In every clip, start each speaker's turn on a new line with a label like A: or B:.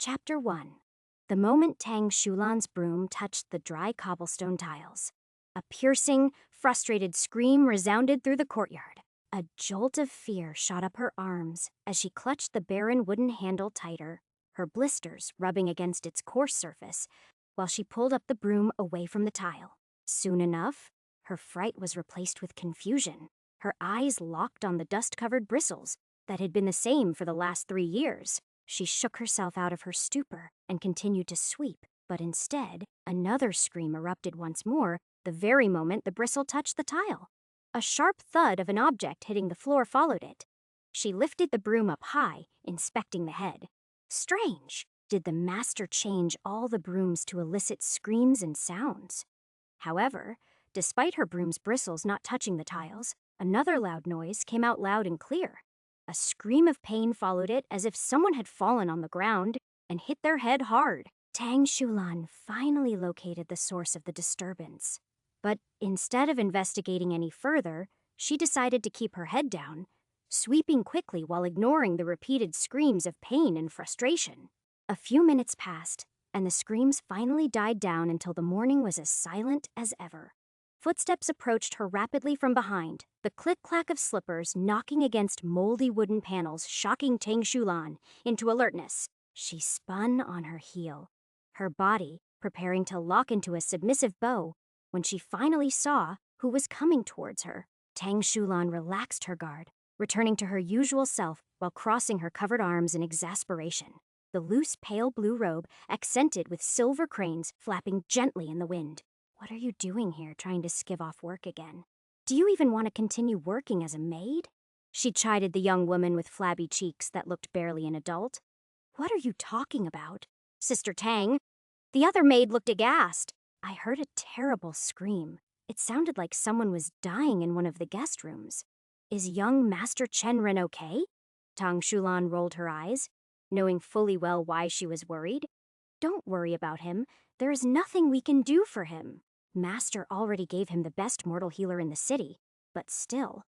A: Chapter 1. The moment Tang Shulan's broom touched the dry cobblestone tiles, a piercing, frustrated scream resounded through the courtyard. A jolt of fear shot up her arms as she clutched the barren wooden handle tighter, her blisters rubbing against its coarse surface, while she pulled up the broom away from the tile. Soon enough, her fright was replaced with confusion. Her eyes locked on the dust-covered bristles that had been the same for the last 3 years. She shook herself out of her stupor and continued to sweep, but instead, another scream erupted once more the very moment the bristle touched the tile. A sharp thud of an object hitting the floor followed it. She lifted the broom up high, inspecting the head. Strange! Did the master change all the brooms to elicit screams and sounds? However, despite her broom's bristles not touching the tiles, another loud noise came out loud and clear. A scream of pain followed it as if someone had fallen on the ground and hit their head hard. Tang Shulan finally located the source of the disturbance. But instead of investigating any further, she decided to keep her head down, sweeping quickly while ignoring the repeated screams of pain and frustration. A few minutes passed, and the screams finally died down until the morning was as silent as ever. Footsteps approached her rapidly from behind, the click-clack of slippers knocking against moldy wooden panels shocking Tang Shulan into alertness. She spun on her heel, her body preparing to lock into a submissive bow when she finally saw who was coming towards her. Tang Shulan relaxed her guard, returning to her usual self while crossing her covered arms in exasperation. The loose pale blue robe accented with silver cranes flapping gently in the wind. What are you doing here, trying to skive off work again? Do you even want to continue working as a maid? She chided the young woman with flabby cheeks that looked barely an adult. What are you talking about? Sister Tang. The other maid looked aghast. I heard a terrible scream. It sounded like someone was dying in one of the guest rooms. Is young Master Chen Ren okay? Tang Shulan rolled her eyes, knowing fully well why she was worried. Don't worry about him. There is nothing we can do for him. Master already gave him the best mortal healer in the city, but still.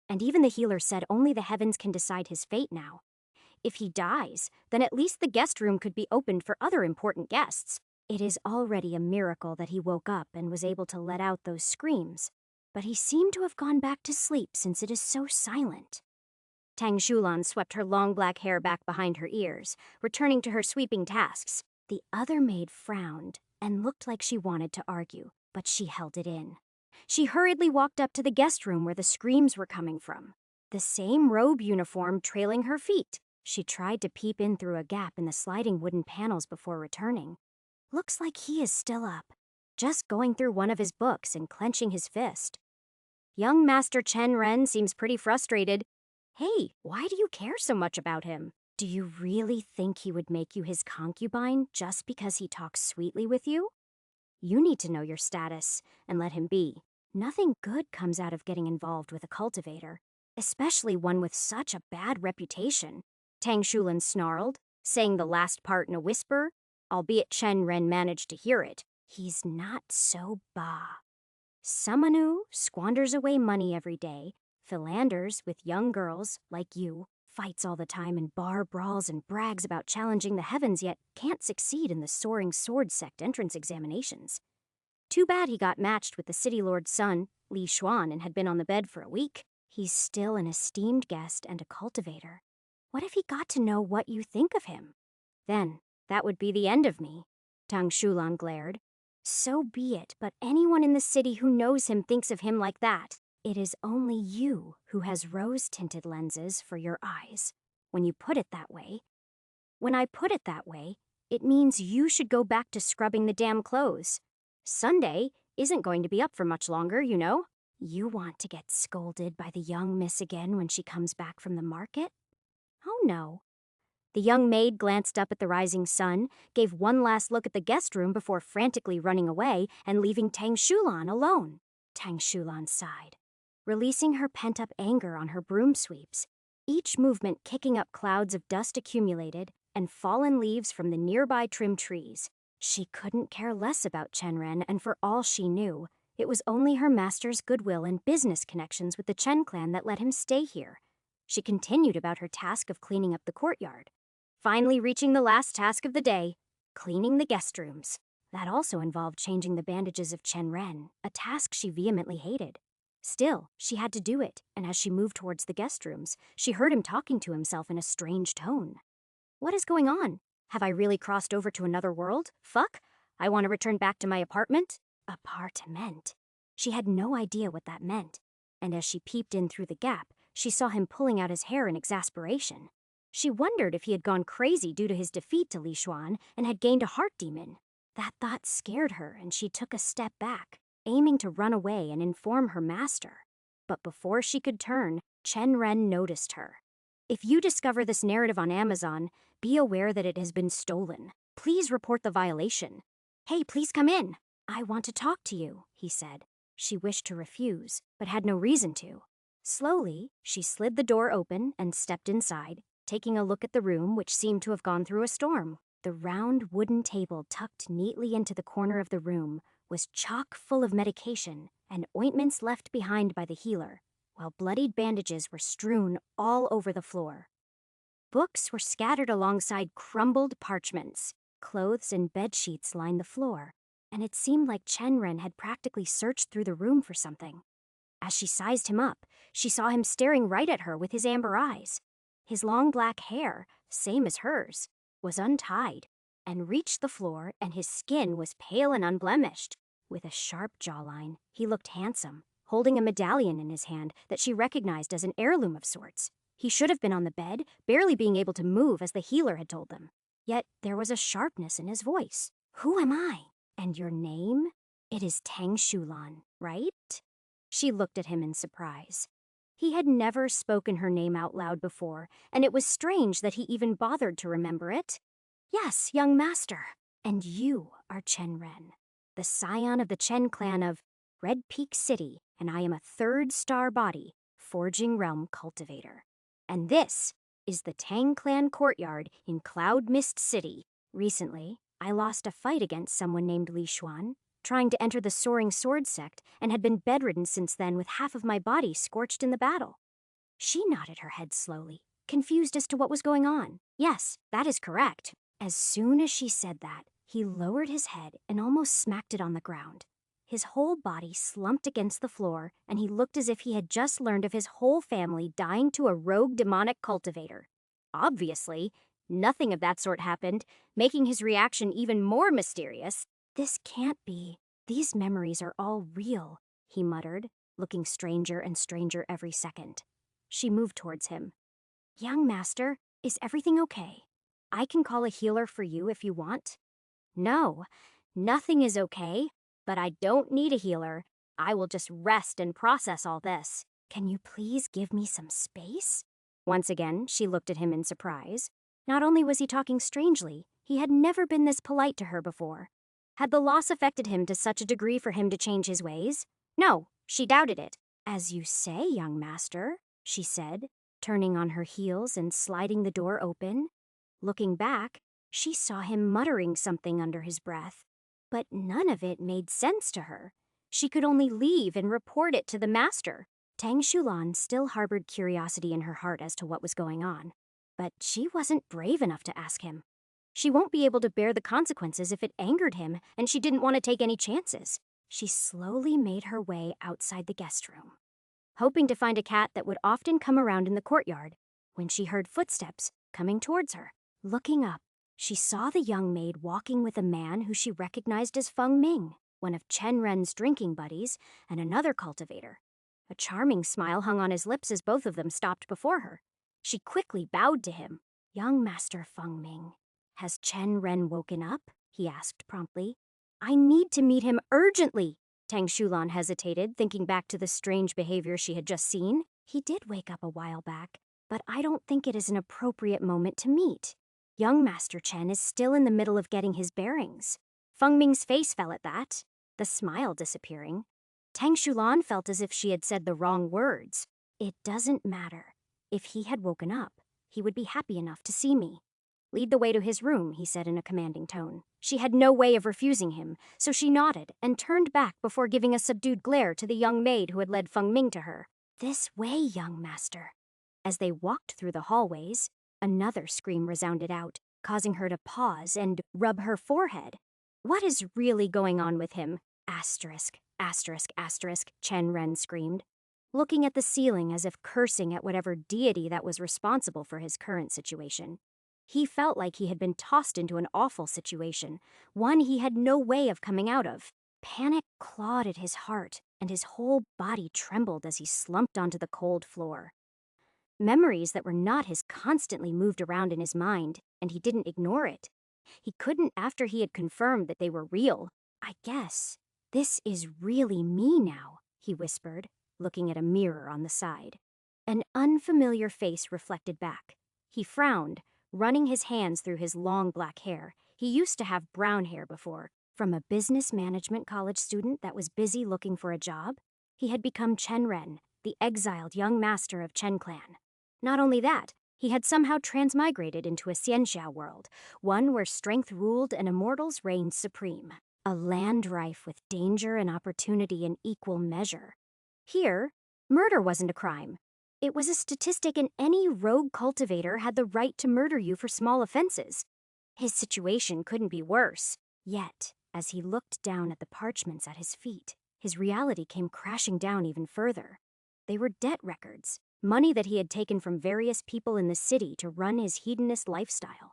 A: And even the healer said only the heavens can decide his fate now. If he dies, then at least the guest room could be opened for other important guests. It is already a miracle that he woke up and was able to let out those screams, but he seemed to have gone back to sleep since it is so silent. Tang Shulan swept her long black hair back behind her ears, returning to her sweeping tasks. The other maid frowned and looked like she wanted to argue, but she held it in. She hurriedly walked up to the guest room where the screams were coming from, the same robe uniform trailing her feet. She tried to peep in through a gap in the sliding wooden panels before returning. Looks like he is still up, just going through one of his books and clenching his fist. Young Master Chen Ren seems pretty frustrated. Hey, why do you care so much about him? Do you really think he would make you his concubine just because he talks sweetly with you? You need to know your status and let him be. Nothing good comes out of getting involved with a cultivator, especially one with such a bad reputation. Tang Shulan snarled, saying the last part in a whisper, albeit Chen Ren managed to hear it. He's not so ba. Someone who squanders away money every day, philanders with young girls like you, fights all the time in bar brawls and brags about challenging the heavens yet can't succeed in the soaring sword sect entrance examinations. Too bad he got matched with the city lord's son, Li Xuan, and had been on the bed for a week. He's still an esteemed guest and a cultivator. What if he got to know what you think of him? Then, that would be the end of me. Tang Shulan glared. So be it, but anyone in the city who knows him thinks of him like that. It is only you who has rose-tinted lenses for your eyes. When I put it that way, it means you should go back to scrubbing the damn clothes. Sunday isn't going to be up for much longer, you know. You want to get scolded by the young miss again when she comes back from the market? Oh no. The young maid glanced up at the rising sun, gave one last look at the guest room before frantically running away and leaving Tang Shulan alone. Tang Shulan sighed, releasing her pent-up anger on her broom sweeps, each movement kicking up clouds of dust accumulated and fallen leaves from the nearby trimmed trees. She couldn't care less about Chen Ren, and for all she knew, it was only her master's goodwill and business connections with the Chen clan that let him stay here. She continued about her task of cleaning up the courtyard, finally reaching the last task of the day, cleaning the guest rooms. That also involved changing the bandages of Chen Ren, a task she vehemently hated. Still, she had to do it, and as she moved towards the guest rooms, she heard him talking to himself in a strange tone. What is going on? Have I really crossed over to another world? Fuck? I want to return back to my apartment? Apartment. She had no idea what that meant, and as she peeped in through the gap, she saw him pulling out his hair in exasperation. She wondered if he had gone crazy due to his defeat to Li Xuan and had gained a heart demon. That thought scared her, and she took a step back, aiming to run away and inform her master. But before she could turn, Chen Ren noticed her. If you discover this narrative on Amazon, be aware that it has been stolen. Please report the violation. Hey, please come in. I want to talk to you, he said. She wished to refuse, but had no reason to. Slowly, she slid the door open and stepped inside, taking a look at the room which seemed to have gone through a storm. The round wooden table tucked neatly into the corner of the room was chock full of medication and ointments left behind by the healer, while bloodied bandages were strewn all over the floor. Books were scattered alongside crumbled parchments. Clothes and bed sheets lined the floor, and it seemed like Chen Ren had practically searched through the room for something. As she sized him up, she saw him staring right at her with his amber eyes. His long black hair, same as hers, was untied and reached the floor, and his skin was pale and unblemished. With a sharp jawline, he looked handsome, holding a medallion in his hand that she recognized as an heirloom of sorts. He should have been on the bed, barely being able to move as the healer had told them. Yet there was a sharpness in his voice. Who am I? And your name? It is Tang Shulan, right? She looked at him in surprise. He had never spoken her name out loud before, and it was strange that he even bothered to remember it. Yes, young master. And you are Chen Ren, the scion of the Chen clan of Red Peak City, and I am a third-star body, Forging Realm cultivator. And this is the Tang Clan courtyard in Cloud Mist City. Recently, I lost a fight against someone named Li Xuan, trying to enter the Soaring Sword sect, and had been bedridden since then with half of my body scorched in the battle. She nodded her head slowly, confused as to what was going on. Yes, that is correct. As soon as she said that, he lowered his head and almost smacked it on the ground. His whole body slumped against the floor, and he looked as if he had just learned of his whole family dying to a rogue demonic cultivator. Obviously, nothing of that sort happened, making his reaction even more mysterious. This can't be. These memories are all real, he muttered, looking stranger and stranger every second. She moved towards him. Young master, is everything okay? I can call a healer for you if you want. No, nothing is okay. But I don't need a healer. I will just rest and process all this. Can you please give me some space? Once again, she looked at him in surprise. Not only was he talking strangely, he had never been this polite to her before. Had the loss affected him to such a degree for him to change his ways? No, she doubted it. As you say, young master, she said, turning on her heels and sliding the door open. Looking back, she saw him muttering something under his breath. But none of it made sense to her. She could only leave and report it to the master. Tang Shulan still harbored curiosity in her heart as to what was going on. But she wasn't brave enough to ask him. She won't be able to bear the consequences if it angered him, and she didn't want to take any chances. She slowly made her way outside the guest room, hoping to find a cat that would often come around in the courtyard, when she heard footsteps coming towards her. Looking up, she saw the young maid walking with a man who she recognized as Feng Ming, one of Chen Ren's drinking buddies and another cultivator. A charming smile hung on his lips as both of them stopped before her. She quickly bowed to him. Young Master Feng Ming, has Chen Ren woken up? He asked promptly. I need to meet him urgently. Tang Shulan hesitated, thinking back to the strange behavior she had just seen. He did wake up a while back, but I don't think it is an appropriate moment to meet. Young Master Chen is still in the middle of getting his bearings. Feng Ming's face fell at that, the smile disappearing. Tang Shulan felt as if she had said the wrong words. It doesn't matter. If he had woken up, he would be happy enough to see me. Lead the way to his room, he said in a commanding tone. She had no way of refusing him, so she nodded and turned back before giving a subdued glare to the young maid who had led Feng Ming to her. This way, young master. As they walked through the hallways, Another scream resounded out, causing her to pause and rub her forehead. What is really going on with him? Asterisk, asterisk, asterisk, Chen Ren screamed, looking at the ceiling as if cursing at whatever deity that was responsible for his current situation. He felt like he had been tossed into an awful situation, one he had no way of coming out of. Panic clawed at his heart, and his whole body trembled as he slumped onto the cold floor. Memories that were not his constantly moved around in his mind, and he didn't ignore it. He couldn't after he had confirmed that they were real. I guess this is really me now, he whispered, looking at a mirror on the side. An unfamiliar face reflected back. He frowned, running his hands through his long black hair. He used to have brown hair before. From a business management college student that was busy looking for a job, he had become Chen Ren, the exiled young master of Chen Clan. Not only that, he had somehow transmigrated into a Xianxia world, one where strength ruled and immortals reigned supreme. A land rife with danger and opportunity in equal measure. Here, murder wasn't a crime. It was a statistic, and any rogue cultivator had the right to murder you for small offenses. His situation couldn't be worse. Yet, as he looked down at the parchments at his feet, his reality came crashing down even further. They were debt records, money that he had taken from various people in the city to run his hedonist lifestyle.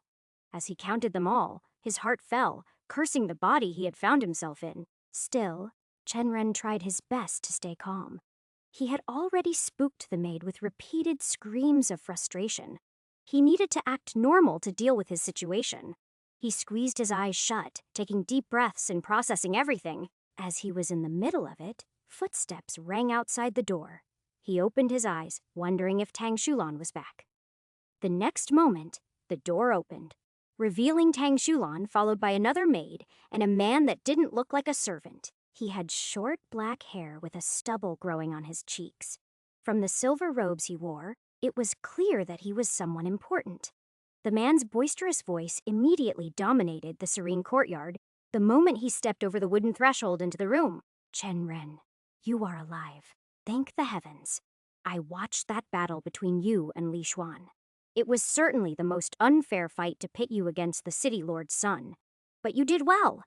A: As he counted them all, his heart fell, cursing the body he had found himself in. Still, Chen Ren tried his best to stay calm. He had already spooked the maid with repeated screams of frustration. He needed to act normal to deal with his situation. He squeezed his eyes shut, taking deep breaths and processing everything. As he was in the middle of it, footsteps rang outside the door. He opened his eyes, wondering if Tang Shulan was back. The next moment, the door opened, revealing Tang Shulan followed by another maid and a man that didn't look like a servant. He had short black hair with a stubble growing on his cheeks. From the silver robes he wore, it was clear that he was someone important. The man's boisterous voice immediately dominated the serene courtyard the moment he stepped over the wooden threshold into the room. Chen Ren, you are alive. Thank the heavens. I watched that battle between you and Li Xuan. It was certainly the most unfair fight to pit you against the city lord's son. But you did well.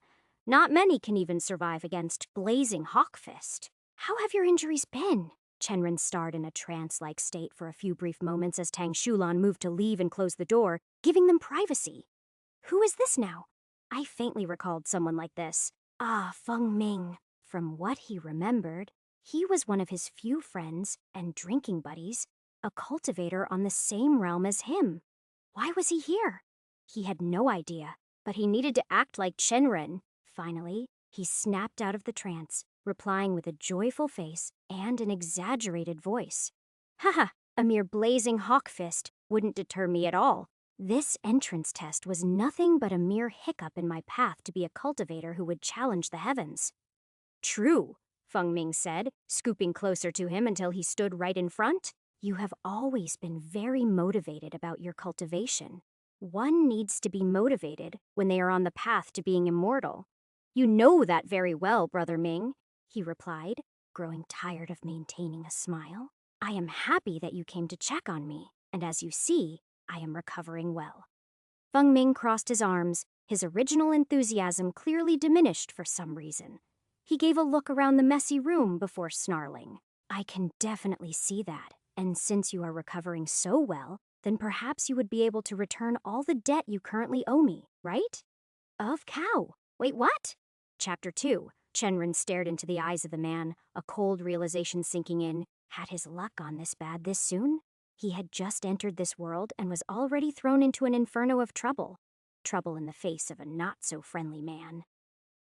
A: Not many can even survive against blazing Hawkfist. How have your injuries been? Chenren starred in a trance-like state for a few brief moments as Tang Shulan moved to leave and close the door, giving them privacy. Who is this now? I faintly recalled someone like this. Ah, Feng Ming. From what he remembered, he was one of his few friends and drinking buddies, a cultivator on the same realm as him. Why was he here? He had no idea, but he needed to act like Chenren. Finally, he snapped out of the trance, replying with a joyful face and an exaggerated voice. Haha, a mere blazing hawkfist wouldn't deter me at all. This entrance test was nothing but a mere hiccup in my path to be a cultivator who would challenge the heavens. True, Feng Ming said, scooping closer to him until he stood right in front. You have always been very motivated about your cultivation. One needs to be motivated when they are on the path to being immortal. You know that very well, Brother Ming, he replied, growing tired of maintaining a smile. I am happy that you came to check on me, and as you see, I am recovering well. Feng Ming crossed his arms, his original enthusiasm clearly diminished for some reason. He gave a look around the messy room before snarling. I can definitely see that, and since you are recovering so well, then perhaps you would be able to return all the debt you currently owe me, right? Of cow. Wait, what? Chapter 2. Chenren stared into the eyes of the man, a cold realization sinking in. Had his luck gone this bad this soon? He had just entered this world and was already thrown into an inferno of trouble. Trouble in the face of a not-so-friendly man.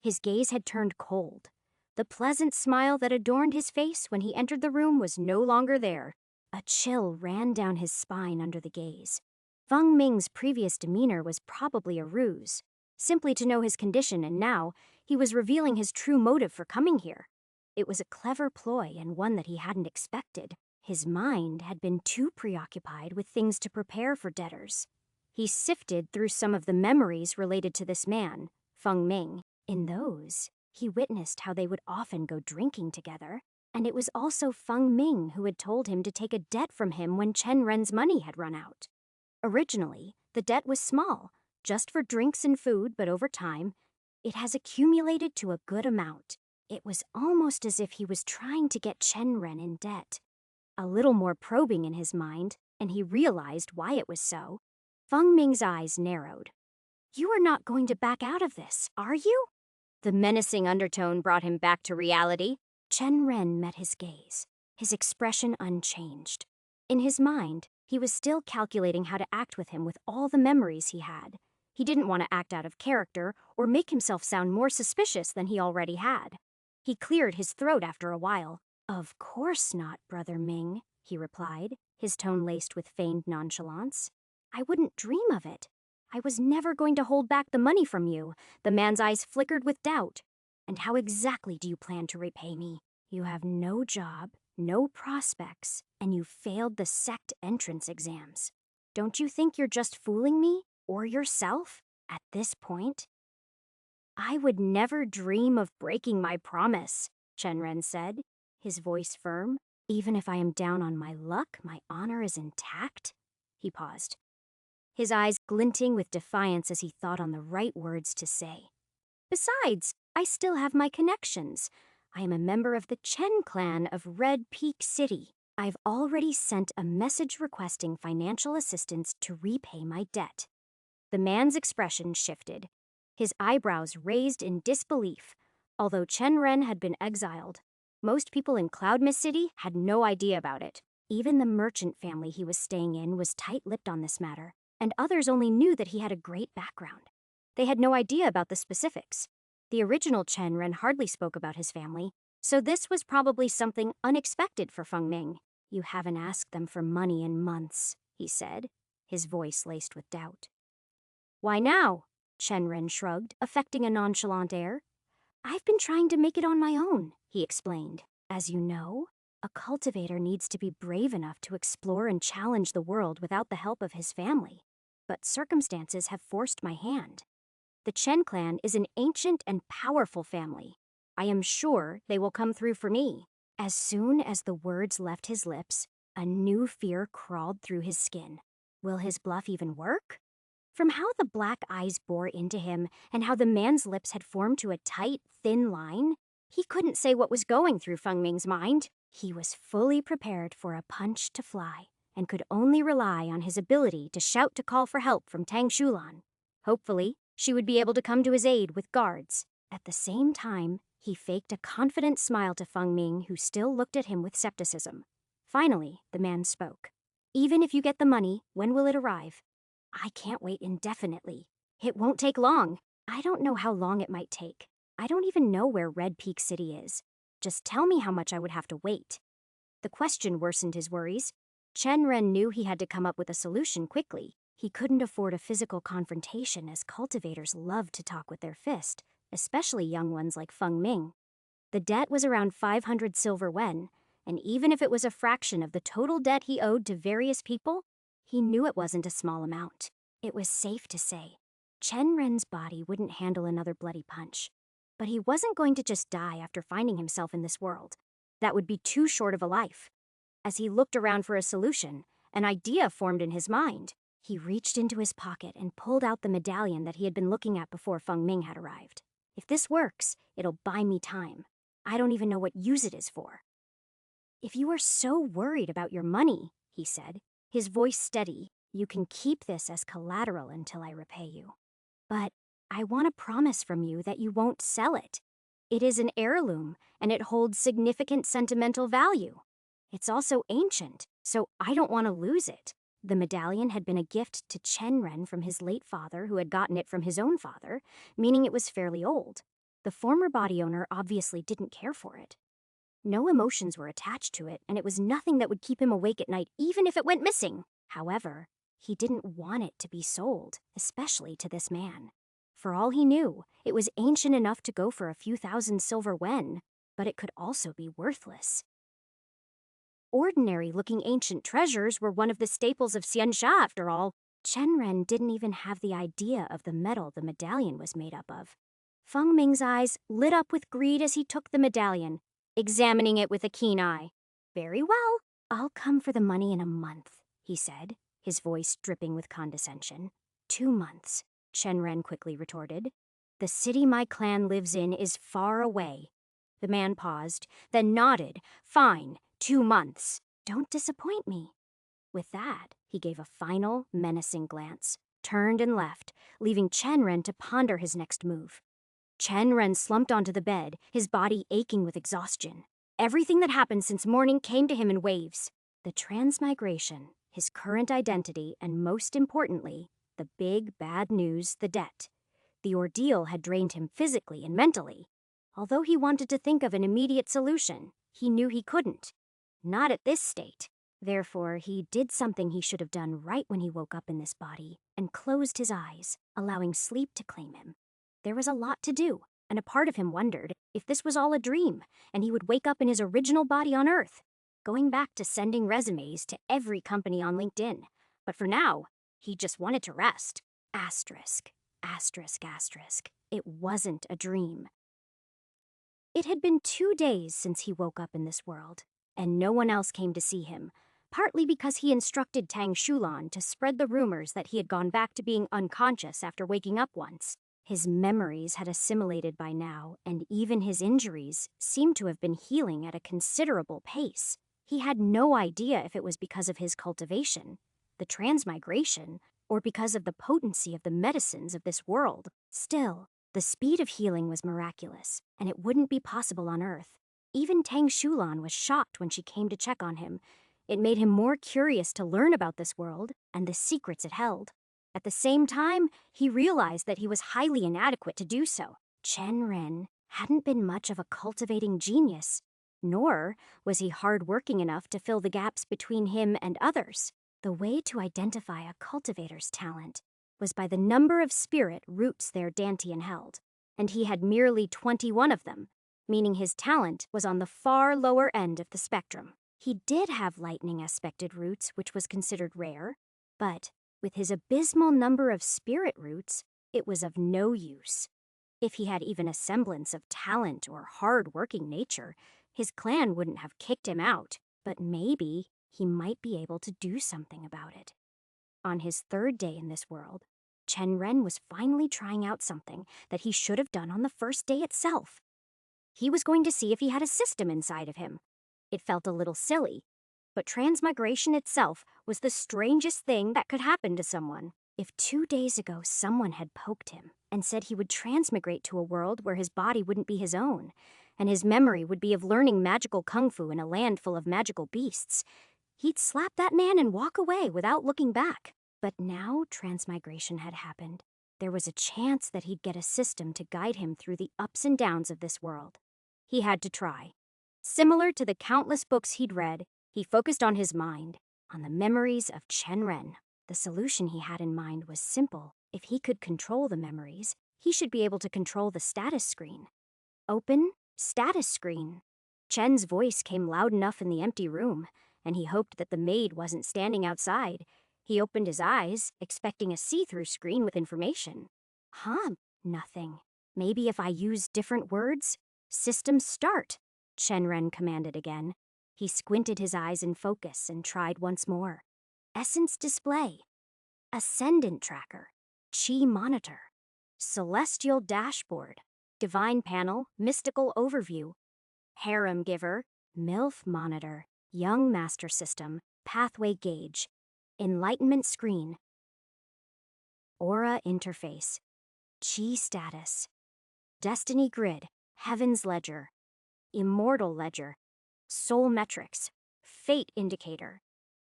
A: His gaze had turned cold. The pleasant smile that adorned his face when he entered the room was no longer there. A chill ran down his spine under the gaze. Feng Ming's previous demeanor was probably a ruse, simply to know his condition, and now he was revealing his true motive for coming here. It was a clever ploy and one that he hadn't expected. His mind had been too preoccupied with things to prepare for debtors. He sifted through some of the memories related to this man, Feng Ming. In those, he witnessed how they would often go drinking together, and it was also Feng Ming who had told him to take a debt from him when Chen Ren's money had run out. Originally, the debt was small, just for drinks and food, but over time, it has accumulated to a good amount. It was almost as if he was trying to get Chen Ren in debt. A little more probing in his mind, and he realized why it was so. Feng Ming's eyes narrowed. "You are not going to back out of this, are you?" The menacing undertone brought him back to reality. Chen Ren met his gaze, his expression unchanged. In his mind, he was still calculating how to act with him with all the memories he had. He didn't want to act out of character or make himself sound more suspicious than he already had. He cleared his throat after a while. "Of course not, Brother Ming," he replied, his tone laced with feigned nonchalance. "I wouldn't dream of it. I was never going to hold back the money from you." The man's eyes flickered with doubt. "And how exactly do you plan to repay me? You have no job, no prospects, and you failed the sect entrance exams. Don't you think you're just fooling me, or yourself, at this point?" "I would never dream of breaking my promise," Chen Ren said, his voice firm. "Even if I am down on my luck, my honor is intact." He paused, his eyes glinting with defiance as he thought on the right words to say. "Besides, I still have my connections. I am a member of the Chen clan of Red Peak City. I've already sent a message requesting financial assistance to repay my debt." The man's expression shifted, his eyebrows raised in disbelief. Although Chen Ren had been exiled, most people in Cloud Mist City had no idea about it. Even the merchant family he was staying in was tight-lipped on this matter, and others only knew that he had a great background. They had no idea about the specifics. The original Chen Ren hardly spoke about his family, so this was probably something unexpected for Feng Ming. "You haven't asked them for money in months," he said, his voice laced with doubt. "Why now?" Chen Ren shrugged, affecting a nonchalant air. "I've been trying to make it on my own," he explained. "As you know, a cultivator needs to be brave enough to explore and challenge the world without the help of his family. But circumstances have forced my hand. The Chen clan is an ancient and powerful family. I am sure they will come through for me." As soon as the words left his lips, a new fear crawled through his skin. Will his bluff even work? From how the black eyes bore into him and how the man's lips had formed to a tight, thin line, he couldn't say what was going through Feng Ming's mind. He was fully prepared for a punch to fly and could only rely on his ability to shout to call for help from Tang Shulan. Hopefully, she would be able to come to his aid with guards. At the same time, he faked a confident smile to Feng Ming, who still looked at him with skepticism. Finally, the man spoke. "Even if you get the money, when will it arrive?" "I can't wait indefinitely. It won't take long." "I don't know how long it might take. I don't even know where Red Peak City is. Just tell me how much I would have to wait." The question worsened his worries. Chen Ren knew he had to come up with a solution quickly. He couldn't afford a physical confrontation, as cultivators love to talk with their fist, especially young ones like Feng Ming. The debt was around 500 silver wen, and even if it was a fraction of the total debt he owed to various people, he knew it wasn't a small amount. It was safe to say Chen Ren's body wouldn't handle another bloody punch. But he wasn't going to just die after finding himself in this world. That would be too short of a life. As he looked around for a solution, an idea formed in his mind. He reached into his pocket and pulled out the medallion that he had been looking at before Feng Ming had arrived. "If this works, it'll buy me time. I don't even know what use it is for." "If you are so worried about your money," he said, his voice steady, "you can keep this as collateral until I repay you. But I want a promise from you that you won't sell it. It is an heirloom, and it holds significant sentimental value. It's also ancient, so I don't want to lose it." The medallion had been a gift to Chen Ren from his late father, who had gotten it from his own father, meaning it was fairly old. The former body owner obviously didn't care for it. No emotions were attached to it, and it was nothing that would keep him awake at night, even if it went missing. However, he didn't want it to be sold, especially to this man. For all he knew, it was ancient enough to go for a few thousand silver wen, but it could also be worthless. Ordinary-looking ancient treasures were one of the staples of Xianxia, after all. Chen Ren didn't even have the idea of the metal the medallion was made up of. Feng Ming's eyes lit up with greed as he took the medallion, examining it with a keen eye. "Very well, I'll come for the money in a month," he said, his voice dripping with condescension. 2 months, Chen Ren quickly retorted. The city my clan lives in is far away. The man paused, then nodded. Fine, 2 months. Don't disappoint me. With that, he gave a final, menacing glance, turned and left, leaving Chen Ren to ponder his next move. Chen Ren slumped onto the bed, his body aching with exhaustion. Everything that happened since morning came to him in waves. The transmigration, his current identity, and most importantly, the big bad news, the debt. The ordeal had drained him physically and mentally. Although he wanted to think of an immediate solution, he knew he couldn't. Not at this state. Therefore, he did something he should have done right when he woke up in this body and closed his eyes, allowing sleep to claim him. There was a lot to do, and a part of him wondered if this was all a dream and he would wake up in his original body on Earth, going back to sending resumes to every company on LinkedIn. But for now, he just wanted to rest. Asterisk, asterisk, asterisk. It wasn't a dream. It had been 2 days since he woke up in this world, and no one else came to see him, partly because he instructed Tang Shulan to spread the rumors that he had gone back to being unconscious after waking up once. His memories had assimilated by now, and even his injuries seemed to have been healing at a considerable pace. He had no idea if it was because of his cultivation, the transmigration, or because of the potency of the medicines of this world. Still, the speed of healing was miraculous, and it wouldn't be possible on Earth. Even Tang Shulan was shocked when she came to check on him. It made him more curious to learn about this world and the secrets it held. At the same time, he realized that he was highly inadequate to do so. Chen Ren hadn't been much of a cultivating genius, nor was he hard-working enough to fill the gaps between him and others. The way to identify a cultivator's talent was by the number of spirit roots their dantian held, and he had merely 21 of them, meaning his talent was on the far lower end of the spectrum. He did have lightning-aspected roots, which was considered rare, but with his abysmal number of spirit roots, it was of no use. If he had even a semblance of talent or hard-working nature, his clan wouldn't have kicked him out, but maybe he might be able to do something about it. On his 3rd day in this world, Chen Ren was finally trying out something that he should have done on the first day itself. He was going to see if he had a system inside of him. It felt a little silly, but transmigration itself was the strangest thing that could happen to someone. If 2 days ago someone had poked him and said he would transmigrate to a world where his body wouldn't be his own, and his memory would be of learning magical kung fu in a land full of magical beasts, he'd slap that man and walk away without looking back. But now transmigration had happened. There was a chance that he'd get a system to guide him through the ups and downs of this world. He had to try. Similar to the countless books he'd read, he focused on his mind, on the memories of Chen Ren. The solution he had in mind was simple. If he could control the memories, he should be able to control the status screen. Open status screen. Chen's voice came loud enough in the empty room, and he hoped that the maid wasn't standing outside. He opened his eyes, expecting a see-through screen with information. Nothing. Maybe if I use different words? System start, Chen Ren commanded again. He squinted his eyes in focus and tried once more. Essence display. Ascendant tracker. Chi monitor. Celestial dashboard. Divine panel, mystical overview. Harem giver, MILF monitor. Young master system, pathway gauge. Enlightenment screen. Aura interface. Chi status. Destiny grid. Heaven's ledger. Immortal ledger. Soul metrics. Fate indicator.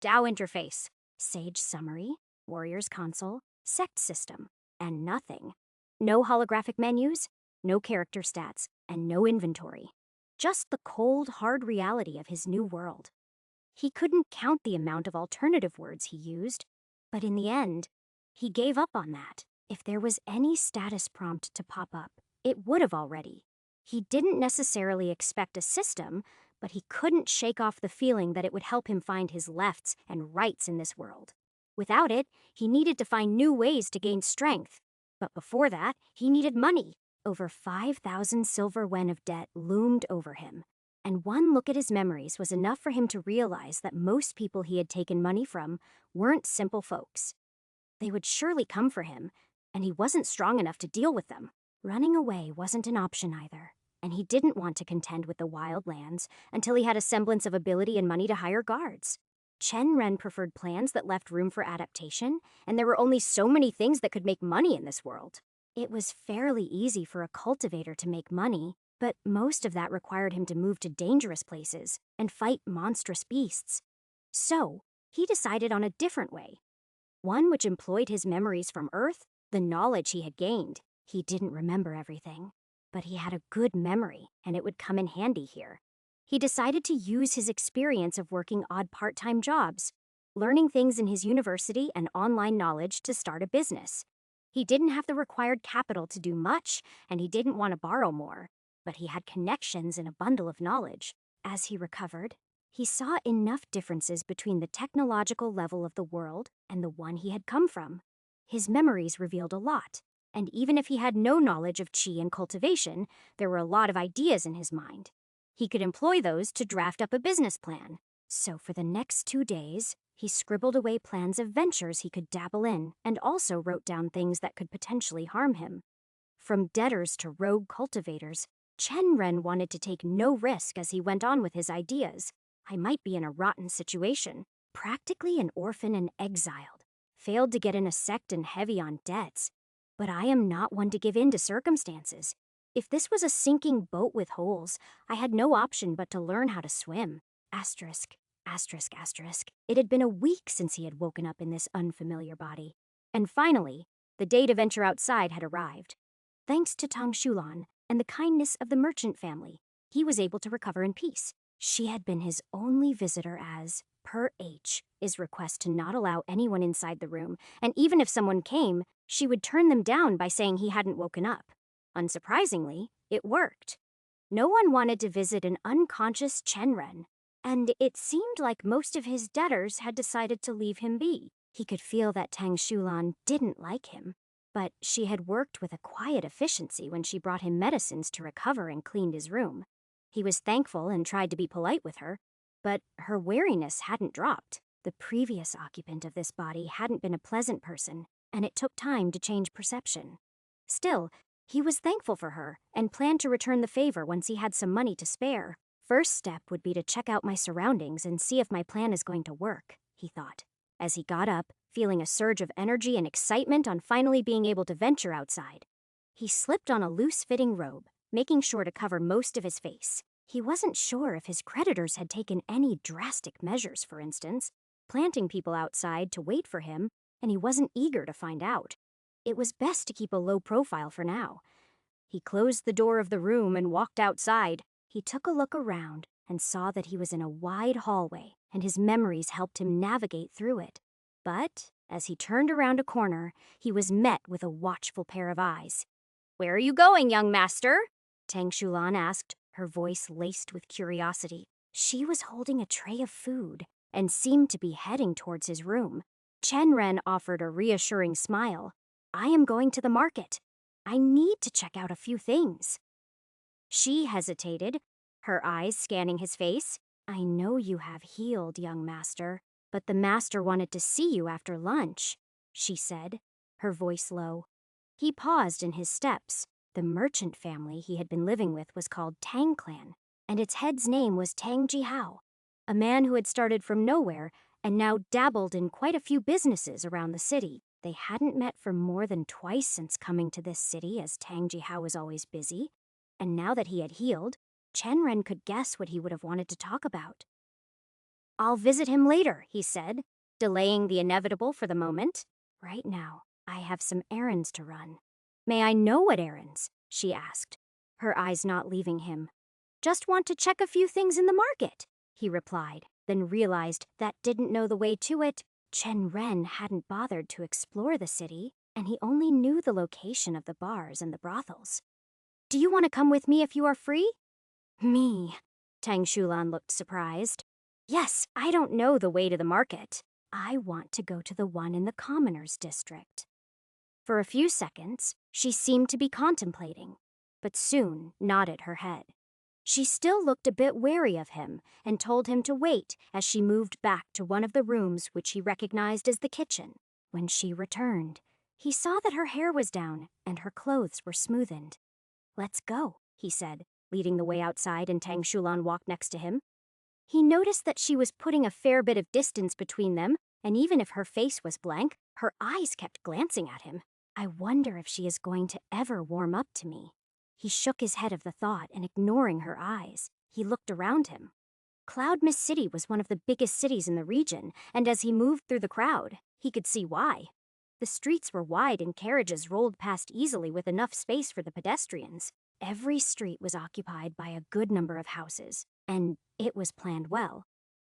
A: Tao interface. Sage summary. Warrior's console. Sect system. And nothing. No holographic menus, no character stats, and no inventory. Just the cold, hard reality of his new world. He couldn't count the amount of alternative words he used, but in the end, he gave up on that. If there was any status prompt to pop up, it would have already. He didn't necessarily expect a system, but he couldn't shake off the feeling that it would help him find his lefts and rights in this world. Without it, he needed to find new ways to gain strength. But before that, he needed money. Over 5,000 silver wen of debt loomed over him, and one look at his memories was enough for him to realize that most people he had taken money from weren't simple folks. They would surely come for him, and he wasn't strong enough to deal with them. Running away wasn't an option either, and he didn't want to contend with the wild lands until he had a semblance of ability and money to hire guards. Chen Ren preferred plans that left room for adaptation, and there were only so many things that could make money in this world. It was fairly easy for a cultivator to make money, but most of that required him to move to dangerous places and fight monstrous beasts. So, he decided on a different way. One which employed his memories from Earth, the knowledge he had gained. He didn't remember everything, but he had a good memory, and it would come in handy here. He decided to use his experience of working odd part-time jobs, learning things in his university and online knowledge to start a business. He didn't have the required capital to do much, and he didn't want to borrow more, but he had connections and a bundle of knowledge. As he recovered, he saw enough differences between the technological level of the world and the one he had come from. His memories revealed a lot, and even if he had no knowledge of qi and cultivation, there were a lot of ideas in his mind. He could employ those to draft up a business plan. So for the next 2 days, he scribbled away plans of ventures he could dabble in and also wrote down things that could potentially harm him. From debtors to rogue cultivators, Chen Ren wanted to take no risk as he went on with his ideas. I might be in a rotten situation, practically an orphan and exiled, failed to get in a sect and heavy on debts. But I am not one to give in to circumstances. If this was a sinking boat with holes, I had no option but to learn how to swim. Asterisk, asterisk, asterisk. It had been a week since he had woken up in this unfamiliar body. And finally, the day to venture outside had arrived. Thanks to Tang Shulan and the kindness of the merchant family, he was able to recover in peace. She had been his only visitor as, per H's request to not allow anyone inside the room, and even if someone came, she would turn them down by saying he hadn't woken up. Unsurprisingly, it worked. No one wanted to visit an unconscious Chen Ren, and it seemed like most of his debtors had decided to leave him be. He could feel that Tang Shulan didn't like him, but she had worked with a quiet efficiency when she brought him medicines to recover and cleaned his room. He was thankful and tried to be polite with her, but her wariness hadn't dropped. The previous occupant of this body hadn't been a pleasant person, and it took time to change perception. Still, he was thankful for her and planned to return the favor once he had some money to spare. First step would be to check out my surroundings and see if my plan is going to work, he thought, as he got up, feeling a surge of energy and excitement on finally being able to venture outside. He slipped on a loose-fitting robe, making sure to cover most of his face. He wasn't sure if his creditors had taken any drastic measures, for instance, planting people outside to wait for him, and he wasn't eager to find out. It was best to keep a low profile for now. He closed the door of the room and walked outside. He took a look around and saw that he was in a wide hallway, and his memories helped him navigate through it. But as he turned around a corner, he was met with a watchful pair of eyes. "Where are you going, young master?" Tang Shulan asked, her voice laced with curiosity. She was holding a tray of food and seemed to be heading towards his room. Chen Ren offered a reassuring smile. "I am going to the market. I need to check out a few things." She hesitated, her eyes scanning his face. "I know you have healed, young master, but the master wanted to see you after lunch," she said, her voice low. He paused in his steps. The merchant family he had been living with was called Tang Clan, and its head's name was Tang Jihao, a man who had started from nowhere and now dabbled in quite a few businesses around the city. They hadn't met for more than twice since coming to this city, as Tang Jihao was always busy, and now that he had healed, Chen Ren could guess what he would have wanted to talk about. "I'll visit him later," he said, delaying the inevitable for the moment. "Right now, I have some errands to run." "May I know what errands?" she asked, her eyes not leaving him. "Just want to check a few things in the market," he replied, then realized that didn't know the way to it. Chen Ren hadn't bothered to explore the city, and he only knew the location of the bars and the brothels. "Do you want to come with me if you are free?" "Me?" Tang Shulan looked surprised. "Yes, I don't know the way to the market. I want to go to the one in the commoners' district." For a few seconds, she seemed to be contemplating, but soon nodded her head. She still looked a bit wary of him and told him to wait as she moved back to one of the rooms which he recognized as the kitchen. When she returned, he saw that her hair was down and her clothes were smoothened. "Let's go," he said, leading the way outside, and Tang Shulan walked next to him. He noticed that she was putting a fair bit of distance between them, and even if her face was blank, her eyes kept glancing at him. "I wonder if she is going to ever warm up to me." He shook his head of the thought, and ignoring her eyes, he looked around him. Cloud Mist City was one of the biggest cities in the region, and as he moved through the crowd, he could see why. The streets were wide and carriages rolled past easily with enough space for the pedestrians. Every street was occupied by a good number of houses, and it was planned well.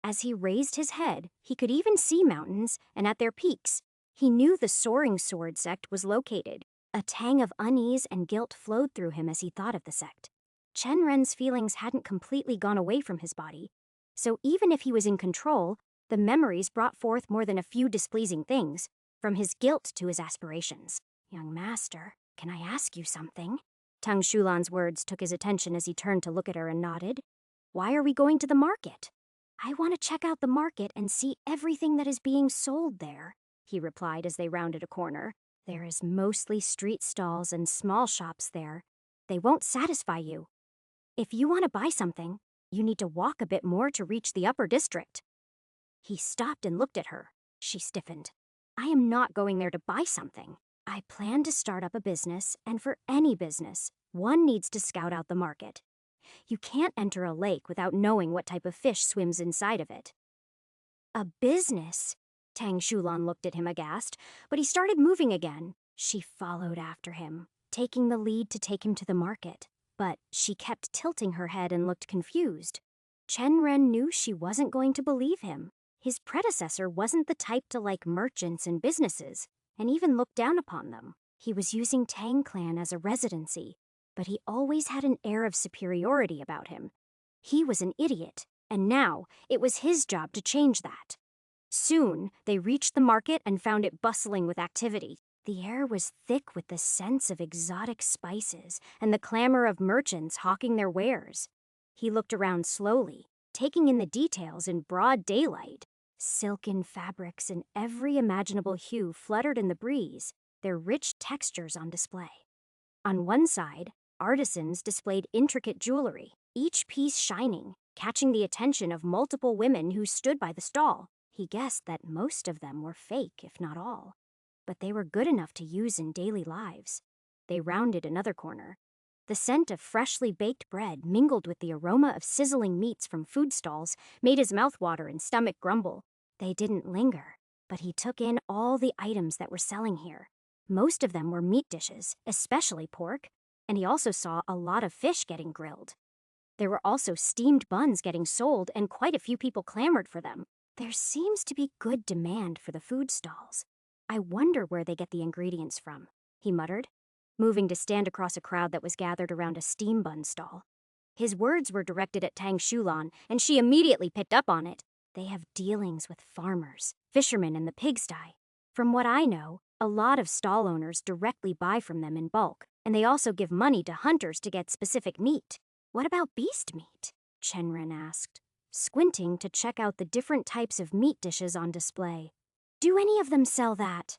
A: As he raised his head, he could even see mountains, and at their peaks, he knew the Soaring Sword sect was located. A tang of unease and guilt flowed through him as he thought of the sect. Chen Ren's feelings hadn't completely gone away from his body, so even if he was in control, the memories brought forth more than a few displeasing things, from his guilt to his aspirations. "Young master, can I ask you something?" Tang Shulan's words took his attention as he turned to look at her and nodded. "Why are we going to the market?" "I want to check out the market and see everything that is being sold there," he replied as they rounded a corner. "There is mostly street stalls and small shops there. They won't satisfy you. If you want to buy something, you need to walk a bit more to reach the upper district." He stopped and looked at her. She stiffened. "I am not going there to buy something. I plan to start up a business, and for any business, one needs to scout out the market. You can't enter a lake without knowing what type of fish swims inside of it." "A business?" Tang Shulan looked at him aghast, but he started moving again. She followed after him, taking the lead to take him to the market. But she kept tilting her head and looked confused. Chen Ren knew she wasn't going to believe him. His predecessor wasn't the type to like merchants and businesses, and even look down upon them. He was using Tang Clan as a residency, but he always had an air of superiority about him. He was an idiot, and now it was his job to change that. Soon, they reached the market and found it bustling with activity. The air was thick with the scents of exotic spices and the clamor of merchants hawking their wares. He looked around slowly, taking in the details in broad daylight. Silken fabrics in every imaginable hue fluttered in the breeze, their rich textures on display. On one side, artisans displayed intricate jewelry, each piece shining, catching the attention of multiple women who stood by the stall. He guessed that most of them were fake, if not all, but they were good enough to use in daily lives. They rounded another corner. The scent of freshly baked bread mingled with the aroma of sizzling meats from food stalls made his mouth water and stomach grumble. They didn't linger, but he took in all the items that were selling here. Most of them were meat dishes, especially pork, and he also saw a lot of fish getting grilled. There were also steamed buns getting sold, and quite a few people clamored for them. "There seems to be good demand for the food stalls. I wonder where they get the ingredients from," he muttered, moving to stand across a crowd that was gathered around a steam bun stall. His words were directed at Tang Shulan, and she immediately picked up on it. "They have dealings with farmers, fishermen, and the pigsty. From what I know, a lot of stall owners directly buy from them in bulk, and they also give money to hunters to get specific meat." "What about beast meat?" Chen Ren asked, squinting to check out the different types of meat dishes on display. "Do any of them sell that?"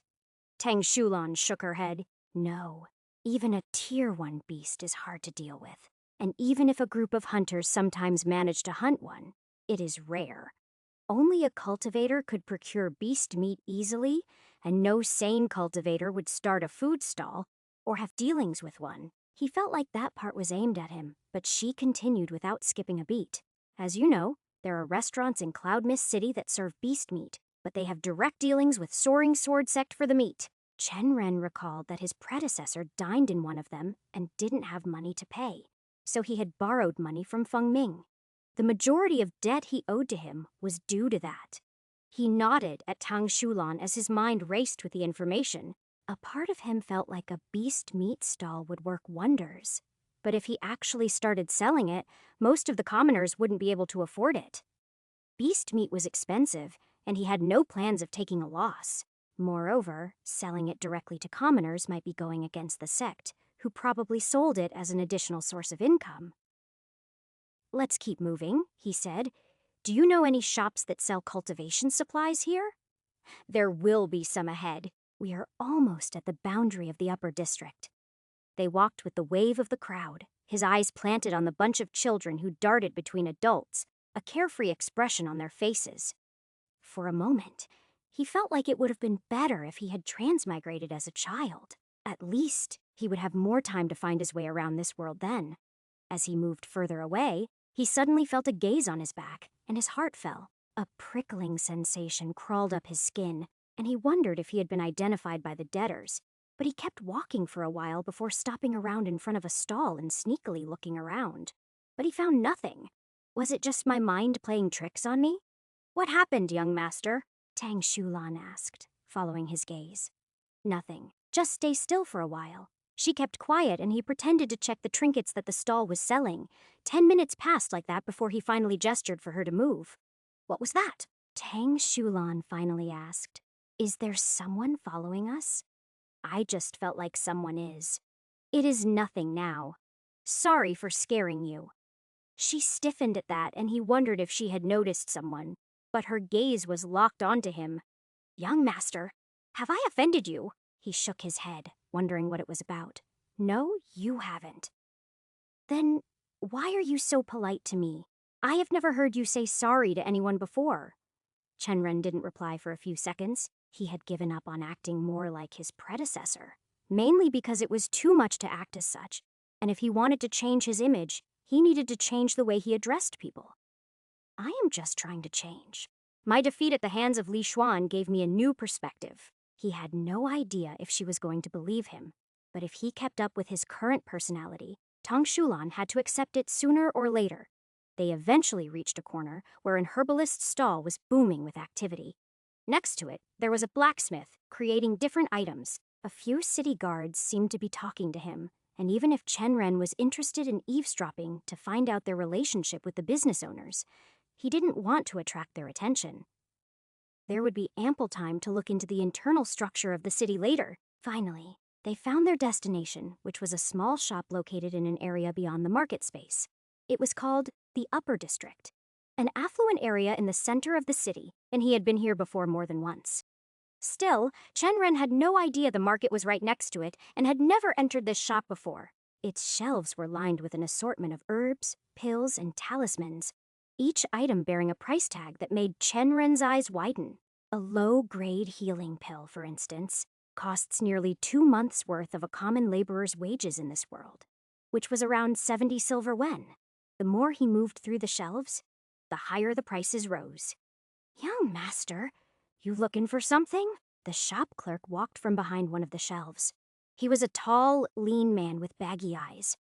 A: Tang Shulan shook her head. "No. Even a tier 1 beast is hard to deal with. And even if a group of hunters sometimes manage to hunt one, it is rare. Only a cultivator could procure beast meat easily, and no sane cultivator would start a food stall or have dealings with one." He felt like that part was aimed at him, but she continued without skipping a beat. "As you know, there are restaurants in Cloud Mist City that serve beast meat, but they have direct dealings with Soaring Sword sect for the meat." Chen Ren recalled that his predecessor dined in one of them and didn't have money to pay, so he had borrowed money from Feng Ming. The majority of debt he owed to him was due to that. He nodded at Tang Shulan as his mind raced with the information. A part of him felt like a beast meat stall would work wonders. But if he actually started selling it, most of the commoners wouldn't be able to afford it. Beast meat was expensive, and he had no plans of taking a loss. Moreover, selling it directly to commoners might be going against the sect, who probably sold it as an additional source of income. Let's keep moving, he said. Do you know any shops that sell cultivation supplies here? There will be some ahead. We are almost at the boundary of the upper district. They walked with the wave of the crowd, his eyes planted on the bunch of children who darted between adults, a carefree expression on their faces. For a moment, he felt like it would have been better if he had transmigrated as a child. At least, he would have more time to find his way around this world then. As he moved further away, he suddenly felt a gaze on his back, and his heart fell. A prickling sensation crawled up his skin, and he wondered if he had been identified by the debtors. But he kept walking for a while before stopping around in front of a stall and sneakily looking around. But he found nothing. Was it just my mind playing tricks on me? What happened, young master? Tang Shulan asked, following his gaze. Nothing. Just stay still for a while. She kept quiet and he pretended to check the trinkets that the stall was selling. 10 minutes passed like that before he finally gestured for her to move. What was that? Tang Shulan finally asked. Is there someone following us? I just felt like someone is. It is nothing now. Sorry for scaring you. She stiffened at that and he wondered if she had noticed someone, but her gaze was locked onto him. Young master, have I offended you? He shook his head, wondering what it was about. No, you haven't. Then why are you so polite to me? I have never heard you say sorry to anyone before. Chenren didn't reply for a few seconds. He had given up on acting more like his predecessor, mainly because it was too much to act as such, and if he wanted to change his image, he needed to change the way he addressed people. I am just trying to change. My defeat at the hands of Li Xuan gave me a new perspective. He had no idea if she was going to believe him, but if he kept up with his current personality, Tang Shulan had to accept it sooner or later. They eventually reached a corner where an herbalist's stall was booming with activity. Next to it, there was a blacksmith creating different items. A few city guards seemed to be talking to him, and even if Chenren was interested in eavesdropping to find out their relationship with the business owners, he didn't want to attract their attention. There would be ample time to look into the internal structure of the city later. Finally, they found their destination, which was a small shop located in an area beyond the market space. It was called the Upper District, an affluent area in the center of the city, and he had been here before more than once. Still, Chenren had no idea the market was right next to it and had never entered this shop before. Its shelves were lined with an assortment of herbs, pills, and talismans, each item bearing a price tag that made Chenren's eyes widen. A low-grade healing pill, for instance, costs nearly 2 months' worth of a common laborer's wages in this world, which was around 70 silver wen. The more he moved through the shelves, the higher the prices rose. Young master, you looking for something? The shop clerk walked from behind one of the shelves. He was a tall, lean man with baggy eyes.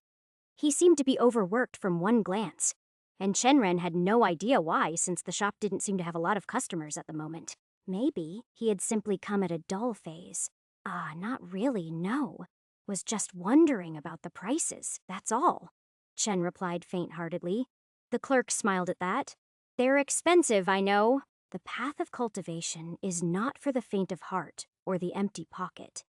A: He seemed to be overworked from one glance, and Chenren had no idea why, since the shop didn't seem to have a lot of customers at the moment. Maybe he had simply come at a dull phase. Not really, no. Was just wondering about the prices, that's all. Chen replied faint-heartedly. The clerk smiled at that. They're expensive, I know. The path of cultivation is not for the faint of heart or the empty pocket.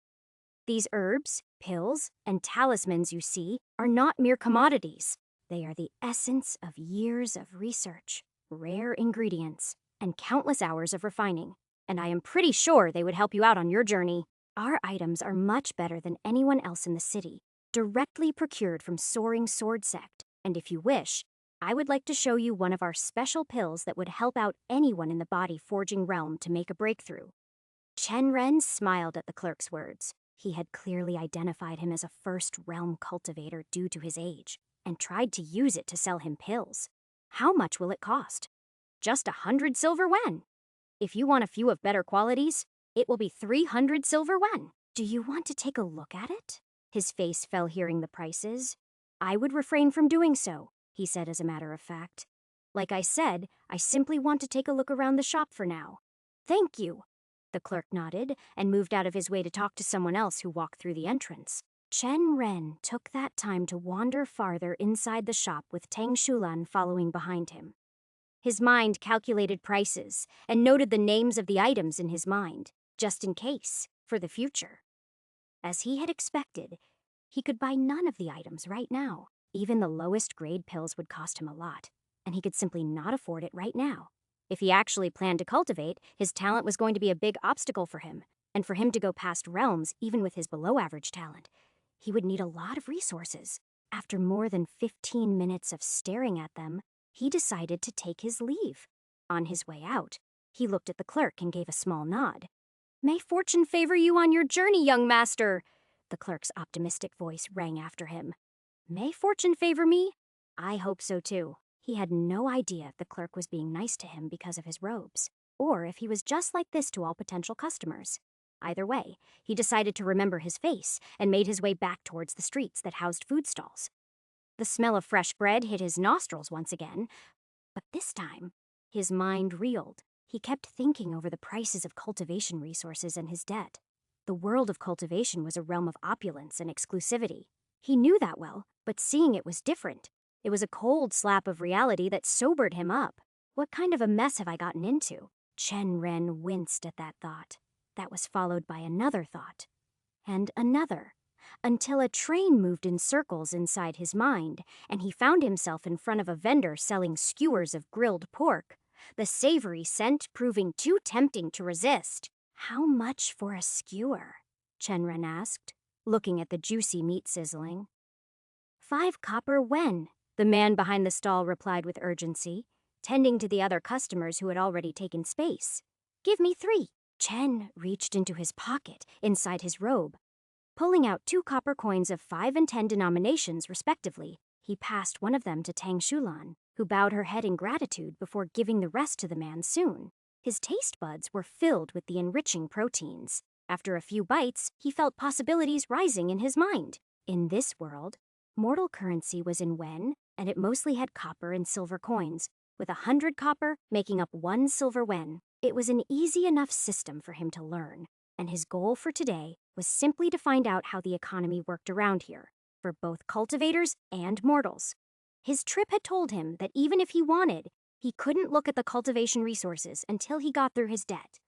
A: These herbs, pills, and talismans you see are not mere commodities. They are the essence of years of research, rare ingredients, and countless hours of refining. And I am pretty sure they would help you out on your journey. Our items are much better than anyone else in the city, directly procured from Soaring Sword Sect. And if you wish, I would like to show you one of our special pills that would help out anyone in the body forging realm to make a breakthrough. Chenren smiled at the clerk's words. He had clearly identified him as a first realm cultivator due to his age, and tried to use it to sell him pills. How much will it cost? Just 100 silver wen. If you want a few of better qualities, it will be 300 silver wen. Do you want to take a look at it? His face fell hearing the prices. I would refrain from doing so, he said as a matter of fact. Like I said, I simply want to take a look around the shop for now. Thank you. The clerk nodded and moved out of his way to talk to someone else who walked through the entrance. Chenren took that time to wander farther inside the shop with Tang Shulan following behind him. His mind calculated prices and noted the names of the items in his mind, just in case, for the future. As he had expected, he could buy none of the items right now. Even the lowest grade pills would cost him a lot, and he could simply not afford it right now. If he actually planned to cultivate, his talent was going to be a big obstacle for him, and for him to go past realms even with his below-average talent, he would need a lot of resources. After more than 15 minutes of staring at them, he decided to take his leave. On his way out, he looked at the clerk and gave a small nod. "May fortune favor you on your journey, young master," the clerk's optimistic voice rang after him. "May fortune favor me? I hope so too." He had no idea if the clerk was being nice to him because of his robes, or if he was just like this to all potential customers. Either way, he decided to remember his face and made his way back towards the streets that housed food stalls. The smell of fresh bread hit his nostrils once again, but this time, his mind reeled. He kept thinking over the prices of cultivation resources and his debt. The world of cultivation was a realm of opulence and exclusivity. He knew that well, but seeing it was different. It was a cold slap of reality that sobered him up. What kind of a mess have I gotten into? Chen Ren winced at that thought. That was followed by another thought, and another, until a train moved in circles inside his mind, and he found himself in front of a vendor selling skewers of grilled pork, the savory scent proving too tempting to resist. "How much for a skewer?" Chen Ren asked, looking at the juicy meat sizzling. 5 copper wen, the man behind the stall replied with urgency, tending to the other customers who had already taken space. "Give me 3. Chen reached into his pocket inside his robe. Pulling out 2 copper coins of 5 and 10 denominations, respectively, he passed one of them to Tang Shulan, who bowed her head in gratitude before giving the rest to the man soon. His taste buds were filled with the enriching proteins. After a few bites, he felt possibilities rising in his mind. In this world, mortal currency was in wen, and it mostly had copper and silver coins, with 100 copper making up 1 silver wen. It was an easy enough system for him to learn, and his goal for today was simply to find out how the economy worked around here, for both cultivators and mortals. His trip had told him that even if he wanted, he couldn't look at the cultivation resources until he got through his debt.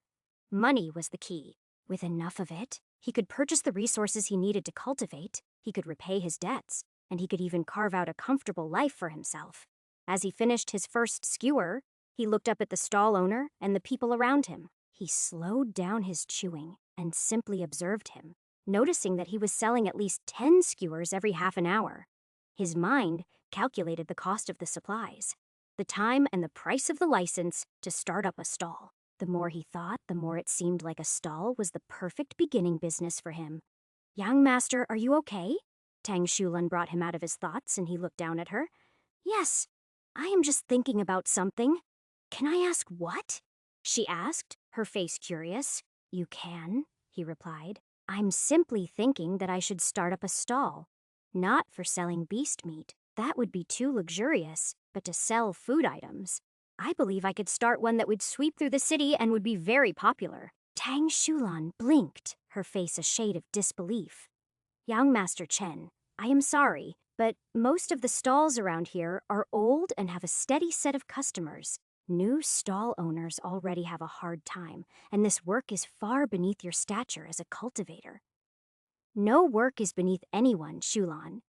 A: Money was the key. With enough of it, he could purchase the resources he needed to cultivate, he could repay his debts, and he could even carve out a comfortable life for himself. As he finished his first skewer, he looked up at the stall owner and the people around him. He slowed down his chewing and simply observed him, noticing that he was selling at least 10 skewers every half an hour. His mind calculated the cost of the supplies, the time and the price of the license to start up a stall. The more he thought, the more it seemed like a stall was the perfect beginning business for him. "Young master, are you okay?" Tang Shulan brought him out of his thoughts, and he looked down at her. "Yes, I am just thinking about something." "Can I ask what?" she asked, her face curious. "You can," he replied. "I'm simply thinking that I should start up a stall. Not for selling beast meat. That would be too luxurious, but to sell food items. I believe I could start one that would sweep through the city and would be very popular." Tang Shulan blinked, her face a shade of disbelief. "Young Master Chen, I am sorry, but most of the stalls around here are old and have a steady set of customers. New stall owners already have a hard time, and this work is far beneath your stature as a cultivator." "No work is beneath anyone, Shulan.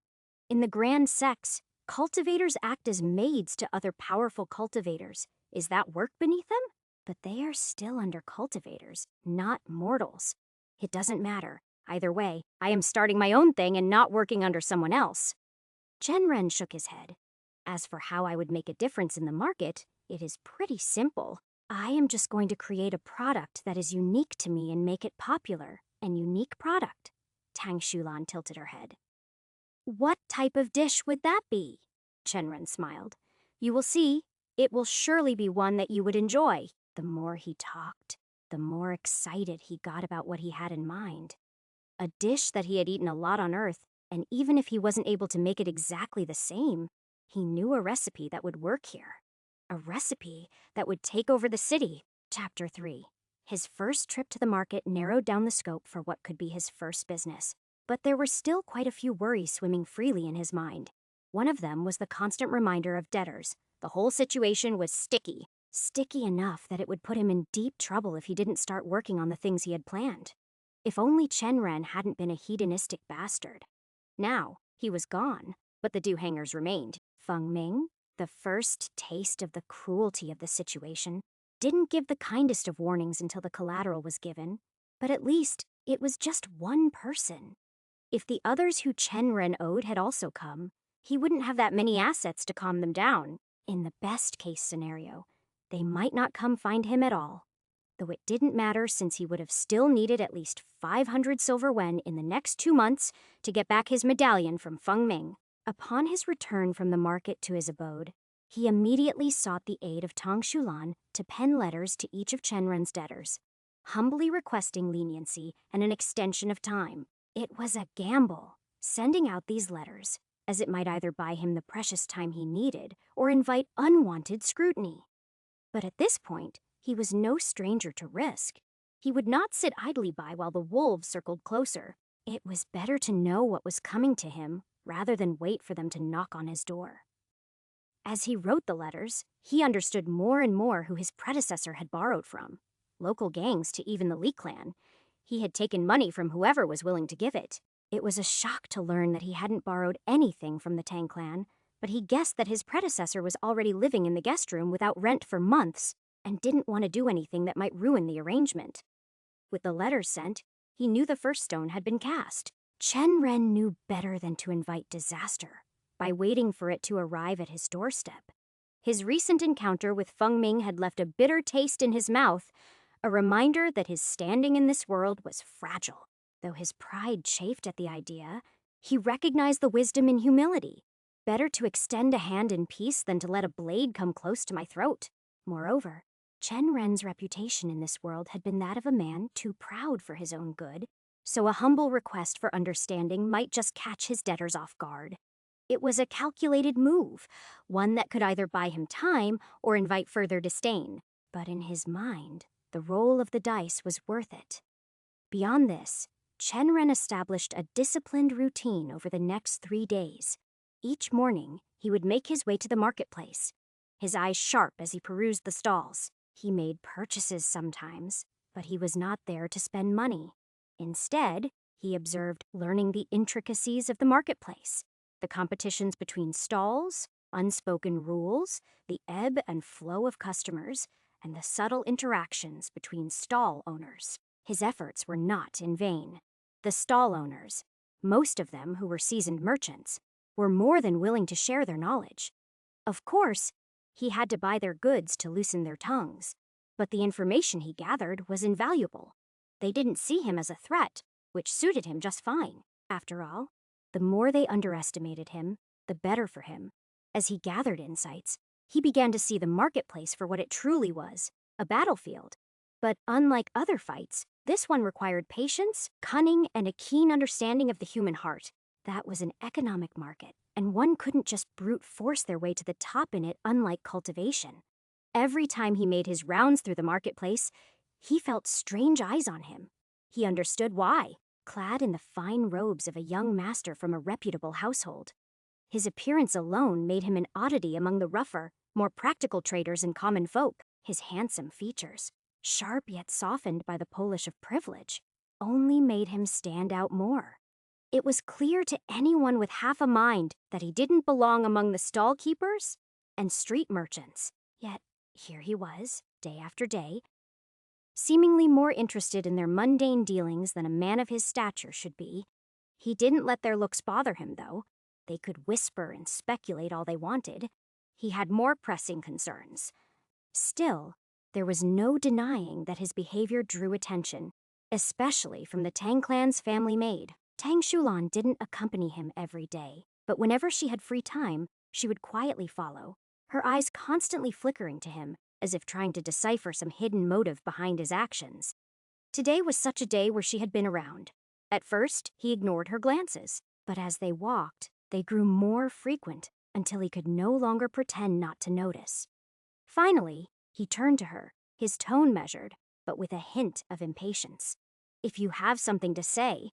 A: In the grand sects, cultivators act as maids to other powerful cultivators. Is that work beneath them? But they are still under cultivators, not mortals. It doesn't matter. Either way, I am starting my own thing and not working under someone else." Chen Ren shook his head. "As for how I would make a difference in the market, it is pretty simple. I am just going to create a product that is unique to me and make it popular. An unique product." Tang Shulan tilted her head. "What type of dish would that be?" Chen Ren smiled. "You will see. It will surely be one that you would enjoy." The more he talked, the more excited he got about what he had in mind. A dish that he had eaten a lot on Earth, and even if he wasn't able to make it exactly the same, he knew a recipe that would work here. A recipe that would take over the city. Chapter 3. His first trip to the market narrowed down the scope for what could be his first business. But there were still quite a few worries swimming freely in his mind. One of them was the constant reminder of debtors. The whole situation was sticky. Sticky enough that it would put him in deep trouble if he didn't start working on the things he had planned. If only Chen Ren hadn't been a hedonistic bastard. Now, he was gone. But the dew hangers remained. Feng Ming, the first taste of the cruelty of the situation, didn't give the kindest of warnings until the collateral was given, but at least it was just one person. If the others who Chen Ren owed had also come, he wouldn't have that many assets to calm them down. In the best case scenario, they might not come find him at all. Though it didn't matter since he would have still needed at least 500 silver wen in the next 2 months to get back his medallion from Feng Ming. Upon his return from the market to his abode, he immediately sought the aid of Tang Shulan to pen letters to each of Chen Ren's debtors, humbly requesting leniency and an extension of time. It was a gamble, sending out these letters, as it might either buy him the precious time he needed or invite unwanted scrutiny. But at this point, he was no stranger to risk. He would not sit idly by while the wolves circled closer. It was better to know what was coming to him rather than wait for them to knock on his door. As he wrote the letters, he understood more and more who his predecessor had borrowed from. Local gangs to even the Li clan. He had taken money from whoever was willing to give it. It was a shock to learn that he hadn't borrowed anything from the Tang clan, but he guessed that his predecessor was already living in the guest room without rent for months and didn't want to do anything that might ruin the arrangement. With the letters sent, he knew the first stone had been cast. Chen Ren knew better than to invite disaster by waiting for it to arrive at his doorstep. His recent encounter with Feng Ming had left a bitter taste in his mouth, a reminder that his standing in this world was fragile. Though his pride chafed at the idea, he recognized the wisdom in humility. Better to extend a hand in peace than to let a blade come close to my throat. Moreover, Chen Ren's reputation in this world had been that of a man too proud for his own good, so a humble request for understanding might just catch his debtors off guard. It was a calculated move, one that could either buy him time or invite further disdain. But in his mind, the roll of the dice was worth it. Beyond this, Chen Ren established a disciplined routine over the next 3 days. Each morning, he would make his way to the marketplace, his eyes sharp as he perused the stalls. He made purchases sometimes, but he was not there to spend money. Instead, he observed learning the intricacies of the marketplace, the competitions between stalls, unspoken rules, the ebb and flow of customers, and the subtle interactions between stall owners. His efforts were not in vain. The stall owners, most of them who were seasoned merchants, were more than willing to share their knowledge. Of course, he had to buy their goods to loosen their tongues, but the information he gathered was invaluable. They didn't see him as a threat, which suited him just fine. After all, the more they underestimated him, the better for him. As he gathered insights, he began to see the marketplace for what it truly was, a battlefield. But unlike other fights, this one required patience, cunning, and a keen understanding of the human heart. That was an economic market, and one couldn't just brute force their way to the top in it, unlike cultivation. Every time he made his rounds through the marketplace, he felt strange eyes on him. He understood why, clad in the fine robes of a young master from a reputable household. His appearance alone made him an oddity among the rougher, more practical traders and common folk. His handsome features, sharp yet softened by the polish of privilege, only made him stand out more. It was clear to anyone with half a mind that he didn't belong among the stall keepers and street merchants. Yet here he was, day after day, seemingly more interested in their mundane dealings than a man of his stature should be. He didn't let their looks bother him, though. They could whisper and speculate all they wanted. He had more pressing concerns. Still, there was no denying that his behavior drew attention, especially from the Tang clan's family maid. Tang Shulan didn't accompany him every day, but whenever she had free time, she would quietly follow, her eyes constantly flickering to him, as if trying to decipher some hidden motive behind his actions. Today was such a day where she had been around. At first, he ignored her glances, but as they walked, they grew more frequent until he could no longer pretend not to notice. Finally, he turned to her, his tone measured, but with a hint of impatience. "If you have something to say,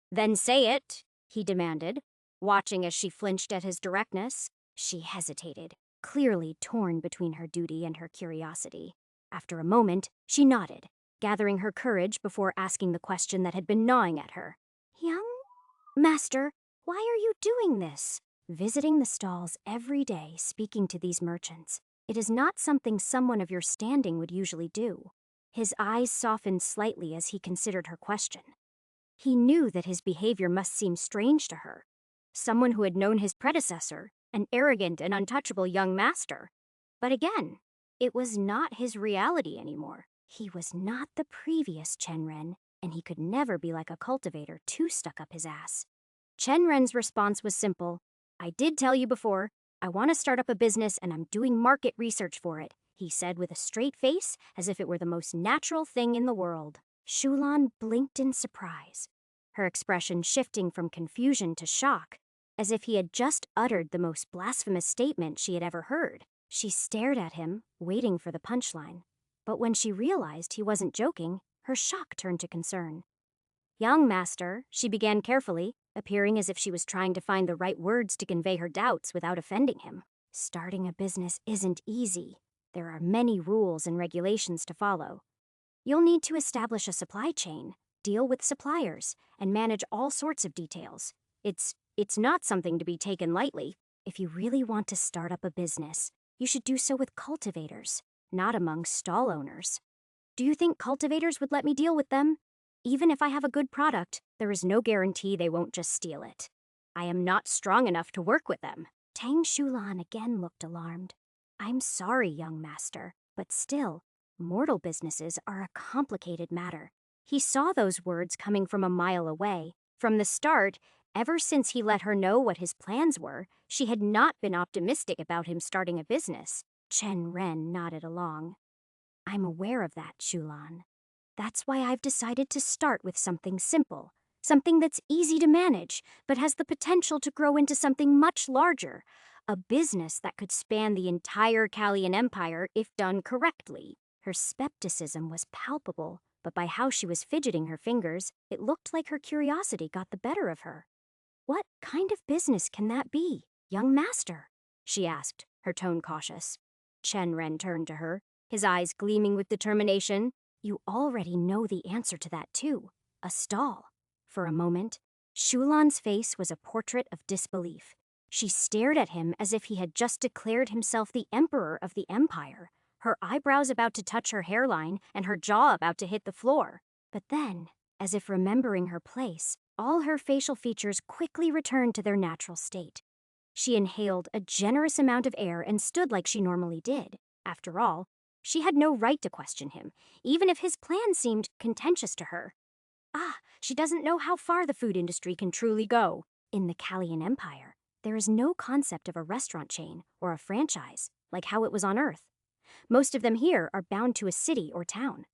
A: then say it," he demanded, watching as she flinched at his directness. She hesitated, clearly torn between her duty and her curiosity. After a moment, she nodded, gathering her courage before asking the question that had been gnawing at her. "Young Master, why are you doing this?" visiting the stalls every day, speaking to these merchants. It is not something someone of your standing would usually do. His eyes softened slightly as he considered her question. He knew that his behavior must seem strange to her. Someone who had known his predecessor, an arrogant and untouchable young master. But again, it was not his reality anymore. He was not the previous Chen Ren, and he could never be like a cultivator too stuck up his ass. Chen Ren's response was simple. I did tell you before, I want to start up a business and I'm doing market research for it, he said with a straight face as if it were the most natural thing in the world. Shulan blinked in surprise, her expression shifting from confusion to shock, as if he had just uttered the most blasphemous statement she had ever heard. She stared at him, waiting for the punchline. But when she realized he wasn't joking, her shock turned to concern. Young master, she began carefully, appearing as if she was trying to find the right words to convey her doubts without offending him. Starting a business isn't easy. There are many rules and regulations to follow. You'll need to establish a supply chain, deal with suppliers, and manage all sorts of details. It's not something to be taken lightly. If you really want to start up a business, you should do so with cultivators, not among stall owners. Do you think cultivators would let me deal with them? Even if I have a good product, there is no guarantee they won't just steal it. I am not strong enough to work with them. Tang Shulan again looked alarmed. I'm sorry, young master, but still, mortal businesses are a complicated matter. He saw those words coming from a mile away. From the start, ever since he let her know what his plans were, she had not been optimistic about him starting a business. Chen Ren nodded along. I'm aware of that, Shulan. That's why I've decided to start with something simple, something that's easy to manage, but has the potential to grow into something much larger, a business that could span the entire Kalian Empire if done correctly. Her skepticism was palpable, but by how she was fidgeting her fingers, it looked like her curiosity got the better of her. What kind of business can that be, young master? She asked, her tone cautious. Chen Ren turned to her, his eyes gleaming with determination. You already know the answer to that too. A stall. For a moment, Shulan's face was a portrait of disbelief. She stared at him as if he had just declared himself the emperor of the empire, her eyebrows about to touch her hairline and her jaw about to hit the floor. But then, as if remembering her place, all her facial features quickly returned to their natural state. She inhaled a generous amount of air and stood like she normally did. After all, she had no right to question him, even if his plan seemed contentious to her. She doesn't know how far the food industry can truly go. In the Kalian Empire, there is no concept of a restaurant chain or a franchise, like how it was on Earth. Most of them here are bound to a city or town.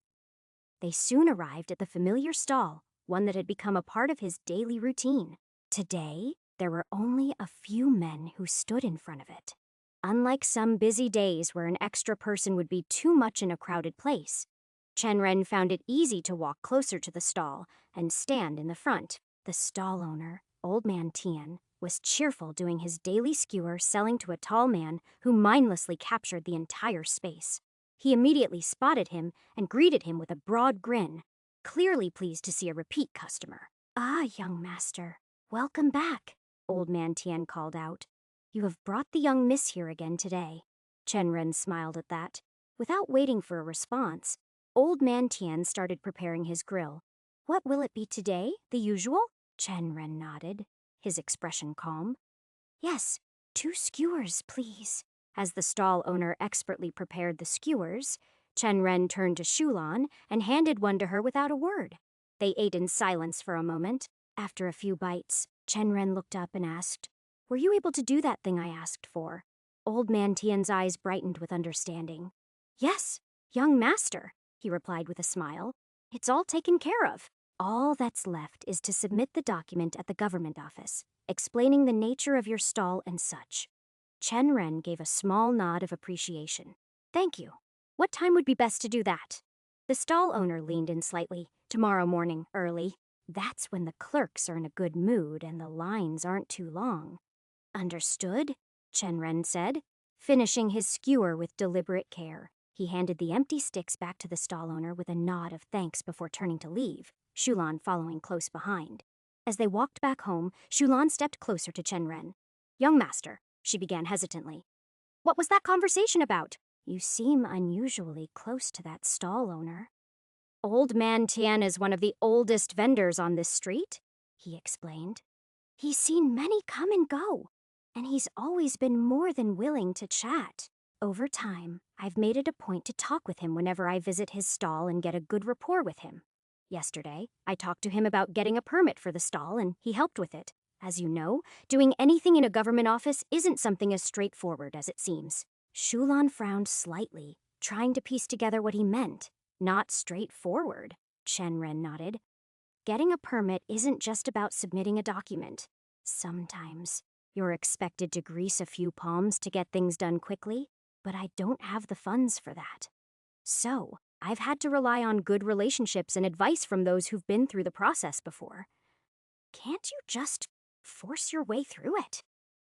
A: They soon arrived at the familiar stall, one that had become a part of his daily routine. Today, there were only a few men who stood in front of it. Unlike some busy days where an extra person would be too much in a crowded place, Chen Ren found it easy to walk closer to the stall and stand in the front. The stall owner, Old Man Tian, was cheerful doing his daily skewer selling to a tall man who mindlessly captured the entire space. He immediately spotted him and greeted him with a broad grin, clearly pleased to see a repeat customer. Young master, welcome back, Old Man Tian called out. You have brought the young miss here again today. Chen Ren smiled at that. Without waiting for a response, Old Man Tian started preparing his grill. What will it be today, the usual? Chen Ren nodded, his expression calm. Yes, 2 skewers, please. As the stall owner expertly prepared the skewers, Chen Ren turned to Shulan and handed one to her without a word. They ate in silence for a moment. After a few bites, Chen Ren looked up and asked, Were you able to do that thing I asked for? Old Man Tian's eyes brightened with understanding. Yes, young master, he replied with a smile. It's all taken care of. All that's left is to submit the document at the government office, explaining the nature of your stall and such. Chen Ren gave a small nod of appreciation. Thank you. What time would be best to do that? The stall owner leaned in slightly. Tomorrow morning, early. That's when the clerks are in a good mood and the lines aren't too long. Understood, Chen Ren said, finishing his skewer with deliberate care. He handed the empty sticks back to the stall owner with a nod of thanks before turning to leave, Shulan following close behind. As they walked back home, Shulan stepped closer to Chen Ren. Young master, she began hesitantly. What was that conversation about? You seem unusually close to that stall owner. Old Man Tian is one of the oldest vendors on this street, he explained. He's seen many come and go, and he's always been more than willing to chat. Over time, I've made it a point to talk with him whenever I visit his stall and get a good rapport with him. Yesterday, I talked to him about getting a permit for the stall, and he helped with it. As you know, doing anything in a government office isn't something as straightforward as it seems. Shulan frowned slightly, trying to piece together what he meant. Not straightforward, Chen Ren nodded. Getting a permit isn't just about submitting a document. Sometimes you're expected to grease a few palms to get things done quickly, but I don't have the funds for that. So, I've had to rely on good relationships and advice from those who've been through the process before. Can't you just force your way through it?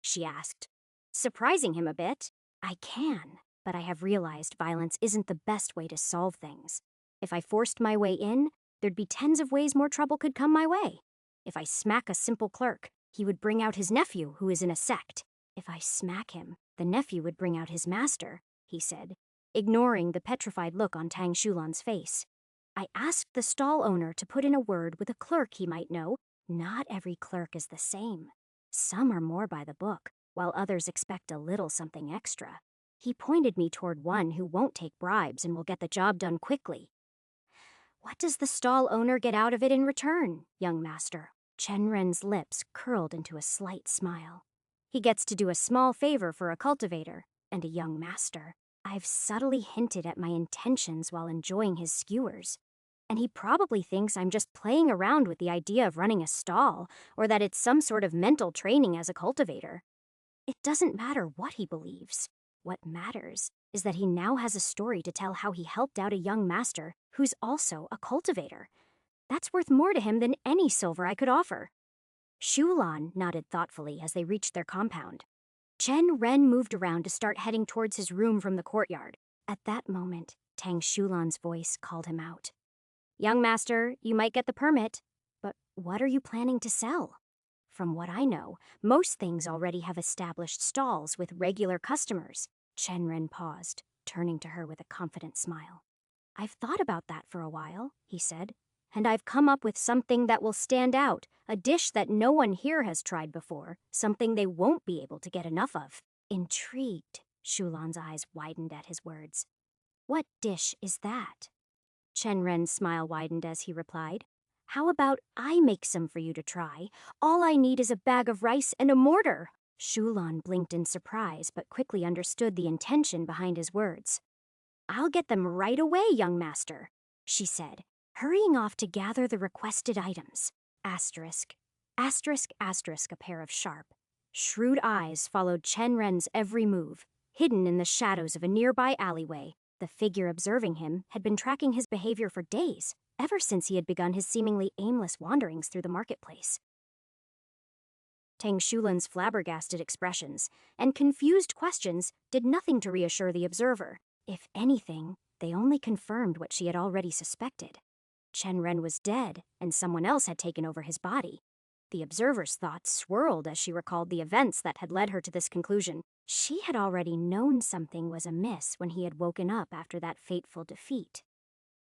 A: She asked, surprising him a bit. I can, but I have realized violence isn't the best way to solve things. If I forced my way in, there'd be tens of ways more trouble could come my way. If I smack a simple clerk, he would bring out his nephew, who is in a sect. If I smack him, the nephew would bring out his master, he said, ignoring the petrified look on Tang Shulan's face. I asked the stall owner to put in a word with a clerk he might know. Not every clerk is the same. Some are more by the book, while others expect a little something extra. He pointed me toward one who won't take bribes and will get the job done quickly. What does the stall owner get out of it in return, young master? Chen Ren's lips curled into a slight smile. He gets to do a small favor for a cultivator and a young master. I've subtly hinted at my intentions while enjoying his skewers. And he probably thinks I'm just playing around with the idea of running a stall, or that it's some sort of mental training as a cultivator. It doesn't matter what he believes. What matters is that he now has a story to tell how he helped out a young master who's also a cultivator. That's worth more to him than any silver I could offer. Shulan nodded thoughtfully as they reached their compound. Chen Ren moved around to start heading towards his room from the courtyard. At that moment, Tang Shulan's voice called him out. Young master, you might get the permit, but what are you planning to sell? From what I know, most things already have established stalls with regular customers. Chen Ren paused, turning to her with a confident smile. I've thought about that for a while, he said, and I've come up with something that will stand out, a dish that no one here has tried before, something they won't be able to get enough of. Intrigued, Shulan's eyes widened at his words. What dish is that? Chen Ren's smile widened as he replied. How about I make some for you to try? All I need is a bag of rice and a mortar. Shulan blinked in surprise, but quickly understood the intention behind his words. I'll get them right away, young master, she said, hurrying off to gather the requested items. Asterisk, asterisk, asterisk, a pair of sharp, shrewd eyes followed Chen Ren's every move, hidden in the shadows of a nearby alleyway. The figure observing him had been tracking his behavior for days, ever since he had begun his seemingly aimless wanderings through the marketplace. Tang Shulan's flabbergasted expressions and confused questions did nothing to reassure the observer. If anything, they only confirmed what she had already suspected. Chen Ren was dead, and someone else had taken over his body. The observer's thoughts swirled as she recalled the events that had led her to this conclusion. She had already known something was amiss when he had woken up after that fateful defeat.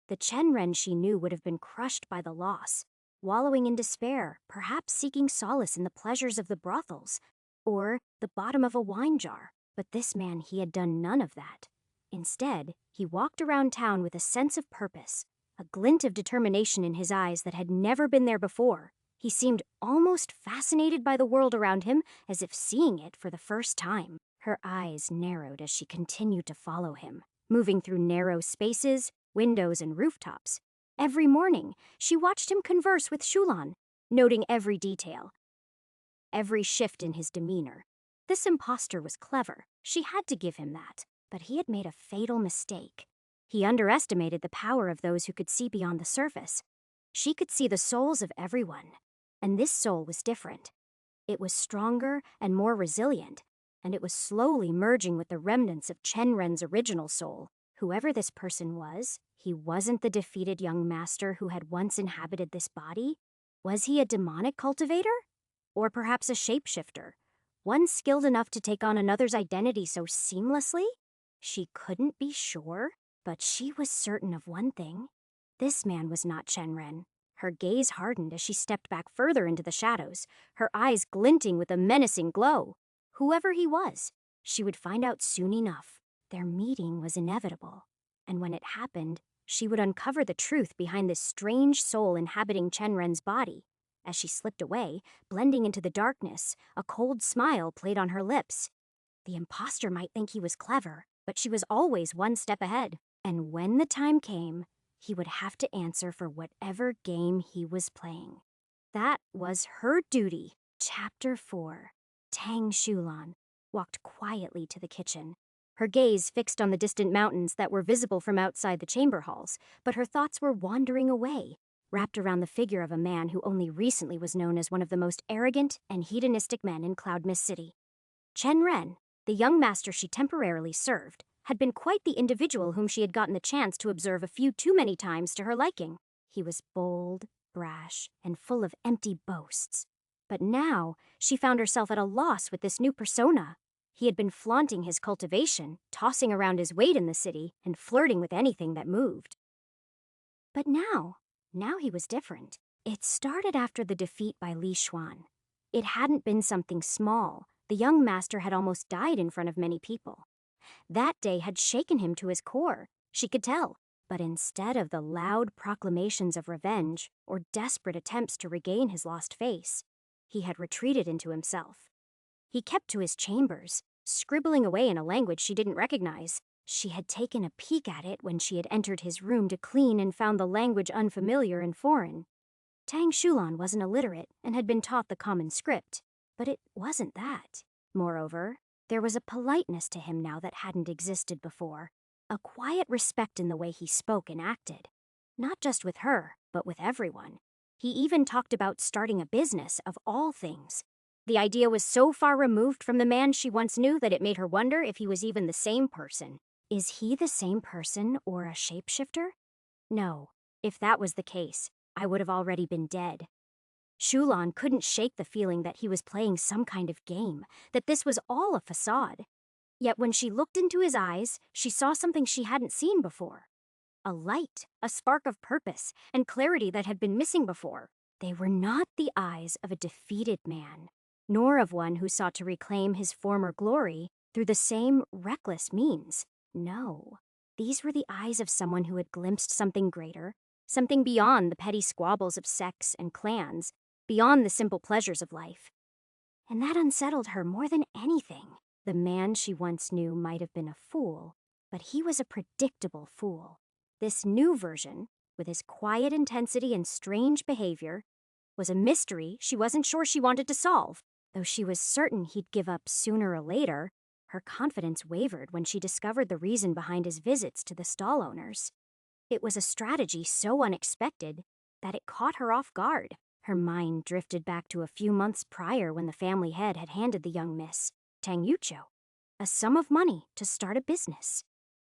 A: The Chen Ren she knew would have been crushed by the loss, wallowing in despair, perhaps seeking solace in the pleasures of the brothels, or the bottom of a wine jar. But this man, he had done none of that. Instead, he walked around town with a sense of purpose, a glint of determination in his eyes that had never been there before. He seemed almost fascinated by the world around him, as if seeing it for the first time. Her eyes narrowed as she continued to follow him, moving through narrow spaces, windows, and rooftops. Every morning, she watched him converse with Shulan, noting every detail, every shift in his demeanor. This impostor was clever. She had to give him that. But he had made a fatal mistake. He underestimated the power of those who could see beyond the surface. She could see the souls of everyone, and this soul was different. It was stronger and more resilient, and it was slowly merging with the remnants of Chen Ren's original soul. Whoever this person was, he wasn't the defeated young master who had once inhabited this body. Was he a demonic cultivator? Or perhaps a shapeshifter? One skilled enough to take on another's identity so seamlessly? She couldn't be sure, but she was certain of one thing. This man was not Chen Ren. Her gaze hardened as she stepped back further into the shadows, her eyes glinting with a menacing glow. Whoever he was, she would find out soon enough. Their meeting was inevitable, and when it happened, she would uncover the truth behind this strange soul inhabiting Chen Ren's body. As she slipped away, blending into the darkness, a cold smile played on her lips. The imposter might think he was clever, but she was always one step ahead. And when the time came, he would have to answer for whatever game he was playing. That was her duty. Chapter 4. Tang Shulan walked quietly to the kitchen, her gaze fixed on the distant mountains that were visible from outside the chamber halls, but her thoughts were wandering away, wrapped around the figure of a man who only recently was known as one of the most arrogant and hedonistic men in Cloud Mist City. Chen Ren, the young master she temporarily served, had been quite the individual whom she had gotten the chance to observe a few too many times to her liking. He was bold, brash, and full of empty boasts. But now, she found herself at a loss with this new persona. He had been flaunting his cultivation, tossing around his weight in the city, and flirting with anything that moved. But now he was different. It started after the defeat by Li Xuan. It hadn't been something small. The young master had almost died in front of many people. That day had shaken him to his core, she could tell. But instead of the loud proclamations of revenge or desperate attempts to regain his lost face, he had retreated into himself. He kept to his chambers, scribbling away in a language she didn't recognize. She had taken a peek at it when she had entered his room to clean and found the language unfamiliar and foreign. Tang Shulan wasn't illiterate and had been taught the common script, but it wasn't that. Moreover, there was a politeness to him now that hadn't existed before, a quiet respect in the way he spoke and acted. Not just with her, but with everyone. He even talked about starting a business, of all things. The idea was so far removed from the man she once knew that it made her wonder if he was even the same person. Is he the same person or a shapeshifter? No. If that was the case, I would have already been dead. Shulan couldn't shake the feeling that he was playing some kind of game, that this was all a facade. Yet when she looked into his eyes, she saw something she hadn't seen before. A light, a spark of purpose, and clarity that had been missing before. They were not the eyes of a defeated man, nor of one who sought to reclaim his former glory through the same reckless means. No, these were the eyes of someone who had glimpsed something greater, something beyond the petty squabbles of sects and clans, beyond the simple pleasures of life. And that unsettled her more than anything. The man she once knew might have been a fool, but he was a predictable fool. This new version, with his quiet intensity and strange behavior, was a mystery she wasn't sure she wanted to solve. Though she was certain he'd give up sooner or later, her confidence wavered when she discovered the reason behind his visits to the stall owners. It was a strategy so unexpected that it caught her off guard. Her mind drifted back to a few months prior when the family head had handed the young miss, Tang Yucho, a sum of money to start a business,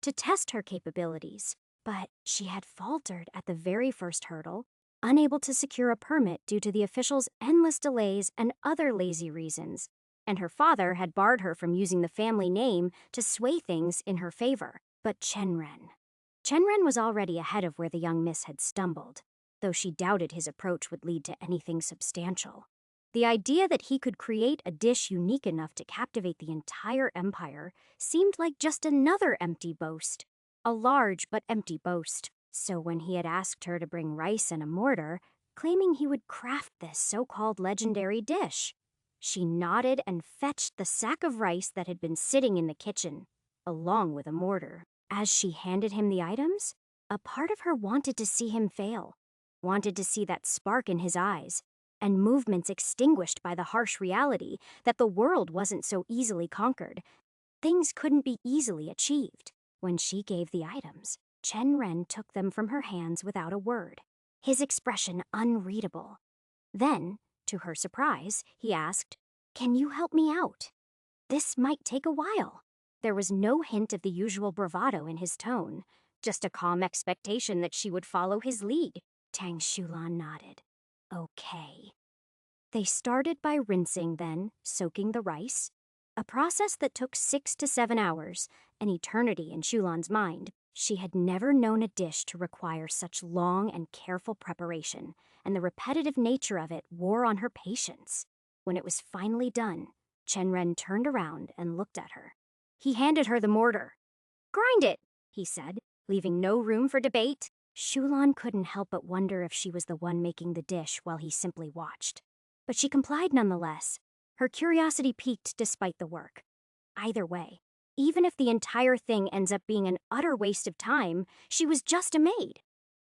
A: to test her capabilities. But she had faltered at the very first hurdle, unable to secure a permit due to the officials' endless delays and other lazy reasons, and her father had barred her from using the family name to sway things in her favor. But Chen Ren was already ahead of where the young miss had stumbled, though she doubted his approach would lead to anything substantial. The idea that he could create a dish unique enough to captivate the entire empire seemed like just another empty boast. A large but empty boast. So when he had asked her to bring rice and a mortar, claiming he would craft this so-called legendary dish, she nodded and fetched the sack of rice that had been sitting in the kitchen, along with a mortar. As she handed him the items, a part of her wanted to see him fail, wanted to see that spark in his eyes, and movements extinguished by the harsh reality that the world wasn't so easily conquered. Things couldn't be easily achieved. When she gave the items, Chen Ren took them from her hands without a word, his expression unreadable. Then, to her surprise, he asked, "Can you help me out? This might take a while." There was no hint of the usual bravado in his tone, just a calm expectation that she would follow his lead. Tang Shulan nodded. Okay. They started by rinsing, then soaking the rice, a process that took 6 to 7 hours, an eternity in Shulan's mind. She had never known a dish to require such long and careful preparation, and the repetitive nature of it wore on her patience. When it was finally done, Chenren turned around and looked at her. He handed her the mortar. "Grind it," he said, leaving no room for debate. Shulan couldn't help but wonder if she was the one making the dish while he simply watched. But she complied nonetheless. Her curiosity piqued despite the work. Either way, even if the entire thing ends up being an utter waste of time, she was just a maid.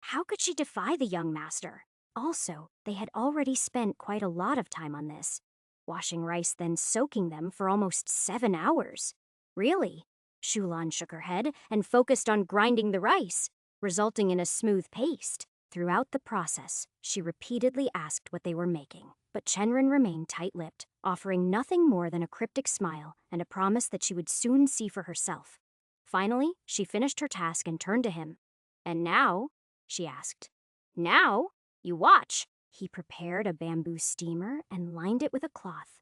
A: How could she defy the young master? Also, they had already spent quite a lot of time on this, washing rice then soaking them for almost 7 hours. Really? Shulan shook her head and focused on grinding the rice, resulting in a smooth paste. Throughout the process, she repeatedly asked what they were making, but Chenren remained tight-lipped, offering nothing more than a cryptic smile and a promise that she would soon see for herself. Finally, she finished her task and turned to him. "And now?" she asked. "Now? You watch." He prepared a bamboo steamer and lined it with a cloth.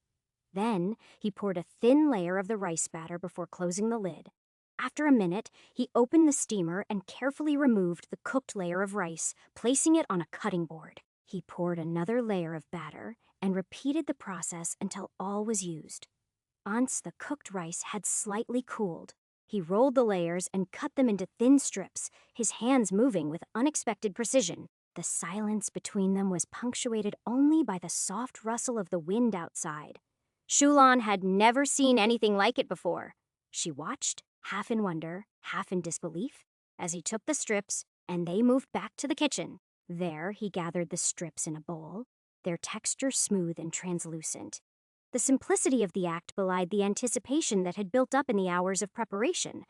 A: Then, he poured a thin layer of the rice batter before closing the lid. After a minute, he opened the steamer and carefully removed the cooked layer of rice, placing it on a cutting board. He poured another layer of batter and repeated the process until all was used. Once the cooked rice had slightly cooled, he rolled the layers and cut them into thin strips, his hands moving with unexpected precision. The silence between them was punctuated only by the soft rustle of the wind outside. Shulan had never seen anything like it before. She watched, half in wonder, half in disbelief, as he took the strips and they moved back to the kitchen. There, he gathered the strips in a bowl, their texture smooth and translucent. The simplicity of the act belied the anticipation that had built up in the hours of preparation.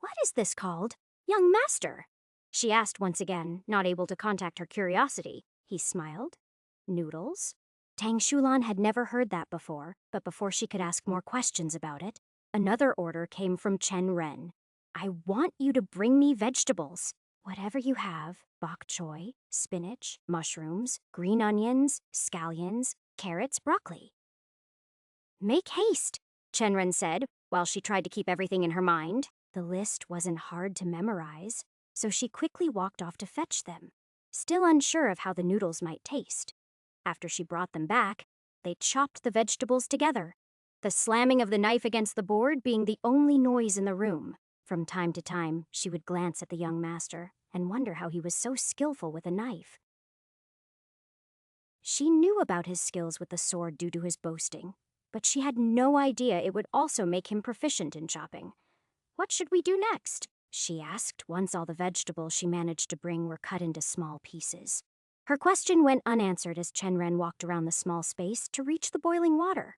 A: "What is this called, young master?" she asked once again, not able to contact her curiosity. He smiled. "Noodles?" Tang Shulan had never heard that before, but before she could ask more questions about it, another order came from Chen Ren. "I want you to bring me vegetables. Whatever you have, bok choy, spinach, mushrooms, green onions, scallions, carrots, broccoli." "Make haste," Chen Ren said, while she tried to keep everything in her mind. The list wasn't hard to memorize, so she quickly walked off to fetch them, still unsure of how the noodles might taste. After she brought them back, they chopped the vegetables together, the slamming of the knife against the board being the only noise in the room. From time to time, she would glance at the young master and wonder how he was so skillful with a knife. She knew about his skills with the sword due to his boasting, but she had no idea it would also make him proficient in chopping. "What should we do next?" she asked once all the vegetables she managed to bring were cut into small pieces. Her question went unanswered as Chenren walked around the small space to reach the boiling water.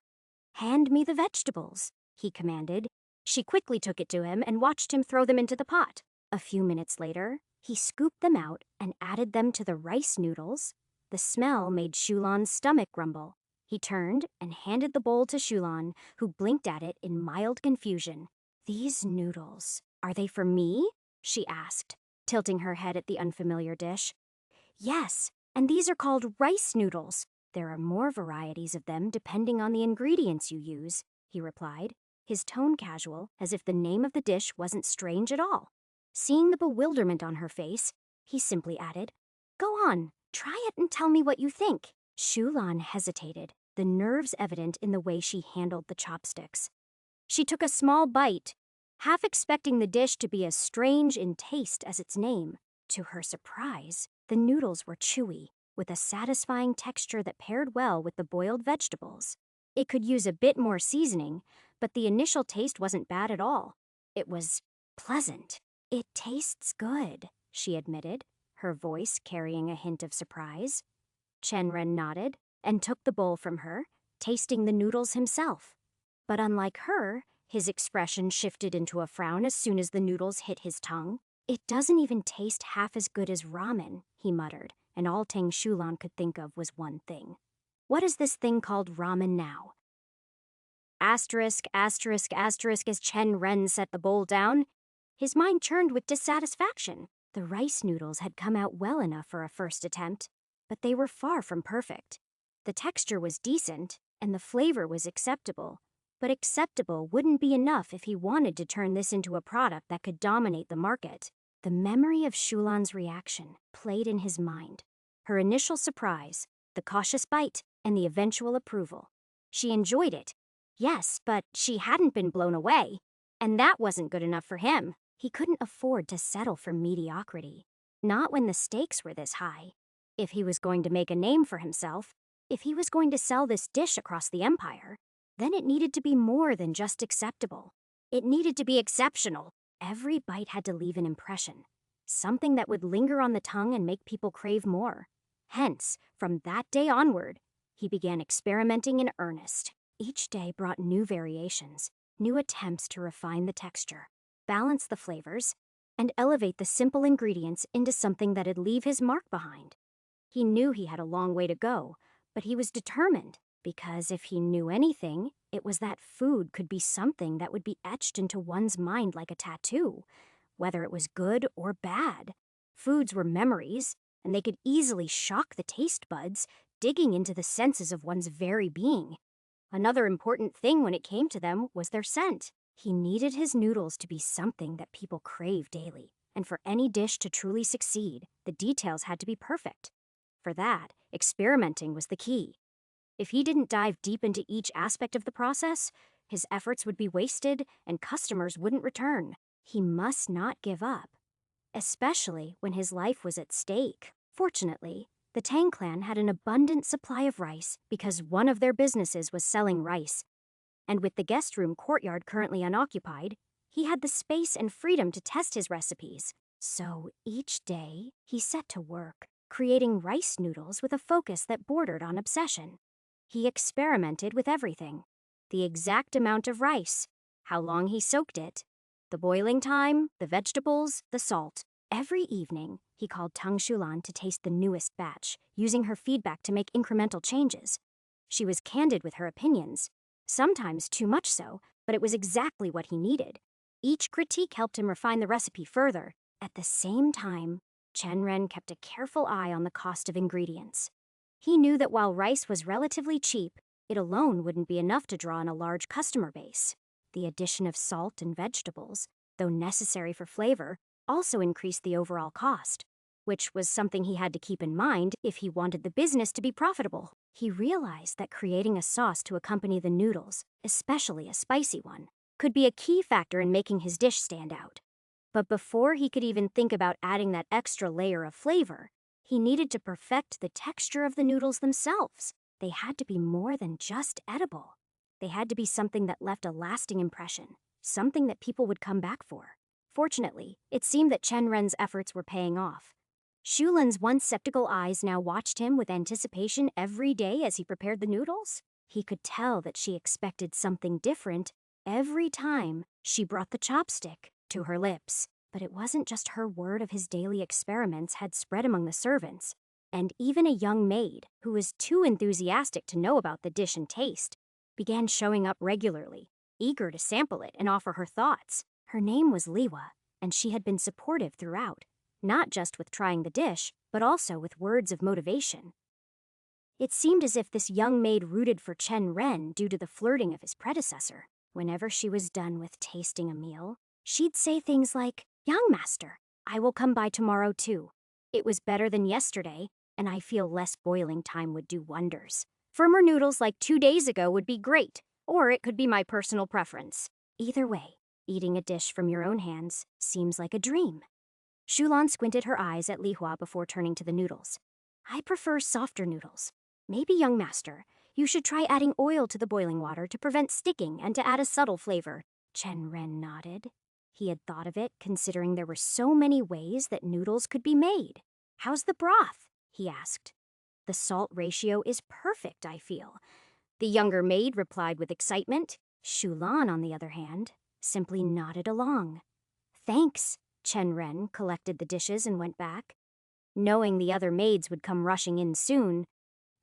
A: "Hand me the vegetables," he commanded. She quickly took it to him and watched him throw them into the pot. A few minutes later, he scooped them out and added them to the rice noodles. The smell made Shulan's stomach rumble. He turned and handed the bowl to Shulan, who blinked at it in mild confusion. "These noodles, are they for me?" she asked, tilting her head at the unfamiliar dish. "Yes, and these are called rice noodles. There are more varieties of them depending on the ingredients you use," he replied, his tone casual, as if the name of the dish wasn't strange at all. Seeing the bewilderment on her face, he simply added, "Go on, try it and tell me what you think." Shulan hesitated, the nerves evident in the way she handled the chopsticks. She took a small bite, half expecting the dish to be as strange in taste as its name. To her surprise, the noodles were chewy, with a satisfying texture that paired well with the boiled vegetables. It could use a bit more seasoning, but the initial taste wasn't bad at all. It was pleasant. "It tastes good," she admitted, her voice carrying a hint of surprise. Chenren nodded and took the bowl from her, tasting the noodles himself. But unlike her, his expression shifted into a frown as soon as the noodles hit his tongue. "It doesn't even taste half as good as ramen," he muttered, and all Tang Shulan could think of was one thing. What is this thing called ramen now? Asterisk, asterisk, asterisk as Chen Ren set the bowl down. His mind churned with dissatisfaction. The rice noodles had come out well enough for a first attempt, but they were far from perfect. The texture was decent, and the flavor was acceptable. But acceptable wouldn't be enough if he wanted to turn this into a product that could dominate the market. The memory of Shulan's reaction played in his mind. Her initial surprise, the cautious bite, and the eventual approval. She enjoyed it, yes, but she hadn't been blown away. And that wasn't good enough for him. He couldn't afford to settle for mediocrity. Not when the stakes were this high. If he was going to make a name for himself, if he was going to sell this dish across the empire, then it needed to be more than just acceptable. It needed to be exceptional. Every bite had to leave an impression, something that would linger on the tongue and make people crave more. Hence, from that day onward, he began experimenting in earnest. Each day brought new variations, new attempts to refine the texture, balance the flavors, and elevate the simple ingredients into something that'd leave his mark behind. He knew he had a long way to go, but he was determined, because if he knew anything, it was that food could be something that would be etched into one's mind like a tattoo, whether it was good or bad. Foods were memories, and they could easily shock the taste buds, digging into the senses of one's very being. Another important thing when it came to them was their scent. He needed his noodles to be something that people crave daily, and for any dish to truly succeed, the details had to be perfect. For that, experimenting was the key. If he didn't dive deep into each aspect of the process, his efforts would be wasted and customers wouldn't return. He must not give up, especially when his life was at stake. Fortunately, the Tang clan had an abundant supply of rice because one of their businesses was selling rice. And with the guest room courtyard currently unoccupied, he had the space and freedom to test his recipes. So each day, he set to work, creating rice noodles with a focus that bordered on obsession. He experimented with everything. The exact amount of rice, how long he soaked it, the boiling time, the vegetables, the salt. Every evening, he called Tang Shulan to taste the newest batch, using her feedback to make incremental changes. She was candid with her opinions, sometimes too much so, but it was exactly what he needed. Each critique helped him refine the recipe further. At the same time, Chen Ren kept a careful eye on the cost of ingredients. He knew that while rice was relatively cheap, it alone wouldn't be enough to draw in a large customer base. The addition of salt and vegetables, though necessary for flavor, also increased the overall cost, which was something he had to keep in mind if he wanted the business to be profitable. He realized that creating a sauce to accompany the noodles, especially a spicy one, could be a key factor in making his dish stand out. But before he could even think about adding that extra layer of flavor, he needed to perfect the texture of the noodles themselves. They had to be more than just edible. They had to be something that left a lasting impression, something that people would come back for. Fortunately, it seemed that Chen Ren's efforts were paying off. Shulan's once skeptical eyes now watched him with anticipation every day as he prepared the noodles. He could tell that she expected something different every time she brought the chopstick to her lips. But it wasn't just her word of his daily experiments had spread among the servants, and even a young maid, who was too enthusiastic to know about the dish and taste, began showing up regularly, eager to sample it and offer her thoughts. Her name was Liwa, and she had been supportive throughout, not just with trying the dish, but also with words of motivation. It seemed as if this young maid rooted for Chen Ren due to the flirting of his predecessor. Whenever she was done with tasting a meal, she'd say things like, "Young master, I will come by tomorrow too. It was better than yesterday, and I feel less boiling time would do wonders. Firmer noodles like 2 days ago would be great, or it could be my personal preference. Either way, eating a dish from your own hands seems like a dream." Shulan squinted her eyes at Li Hua before turning to the noodles. "I prefer softer noodles. Maybe, young master, you should try adding oil to the boiling water to prevent sticking and to add a subtle flavor." Chen Ren nodded. He had thought of it, considering there were so many ways that noodles could be made. "How's the broth?" he asked. "The salt ratio is perfect, I feel." The younger maid replied with excitement. Shulan, on the other hand, simply nodded along. "Thanks." Chen Ren collected the dishes and went back. Knowing the other maids would come rushing in soon,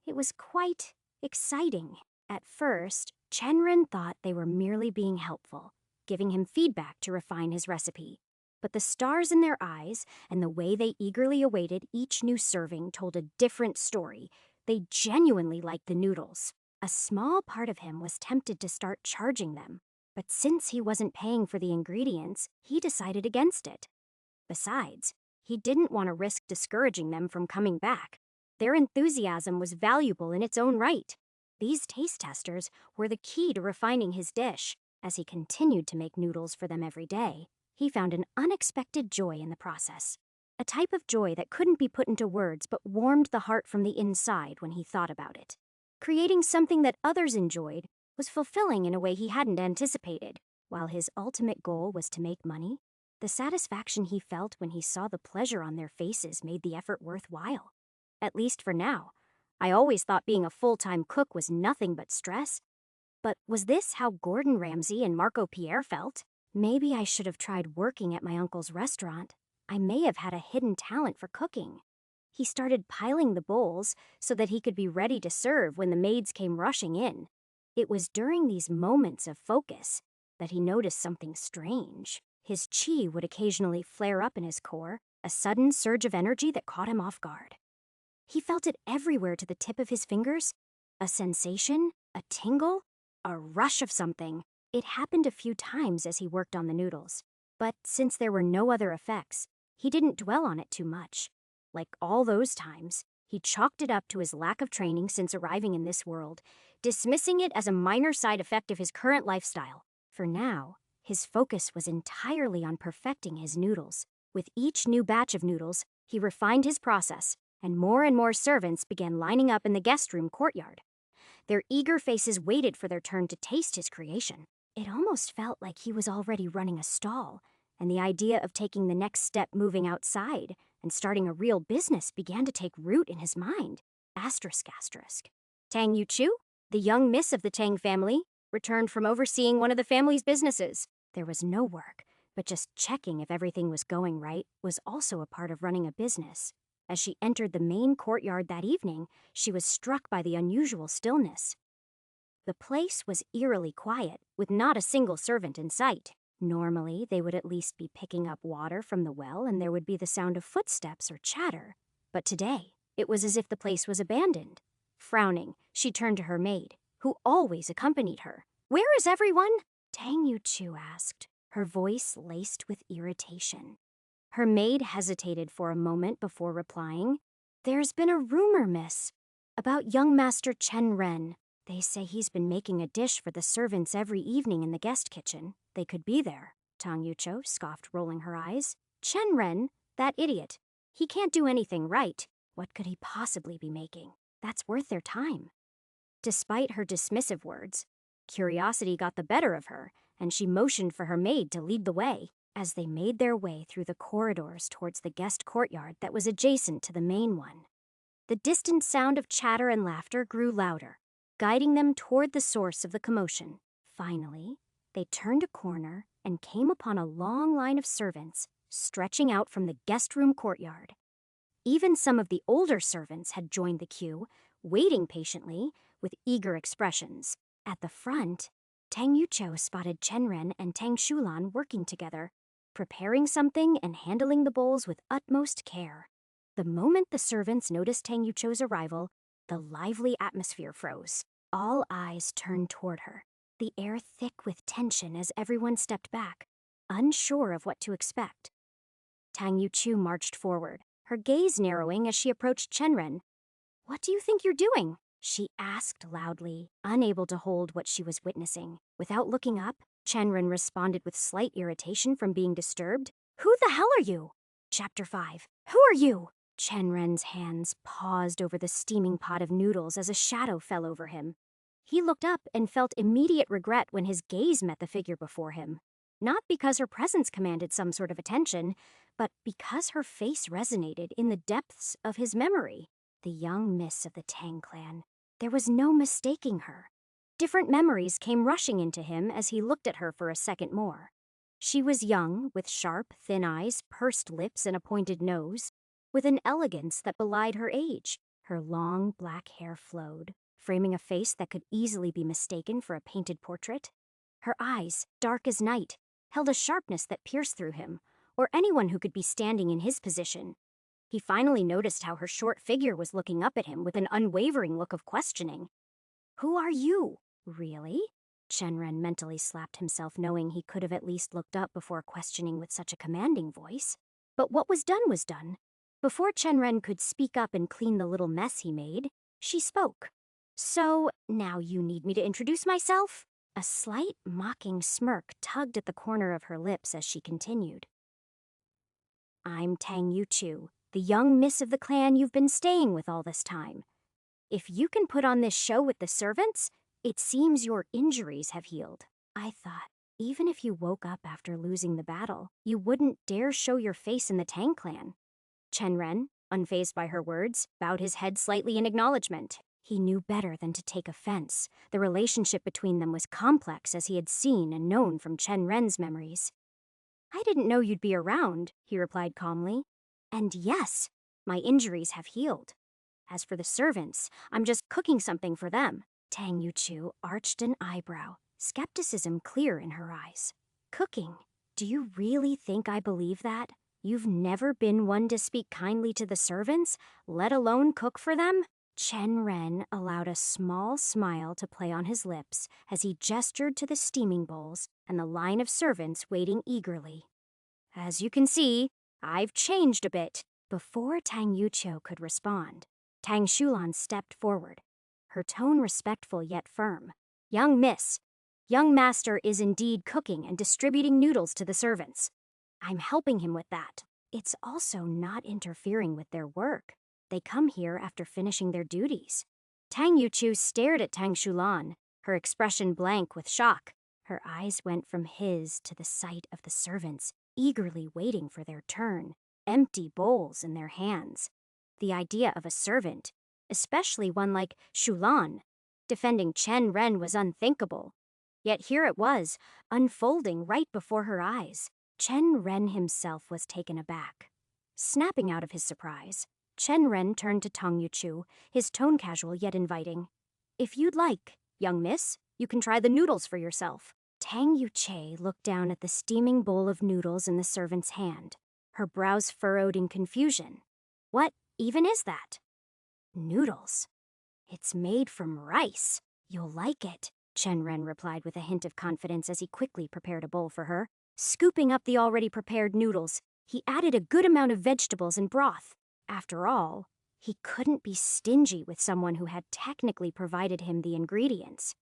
A: it was quite exciting. At first, Chen Ren thought they were merely being helpful, giving him feedback to refine his recipe. But the stars in their eyes and the way they eagerly awaited each new serving told a different story. They genuinely liked the noodles. A small part of him was tempted to start charging them, but since he wasn't paying for the ingredients, he decided against it. Besides, he didn't want to risk discouraging them from coming back. Their enthusiasm was valuable in its own right. These taste testers were the key to refining his dish. As he continued to make noodles for them every day, he found an unexpected joy in the process. A type of joy that couldn't be put into words but warmed the heart from the inside when he thought about it. Creating something that others enjoyed was fulfilling in a way he hadn't anticipated. While his ultimate goal was to make money, the satisfaction he felt when he saw the pleasure on their faces made the effort worthwhile. At least for now. I always thought being a full-time cook was nothing but stress. But was this how Gordon Ramsay and Marco Pierre felt? Maybe I should have tried working at my uncle's restaurant. I may have had a hidden talent for cooking. He started piling the bowls so that he could be ready to serve when the maids came rushing in. It was during these moments of focus that he noticed something strange. His chi would occasionally flare up in his core, a sudden surge of energy that caught him off guard. He felt it everywhere to the tip of his fingers. A sensation, a tingle, a rush of something. It happened a few times as he worked on the noodles. But since there were no other effects, he didn't dwell on it too much. Like all those times, he chalked it up to his lack of training since arriving in this world, dismissing it as a minor side effect of his current lifestyle. For now, his focus was entirely on perfecting his noodles. With each new batch of noodles, he refined his process, and more servants began lining up in the guest room courtyard. Their eager faces waited for their turn to taste his creation. It almost felt like he was already running a stall, and the idea of taking the next step, moving outside and starting a real business, began to take root in his mind. Asterisk. Tang Yuchu, the young miss of the Tang family, returned from overseeing one of the family's businesses. There was no work, but just checking if everything was going right was also a part of running a business. As she entered the main courtyard that evening, she was struck by the unusual stillness. The place was eerily quiet, with not a single servant in sight. Normally, they would at least be picking up water from the well and there would be the sound of footsteps or chatter. But today, it was as if the place was abandoned. Frowning, she turned to her maid, who always accompanied her. "Where is everyone?" Tang Yuchu asked, her voice laced with irritation. Her maid hesitated for a moment before replying. "There's been a rumor, miss, about young Master Chen Ren. They say he's been making a dish for the servants every evening in the guest kitchen. They could be there." Tang Yucho scoffed, rolling her eyes. "Chen Ren? That idiot. He can't do anything right. What could he possibly be making? That's worth their time." Despite her dismissive words, curiosity got the better of her, and she motioned for her maid to lead the way. As they made their way through the corridors towards the guest courtyard that was adjacent to the main one, the distant sound of chatter and laughter grew louder, guiding them toward the source of the commotion. Finally, they turned a corner and came upon a long line of servants stretching out from the guest room courtyard. Even some of the older servants had joined the queue, waiting patiently with eager expressions. At the front, Tang Yucho spotted Chen Ren and Tang Shulan working together, preparing something and handling the bowls with utmost care. The moment the servants noticed Tang Yucho's arrival, the lively atmosphere froze. All eyes turned toward her, the air thick with tension as everyone stepped back, unsure of what to expect. Tang Yuchu marched forward, her gaze narrowing as she approached Chenren. "What do you think you're doing?" she asked loudly, unable to hold what she was witnessing. Without looking up, Chenren responded with slight irritation from being disturbed. "Who the hell are you?" Chapter 5. "Who are you?" Chenren's hands paused over the steaming pot of noodles as a shadow fell over him. He looked up and felt immediate regret when his gaze met the figure before him. Not because her presence commanded some sort of attention, but because her face resonated in the depths of his memory. The young miss of the Tang clan. There was no mistaking her. Different memories came rushing into him as he looked at her for a second more. She was young, with sharp, thin eyes, pursed lips, and a pointed nose, with an elegance that belied her age. Her long, black hair flowed, framing a face that could easily be mistaken for a painted portrait. Her eyes, dark as night, held a sharpness that pierced through him, or anyone who could be standing in his position. He finally noticed how her short figure was looking up at him with an unwavering look of questioning. "Who are you?" "Really?" Chenren mentally slapped himself, knowing he could have at least looked up before questioning with such a commanding voice. But what was done was done. Before Chenren could speak up and clean the little mess he made, she spoke. "So, now you need me to introduce myself?" A slight, mocking smirk tugged at the corner of her lips as she continued. "I'm Tang Yuchu, the young miss of the clan you've been staying with all this time. If you can put on this show with the servants, it seems your injuries have healed. I thought, even if you woke up after losing the battle, you wouldn't dare show your face in the Tang clan." Chenren, unfazed by her words, bowed his head slightly in acknowledgement. He knew better than to take offense. The relationship between them was complex, as he had seen and known from Chenren's memories. "I didn't know you'd be around," he replied calmly. "And yes, my injuries have healed. As for the servants, I'm just cooking something for them." Tang Yuchu arched an eyebrow, skepticism clear in her eyes. "Cooking? Do you really think I believe that? You've never been one to speak kindly to the servants, let alone cook for them?" Chenren allowed a small smile to play on his lips as he gestured to the steaming bowls and the line of servants waiting eagerly. "As you can see, I've changed a bit." Before Tang Yuchu could respond, Tang Shulan stepped forward, her tone respectful yet firm. "Young miss, young master is indeed cooking and distributing noodles to the servants. I'm helping him with that. It's also not interfering with their work. They come here after finishing their duties." Tang Yuchu stared at Tang Shulan, her expression blank with shock. Her eyes went from his to the sight of the servants, eagerly waiting for their turn, empty bowls in their hands. The idea of a servant, especially one like Shulan, defending Chenren was unthinkable. Yet here it was, unfolding right before her eyes. Chenren himself was taken aback. Snapping out of his surprise, Chenren turned to Tang Yuchu, his tone casual yet inviting. "If you'd like, young miss, you can try the noodles for yourself." Tang Yuche looked down at the steaming bowl of noodles in the servant's hand, her brows furrowed in confusion. "What even is that?" "Noodles. It's made from rice. You'll like it," Chenren replied with a hint of confidence as he quickly prepared a bowl for her. Scooping up the already prepared noodles, he added a good amount of vegetables and broth. After all, he couldn't be stingy with someone who had technically provided him the ingredients.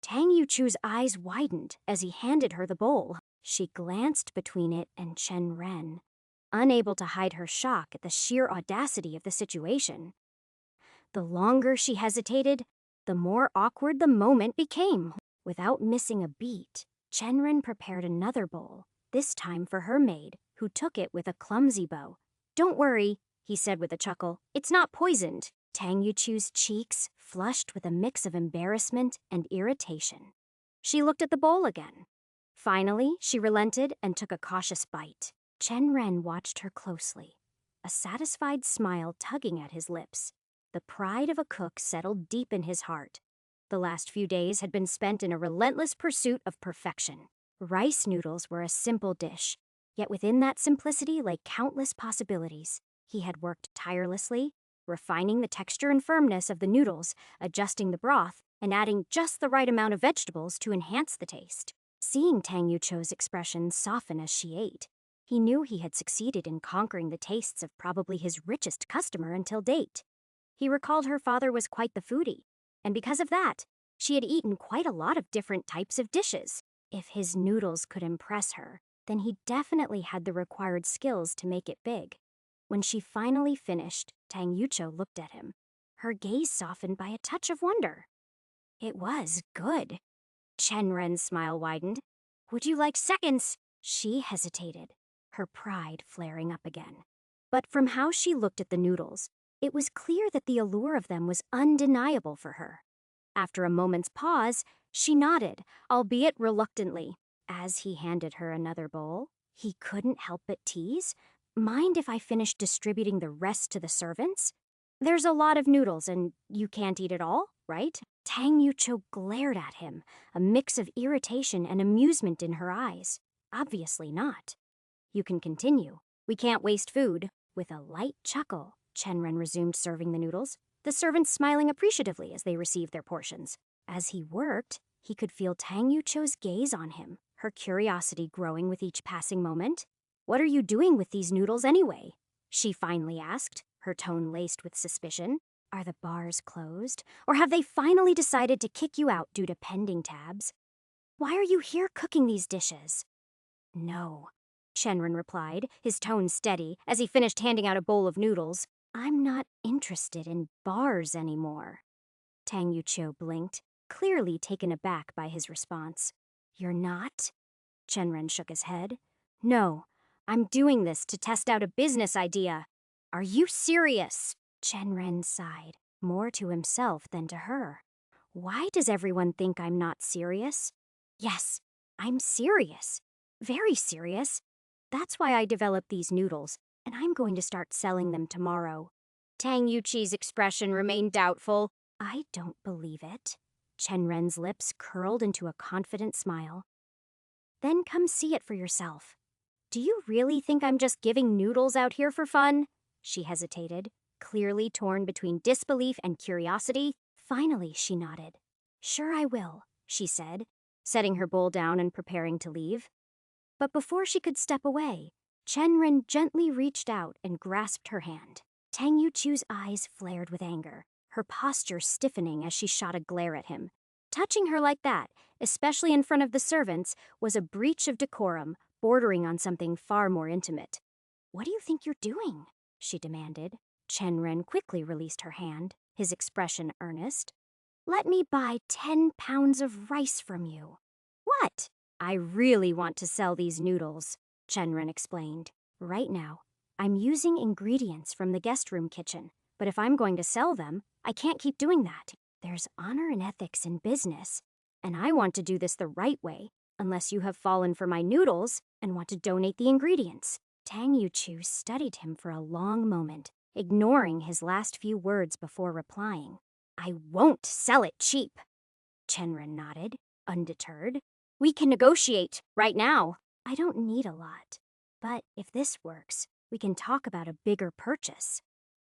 A: Tang Yuchu's eyes widened as he handed her the bowl. She glanced between it and Chenren, unable to hide her shock at the sheer audacity of the situation. The longer she hesitated, the more awkward the moment became. Without missing a beat, Chenren prepared another bowl, this time for her maid, who took it with a clumsy bow. "Don't worry," he said with a chuckle. "It's not poisoned." Tang Yuchu's cheeks flushed with a mix of embarrassment and irritation. She looked at the bowl again. Finally, she relented and took a cautious bite. Chenren watched her closely, a satisfied smile tugging at his lips. The pride of a cook settled deep in his heart. The last few days had been spent in a relentless pursuit of perfection. Rice noodles were a simple dish, yet within that simplicity lay countless possibilities. He had worked tirelessly, refining the texture and firmness of the noodles, adjusting the broth, and adding just the right amount of vegetables to enhance the taste. Seeing Tang Yucho's expression soften as she ate, he knew he had succeeded in conquering the tastes of probably his richest customer until date. He recalled her father was quite the foodie, and because of that, she had eaten quite a lot of different types of dishes. If his noodles could impress her, then he definitely had the required skills to make it big. When she finally finished, Tang Yucho looked at him, her gaze softened by a touch of wonder. "It was good." Chenren's smile widened. "Would you like seconds?" She hesitated, her pride flaring up again. But from how she looked at the noodles, it was clear that the allure of them was undeniable for her. After a moment's pause, she nodded, albeit reluctantly. As he handed her another bowl, he couldn't help but tease, "Mind if I finish distributing the rest to the servants? There's a lot of noodles and you can't eat it all, right?" Tang Yucho glared at him, a mix of irritation and amusement in her eyes. "Obviously not. You can continue. We can't waste food." With a light chuckle, Chenren resumed serving the noodles, the servants smiling appreciatively as they received their portions. As he worked, he could feel Tang Yucho's gaze on him, her curiosity growing with each passing moment. "What are you doing with these noodles anyway?" she finally asked, her tone laced with suspicion. "Are the bars closed? Or have they finally decided to kick you out due to pending tabs? Why are you here cooking these dishes?" "No," Chenren replied, his tone steady, as he finished handing out a bowl of noodles. "I'm not interested in bars anymore." Tang Yucho blinked, clearly taken aback by his response. "You're not?" Chenren shook his head. "No, I'm doing this to test out a business idea." "Are you serious?" Chenren sighed, more to himself than to her. "Why does everyone think I'm not serious?" "Yes, I'm serious. Very serious. That's why I developed these noodles, and I'm going to start selling them tomorrow." Tang Yuchi's expression remained doubtful. "I don't believe it." Chenren's lips curled into a confident smile. "Then come see it for yourself." "Do you really think I'm just giving noodles out here for fun?" She hesitated, clearly torn between disbelief and curiosity. Finally, she nodded. "Sure I will," she said, setting her bowl down and preparing to leave. But before she could step away, Chenren gently reached out and grasped her hand. Tang Yuchu's eyes flared with anger, her posture stiffening as she shot a glare at him. Touching her like that, especially in front of the servants, was a breach of decorum, bordering on something far more intimate. "What do you think you're doing?" she demanded. Chenren quickly released her hand, his expression earnest. "Let me buy 10 pounds of rice from you." "What?" "I really want to sell these noodles," Chenren explained. "Right now, I'm using ingredients from the guest room kitchen, but if I'm going to sell them, I can't keep doing that. There's honor and ethics in business, and I want to do this the right way, unless you have fallen for my noodles and want to donate the ingredients." Tang Yuchu studied him for a long moment, ignoring his last few words before replying. "I won't sell it cheap." Chenren nodded, undeterred. "We can negotiate right now." "I don't need a lot, but if this works, we can talk about a bigger purchase."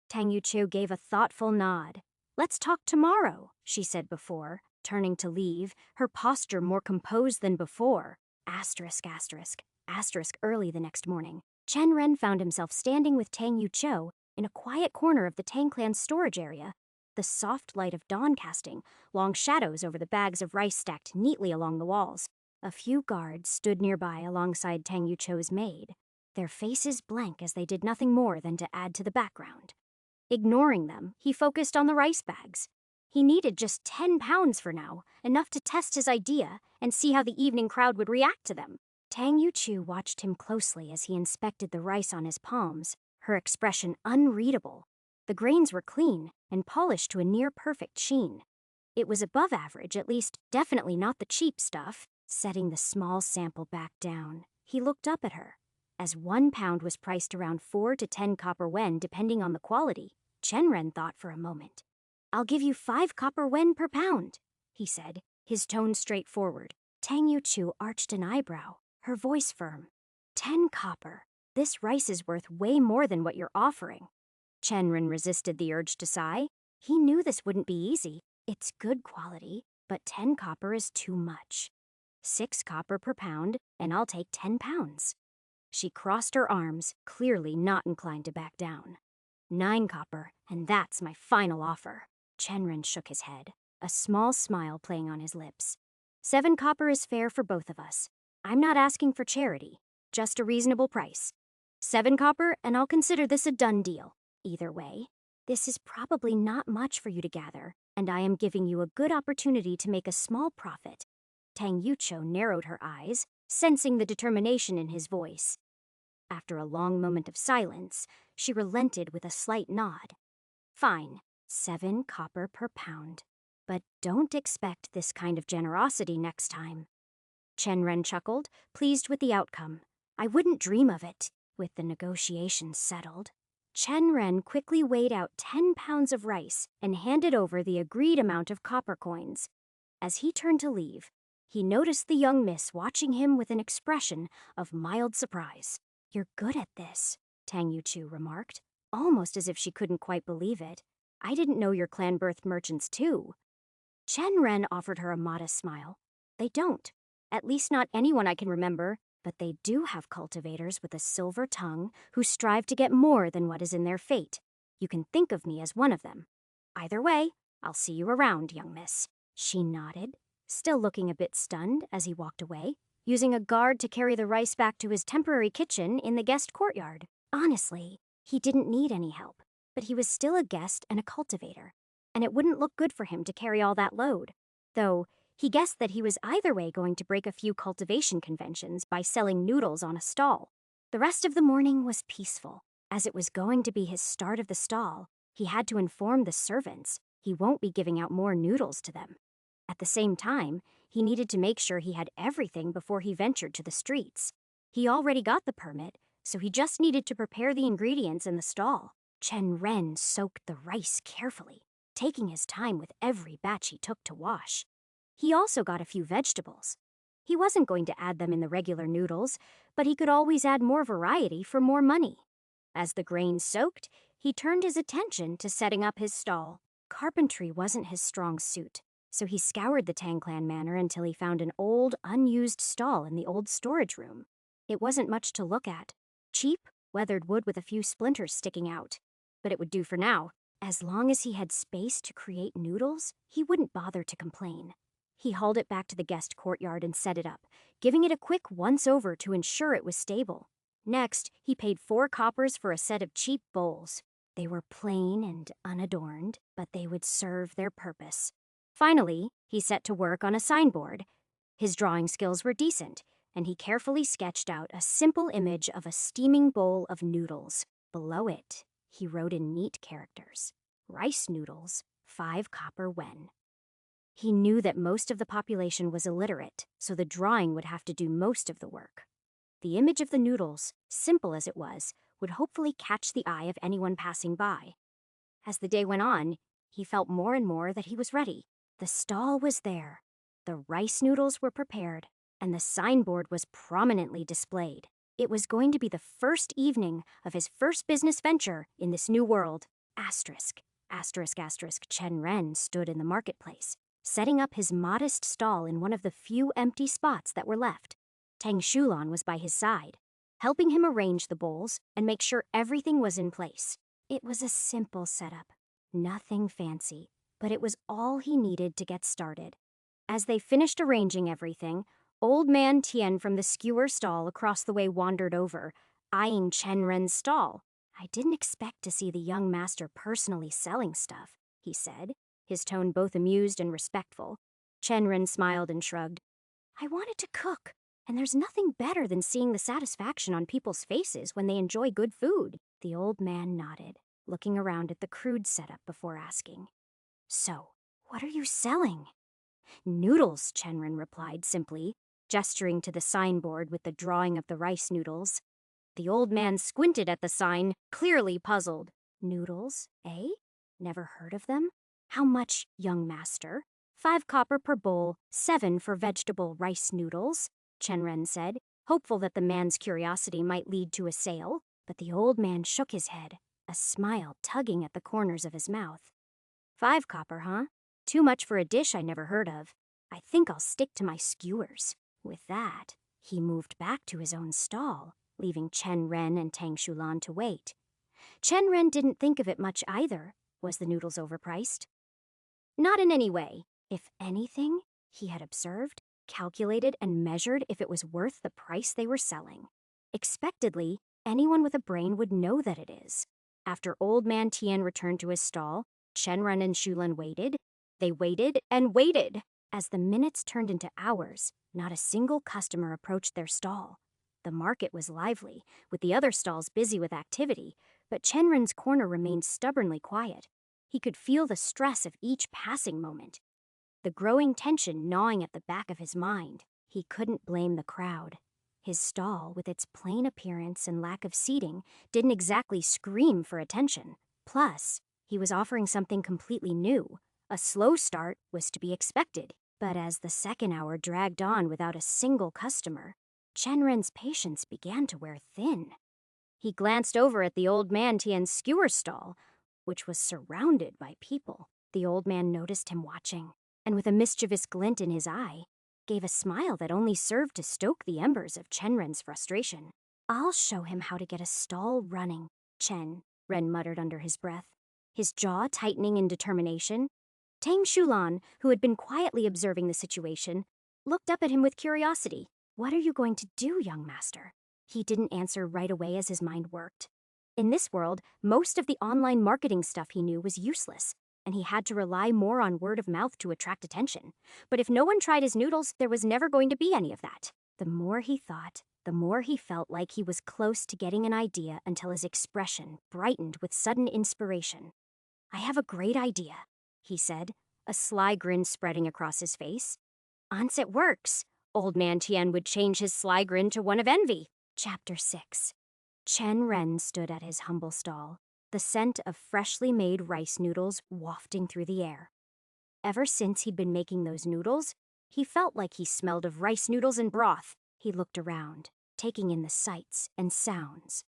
A: Tang Yuchu gave a thoughtful nod. "Let's talk tomorrow," she said before, turning to leave, her posture more composed than before. Asterisk, asterisk, asterisk. Early the next morning, Chenren found himself standing with Tang Yucho in a quiet corner of the Tang clan's storage area, the soft light of dawn casting long shadows over the bags of rice stacked neatly along the walls. A few guards stood nearby alongside Tang Yucho's maid, their faces blank as they did nothing more than to add to the background. Ignoring them, he focused on the rice bags. He needed just 10 pounds for now, enough to test his idea and see how the evening crowd would react to them. Tang Yuchu watched him closely as he inspected the rice on his palms, her expression unreadable. The grains were clean and polished to a near-perfect sheen. It was above average, at least definitely not the cheap stuff. Setting the small sample back down, he looked up at her. As 1 pound was priced around 4 to 10 copper wen depending on the quality, Chenren thought for a moment. "I'll give you 5 copper wen per pound," he said, his tone straightforward. Tang Yuchu arched an eyebrow, her voice firm. 10 copper. This rice is worth way more than what you're offering." Chenren resisted the urge to sigh. He knew this wouldn't be easy. It's good quality, but 10 copper is too much. 6 copper per pound, and I'll take 10 pounds. She crossed her arms, clearly not inclined to back down. 9 copper, and that's my final offer. Chenren shook his head, a small smile playing on his lips. 7 copper is fair for both of us. I'm not asking for charity, just a reasonable price. 7 copper, and I'll consider this a done deal. Either way, this is probably not much for you to gather, and I am giving you a good opportunity to make a small profit." Tang Yucho narrowed her eyes, sensing the determination in his voice. After a long moment of silence, she relented with a slight nod. "Fine, 7 copper per pound. But don't expect this kind of generosity next time." Chenren chuckled, pleased with the outcome. "I wouldn't dream of it." With the negotiations settled, Chenren quickly weighed out 10 pounds of rice and handed over the agreed amount of copper coins. As he turned to leave, he noticed the young miss watching him with an expression of mild surprise. "You're good at this," Tang Yuchu remarked, almost as if she couldn't quite believe it. I didn't know your clan birthed merchants too. Chen Ren offered her a modest smile. They don't. At least not anyone I can remember, but they do have cultivators with a silver tongue who strive to get more than what is in their fate. You can think of me as one of them. Either way, I'll see you around, young miss. She nodded, still looking a bit stunned as he walked away, using a guard to carry the rice back to his temporary kitchen in the guest courtyard. Honestly, he didn't need any help, but he was still a guest and a cultivator, and it wouldn't look good for him to carry all that load. Though, he guessed that he was either way going to break a few cultivation conventions by selling noodles on a stall. The rest of the morning was peaceful. As it was going to be his start of the stall, he had to inform the servants he won't be giving out more noodles to them. At the same time, he needed to make sure he had everything before he ventured to the streets. He already got the permit, so he just needed to prepare the ingredients in the stall. Chen Ren soaked the rice carefully, taking his time with every batch he took to wash. He also got a few vegetables. He wasn't going to add them in the regular noodles, but he could always add more variety for more money. As the grain soaked, he turned his attention to setting up his stall. Carpentry wasn't his strong suit, so he scoured the Tang Clan manor until he found an old, unused stall in the old storage room. It wasn't much to look at. Cheap, weathered wood with a few splinters sticking out. But it would do for now. As long as he had space to create noodles, he wouldn't bother to complain. He hauled it back to the guest courtyard and set it up, giving it a quick once-over to ensure it was stable. Next, he paid 4 coppers for a set of cheap bowls. They were plain and unadorned, but they would serve their purpose. Finally, he set to work on a signboard. His drawing skills were decent, and he carefully sketched out a simple image of a steaming bowl of noodles. Below it, he wrote in neat characters, "Rice noodles, 5 copper wen." He knew that most of the population was illiterate, so the drawing would have to do most of the work. The image of the noodles, simple as it was, would hopefully catch the eye of anyone passing by. As the day went on, he felt more and more that he was ready. The stall was there, the rice noodles were prepared, and the signboard was prominently displayed. It was going to be the first evening of his first business venture in this new world. Asterisk. Chen Ren stood in the marketplace, setting up his modest stall in one of the few empty spots that were left. Tang Shulan was by his side, helping him arrange the bowls and make sure everything was in place. It was a simple setup, nothing fancy, but it was all he needed to get started. As they finished arranging everything, Old Man Tian from the skewer stall across the way wandered over, eyeing Chen Ren's stall. "I didn't expect to see the young master personally selling stuff," he said, his tone both amused and respectful. Chen Ren smiled and shrugged. "I wanted to cook, and there's nothing better than seeing the satisfaction on people's faces when they enjoy good food." The old man nodded, looking around at the crude setup before asking, "So, what are you selling?" "Noodles," Chen Ren replied simply, gesturing to the signboard with the drawing of the rice noodles. The old man squinted at the sign, clearly puzzled. "Noodles, eh? Never heard of them? How much, young master?" 5 copper per bowl, 7 for vegetable rice noodles, Chen Ren said, hopeful that the man's curiosity might lead to a sale. But the old man shook his head, a smile tugging at the corners of his mouth. 5 copper, huh? Too much for a dish I never heard of. I think I'll stick to my skewers." With that, he moved back to his own stall, leaving Chen Ren and Tang Shulan to wait. Chen Ren didn't think of it much either. Was the noodles overpriced? Not in any way. If anything, he had observed, calculated, and measured if it was worth the price they were selling. Expectedly, anyone with a brain would know that it is. After Old Man Tian returned to his stall, Chen Ren and Shulan waited. They waited and waited. As the minutes turned into hours, not a single customer approached their stall. The market was lively, with the other stalls busy with activity, but Chen Ren's corner remained stubbornly quiet. He could feel the stress of each passing moment, the growing tension gnawing at the back of his mind. He couldn't blame the crowd. His stall, with its plain appearance and lack of seating, didn't exactly scream for attention. Plus, he was offering something completely new. A slow start was to be expected. But as the second hour dragged on without a single customer, Chen Ren's patience began to wear thin. He glanced over at the old man Tian's skewer stall, which was surrounded by people. The old man noticed him watching, and with a mischievous glint in his eye, gave a smile that only served to stoke the embers of Chen-ren's frustration. "I'll show him how to get a stall running," Ren muttered under his breath, his jaw tightening in determination. Tang Shulan, who had been quietly observing the situation, looked up at him with curiosity. "What are you going to do, young master?" He didn't answer right away as his mind worked. In this world, most of the online marketing stuff he knew was useless, and he had to rely more on word of mouth to attract attention. But if no one tried his noodles, there was never going to be any of that. The more he thought, the more he felt like he was close to getting an idea until his expression brightened with sudden inspiration. "I have a great idea," he said, a sly grin spreading across his face. "Once it works," Old Man Tian would change his sly grin to one of envy. Chapter 6. Chen-ren stood at his humble stall, the scent of freshly made rice noodles wafting through the air. Ever since he'd been making those noodles, he felt like he smelled of rice noodles and broth. He looked around, taking in the sights and sounds.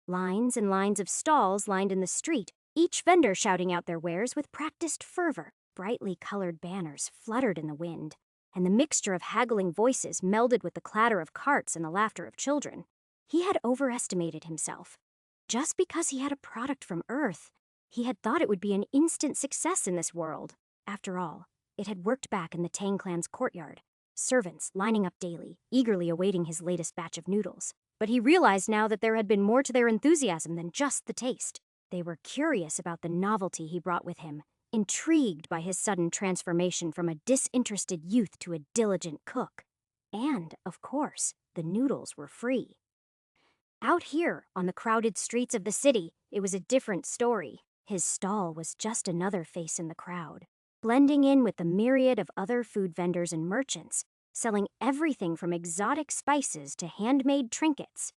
A: Lines and lines of stalls lined in the street, each vendor shouting out their wares with practiced fervor. Brightly colored banners fluttered in the wind, and the mixture of haggling voices melded with the clatter of carts and the laughter of children. He had overestimated himself. Just because he had a product from Earth, he had thought it would be an instant success in this world. After all, it had worked back in the Tang clan's courtyard, servants lining up daily, eagerly awaiting his latest batch of noodles. But he realized now that there had been more to their enthusiasm than just the taste. They were curious about the novelty he brought with him, intrigued by his sudden transformation from a disinterested youth to a diligent cook. And, of course, the noodles were free. Out here, on the crowded streets of the city, it was a different story. His stall was just another face in the crowd, blending in with the myriad of other food vendors and merchants, selling everything from exotic spices to handmade trinkets.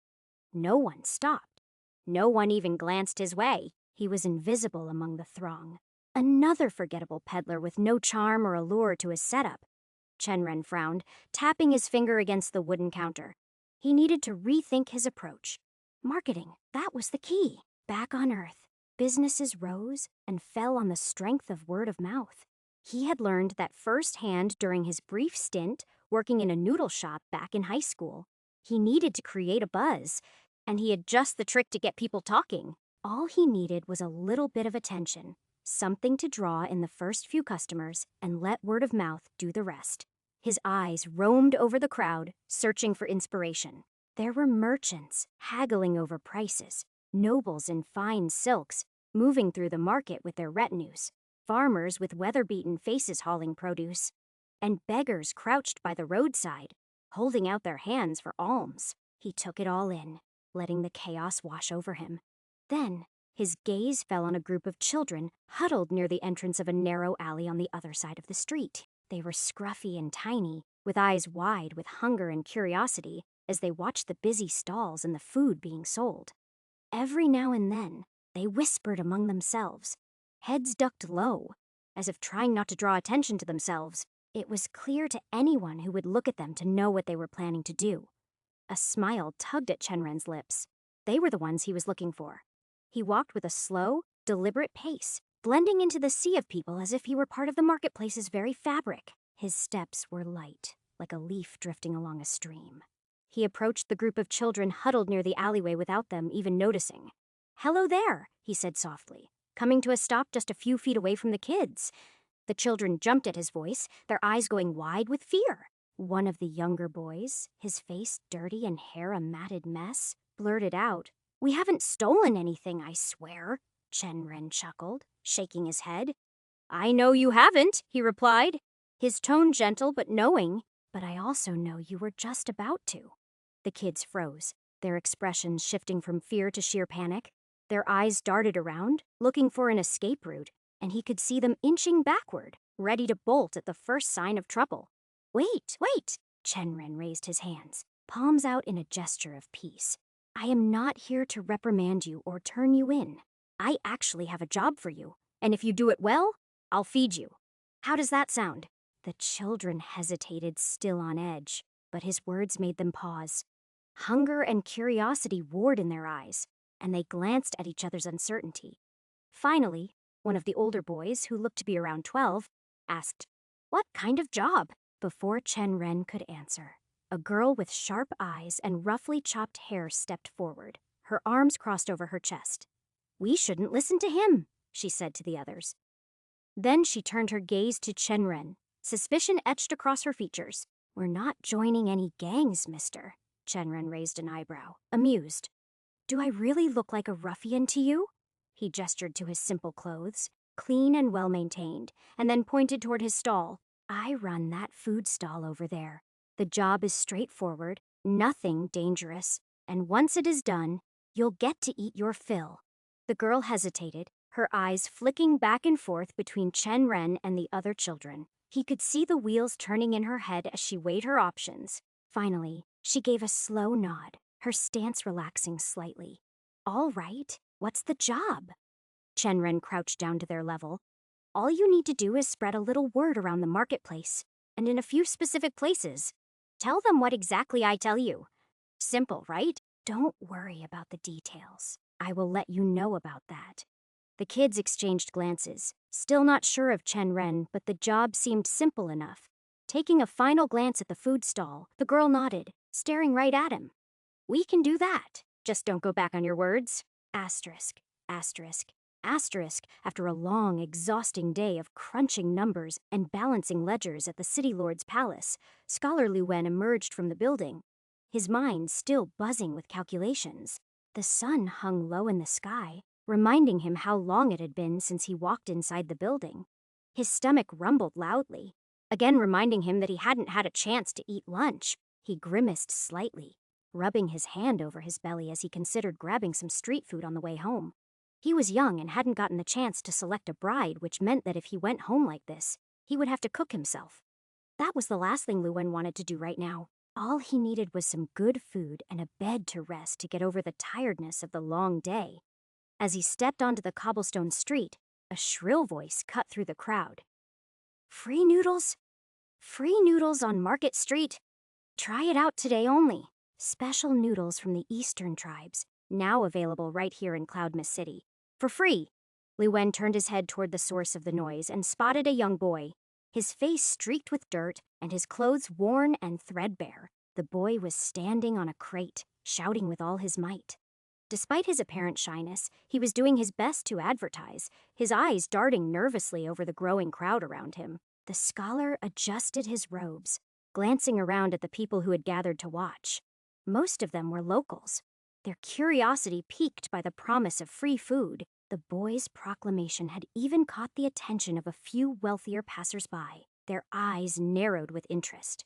A: No one stopped. No one even glanced his way. He was invisible among the throng. Another forgettable peddler with no charm or allure to his setup. Chen-ren frowned, tapping his finger against the wooden counter. He needed to rethink his approach. Marketing, that was the key. Back on Earth, businesses rose and fell on the strength of word of mouth. He had learned that firsthand during his brief stint working in a noodle shop back in high school. He needed to create a buzz, and he had just the trick to get people talking. All he needed was a little bit of attention, something to draw in the first few customers, and let word of mouth do the rest. His eyes roamed over the crowd, searching for inspiration. There were merchants haggling over prices, nobles in fine silks moving through the market with their retinues, farmers with weather-beaten faces hauling produce, and beggars crouched by the roadside, holding out their hands for alms. He took it all in, letting the chaos wash over him. Then, his gaze fell on a group of children huddled near the entrance of a narrow alley on the other side of the street. They were scruffy and tiny, with eyes wide with hunger and curiosity as they watched the busy stalls and the food being sold. Every now and then, they whispered among themselves, heads ducked low, as if trying not to draw attention to themselves. It was clear to anyone who would look at them to know what they were planning to do. A smile tugged at Chen-ren's lips. They were the ones he was looking for. He walked with a slow, deliberate pace, blending into the sea of people as if he were part of the marketplace's very fabric. His steps were light, like a leaf drifting along a stream. He approached the group of children huddled near the alleyway without them even noticing. "Hello there," he said softly, coming to a stop just a few feet away from the kids. The children jumped at his voice, their eyes going wide with fear. One of the younger boys, his face dirty and hair a matted mess, blurted out, "We haven't stolen anything, I swear." Chen-ren chuckled, shaking his head. "I know you haven't," he replied, his tone gentle but knowing. "But I also know you were just about to." The kids froze, their expressions shifting from fear to sheer panic. Their eyes darted around, looking for an escape route, and he could see them inching backward, ready to bolt at the first sign of trouble. Wait! Chen-ren raised his hands, palms out in a gesture of peace. "I am not here to reprimand you or turn you in. I actually have a job for you, and if you do it well, I'll feed you. How does that sound?" The children hesitated, still on edge, but his words made them pause. Hunger and curiosity roared in their eyes. and they glanced at each other's uncertainty. Finally, one of the older boys, who looked to be around 12, asked, "What kind of job?" Before Chen Ren could answer, a girl with sharp eyes and roughly chopped hair stepped forward, her arms crossed over her chest. "We shouldn't listen to him," she said to the others. Then she turned her gaze to Chen Ren, suspicion etched across her features. "We're not joining any gangs, mister." Chen Ren raised an eyebrow, amused. "Do I really look like a ruffian to you?" He gestured to his simple clothes, clean and well-maintained, and then pointed toward his stall. "I run that food stall over there. The job is straightforward, nothing dangerous, and once it is done, you'll get to eat your fill." The girl hesitated, her eyes flicking back and forth between Chen Ren and the other children. He could see the wheels turning in her head as she weighed her options. Finally, she gave a slow nod, her stance relaxing slightly. "All right, what's the job?" Chen Ren crouched down to their level. "All you need to do is spread a little word around the marketplace, and in a few specific places. Tell them what exactly I tell you. Simple, right? Don't worry about the details. I will let you know about that." The kids exchanged glances, still not sure of Chen Ren, but the job seemed simple enough. Taking a final glance at the food stall, the girl nodded, staring right at him. "We can do that. Just don't go back on your words. Asterisk, asterisk, asterisk." After a long, exhausting day of crunching numbers and balancing ledgers at the city lord's palace, Scholar Lu Wen emerged from the building, his mind still buzzing with calculations. The sun hung low in the sky, reminding him how long it had been since he walked inside the building. His stomach rumbled loudly, again reminding him that he hadn't had a chance to eat lunch. He grimaced slightly, rubbing his hand over his belly as he considered grabbing some street food on the way home. He was young and hadn't gotten the chance to select a bride, which meant that if he went home like this, he would have to cook himself. That was the last thing Lu Wen wanted to do right now. All he needed was some good food and a bed to rest to get over the tiredness of the long day. As he stepped onto the cobblestone street, a shrill voice cut through the crowd. "Free noodles? Free noodles on Market Street? Try it out today only. Special noodles from the Eastern tribes, now available right here in Cloud Mist City. For free." Lu Wen turned his head toward the source of the noise and spotted a young boy, his face streaked with dirt and his clothes worn and threadbare. The boy was standing on a crate, shouting with all his might. Despite his apparent shyness, he was doing his best to advertise, his eyes darting nervously over the growing crowd around him. The scholar adjusted his robes, glancing around at the people who had gathered to watch. Most of them were locals, their curiosity piqued by the promise of free food. The boy's proclamation had even caught the attention of a few wealthier passers-by, their eyes narrowed with interest.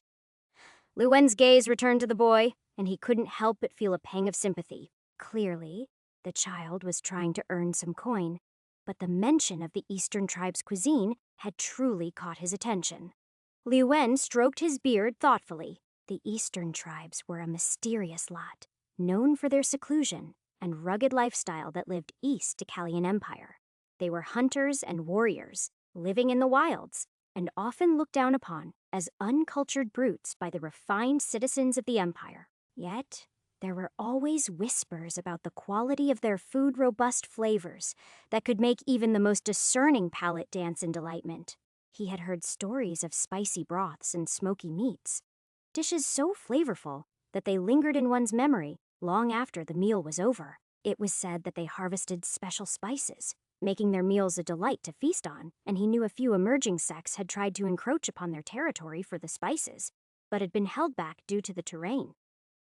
A: Lu Wen's gaze returned to the boy, and he couldn't help but feel a pang of sympathy. Clearly, the child was trying to earn some coin, but the mention of the Eastern tribe's cuisine had truly caught his attention. Lu Wen stroked his beard thoughtfully. The Eastern tribes were a mysterious lot, known for their seclusion and rugged lifestyle that lived east to Kallian Empire. They were hunters and warriors, living in the wilds, and often looked down upon as uncultured brutes by the refined citizens of the Empire. Yet, there were always whispers about the quality of their food-robust flavors that could make even the most discerning palate dance in delightment. He had heard stories of spicy broths and smoky meats, dishes so flavorful that they lingered in one's memory long after the meal was over. It was said that they harvested special spices, making their meals a delight to feast on, and he knew a few emerging sects had tried to encroach upon their territory for the spices, but had been held back due to the terrain.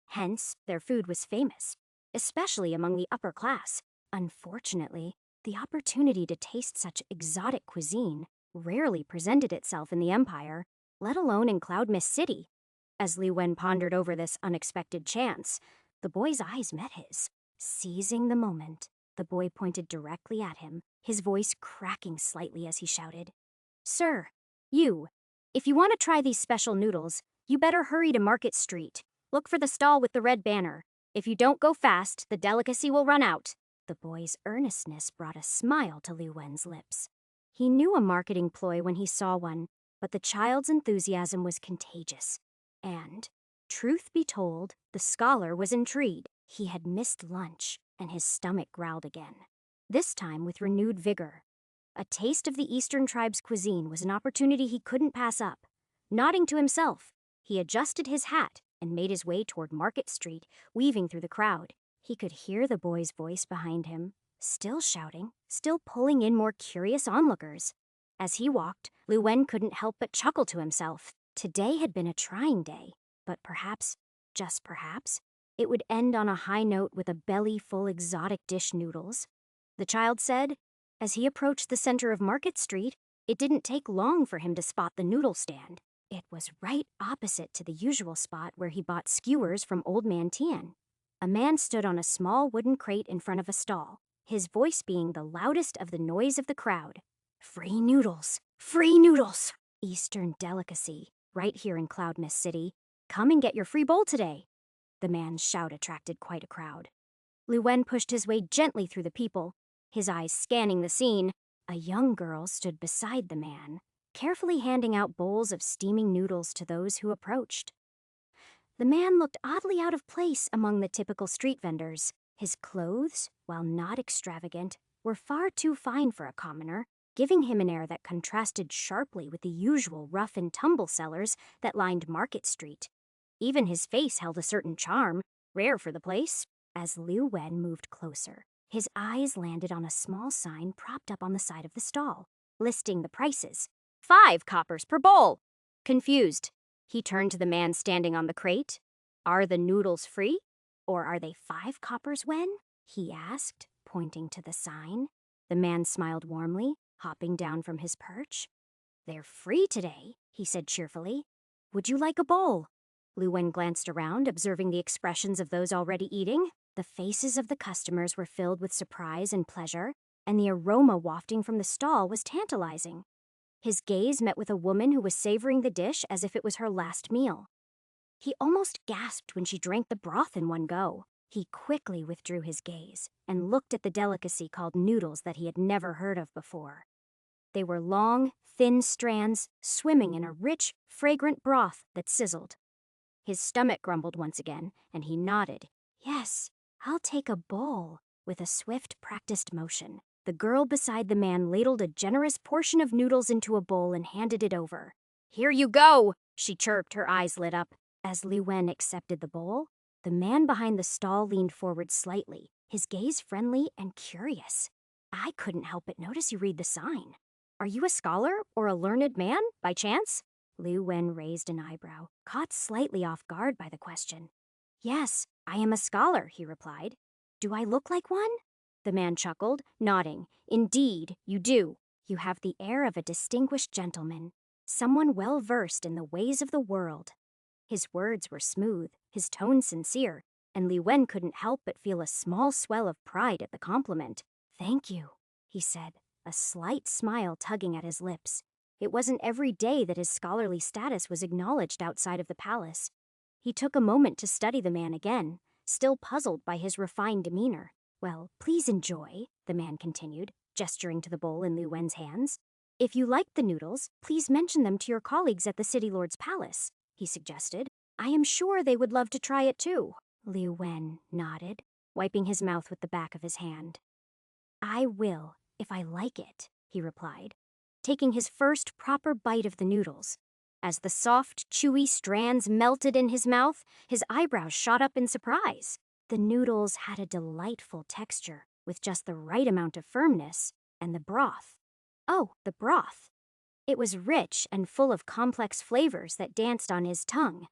A: Hence, their food was famous, especially among the upper class. Unfortunately, the opportunity to taste such exotic cuisine rarely presented itself in the Empire, let alone in Cloud Mist City. As Lu Wen pondered over this unexpected chance, the boy's eyes met his. Seizing the moment, the boy pointed directly at him, his voice cracking slightly as he shouted, "Sir, if you want to try these special noodles, you better hurry to Market Street. Look for the stall with the red banner. If you don't go fast, the delicacy will run out." The boy's earnestness brought a smile to Lu Wen's lips. He knew a marketing ploy when he saw one, but the child's enthusiasm was contagious. And, truth be told, the scholar was intrigued. He had missed lunch, and his stomach growled again, this time with renewed vigor. A taste of the Eastern tribe's cuisine was an opportunity he couldn't pass up. Nodding to himself, he adjusted his hat and made his way toward Market Street, weaving through the crowd. He could hear the boy's voice behind him, still shouting, still pulling in more curious onlookers. As he walked, Lu Wen couldn't help but chuckle to himself. Today had been a trying day, but perhaps, just perhaps, it would end on a high note with a belly-full exotic dish noodles. The child said. As he approached the center of Market Street, it didn't take long for him to spot the noodle stand. It was right opposite to the usual spot where he bought skewers from Old Man Tian. A man stood on a small wooden crate in front of a stall, his voice being the loudest of the noise of the crowd. Free noodles! Free noodles! Eastern delicacy, right here in Cloud Mist City. Come and get your free bowl today. The man's shout attracted quite a crowd. Lu Wen pushed his way gently through the people, his eyes scanning the scene. A young girl stood beside the man, carefully handing out bowls of steaming noodles to those who approached. The man looked oddly out of place among the typical street vendors. His clothes, while not extravagant, were far too fine for a commoner, giving him an air that contrasted sharply with the usual rough-and-tumble sellers that lined Market Street. Even his face held a certain charm, rare for the place. As Lu Wen moved closer, his eyes landed on a small sign propped up on the side of the stall, listing the prices. 5 coppers per bowl. Confused, he turned to the man standing on the crate. Are the noodles free? Or are they 5 coppers, Wen? He asked, pointing to the sign. The man smiled warmly, hopping down from his perch. They're free today, he said cheerfully. Would you like a bowl? Lu Wen glanced around, observing the expressions of those already eating. The faces of the customers were filled with surprise and pleasure, and the aroma wafting from the stall was tantalizing. His gaze met with a woman who was savoring the dish as if it was her last meal. He almost gasped when she drank the broth in one go. He quickly withdrew his gaze and looked at the delicacy called noodles that he had never heard of before. They were long, thin strands swimming in a rich, fragrant broth that sizzled. His stomach grumbled once again, and he nodded. Yes, I'll take a bowl. With a swift, practiced motion, the girl beside the man ladled a generous portion of noodles into a bowl and handed it over. Here you go, she chirped, her eyes lit up. As Lu Wen accepted the bowl, the man behind the stall leaned forward slightly, his gaze friendly and curious. I couldn't help but notice you read the sign. Are you a scholar or a learned man, by chance? Lu Wen raised an eyebrow, caught slightly off guard by the question. Yes, I am a scholar, he replied. Do I look like one? The man chuckled, nodding. Indeed, you do. You have the air of a distinguished gentleman, someone well-versed in the ways of the world. His words were smooth, his tone sincere, and Lu Wen couldn't help but feel a small swell of pride at the compliment. Thank you, he said, a slight smile tugging at his lips. It wasn't every day that his scholarly status was acknowledged outside of the palace. He took a moment to study the man again, still puzzled by his refined demeanor. Well, please enjoy, the man continued, gesturing to the bowl in Lu Wen's hands. If you like the noodles, please mention them to your colleagues at the City Lord's palace, he suggested. I am sure they would love to try it too. Lu Wen nodded, wiping his mouth with the back of his hand. I will, if I like it, he replied, taking his first proper bite of the noodles. As the soft, chewy strands melted in his mouth, his eyebrows shot up in surprise. The noodles had a delightful texture, with just the right amount of firmness, and the broth. Oh, the broth. It was rich and full of complex flavors that danced on his tongue.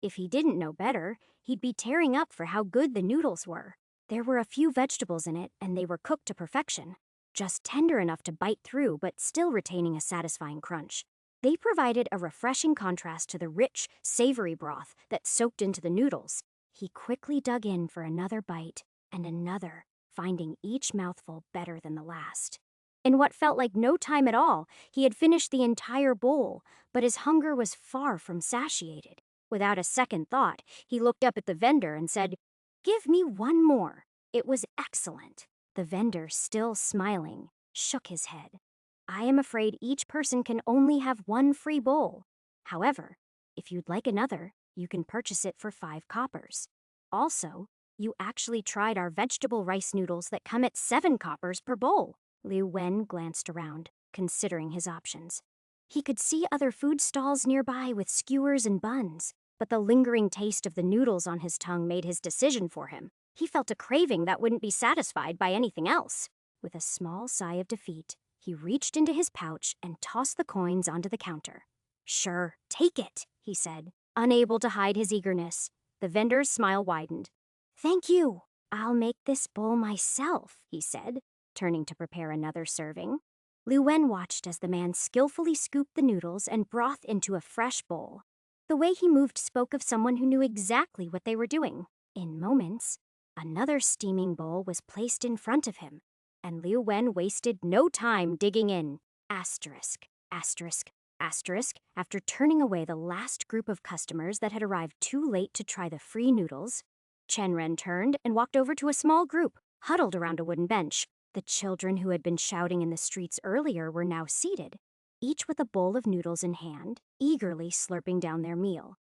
A: If he didn't know better, he'd be tearing up for how good the noodles were. There were a few vegetables in it, and they were cooked to perfection, just tender enough to bite through but still retaining a satisfying crunch. They provided a refreshing contrast to the rich, savory broth that soaked into the noodles. He quickly dug in for another bite and another, finding each mouthful better than the last. In what felt like no time at all, he had finished the entire bowl, but his hunger was far from satiated. Without a second thought, he looked up at the vendor and said, "Give me one more." It was excellent. The vendor, still smiling, shook his head. I am afraid each person can only have one free bowl. However, if you'd like another, you can purchase it for 5 coppers. Also, You actually tried our vegetable rice noodles that come at 7 coppers per bowl. Liu Wen glanced around, considering his options. He could see other food stalls nearby with skewers and buns, but the lingering taste of the noodles on his tongue made his decision for him. He felt a craving that wouldn't be satisfied by anything else. With a small sigh of defeat, he reached into his pouch and tossed the coins onto the counter. "Sure, take it," he said, unable to hide his eagerness. The vendor's smile widened. "Thank you. I'll make this bowl myself," he said, turning to prepare another serving. Liu Wen watched as the man skillfully scooped the noodles and broth into a fresh bowl. The way he moved spoke of someone who knew exactly what they were doing. In moments, another steaming bowl was placed in front of him, and Liu Wen wasted no time digging in. Asterisk, asterisk, asterisk. After turning away the last group of customers that had arrived too late to try the free noodles, Chen Ren turned and walked over to a small group, huddled around a wooden bench. The children who had been shouting in the streets earlier were now seated, each with a bowl of noodles in hand, eagerly slurping down their meal.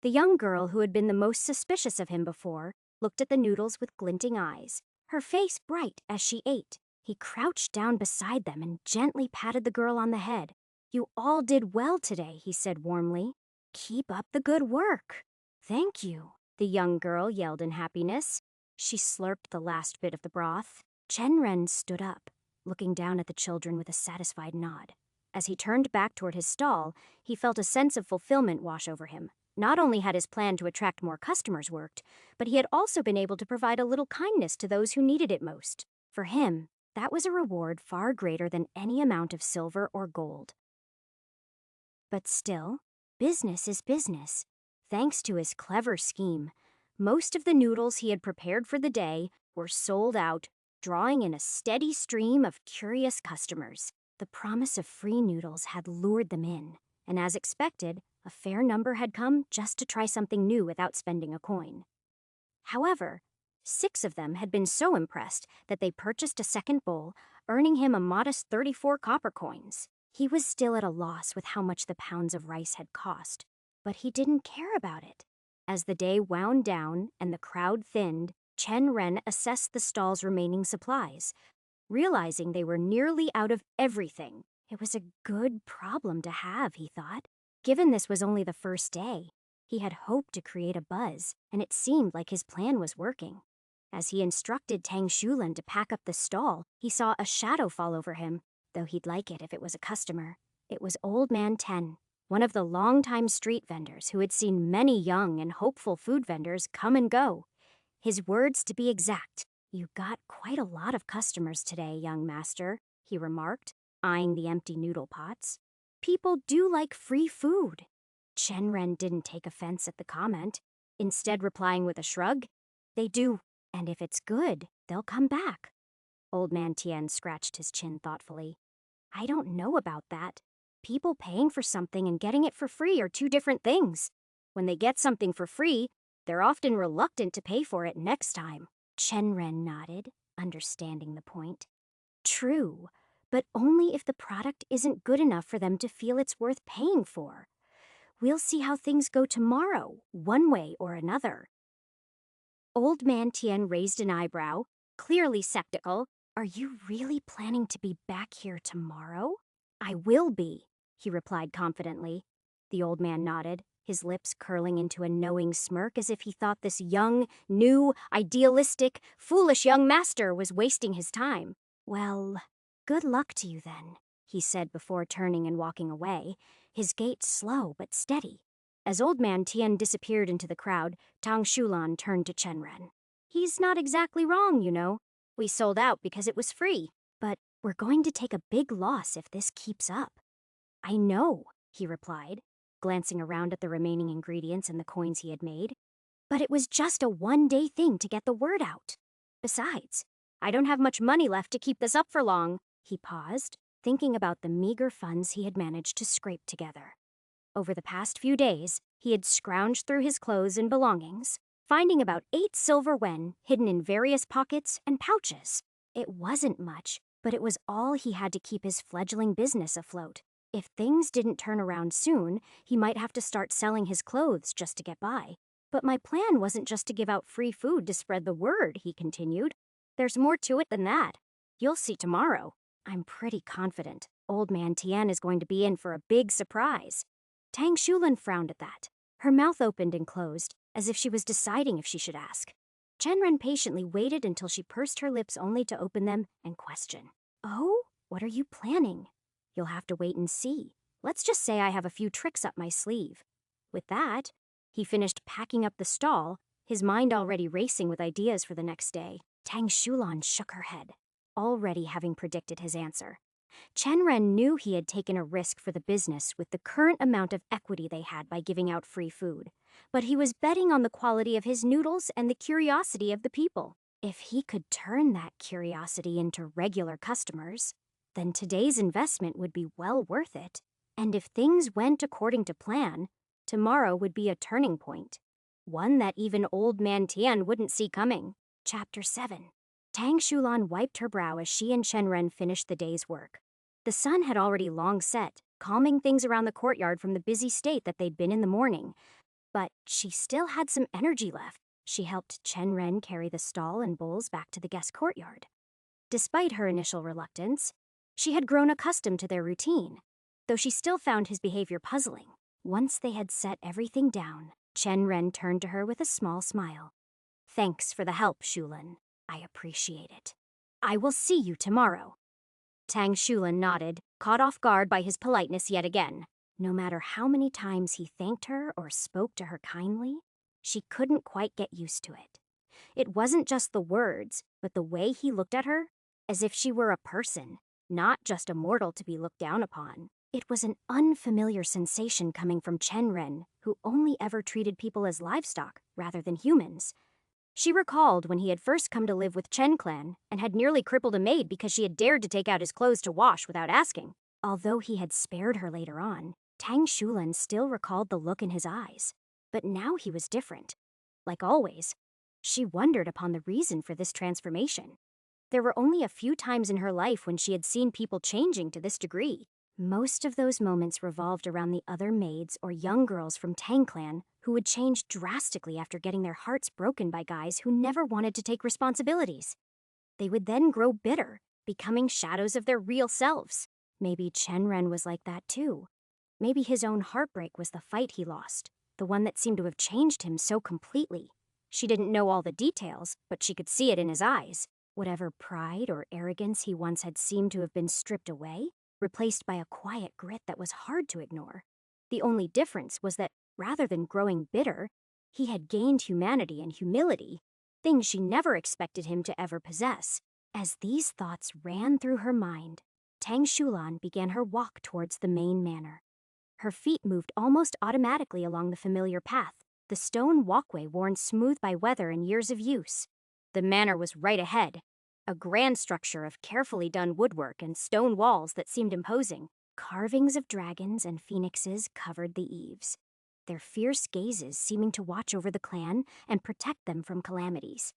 A: The young girl who had been the most suspicious of him before looked at the noodles with glinting eyes, her face bright as she ate. He crouched down beside them and gently patted the girl on the head. "You all did well today," he said warmly. "Keep up the good work." "Thank you," the young girl yelled in happiness. She slurped the last bit of the broth. Chen Ren stood up, looking down at the children with a satisfied nod. As he turned back toward his stall, he felt a sense of fulfillment wash over him. Not only had his plan to attract more customers worked, but he had also been able to provide a little kindness to those who needed it most. For him, that was a reward far greater than any amount of silver or gold. But still, business is business. Thanks to his clever scheme, most of the noodles he had prepared for the day were sold out, drawing in a steady stream of curious customers. The promise of free noodles had lured them in, and as expected, a fair number had come just to try something new without spending a coin. However, 6 of them had been so impressed that they purchased a second bowl, earning him a modest 34 copper coins. He was still at a loss with how much the pounds of rice had cost, but he didn't care about it. As the day wound down and the crowd thinned, Chen Ren assessed the stall's remaining supplies, realizing they were nearly out of everything. It was a good problem to have, he thought. Given this was only the first day, he had hoped to create a buzz, and it seemed like his plan was working. As he instructed Tang Shulan to pack up the stall, he saw a shadow fall over him, though he'd like it if it was a customer. It was Old Man Ten, one of the longtime street vendors who had seen many young and hopeful food vendors come and go. His words to be exact, "You got quite a lot of customers today, young master," he remarked, eyeing the empty noodle pots. "People do like free food." Chen Ren didn't take offense at the comment, instead replying with a shrug, "They do, and if it's good, they'll come back." Old Man Tien scratched his chin thoughtfully. "I don't know about that. People paying for something and getting it for free are two different things. When they get something for free, they're often reluctant to pay for it next time." Chen Ren nodded, understanding the point. "True, but only if the product isn't good enough for them to feel it's worth paying for. We'll see how things go tomorrow, one way or another." Old Man Tien raised an eyebrow, clearly skeptical. "Are you really planning to be back here tomorrow?" "I will be," he replied confidently. The old man nodded, his lips curling into a knowing smirk as if he thought this young, new, idealistic, foolish young master was wasting his time. "Well, good luck to you then," he said before turning and walking away, his gait slow but steady. As Old Man Tien disappeared into the crowd, Tang Shulan turned to Chen Ren. "He's not exactly wrong, you know. We sold out because it was free, but we're going to take a big loss if this keeps up." "I know," he replied, glancing around at the remaining ingredients and the coins he had made. "But it was just a one-day thing to get the word out. Besides, I don't have much money left to keep this up for long." He paused, thinking about the meager funds he had managed to scrape together. Over the past few days, he had scrounged through his clothes and belongings, finding about 8 silver wen hidden in various pockets and pouches. It wasn't much, but it was all he had to keep his fledgling business afloat. If things didn't turn around soon, he might have to start selling his clothes just to get by. But my plan wasn't just to give out free food to spread the word, he continued. There's more to it than that. You'll see tomorrow. I'm pretty confident Old Man Tian is going to be in for a big surprise. Tang Shulan frowned at that. Her mouth opened and closed, as if she was deciding if she should ask. Chenren patiently waited until she pursed her lips only to open them and question. Oh? What are you planning? You'll have to wait and see. Let's just say I have a few tricks up my sleeve. With that, he finished packing up the stall, his mind already racing with ideas for the next day. Tang Shulan shook her head, already having predicted his answer. Chenren knew he had taken a risk for the business with the current amount of equity they had by giving out free food, but he was betting on the quality of his noodles and the curiosity of the people. If he could turn that curiosity into regular customers, then today's investment would be well worth it. And if things went according to plan, tomorrow would be a turning point, one that even Old Man Tian wouldn't see coming. Chapter 7. Tang Shulan wiped her brow as she and Chenren finished the day's work. The sun had already long set, calming things around the courtyard from the busy state that they'd been in the morning. But she still had some energy left. She helped Chenren carry the stall and bowls back to the guest courtyard. Despite her initial reluctance, she had grown accustomed to their routine, though she still found his behavior puzzling. Once they had set everything down, Chenren turned to her with a small smile. Thanks for the help, Shulan. I appreciate it. I will see you tomorrow. Tang Shulan nodded, caught off guard by his politeness yet again. No matter how many times he thanked her or spoke to her kindly, she couldn't quite get used to it. It wasn't just the words, but the way he looked at her, as if she were a person, not just a mortal to be looked down upon. It was an unfamiliar sensation coming from Chenren, who only ever treated people as livestock rather than humans. She recalled when he had first come to live with Chen Clan and had nearly crippled a maid because she had dared to take out his clothes to wash without asking. Although he had spared her later on, Tang Shulan still recalled the look in his eyes. But now he was different. Like always, she wondered upon the reason for this transformation. There were only a few times in her life when she had seen people changing to this degree. Most of those moments revolved around the other maids or young girls from Tang Clan who would change drastically after getting their hearts broken by guys who never wanted to take responsibilities. They would then grow bitter, becoming shadows of their real selves. Maybe Chenren was like that too. Maybe his own heartbreak was the fight he lost, the one that seemed to have changed him so completely. She didn't know all the details, but she could see it in his eyes. Whatever pride or arrogance he once had seemed to have been stripped away, replaced by a quiet grit that was hard to ignore. The only difference was that, rather than growing bitter, he had gained humanity and humility, things she never expected him to ever possess. As these thoughts ran through her mind, Tang Shulan began her walk towards the main manor. Her feet moved almost automatically along the familiar path, the stone walkway worn smooth by weather and years of use. The manor was right ahead, a grand structure of carefully done woodwork and stone walls that seemed imposing. Carvings of dragons and phoenixes covered the eaves, their fierce gazes seeming to watch over the clan and protect them from calamities.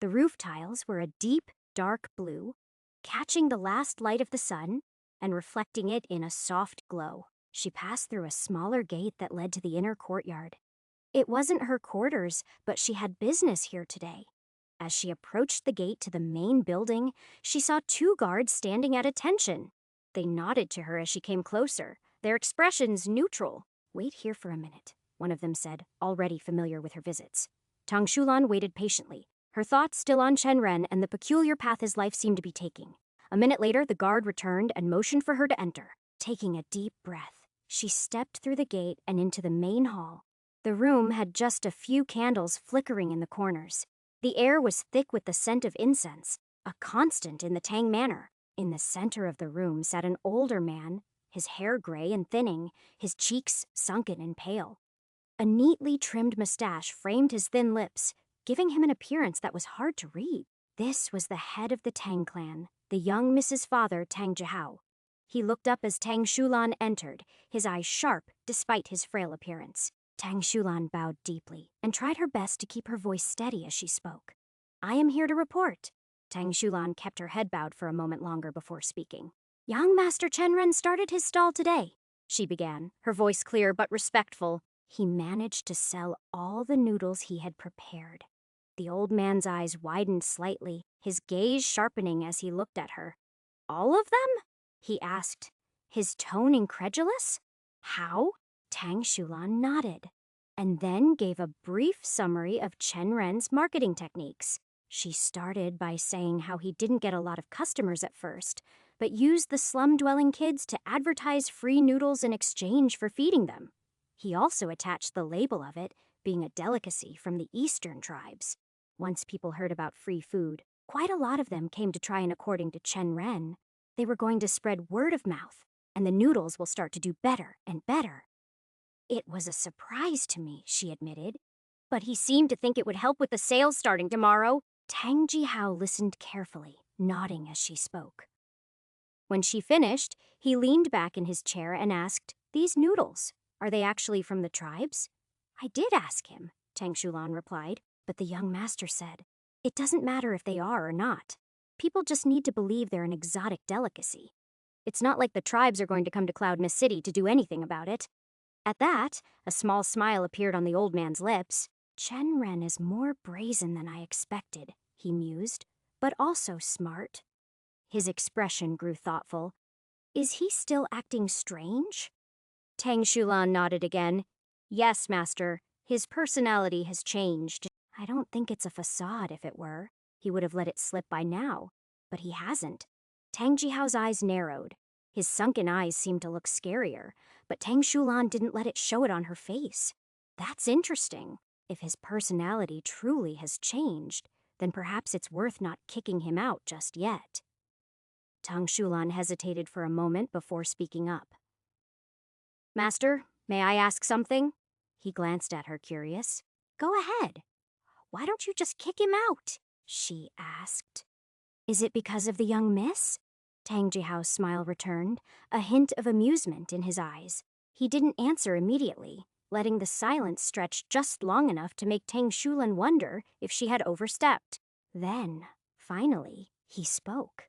A: The roof tiles were a deep, dark blue, catching the last light of the sun and reflecting it in a soft glow. She passed through a smaller gate that led to the inner courtyard. It wasn't her quarters, but she had business here today. As she approached the gate to the main building, she saw two guards standing at attention. They nodded to her as she came closer, their expressions neutral. Wait here for a minute, one of them said, already familiar with her visits. Tang Shulan waited patiently, her thoughts still on Chenren and the peculiar path his life seemed to be taking. A minute later, the guard returned and motioned for her to enter. Taking a deep breath, she stepped through the gate and into the main hall. The room had just a few candles flickering in the corners. The air was thick with the scent of incense, a constant in the Tang Manor. In the center of the room sat an older man, his hair gray and thinning, his cheeks sunken and pale. A neatly trimmed mustache framed his thin lips, giving him an appearance that was hard to read. This was the head of the Tang clan, the young Mrs. Father Tang Jihao. He looked up as Tang Shulan entered, his eyes sharp despite his frail appearance. Tang Shulan bowed deeply and tried her best to keep her voice steady as she spoke. I am here to report. Tang Shulan kept her head bowed for a moment longer before speaking. Young Master Chenren started his stall today, she began, her voice clear but respectful. he managed to sell all the noodles he had prepared. The old man's eyes widened slightly, his gaze sharpening as he looked at her. All of them? He asked, his tone incredulous. How? Tang Shulan nodded, and then gave a brief summary of Chen Ren's marketing techniques. She started by saying how he didn't get a lot of customers at first, but used the slum-dwelling kids to advertise free noodles in exchange for feeding them. He also attached the label of it being a delicacy from the eastern tribes. Once people heard about free food, quite a lot of them came to try, and according to Chen Ren, they were going to spread word of mouth, and the noodles will start to do better and better. It was a surprise to me, she admitted, but he seemed to think it would help with the sales starting tomorrow. Tang Jihao listened carefully, nodding as she spoke. When she finished, he leaned back in his chair and asked, "These noodles, are they actually from the tribes?" "I did ask him," Tang Shulan replied, but the young master said, "It doesn't matter if they are or not. People just need to believe they're an exotic delicacy. It's not like the tribes are going to come to Cloud Mist City to do anything about it." At that, a small smile appeared on the old man's lips. "Chen Ren is more brazen than I expected," he mused, "but also smart." His expression grew thoughtful. "Is he still acting strange?" Tang Shulan nodded again. "Yes, master. His personality has changed. I don't think it's a facade. If it were, he would have let it slip by now. But he hasn't." Tang Jihao's eyes narrowed. His sunken eyes seemed to look scarier, but Tang Shulan didn't let it show it on her face. That's interesting. If his personality truly has changed, then perhaps it's worth not kicking him out just yet. Tang Shulan hesitated for a moment before speaking up. "Master, may I ask something?" He glanced at her, curious. "Go ahead." "Why don't you just kick him out?" she asked. "Is it because of the young miss?" Tang Jihao's smile returned, a hint of amusement in his eyes. He didn't answer immediately, letting the silence stretch just long enough to make Tang Shulan wonder if she had overstepped. Then, finally, he spoke.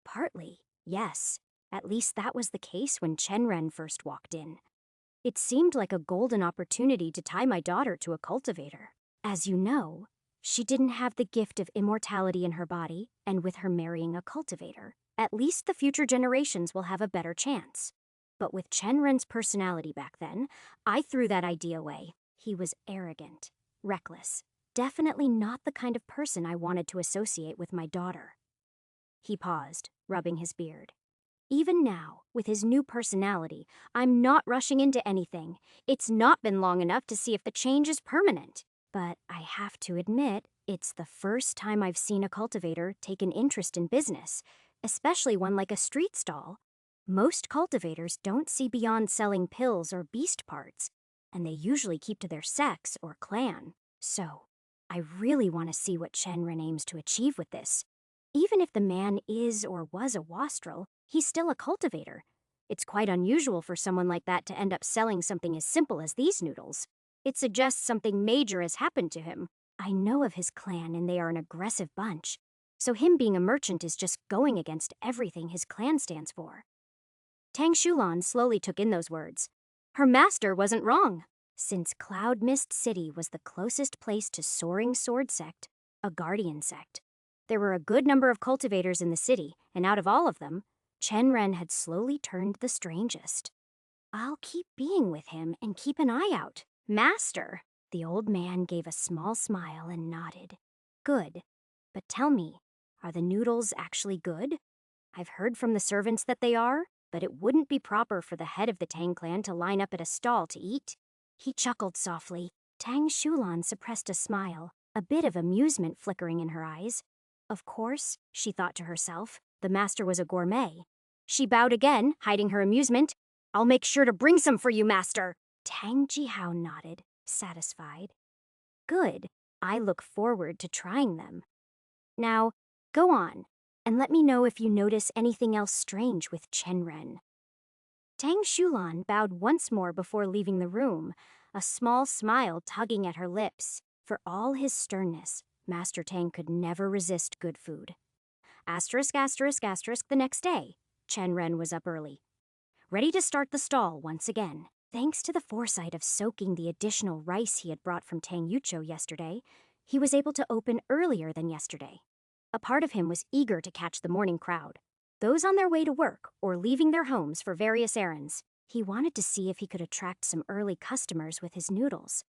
A: "Partly, yes. At least that was the case when Chen Ren first walked in. It seemed like a golden opportunity to tie my daughter to a cultivator. As you know, she didn't have the gift of immortality in her body, and with her marrying a cultivator, at least the future generations will have a better chance. But with Chen Ren's personality back then, I threw that idea away. He was arrogant, reckless, definitely not the kind of person I wanted to associate with my daughter." He paused, rubbing his beard. "Even now, with his new personality, I'm not rushing into anything. It's not been long enough to see if the change is permanent. But I have to admit, it's the first time I've seen a cultivator take an interest in business, especially one like a street stall. Most cultivators don't see beyond selling pills or beast parts, and they usually keep to their sex or clan. So, I really want to see what Chen Ren aims to achieve with this. Even if the man is or was a wastrel, he's still a cultivator. It's quite unusual for someone like that to end up selling something as simple as these noodles. It suggests something major has happened to him. I know of his clan, and they are an aggressive bunch. So him being a merchant is just going against everything his clan stands for." Tang Shulan slowly took in those words. Her master wasn't wrong. Since Cloud Mist City was the closest place to Soaring Sword Sect, a guardian sect, there were a good number of cultivators in the city, and out of all of them, Chen Ren had slowly turned the strangest. "I'll keep being with him and keep an eye out. Master." The old man gave a small smile and nodded. "Good. But tell me, are the noodles actually good? I've heard from the servants that they are, but it wouldn't be proper for the head of the Tang clan to line up at a stall to eat." He chuckled softly. Tang Shulan suppressed a smile, a bit of amusement flickering in her eyes. Of course, she thought to herself, the master was a gourmet. She bowed again, hiding her amusement. "I'll make sure to bring some for you, master." Tang Jihao nodded, satisfied. "Good. I look forward to trying them. Now, go on, and let me know if you notice anything else strange with Chen Ren." Tang Shulan bowed once more before leaving the room, a small smile tugging at her lips. For all his sternness, Master Tang could never resist good food. Asterisk, asterisk, asterisk, the next day, Chen Ren was up early, ready to start the stall once again. Thanks to the foresight of soaking the additional rice he had brought from Tangyucho yesterday, he was able to open earlier than yesterday. A part of him was eager to catch the morning crowd, those on their way to work or leaving their homes for various errands. He wanted to see if he could attract some early customers with his noodles.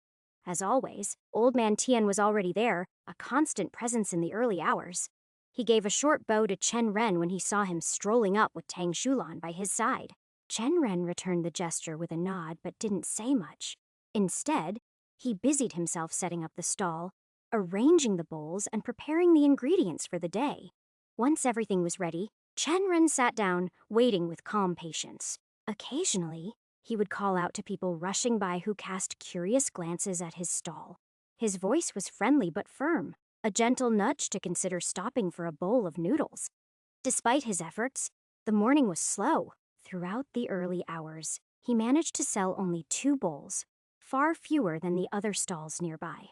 A: As always, Old Man Tian was already there, a constant presence in the early hours. He gave a short bow to Chen Ren when he saw him strolling up with Tang Shulan by his side. Chen Ren returned the gesture with a nod but didn't say much. Instead, he busied himself setting up the stall, arranging the bowls and preparing the ingredients for the day. Once everything was ready, Chen Ren sat down, waiting with calm patience. Occasionally, he would call out to people rushing by who cast curious glances at his stall. His voice was friendly but firm, a gentle nudge to consider stopping for a bowl of noodles. Despite his efforts, the morning was slow. Throughout the early hours, he managed to sell only 2 bowls, far fewer than the other stalls nearby.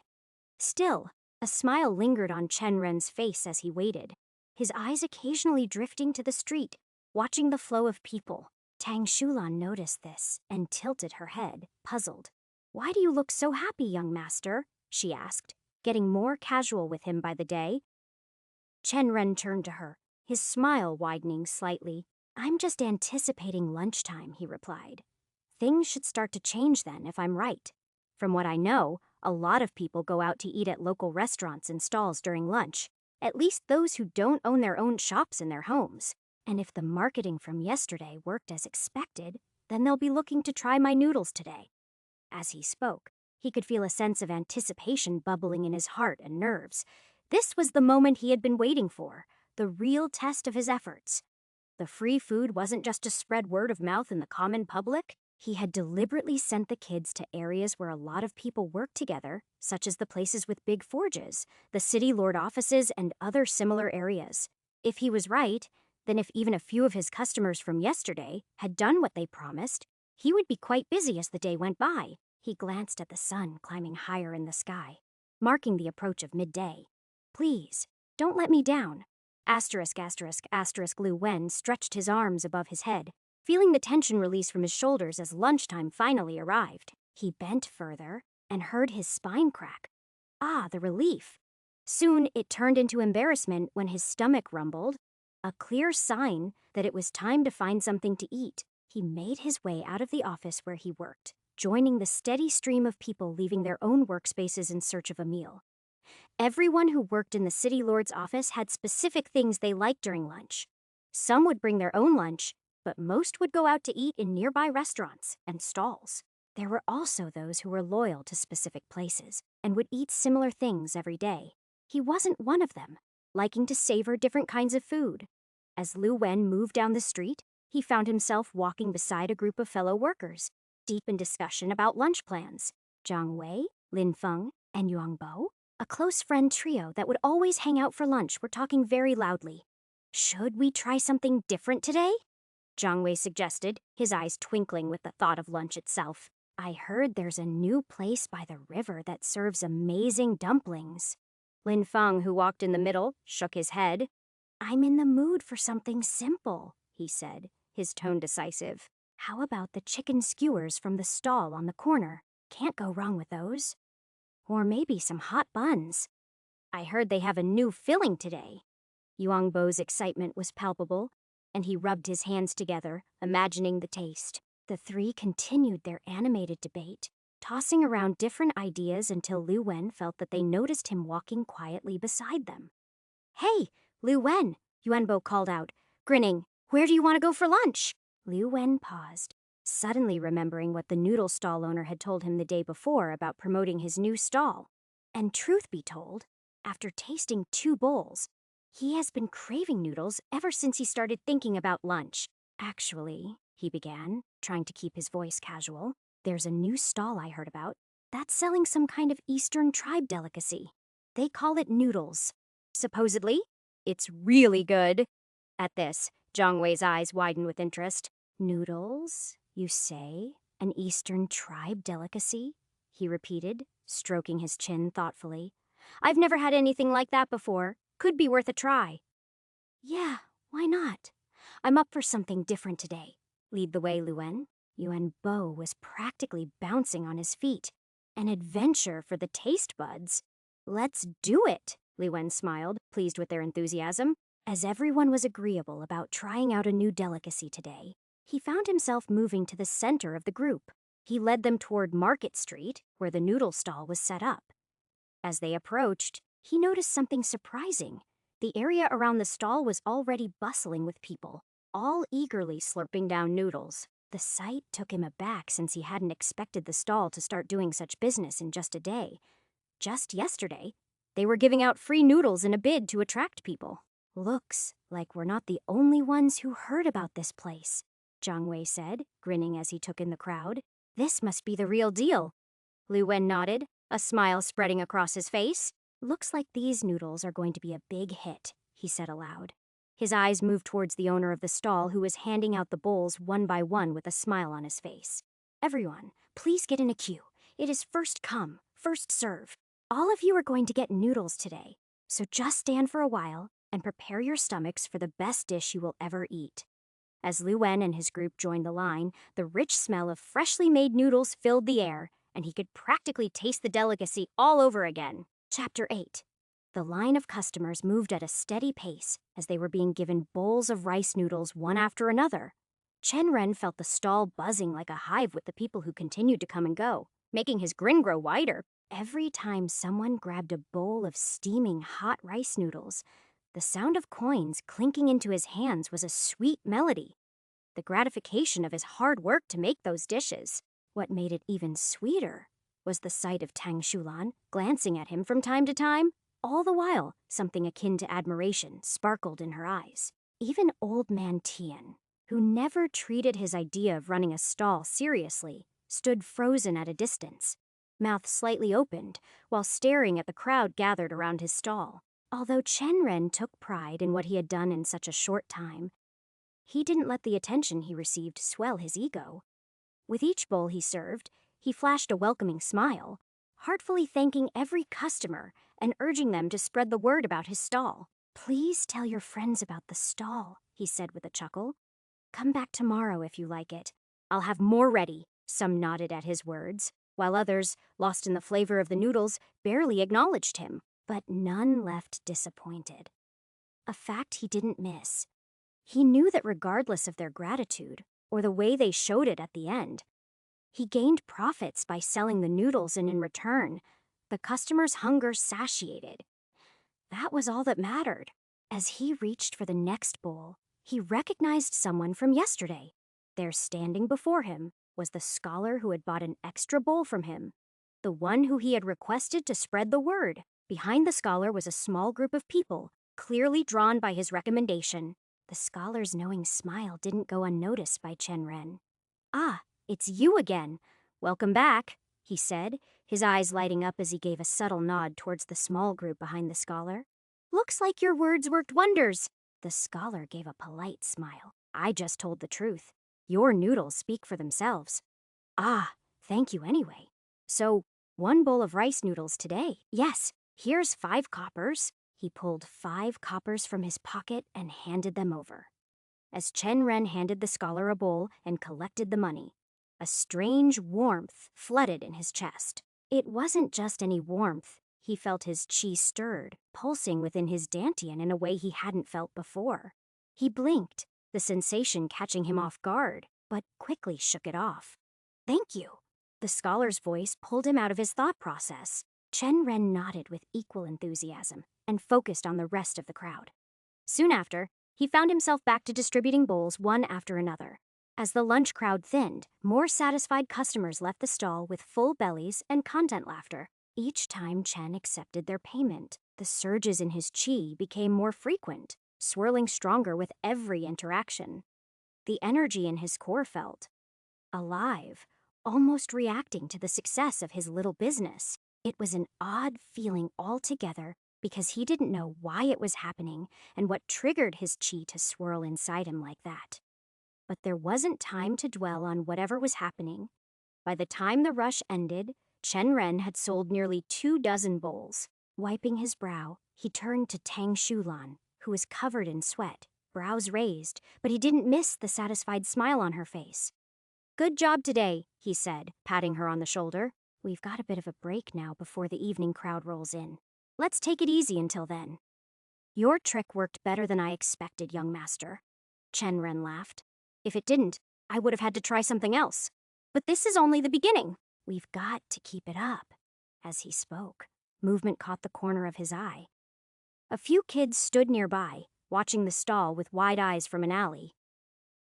A: Still, a smile lingered on Chen Ren's face as he waited, his eyes occasionally drifting to the street, watching the flow of people. Tang Shulan noticed this and tilted her head, puzzled. "Why do you look so happy, young master?" she asked, getting more casual with him by the day. Chen Ren turned to her, his smile widening slightly. "I'm just anticipating lunchtime," he replied. "Things should start to change then, if I'm right. From what I know, a lot of people go out to eat at local restaurants and stalls during lunch, at least those who don't own their own shops in their homes. And if the marketing from yesterday worked as expected, then they'll be looking to try my noodles today." As he spoke, he could feel a sense of anticipation bubbling in his heart and nerves. This was the moment he had been waiting for, the real test of his efforts. The free food wasn't just to spread word of mouth in the common public. He had deliberately sent the kids to areas where a lot of people worked together, such as the places with big forges, the city lord offices, and other similar areas. If he was right, then if even a few of his customers from yesterday had done what they promised, he would be quite busy as the day went by. He glanced at the sun climbing higher in the sky, marking the approach of midday. "Please, don't let me down." Lu Wen stretched his arms above his head, feeling the tension release from his shoulders as lunchtime finally arrived. He bent further and heard his spine crack. Ah, the relief. Soon it turned into embarrassment when his stomach rumbled, a clear sign that it was time to find something to eat. He made his way out of the office where he worked, joining the steady stream of people leaving their own workspaces in search of a meal. Everyone who worked in the city lord's office had specific things they liked during lunch. Some would bring their own lunch, but most would go out to eat in nearby restaurants and stalls. There were also those who were loyal to specific places and would eat similar things every day. He wasn't one of them, liking to savor different kinds of food. As Lu Wen moved down the street, he found himself walking beside a group of fellow workers, deep in discussion about lunch plans. Zhang Wei, Lin Feng, and Yuang Bo, a close friend trio that would always hang out for lunch, were talking very loudly. "Should we try something different today?" Zhang Wei suggested, his eyes twinkling with the thought of lunch itself. "I heard there's a new place by the river that serves amazing dumplings." Lin Feng, who walked in the middle, shook his head. "I'm in the mood for something simple," he said, his tone decisive. "How about the chicken skewers from the stall on the corner? Can't go wrong with those. Or maybe some hot buns. I heard they have a new filling today." Yuang Bo's excitement was palpable, and he rubbed his hands together, imagining the taste. The three continued their animated debate, tossing around different ideas until Lu Wen felt that they noticed him walking quietly beside them. "Hey, Lu Wen," Yuan Bo called out, grinning. "Where do you want to go for lunch?" Lu Wen paused, suddenly remembering what the noodle stall owner had told him the day before about promoting his new stall. And truth be told, after tasting 2 bowls, he has been craving noodles ever since he started thinking about lunch. "Actually," he began, trying to keep his voice casual, "there's a new stall I heard about that's selling some kind of Eastern tribe delicacy. They call it noodles. Supposedly, it's really good." At this, Zhang Wei's eyes widened with interest. "Noodles, you say? An Eastern tribe delicacy?" he repeated, stroking his chin thoughtfully. "I've never had anything like that before. Could be worth a try." "Yeah, why not? I'm up for something different today. Lead the way, Lu Wen." Yuan Bo was practically bouncing on his feet. An adventure for the taste buds. Let's do it, Li Wen smiled, pleased with their enthusiasm. As everyone was agreeable about trying out a new delicacy today, he found himself moving to the center of the group. He led them toward Market Street, where the noodle stall was set up. As they approached, he noticed something surprising. The area around the stall was already bustling with people, all eagerly slurping down noodles. The sight took him aback since he hadn't expected the stall to start doing such business in just a day. Just yesterday, they were giving out free noodles in a bid to attract people. Looks like we're not the only ones who heard about this place, Zhang Wei said, grinning as he took in the crowd. This must be the real deal. Lu Wen nodded, a smile spreading across his face. Looks like these noodles are going to be a big hit, he said aloud. His eyes moved towards the owner of the stall, who was handing out the bowls one by one with a smile on his face. Everyone, please get in a queue. It is first come, first serve. All of you are going to get noodles today, so just stand for a while and prepare your stomachs for the best dish you will ever eat. As Lu Wen and his group joined the line, the rich smell of freshly made noodles filled the air, and he could practically taste the delicacy all over again. Chapter 8. The line of customers moved at a steady pace as they were being given bowls of rice noodles one after another. Chen Ren felt the stall buzzing like a hive with the people who continued to come and go, making his grin grow wider. Every time someone grabbed a bowl of steaming hot rice noodles, the sound of coins clinking into his hands was a sweet melody. The gratification of his hard work to make those dishes. What made it even sweeter was the sight of Tang Shulan glancing at him from time to time. All the while, something akin to admiration sparkled in her eyes. Even old man Tian, who never treated his idea of running a stall seriously, stood frozen at a distance, mouth slightly opened, while staring at the crowd gathered around his stall. Although Chen Ren took pride in what he had done in such a short time, he didn't let the attention he received swell his ego. With each bowl he served, he flashed a welcoming smile, heartfully thanking every customer and urging them to spread the word about his stall. Please tell your friends about the stall, he said with a chuckle. Come back tomorrow if you like it. I'll have more ready. Some nodded at his words, while others, lost in the flavor of the noodles, barely acknowledged him. But none left disappointed. A fact he didn't miss. He knew that regardless of their gratitude, or the way they showed it at the end, he gained profits by selling the noodles, and in return, the customer's hunger satiated. That was all that mattered. As he reached for the next bowl, he recognized someone from yesterday. There, standing before him, was the scholar who had bought an extra bowl from him, the one who he had requested to spread the word. Behind the scholar was a small group of people, clearly drawn by his recommendation. The scholar's knowing smile didn't go unnoticed by Chen Ren. Ah, it's you again. Welcome back, he said, his eyes lighting up as he gave a subtle nod towards the small group behind the scholar. Looks like your words worked wonders. The scholar gave a polite smile. I just told the truth. Your noodles speak for themselves. Ah, thank you anyway. So, one bowl of rice noodles today. Yes, here's 5 coppers. He pulled 5 coppers from his pocket and handed them over. As Chen Ren handed the scholar a bowl and collected the money, a strange warmth flooded in his chest. It wasn't just any warmth. He felt his qi stirred, pulsing within his dantian in a way he hadn't felt before. He blinked, the sensation catching him off guard, but quickly shook it off. Thank you. The scholar's voice pulled him out of his thought process. Chen Ren nodded with equal enthusiasm and focused on the rest of the crowd. Soon after, he found himself back to distributing bowls one after another. As the lunch crowd thinned, more satisfied customers left the stall with full bellies and content laughter. Each time Chen accepted their payment, the surges in his qi became more frequent, swirling stronger with every interaction. The energy in his core felt alive, almost reacting to the success of his little business. It was an odd feeling altogether because he didn't know why it was happening and what triggered his qi to swirl inside him like that. But there wasn't time to dwell on whatever was happening. By the time the rush ended, Chen Ren had sold nearly 24 bowls. Wiping his brow, he turned to Tang Shulan, who was covered in sweat, brows raised, but he didn't miss the satisfied smile on her face. Good job today, he said, patting her on the shoulder. We've got a bit of a break now before the evening crowd rolls in. Let's take it easy until then. Your trick worked better than I expected, young master. Chen Ren laughed. If it didn't, I would have had to try something else. But this is only the beginning. We've got to keep it up. As he spoke, movement caught the corner of his eye. A few kids stood nearby, watching the stall with wide eyes from an alley.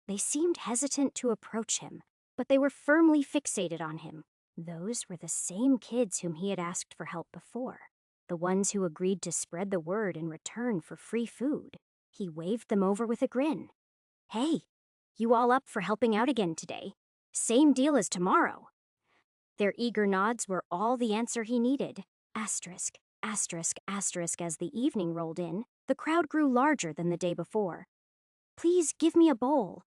A: They seemed hesitant to approach him, but they were firmly fixated on him. Those were the same kids whom he had asked for help before, the ones who agreed to spread the word in return for free food. He waved them over with a grin. Hey, you all up for helping out again today? Same deal as tomorrow. Their eager nods were all the answer he needed. Asterisk, asterisk, asterisk. As the evening rolled in, the crowd grew larger than the day before. Please give me a bowl.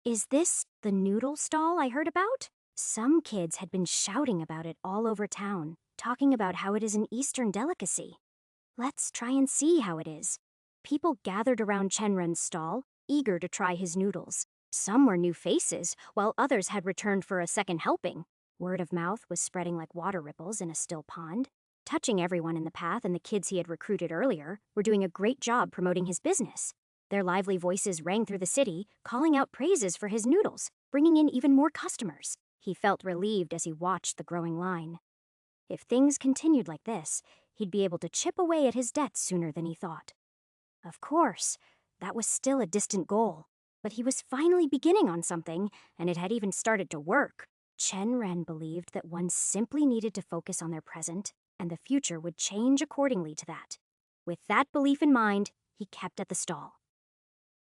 A: Is this the noodle stall I heard about? Some kids had been shouting about it all over town, talking about how it is an Eastern delicacy. Let's try and see how it is. People gathered around Chenren's stall, eager to try his noodles. Some were new faces, while others had returned for a second helping. Word of mouth was spreading like water ripples in a still pond. Touching everyone in the path, and the kids he had recruited earlier were doing a great job promoting his business. Their lively voices rang through the city, calling out praises for his noodles, bringing in even more customers. He felt relieved as he watched the growing line. If things continued like this, he'd be able to chip away at his debts sooner than he thought. Of course, that was still a distant goal, but he was finally beginning on something, and it had even started to work. Chen Ren believed that one simply needed to focus on their present, and the future would change accordingly to that. With that belief in mind, he kept at the stall.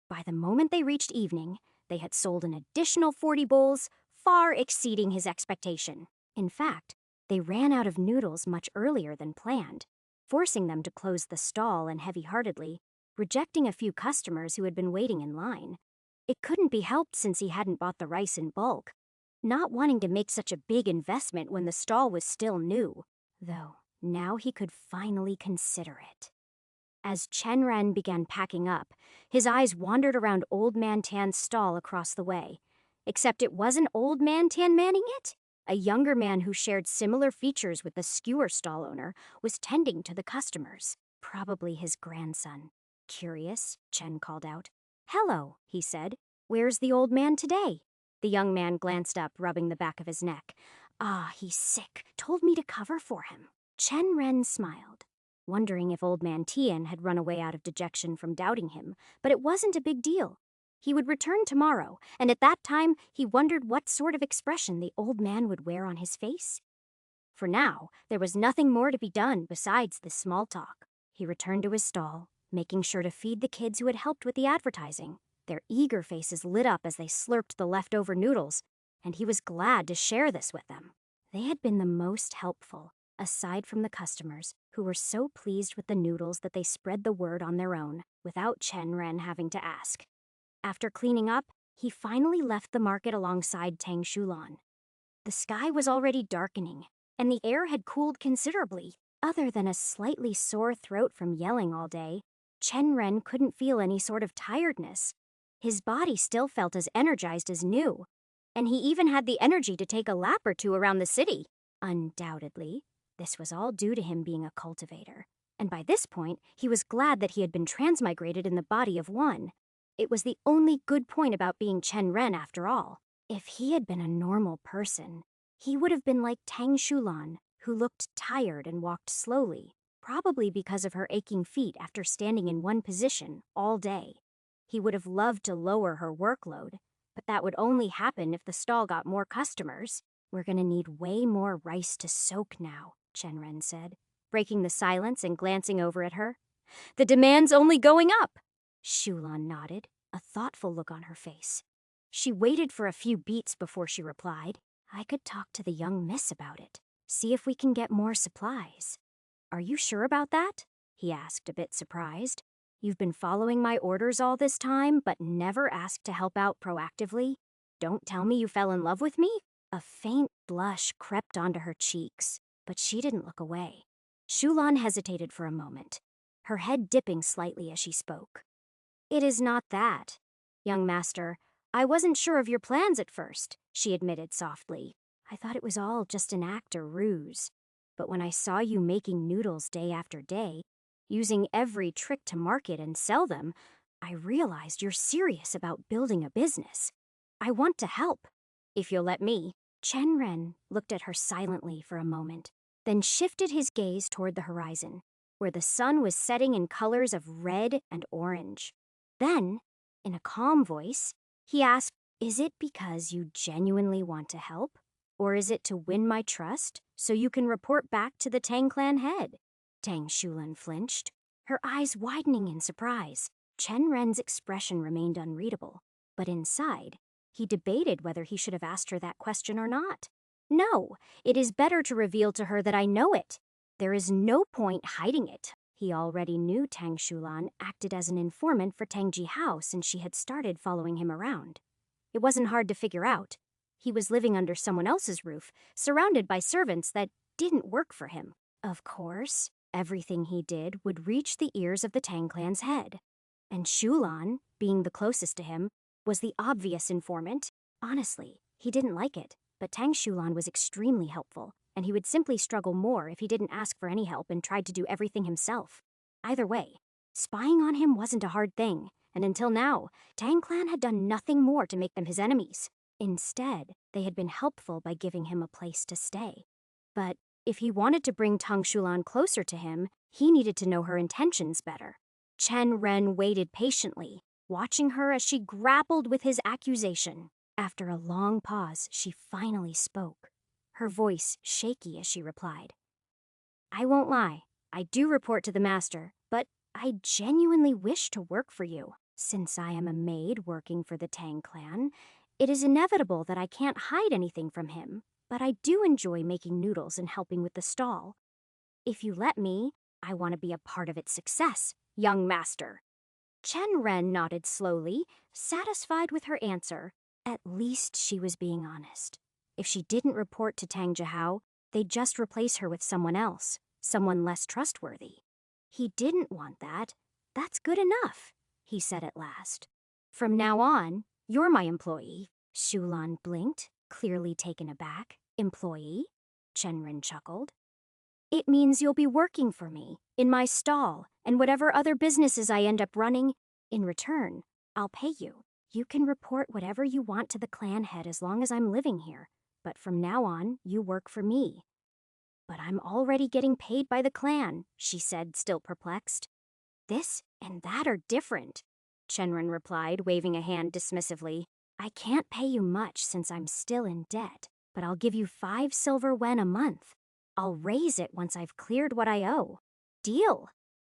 A: By the moment they reached evening, they had sold an additional 40 bowls, far exceeding his expectation. In fact, they ran out of noodles much earlier than planned, forcing them to close the stall and heavy-heartedly, rejecting a few customers who had been waiting in line. It couldn't be helped since he hadn't bought the rice in bulk, not wanting to make such a big investment when the stall was still new, though now he could finally consider it. As Chen Ren began packing up, his eyes wandered around Old Man Tan's stall across the way. Except it wasn't Old Man Tan manning it. A younger man who shared similar features with the skewer stall owner was tending to the customers, probably his grandson. Curious, Chen called out. Hello, he said. Where's the old man today? The young man glanced up, rubbing the back of his neck. Ah, he's sick. Told me to cover for him. Chen Ren smiled, wondering if Old Man Tian had run away out of dejection from doubting him, but it wasn't a big deal. He would return tomorrow, and at that time he wondered what sort of expression the old man would wear on his face. For now, there was nothing more to be done besides this small talk. He returned to his stall, making sure to feed the kids who had helped with the advertising. Their eager faces lit up as they slurped the leftover noodles, and he was glad to share this with them. They had been the most helpful, aside from the customers, who were so pleased with the noodles that they spread the word on their own, without Chen Ren having to ask. After cleaning up, he finally left the market alongside Tang Shulan. The sky was already darkening, and the air had cooled considerably. Other than a slightly sore throat from yelling all day, Chen Ren couldn't feel any sort of tiredness. His body still felt as energized as new, and he even had the energy to take a lap or two around the city. Undoubtedly, this was all due to him being a cultivator, and by this point, he was glad that he had been transmigrated in the body of one. It was the only good point about being Chen Ren after all. If he had been a normal person, he would have been like Tang Shulan, who looked tired and walked slowly, probably because of her aching feet after standing in one position all day. He would have loved to lower her workload, but that would only happen if the stall got more customers. We're gonna need way more rice to soak now, Chen Ren said, breaking the silence and glancing over at her. The demand's only going up. Shulan nodded, a thoughtful look on her face. She waited for a few beats before she replied. I could talk to the young miss about it, see if we can get more supplies. Are you sure about that? He asked, a bit surprised. You've been following my orders all this time, but never asked to help out proactively? Don't tell me you fell in love with me? A faint blush crept onto her cheeks, but she didn't look away. Shulan hesitated for a moment, her head dipping slightly as she spoke. It is not that. Young master, I wasn't sure of your plans at first, she admitted softly. I thought it was all just an act or ruse. But when I saw you making noodles day after day, using every trick to market and sell them, I realized you're serious about building a business. I want to help. If you'll let me. Chen Ren looked at her silently for a moment, then shifted his gaze toward the horizon, where the sun was setting in colors of red and orange. Then, in a calm voice, he asked, "Is it because you genuinely want to help? Or is it to win my trust so you can report back to the Tang clan head?" Tang Shulan flinched, her eyes widening in surprise. Chen Ren's expression remained unreadable, but inside, he debated whether he should have asked her that question or not. No, it is better to reveal to her that I know it. There is no point hiding it. He already knew Tang Shulan acted as an informant for Tang Jihao since she had started following him around. It wasn't hard to figure out. He was living under someone else's roof, surrounded by servants that didn't work for him. Of course, everything he did would reach the ears of the Tang clan's head. And Shulan, being the closest to him, was the obvious informant. Honestly, he didn't like it, but Tang Shulan was extremely helpful, and he would simply struggle more if he didn't ask for any help and tried to do everything himself. Either way, spying on him wasn't a hard thing, and until now, Tang clan had done nothing more to make them his enemies. Instead, they had been helpful by giving him a place to stay. But if he wanted to bring Tang Shulan closer to him, he needed to know her intentions better. Chen Ren waited patiently, watching her as she grappled with his accusation. After a long pause, she finally spoke, her voice shaky as she replied. I won't lie, I do report to the master, but I genuinely wish to work for you. Since I am a maid working for the Tang clan, it is inevitable that I can't hide anything from him, but I do enjoy making noodles and helping with the stall. If you let me, I want to be a part of its success, young master. Chen Ren nodded slowly, satisfied with her answer. At least she was being honest. If she didn't report to Tang Jihao, they'd just replace her with someone else, someone less trustworthy. He didn't want that. That's good enough, he said at last. From now on, you're my employee. Shulan blinked, clearly taken aback. Employee? Chen Ren chuckled. It means you'll be working for me, in my stall, and whatever other businesses I end up running. In return, I'll pay you. You can report whatever you want to the clan head as long as I'm living here, but from now on, you work for me. But I'm already getting paid by the clan, she said, still perplexed. This and that are different, Chenren replied, waving a hand dismissively. I can't pay you much since I'm still in debt, but I'll give you 5 silver wen a month. I'll raise it once I've cleared what I owe. Deal.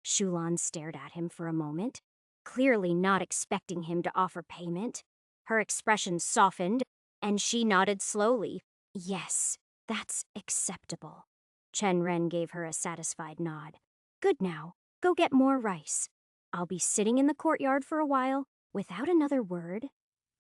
A: Shulan stared at him for a moment, clearly not expecting him to offer payment. Her expression softened, and she nodded slowly. Yes, that's acceptable. Chen Ren gave her a satisfied nod. Good now, go get more rice. I'll be sitting in the courtyard for a while. Without another word,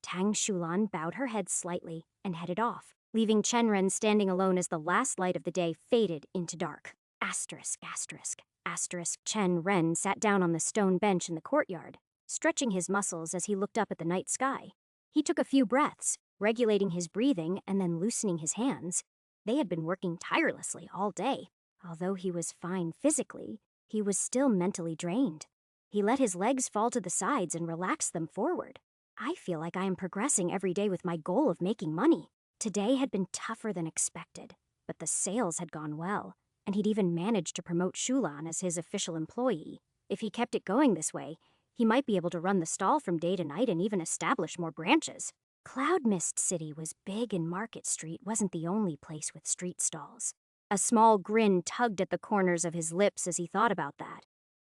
A: Tang Shulan bowed her head slightly and headed off, leaving Chen Ren standing alone as the last light of the day faded into dark. Asterisk, asterisk, asterisk. Chen Ren sat down on the stone bench in the courtyard, stretching his muscles as he looked up at the night sky. He took a few breaths, regulating his breathing and then loosening his hands. They had been working tirelessly all day. Although he was fine physically, he was still mentally drained. He let his legs fall to the sides and relaxed them forward. I feel like I am progressing every day with my goal of making money. Today had been tougher than expected, but the sales had gone well, and he'd even managed to promote Shulan as his official employee. If he kept it going this way, he might be able to run the stall from day to night and even establish more branches. Cloud Mist City was big, and Market Street wasn't the only place with street stalls. A small grin tugged at the corners of his lips as he thought about that.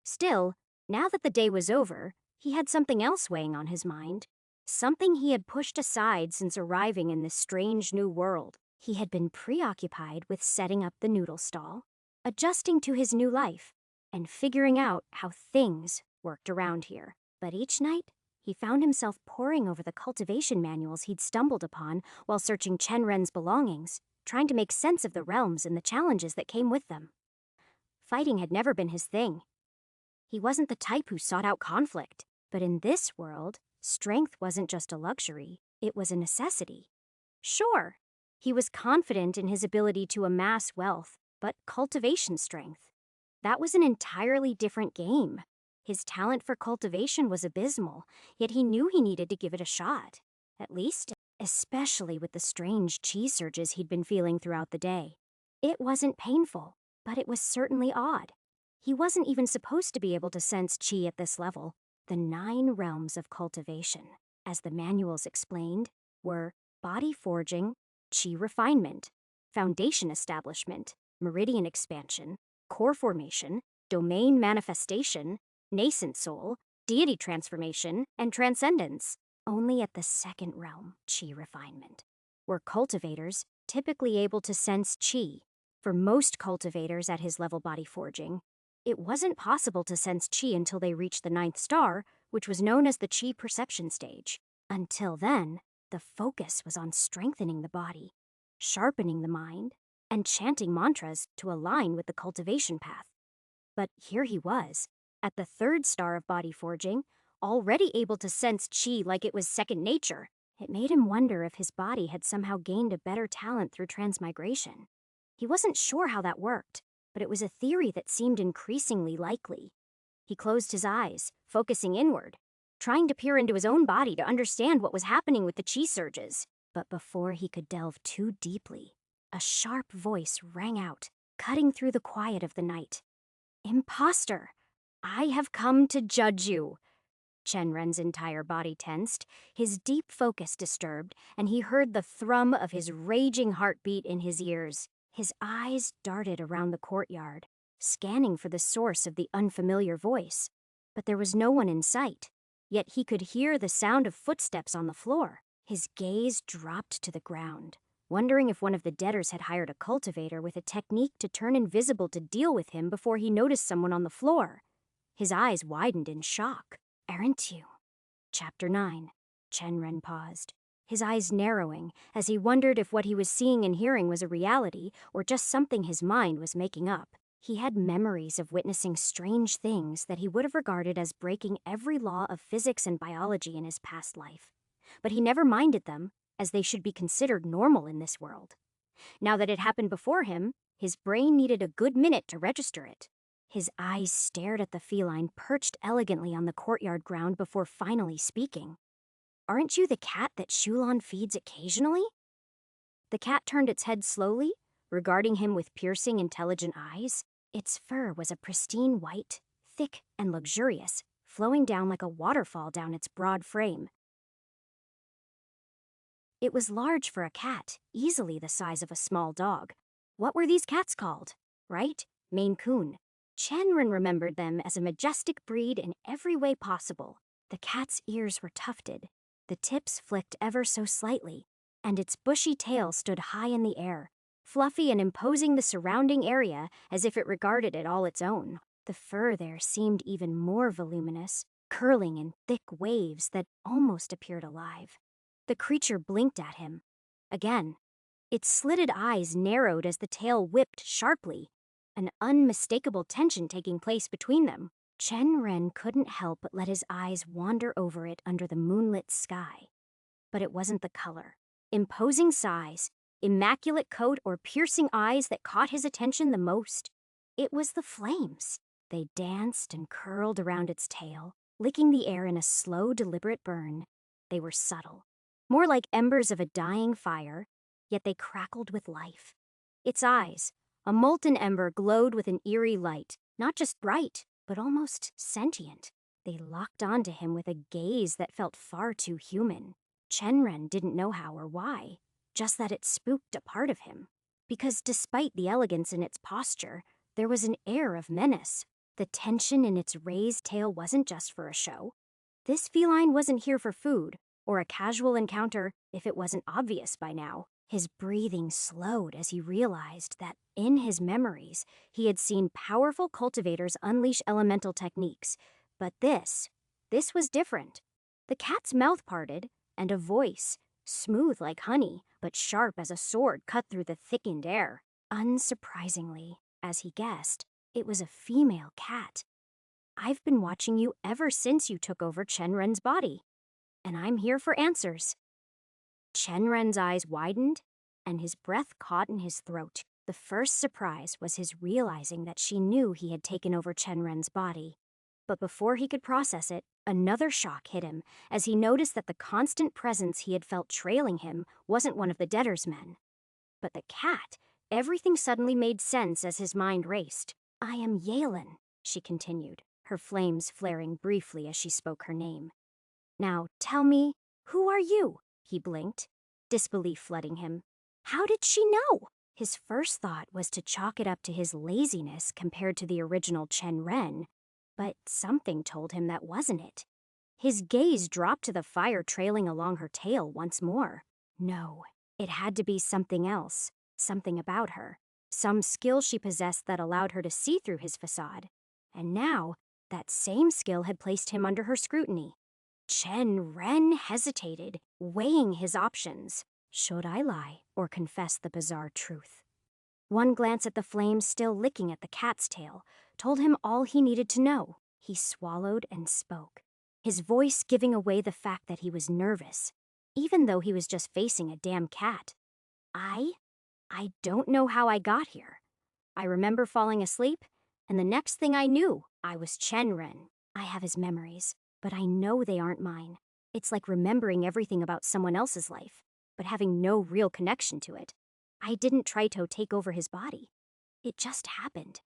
A: Still, now that the day was over, he had something else weighing on his mind. Something he had pushed aside since arriving in this strange new world. He had been preoccupied with setting up the noodle stall, adjusting to his new life, and figuring out how things worked around here. But each night, he found himself poring over the cultivation manuals he'd stumbled upon while searching Chen Ren's belongings, trying to make sense of the realms and the challenges that came with them. Fighting had never been his thing. He wasn't the type who sought out conflict, but in this world, Strength wasn't just a luxury, it was a necessity. Sure, he was confident in his ability to amass wealth, but cultivation strength. That was an entirely different game. His talent for cultivation was abysmal, yet he knew he needed to give it a shot. At least, especially with the strange chi surges he'd been feeling throughout the day. It wasn't painful, but it was certainly odd. He wasn't even supposed to be able to sense chi at this level. The 9 realms of cultivation, as the manuals explained, were body forging, chi refinement, foundation establishment, meridian expansion, core formation, domain manifestation, nascent soul, deity transformation, and transcendence. Only at the 2nd realm, chi refinement, were cultivators typically able to sense chi. For most cultivators at his level body forging, it wasn't possible to sense chi until they reached the 9th star, which was known as the chi perception stage. Until then, the focus was on strengthening the body, sharpening the mind, and chanting mantras to align with the cultivation path. But here he was, at the 3rd star of body forging, already able to sense chi like it was second nature. It made him wonder if his body had somehow gained a better talent through transmigration. He wasn't sure how that worked, but it was a theory that seemed increasingly likely. He closed his eyes, focusing inward, trying to peer into his own body to understand what was happening with the chi surges. But before he could delve too deeply, a sharp voice rang out, cutting through the quiet of the night. "Imposter! I have come to judge you." Chenren's entire body tensed, his deep focus disturbed, and he heard the thrum of his raging heartbeat in his ears. His eyes darted around the courtyard, scanning for the source of the unfamiliar voice. But there was no one in sight, yet he could hear the sound of footsteps on the floor. His gaze dropped to the ground, wondering if one of the debtors had hired a cultivator with a technique to turn invisible to deal with him before he noticed someone on the floor. His eyes widened in shock. "Aren't you?" Chapter 9. Chenren paused, his eyes narrowing as he wondered if what he was seeing and hearing was a reality or just something his mind was making up. He had memories of witnessing strange things that he would have regarded as breaking every law of physics and biology in his past life. But he never minded them, as they should be considered normal in this world. Now that it happened before him, his brain needed a good minute to register it. His eyes stared at the feline perched elegantly on the courtyard ground before finally speaking. "Aren't you the cat that Shulan feeds occasionally?" The cat turned its head slowly, regarding him with piercing, intelligent eyes. Its fur was a pristine white, thick and luxurious, flowing down like a waterfall down its broad frame. It was large for a cat, easily the size of a small dog. What were these cats called? Right? Maine Coon. Chenren remembered them as a majestic breed in every way possible. The cat's ears were tufted, the tips flicked ever so slightly, and its bushy tail stood high in the air, fluffy and imposing the surrounding area as if it regarded it all its own. The fur there seemed even more voluminous, curling in thick waves that almost appeared alive. The creature blinked at him. Again, its slitted eyes narrowed as the tail whipped sharply, an unmistakable tension taking place between them. Chenren couldn't help but let his eyes wander over it under the moonlit sky. But it wasn't the color, imposing size, immaculate coat, or piercing eyes that caught his attention the most. It was the flames. They danced and curled around its tail, licking the air in a slow, deliberate burn. They were subtle, more like embers of a dying fire, yet they crackled with life. Its eyes, a molten ember, glowed with an eerie light, not just bright, but almost sentient. They locked onto him with a gaze that felt far too human. Chenren didn't know how or why, just that it spooked a part of him. Because despite the elegance in its posture, there was an air of menace. The tension in its raised tail wasn't just for a show. This feline wasn't here for food, or a casual encounter if it wasn't obvious by now. His breathing slowed as he realized that in his memories, he had seen powerful cultivators unleash elemental techniques. But this was different. The cat's mouth parted, and a voice, smooth like honey, but sharp as a sword, cut through the thickened air. Unsurprisingly, as he guessed, it was a female cat. "I've been watching you ever since you took over Chenren's body." and I'm here for answers." Chenren's eyes widened, and his breath caught in his throat. The first surprise was his realizing that she knew he had taken over Chenren's body. But before he could process it, another shock hit him as he noticed that the constant presence he had felt trailing him wasn't one of the debtor's men, but the cat. Everything suddenly made sense as his mind raced. "I am Yalen," she continued, her flames flaring briefly as she spoke her name. "Now, tell me, who are you?" He blinked, disbelief flooding him. How did she know? His first thought was to chalk it up to his laziness compared to the original Chenren, but something told him that wasn't it. His gaze dropped to the fire trailing along her tail once more. No, it had to be something else, something about her, some skill she possessed that allowed her to see through his facade. And now, that same skill had placed him under her scrutiny. Chenren hesitated, weighing his options. Should I lie or confess the bizarre truth? One glance at the flames still licking at the cat's tail told him all he needed to know. He swallowed and spoke, his voice giving away the fact that he was nervous, even though he was just facing a damn cat. I don't know how I got here. I remember falling asleep, and the next thing I knew, I was Chenren. I have his memories, but I know they aren't mine. It's like remembering everything about someone else's life, but having no real connection to it. I didn't try to take over his body. It just happened.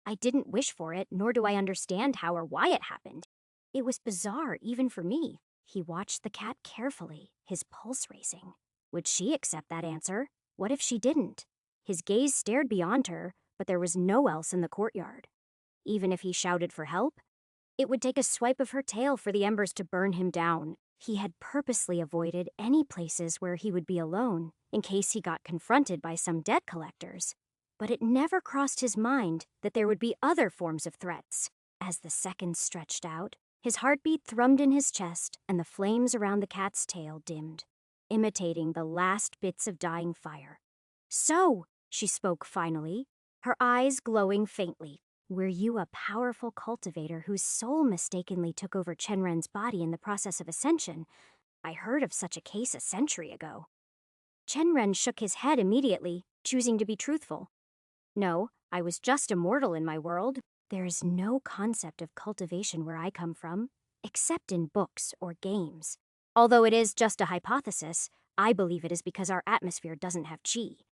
A: I didn't wish for it, nor do I understand how or why it happened. It was bizarre, even for me. He watched the cat carefully, his pulse racing. Would she accept that answer? What if she didn't? His gaze stared beyond her, but there was no one else in the courtyard. Even if he shouted for help, it would take a swipe of her tail for the embers to burn him down. He had purposely avoided any places where he would be alone, in case he got confronted by some debt collectors. But it never crossed his mind that there would be other forms of threats. As the seconds stretched out, his heartbeat thrummed in his chest and the flames around the cat's tail dimmed, imitating the last bits of dying fire. "So," she spoke finally, her eyes glowing faintly, "were you a powerful cultivator whose soul mistakenly took over Chenren's body in the process of ascension? I heard of such a case a century ago." Chenren shook his head immediately, choosing to be truthful. "No, I was just a mortal in my world. There is no concept of cultivation where I come from, except in books or games. Although it is just a hypothesis, I believe it is because our atmosphere doesn't have chi."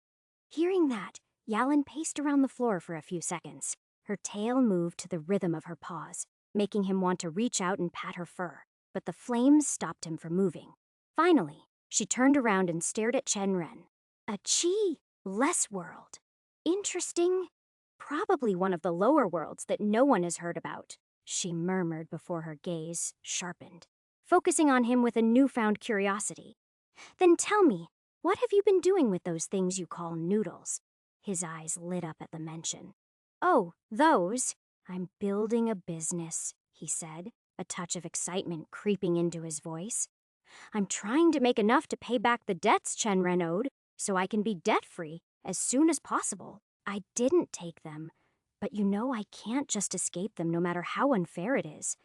A: Hearing that, Yalen paced around the floor for a few seconds. Her tail moved to the rhythm of her paws, making him want to reach out and pat her fur, but the flames stopped him from moving. Finally, she turned around and stared at Chenren. A chi-less world. Interesting. Probably one of the lower worlds that no one has heard about, she murmured before her gaze sharpened, focusing on him with a newfound curiosity. "Then tell me, what have you been doing with those things you call noodles?" His eyes lit up at the mention. "Oh, those? I'm building a business," he said, a touch of excitement creeping into his voice. "I'm trying to make enough to pay back the debts Chenren owed, so I can be debt-free as soon as possible. I didn't take them, but you know I can't just escape them no matter how unfair it is.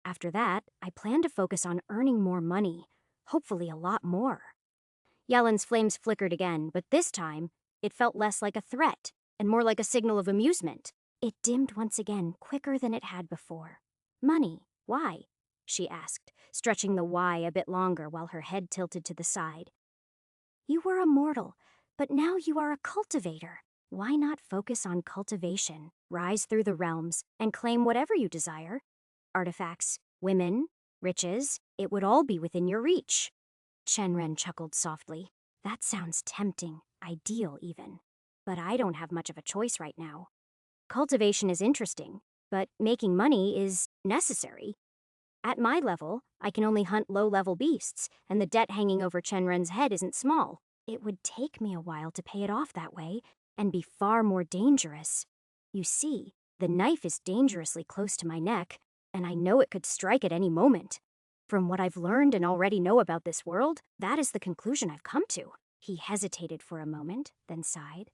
A: After that, I plan to focus on earning more money, hopefully a lot more." Yalen's flames flickered again, but this time, it felt less like a threat and more like a signal of amusement. It dimmed once again, quicker than it had before. "Money, why?" she asked, stretching the why a bit longer while her head tilted to the side. "You were a mortal, but now you are a cultivator. Why not focus on cultivation, rise through the realms, and claim whatever you desire? Artifacts, women, riches, it would all be within your reach." Chenren chuckled softly. "That sounds tempting, ideal even. But I don't have much of a choice right now. Cultivation is interesting, but making money is necessary. At my level, I can only hunt low-level beasts, and the debt hanging over Chenren's head isn't small. It would take me a while to pay it off that way, and be far more dangerous. You see, the knife is dangerously close to my neck, and I know it could strike at any moment. From what I've learned and already know about this world, that is the conclusion I've come to." He hesitated for a moment, then sighed.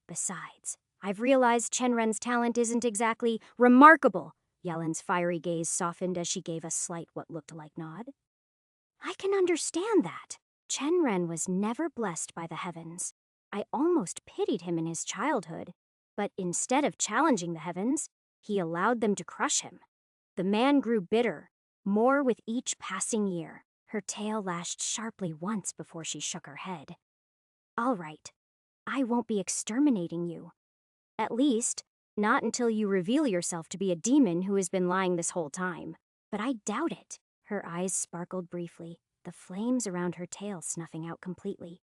A: "Besides, I've realized Chenren's talent isn't exactly remarkable." Yalen's fiery gaze softened as she gave a slight what looked like nod. I can understand that. Chen Ren was never blessed by the heavens. I almost pitied him in his childhood, but instead of challenging the heavens, he allowed them to crush him. The man grew bitter, more with each passing year. Her tail lashed sharply once before she shook her head. All right, I won't be exterminating you. At least, not until you reveal yourself to be a demon who has been lying this whole time. But I doubt it. Her eyes sparkled briefly, the flames around her tail snuffing out completely.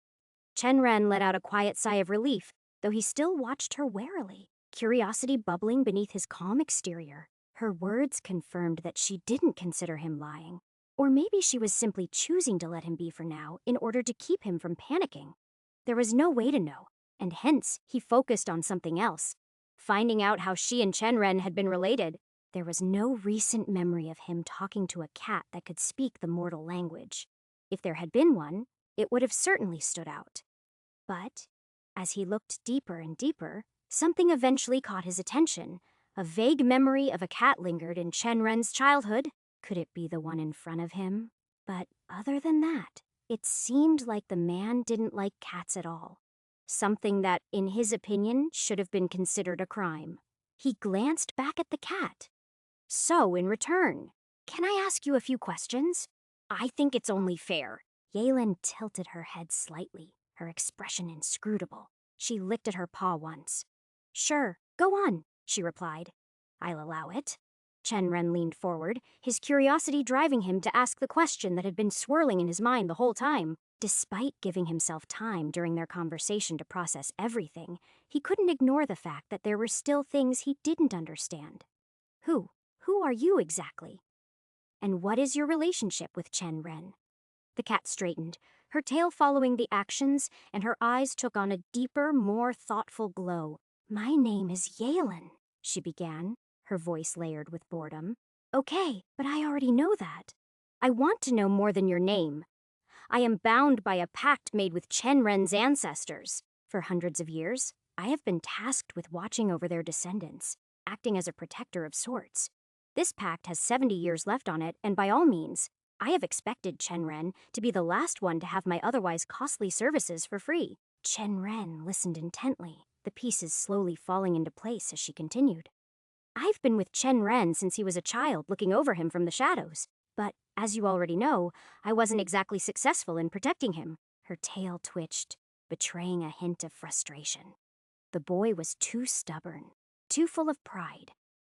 A: Chen Ren let out a quiet sigh of relief, though he still watched her warily, curiosity bubbling beneath his calm exterior. Her words confirmed that she didn't consider him lying. Or maybe she was simply choosing to let him be for now in order to keep him from panicking. There was no way to know, and hence he focused on something else. Finding out how she and Chen Ren had been related, there was no recent memory of him talking to a cat that could speak the mortal language. If there had been one, it would have certainly stood out. But, as he looked deeper and deeper, something eventually caught his attention. A vague memory of a cat lingered in Chen Ren's childhood. Could it be the one in front of him? But other than that, it seemed like the man didn't like cats at all. Something that, in his opinion, should have been considered a crime. He glanced back at the cat. So, in return, can I ask you a few questions? I think it's only fair. Yalen tilted her head slightly, her expression inscrutable. She licked at her paw once. Sure, go on, she replied. I'll allow it. Chen Ren leaned forward, his curiosity driving him to ask the question that had been swirling in his mind the whole time. Despite giving himself time during their conversation to process everything, he couldn't ignore the fact that there were still things he didn't understand. Who are you exactly? And what is your relationship with Chen Ren? The cat straightened, her tail following the actions, and her eyes took on a deeper, more thoughtful glow. My name is Yalen, she began, her voice layered with boredom. Okay, but I already know that. I want to know more than your name. I am bound by a pact made with Chen Ren's ancestors. For hundreds of years, I have been tasked with watching over their descendants, acting as a protector of sorts. This pact has 70 years left on it, and by all means, I have expected Chen Ren to be the last one to have my otherwise costly services for free. Chen Ren listened intently, the pieces slowly falling into place as she continued. I've been with Chen Ren since he was a child, looking over him from the shadows. But, as you already know, I wasn't exactly successful in protecting him. Her tail twitched, betraying a hint of frustration. The boy was too stubborn, too full of pride.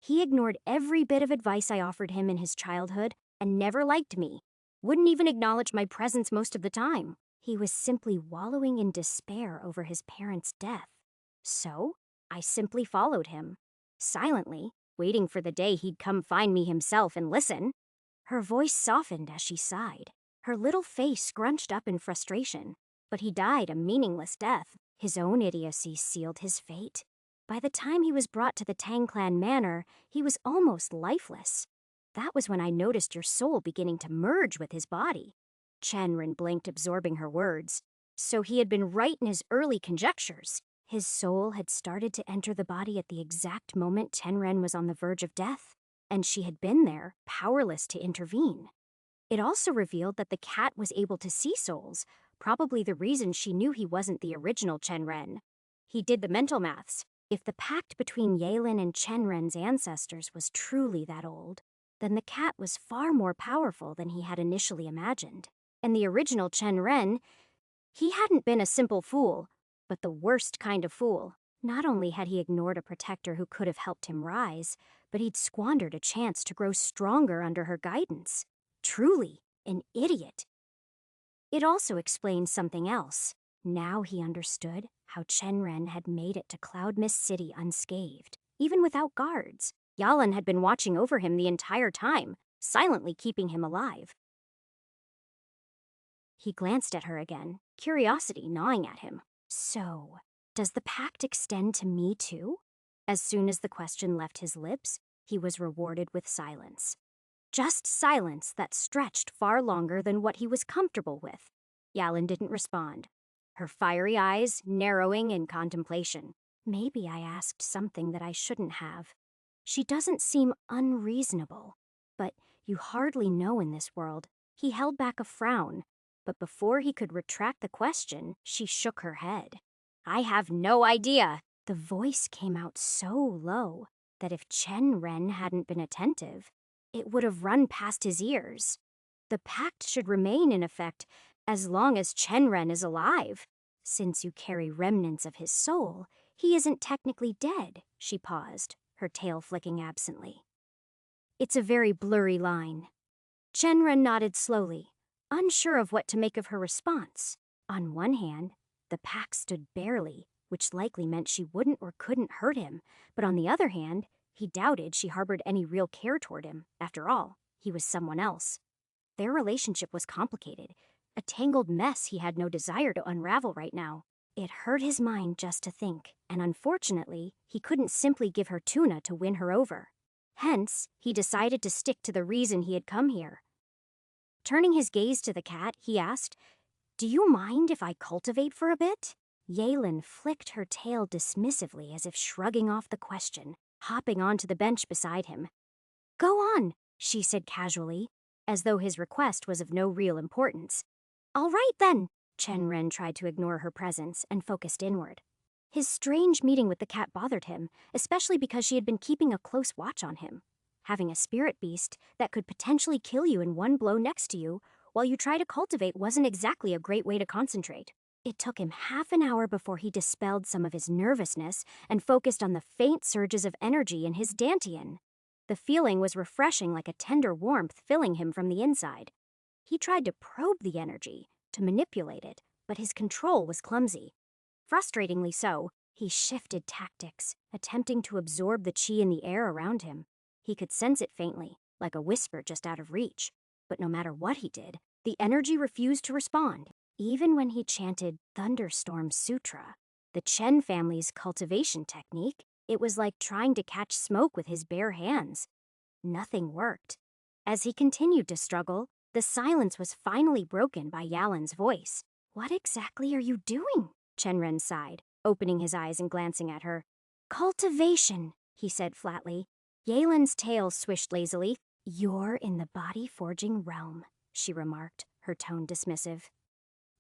A: He ignored every bit of advice I offered him in his childhood and never liked me. Wouldn't even acknowledge my presence most of the time. He was simply wallowing in despair over his parents' death. So, I simply followed him, silently, waiting for the day he'd come find me himself and listen. Her voice softened as she sighed, her little face scrunched up in frustration. But he died a meaningless death. His own idiocy sealed his fate. By the time he was brought to the Tang Clan manor, he was almost lifeless. That was when I noticed your soul beginning to merge with his body. Chen Ren blinked, absorbing her words. So he had been right in his early conjectures. His soul had started to enter the body at the exact moment Chen Ren was on the verge of death, and she had been there, powerless to intervene. It also revealed that the cat was able to see souls, probably the reason she knew he wasn't the original Chen Ren. He did the mental maths. If the pact between Yalen and Chen Ren's ancestors was truly that old, then the cat was far more powerful than he had initially imagined. And the original Chen Ren, he hadn't been a simple fool, but the worst kind of fool. Not only had he ignored a protector who could have helped him rise, but he'd squandered a chance to grow stronger under her guidance. Truly, an idiot. It also explained something else. Now he understood how Chen Ren had made it to Cloud Mist City unscathed, even without guards. Yalan had been watching over him the entire time, silently keeping him alive. He glanced at her again, curiosity gnawing at him. So, does the pact extend to me too? As soon as the question left his lips, he was rewarded with silence. Just silence that stretched far longer than what he was comfortable with. Yalan didn't respond, her fiery eyes narrowing in contemplation. Maybe I asked something that I shouldn't have. She doesn't seem unreasonable, but you hardly know in this world. He held back a frown, but before he could retract the question, she shook her head. I have no idea. The voice came out so low that if Chen Ren hadn't been attentive, it would have run past his ears. The pact should remain in effect as long as Chen Ren is alive. Since you carry remnants of his soul, he isn't technically dead, she paused, her tail flicking absently. It's a very blurry line. Chen Ren nodded slowly, unsure of what to make of her response. On one hand, the pact stood barely, which likely meant she wouldn't or couldn't hurt him, but on the other hand, he doubted she harbored any real care toward him. After all, he was someone else. Their relationship was complicated, a tangled mess he had no desire to unravel right now. It hurt his mind just to think, and unfortunately, he couldn't simply give her tuna to win her over. Hence, he decided to stick to the reason he had come here. Turning his gaze to the cat, he asked, Do you mind if I cultivate for a bit? Yalen flicked her tail dismissively as if shrugging off the question, hopping onto the bench beside him. Go on, she said casually, as though his request was of no real importance. All right then. Chen Ren tried to ignore her presence and focused inward. His strange meeting with the cat bothered him, especially because she had been keeping a close watch on him. Having a spirit beast that could potentially kill you in one blow next to you while you try to cultivate wasn't exactly a great way to concentrate. It took him half an hour before he dispelled some of his nervousness and focused on the faint surges of energy in his dantian. The feeling was refreshing, like a tender warmth filling him from the inside. He tried to probe the energy, to manipulate it, but his control was clumsy. Frustratingly so, he shifted tactics, attempting to absorb the chi in the air around him. He could sense it faintly, like a whisper just out of reach. But no matter what he did, the energy refused to respond. Even when he chanted Thunderstorm Sutra, the Chen family's cultivation technique, it was like trying to catch smoke with his bare hands. Nothing worked. As he continued to struggle, the silence was finally broken by Yalin's voice. What exactly are you doing? Chenren sighed, opening his eyes and glancing at her. Cultivation, he said flatly. Yalin's tail swished lazily. You're in the body-forging realm, she remarked, her tone dismissive.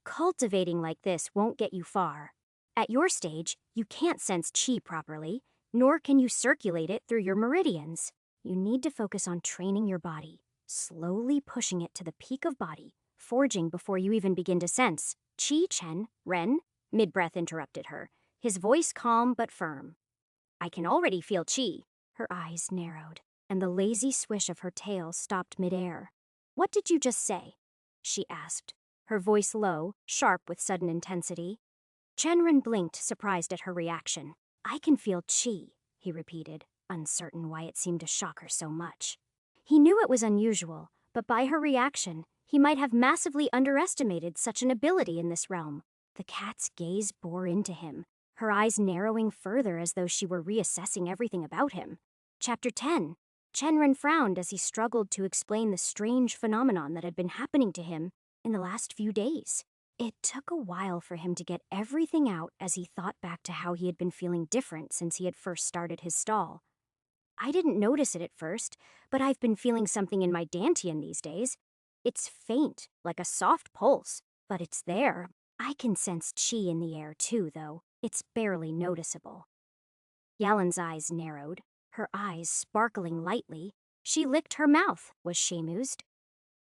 A: Cultivating like this won't get you far. At your stage, you can't sense chi properly, nor can you circulate it through your meridians. You need to focus on training your body, slowly pushing it to the peak of body, forging before you even begin to sense. Chi Chen, Ren, mid-breath interrupted her, his voice calm but firm. I can already feel chi. Her eyes narrowed, and the lazy swish of her tail stopped mid-air. What did you just say? She asked, her voice low, sharp with sudden intensity. Chenren blinked, surprised at her reaction. I can feel chi, he repeated, uncertain why it seemed to shock her so much. He knew it was unusual, but by her reaction, he might have massively underestimated such an ability in this realm. The cat's gaze bore into him, her eyes narrowing further as though she were reassessing everything about him. Chapter 10. Chenren frowned as he struggled to explain the strange phenomenon that had been happening to him in the last few days. It took a while for him to get everything out as he thought back to how he had been feeling different since he had first started his stall. I didn't notice it at first, but I've been feeling something in my dantian these days. It's faint, like a soft pulse, but it's there. I can sense chi in the air too, though. It's barely noticeable. Yalin's eyes narrowed, her eyes sparkling lightly. She licked her mouth, was she mused.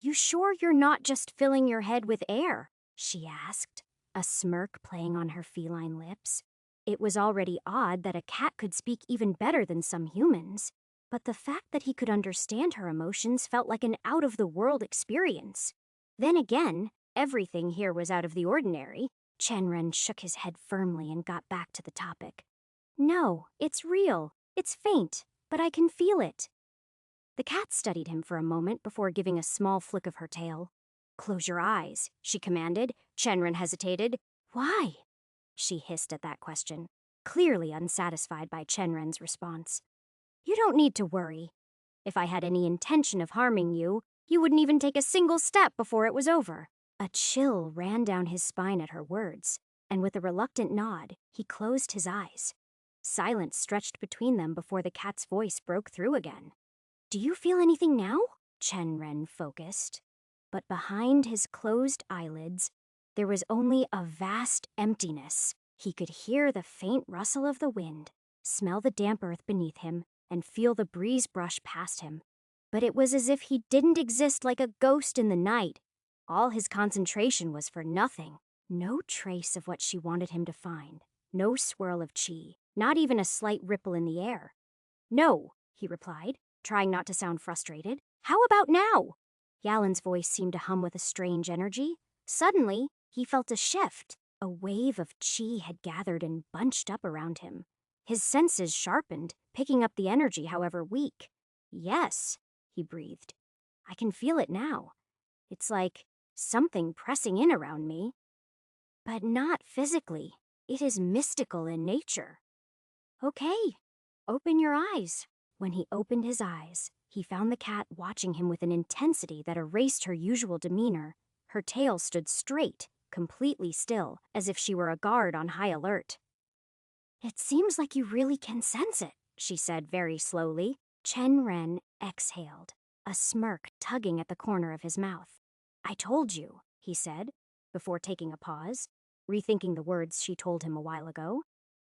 A: You sure you're not just filling your head with air? She asked, a smirk playing on her feline lips. It was already odd that a cat could speak even better than some humans, but the fact that he could understand her emotions felt like an out-of-the-world experience. Then again, everything here was out of the ordinary. Chenren shook his head firmly and got back to the topic. No, it's real. It's faint, but I can feel it. The cat studied him for a moment before giving a small flick of her tail. Close your eyes, she commanded. Chenren hesitated. Why? She hissed at that question, clearly unsatisfied by Chenren's response. You don't need to worry. If I had any intention of harming you, you wouldn't even take a single step before it was over. A chill ran down his spine at her words, and with a reluctant nod, he closed his eyes. Silence stretched between them before the cat's voice broke through again. Do you feel anything now? Chenren focused. But behind his closed eyelids, there was only a vast emptiness. He could hear the faint rustle of the wind, smell the damp earth beneath him, and feel the breeze brush past him. But it was as if he didn't exist like a ghost in the night. All his concentration was for nothing. No trace of what she wanted him to find. No swirl of chi. Not even a slight ripple in the air. "No," he replied, trying not to sound frustrated. "How about now?" Yalin's voice seemed to hum with a strange energy. Suddenly, he felt a shift. A wave of chi had gathered and bunched up around him. His senses sharpened, picking up the energy, however weak. "Yes," he breathed. "I can feel it now. It's like something pressing in around me. But not physically. It is mystical in nature." "Okay, open your eyes." When he opened his eyes, he found the cat watching him with an intensity that erased her usual demeanor. Her tail stood straight, completely still, as if she were a guard on high alert. "It seems like you really can sense it," she said very slowly. Chen Ren exhaled, a smirk tugging at the corner of his mouth. "I told you," he said, before taking a pause, rethinking the words she told him a while ago.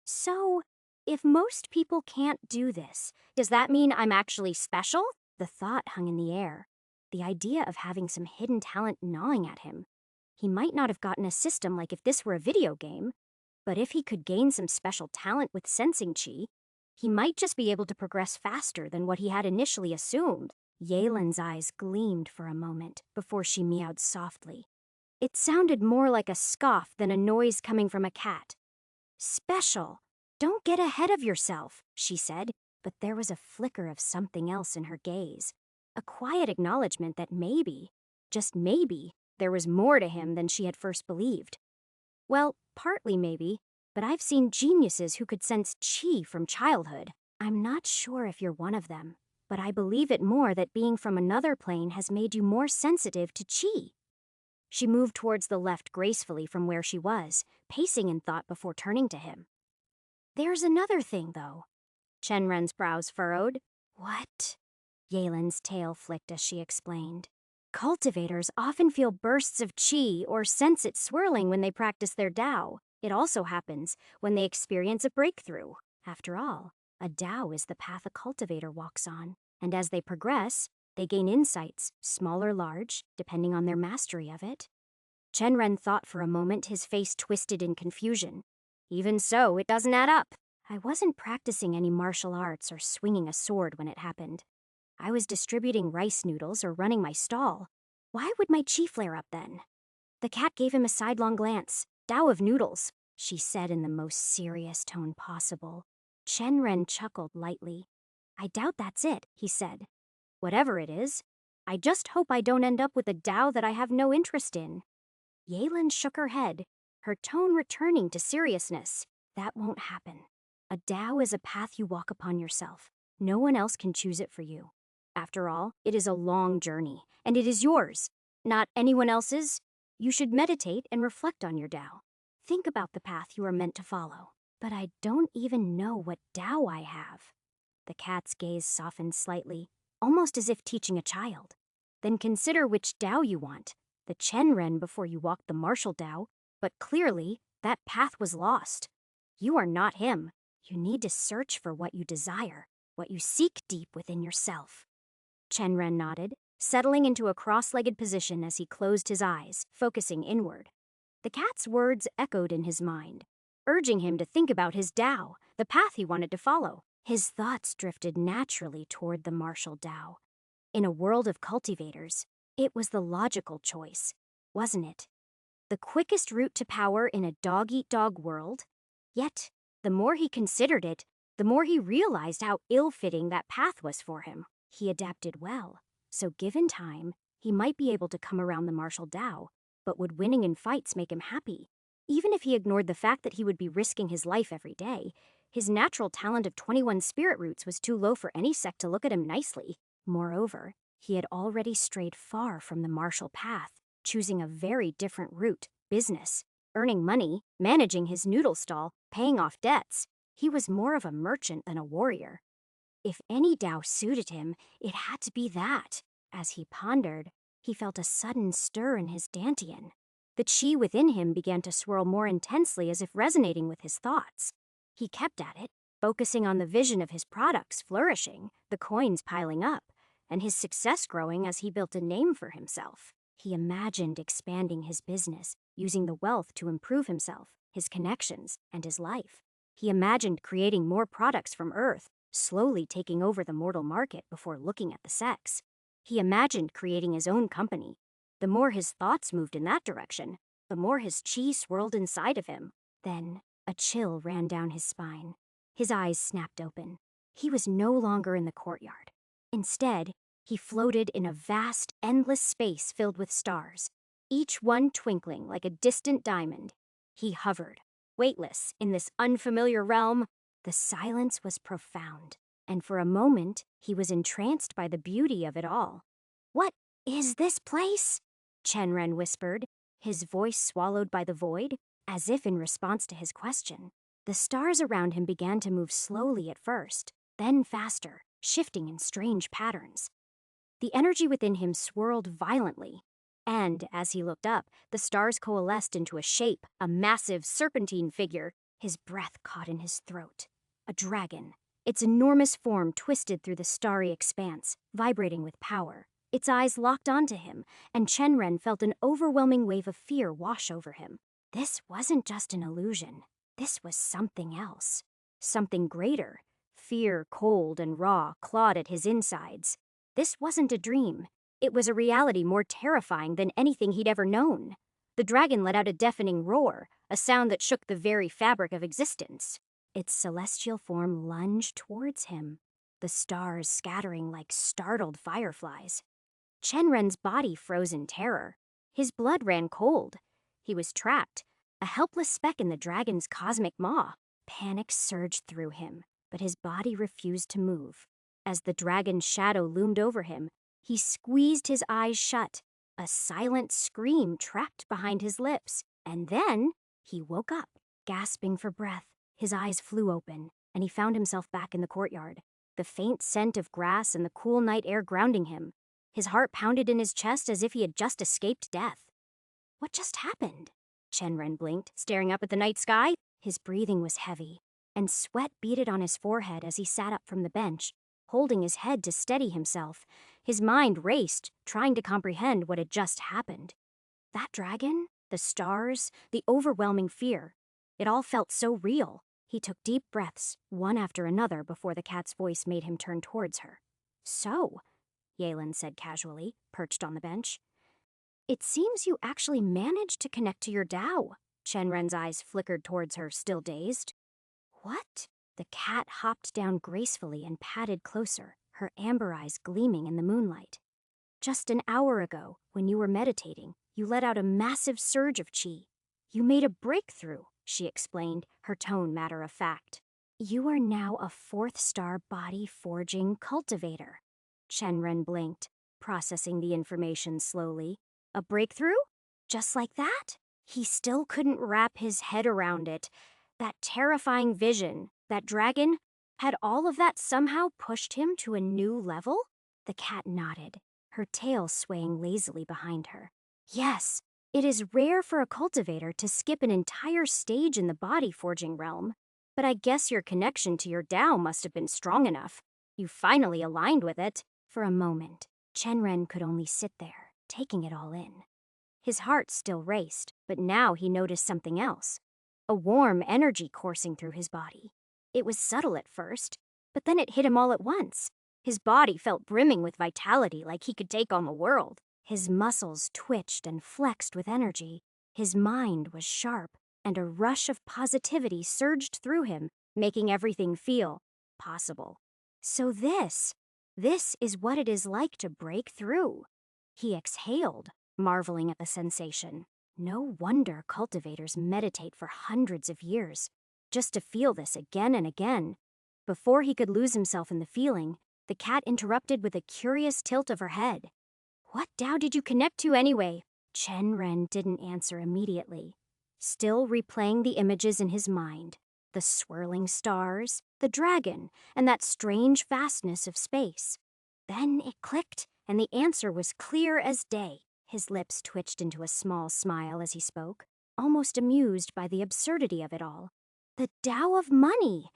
A: "So, if most people can't do this, does that mean I'm actually special?" The thought hung in the air. The idea of having some hidden talent gnawing at him. He might not have gotten a system like if this were a video game, but if he could gain some special talent with sensing chi, he might just be able to progress faster than what he had initially assumed. Yalin's eyes gleamed for a moment before she meowed softly. It sounded more like a scoff than a noise coming from a cat. "Special. Don't get ahead of yourself," she said, but there was a flicker of something else in her gaze. A quiet acknowledgement that maybe, just maybe, there was more to him than she had first believed. "Well, partly maybe, but I've seen geniuses who could sense chi from childhood. I'm not sure if you're one of them, but I believe it more that being from another plane has made you more sensitive to chi." She moved towards the left gracefully from where she was, pacing in thought before turning to him. "There's another thing, though." Chen Ren's brows furrowed. "What?" Yalin's tail flicked as she explained. "Cultivators often feel bursts of chi or sense it swirling when they practice their Tao. It also happens when they experience a breakthrough. After all, a Tao is the path a cultivator walks on, and as they progress, they gain insights, small or large, depending on their mastery of it." Chen Ren thought for a moment, his face twisted in confusion. "Even so, it doesn't add up. I wasn't practicing any martial arts or swinging a sword when it happened. I was distributing rice noodles or running my stall. Why would my chi flare up then?" The cat gave him a sidelong glance. "Tao of noodles," she said in the most serious tone possible. Chen Ren chuckled lightly. "I doubt that's it," he said. "Whatever it is, I just hope I don't end up with a Tao that I have no interest in." Yalin shook her head, her tone returning to seriousness. "That won't happen. A Tao is a path you walk upon yourself. No one else can choose it for you. After all, it is a long journey, and it is yours, not anyone else's. You should meditate and reflect on your Tao. Think about the path you are meant to follow." "But I don't even know what Tao I have." The cat's gaze softened slightly, almost as if teaching a child. "Then consider which Tao you want. The Chen Ren before you walked the martial Tao, but clearly that path was lost. You are not him. You need to search for what you desire, what you seek deep within yourself." Chen Ren nodded, settling into a cross-legged position as he closed his eyes, focusing inward. The cat's words echoed in his mind, urging him to think about his Tao, the path he wanted to follow. His thoughts drifted naturally toward the martial Tao. In a world of cultivators, it was the logical choice, wasn't it? The quickest route to power in a dog-eat-dog world. Yet, the more he considered it, the more he realized how ill-fitting that path was for him. He adapted well, so given time, he might be able to come around the martial Tao, but would winning in fights make him happy? Even if he ignored the fact that he would be risking his life every day, his natural talent of 21 spirit roots was too low for any sect to look at him nicely. Moreover, he had already strayed far from the martial path, choosing a very different route, business, earning money, managing his noodle stall, paying off debts. He was more of a merchant than a warrior. If any Tao suited him, it had to be that. As he pondered, He felt a sudden stir in his dantian. The chi within him began to swirl more intensely as if resonating with his thoughts. He kept at it, focusing on the vision of his products flourishing, the coins piling up, and his success growing as he built a name for himself. He imagined expanding his business, using the wealth to improve himself, his connections, and his life. He imagined creating more products from Earth, slowly taking over the mortal market before looking at the sex. He imagined creating his own company. The more his thoughts moved in that direction, the more his chi swirled inside of him. Then, a chill ran down his spine. His eyes snapped open. He was no longer in the courtyard. Instead, he floated in a vast, endless space filled with stars, each one twinkling like a distant diamond. He hovered, weightless, in this unfamiliar realm. The silence was profound, and for a moment, he was entranced by the beauty of it all. "What is this place?" Chenren whispered, his voice swallowed by the void, as if in response to his question. The stars around him began to move slowly at first, then faster, shifting in strange patterns. The energy within him swirled violently, and as he looked up, the stars coalesced into a shape, a massive serpentine figure. His breath caught in his throat. A dragon, its enormous form twisted through the starry expanse, vibrating with power. Its eyes locked onto him, and Chenren felt an overwhelming wave of fear wash over him. This wasn't just an illusion. This was something else. Something greater. Fear, cold and raw, clawed at his insides. This wasn't a dream. It was a reality more terrifying than anything he'd ever known. The dragon let out a deafening roar, a sound that shook the very fabric of existence. Its celestial form lunged towards him, the stars scattering like startled fireflies. Chenren's body froze in terror. His blood ran cold. He was trapped, a helpless speck in the dragon's cosmic maw. Panic surged through him, but his body refused to move. As the dragon's shadow loomed over him, he squeezed his eyes shut, a silent scream trapped behind his lips. And then he woke up, gasping for breath. His eyes flew open, and he found himself back in the courtyard, the faint scent of grass and the cool night air grounding him. His heart pounded in his chest as if he had just escaped death. What just happened? Chenren blinked, staring up at the night sky. His breathing was heavy, and sweat beaded on his forehead as he sat up from the bench, holding his head to steady himself. His mind raced, trying to comprehend what had just happened. That dragon, the stars, the overwhelming fear. It all felt so real. He took deep breaths, one after another, before the cat's voice made him turn towards her. "So," Yalen said casually, perched on the bench, "it seems you actually managed to connect to your Tao." Chenren's eyes flickered towards her, still dazed. "What?" The cat hopped down gracefully and padded closer, her amber eyes gleaming in the moonlight. "Just an hour ago, when you were meditating, you let out a massive surge of chi. You made a breakthrough," she explained, her tone matter of fact. "You are now a 4th-star body-forging cultivator." Chenren blinked, processing the information slowly. A breakthrough? Just like that? He still couldn't wrap his head around it. That terrifying vision, that dragon, had all of that somehow pushed him to a new level? The cat nodded, her tail swaying lazily behind her. "Yes, it is rare for a cultivator to skip an entire stage in the body-forging realm. But I guess your connection to your Tao must have been strong enough. You finally aligned with it." For a moment, Chenren could only sit there, taking it all in. His heart still raced, but now he noticed something else. A warm energy coursing through his body. It was subtle at first, but then it hit him all at once. His body felt brimming with vitality, like he could take on the world. His muscles twitched and flexed with energy. His mind was sharp, and a rush of positivity surged through him, making everything feel possible. So this is what it is like to break through. He exhaled, marveling at the sensation. No wonder cultivators meditate for hundreds of years, just to feel this again and again. Before he could lose himself in the feeling, the cat interrupted with a curious tilt of her head. "What Tao did you connect to anyway?" Chenren didn't answer immediately, still replaying the images in his mind. The swirling stars, the dragon, and that strange vastness of space. Then it clicked, and the answer was clear as day. His lips twitched into a small smile as he spoke, almost amused by the absurdity of it all. The Tao of money!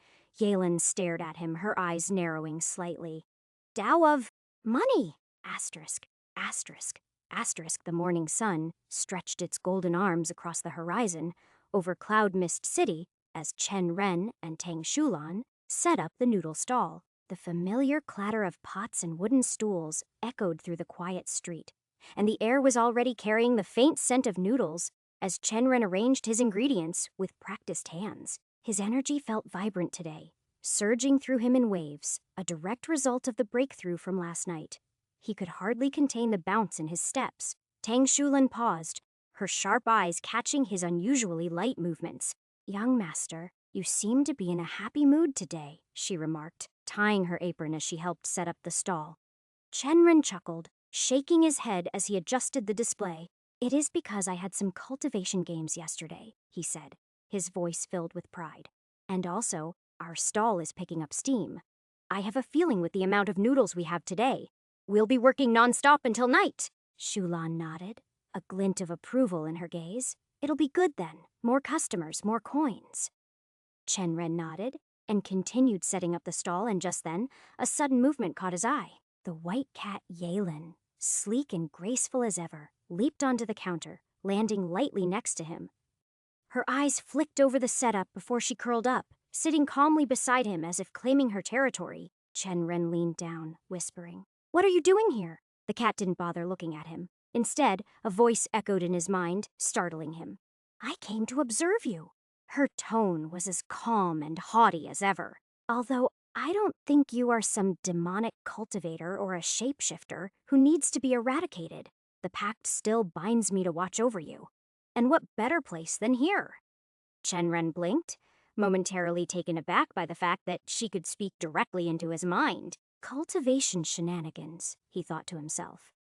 A: Yalen stared at him, her eyes narrowing slightly. Tao of money! Asterisk, asterisk, asterisk. The morning sun stretched its golden arms across the horizon over Cloud Mist City as Chen Ren and Tang Shulan set up the noodle stall. The familiar clatter of pots and wooden stools echoed through the quiet street, and the air was already carrying the faint scent of noodles as Chen Ren arranged his ingredients with practiced hands. His energy felt vibrant today, surging through him in waves, a direct result of the breakthrough from last night. He could hardly contain the bounce in his steps. Tang Shulan paused, her sharp eyes catching his unusually light movements. Young master, you seem to be in a happy mood today, she remarked, tying her apron as she helped set up the stall. Chen Ren chuckled, shaking his head as he adjusted the display. It is because I had some cultivation games yesterday, he said, his voice filled with pride. And also, our stall is picking up steam. I have a feeling with the amount of noodles we have today, we'll be working nonstop until night. Shulan nodded, a glint of approval in her gaze. It'll be good then. More customers, more coins. Chen Ren nodded and continued setting up the stall, and just then, a sudden movement caught his eye. The white cat Yalen, sleek and graceful as ever, leaped onto the counter, landing lightly next to him. Her eyes flicked over the setup before she curled up, sitting calmly beside him as if claiming her territory. Chen Ren leaned down, whispering, "What are you doing here?" The cat didn't bother looking at him. Instead, a voice echoed in his mind, startling him. "I came to observe you." Her tone was as calm and haughty as ever. "Although I don't think you are some demonic cultivator or a shapeshifter who needs to be eradicated. The pact still binds me to watch over you. And what better place than here?" Chen Ren blinked, momentarily taken aback by the fact that she could speak directly into his mind. Cultivation shenanigans, he thought to himself.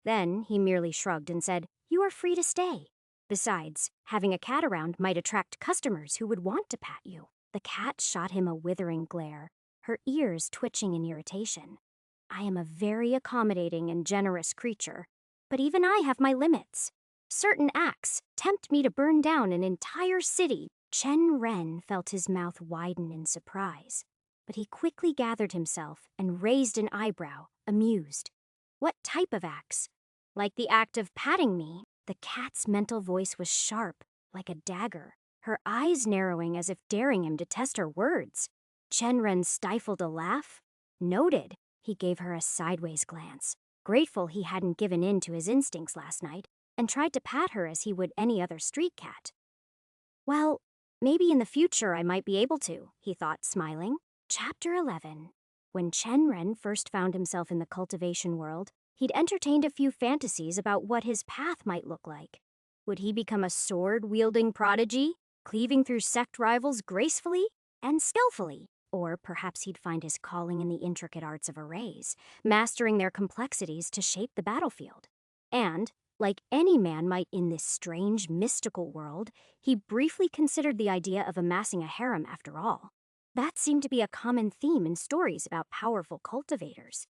A: Then he merely shrugged and said, "You are free to stay. Besides, having a cat around might attract customers who would want to pat you." The cat shot him a withering glare, her ears twitching in irritation. "I am a very accommodating and generous creature, but even I have my limits. Certain acts tempt me to burn down an entire city." Chen Ren felt his mouth widen in surprise, but he quickly gathered himself and raised an eyebrow, amused. "What type of acts?" "Like the act of patting me." The cat's mental voice was sharp, like a dagger, her eyes narrowing as if daring him to test her words. Chen Ren stifled a laugh. "Noted." He gave her a sideways glance, grateful he hadn't given in to his instincts last night, and tried to pat her as he would any other street cat. "Well, maybe in the future I might be able to," he thought, smiling. Chapter 11. When Chen Ren first found himself in the cultivation world, he'd entertained a few fantasies about what his path might look like. Would he become a sword-wielding prodigy, cleaving through sect rivals gracefully and skillfully? Or perhaps he'd find his calling in the intricate arts of arrays, mastering their complexities to shape the battlefield. And, like any man might in this strange, mystical world, he briefly considered the idea of amassing a harem after all. That seemed to be a common theme in stories about powerful cultivators.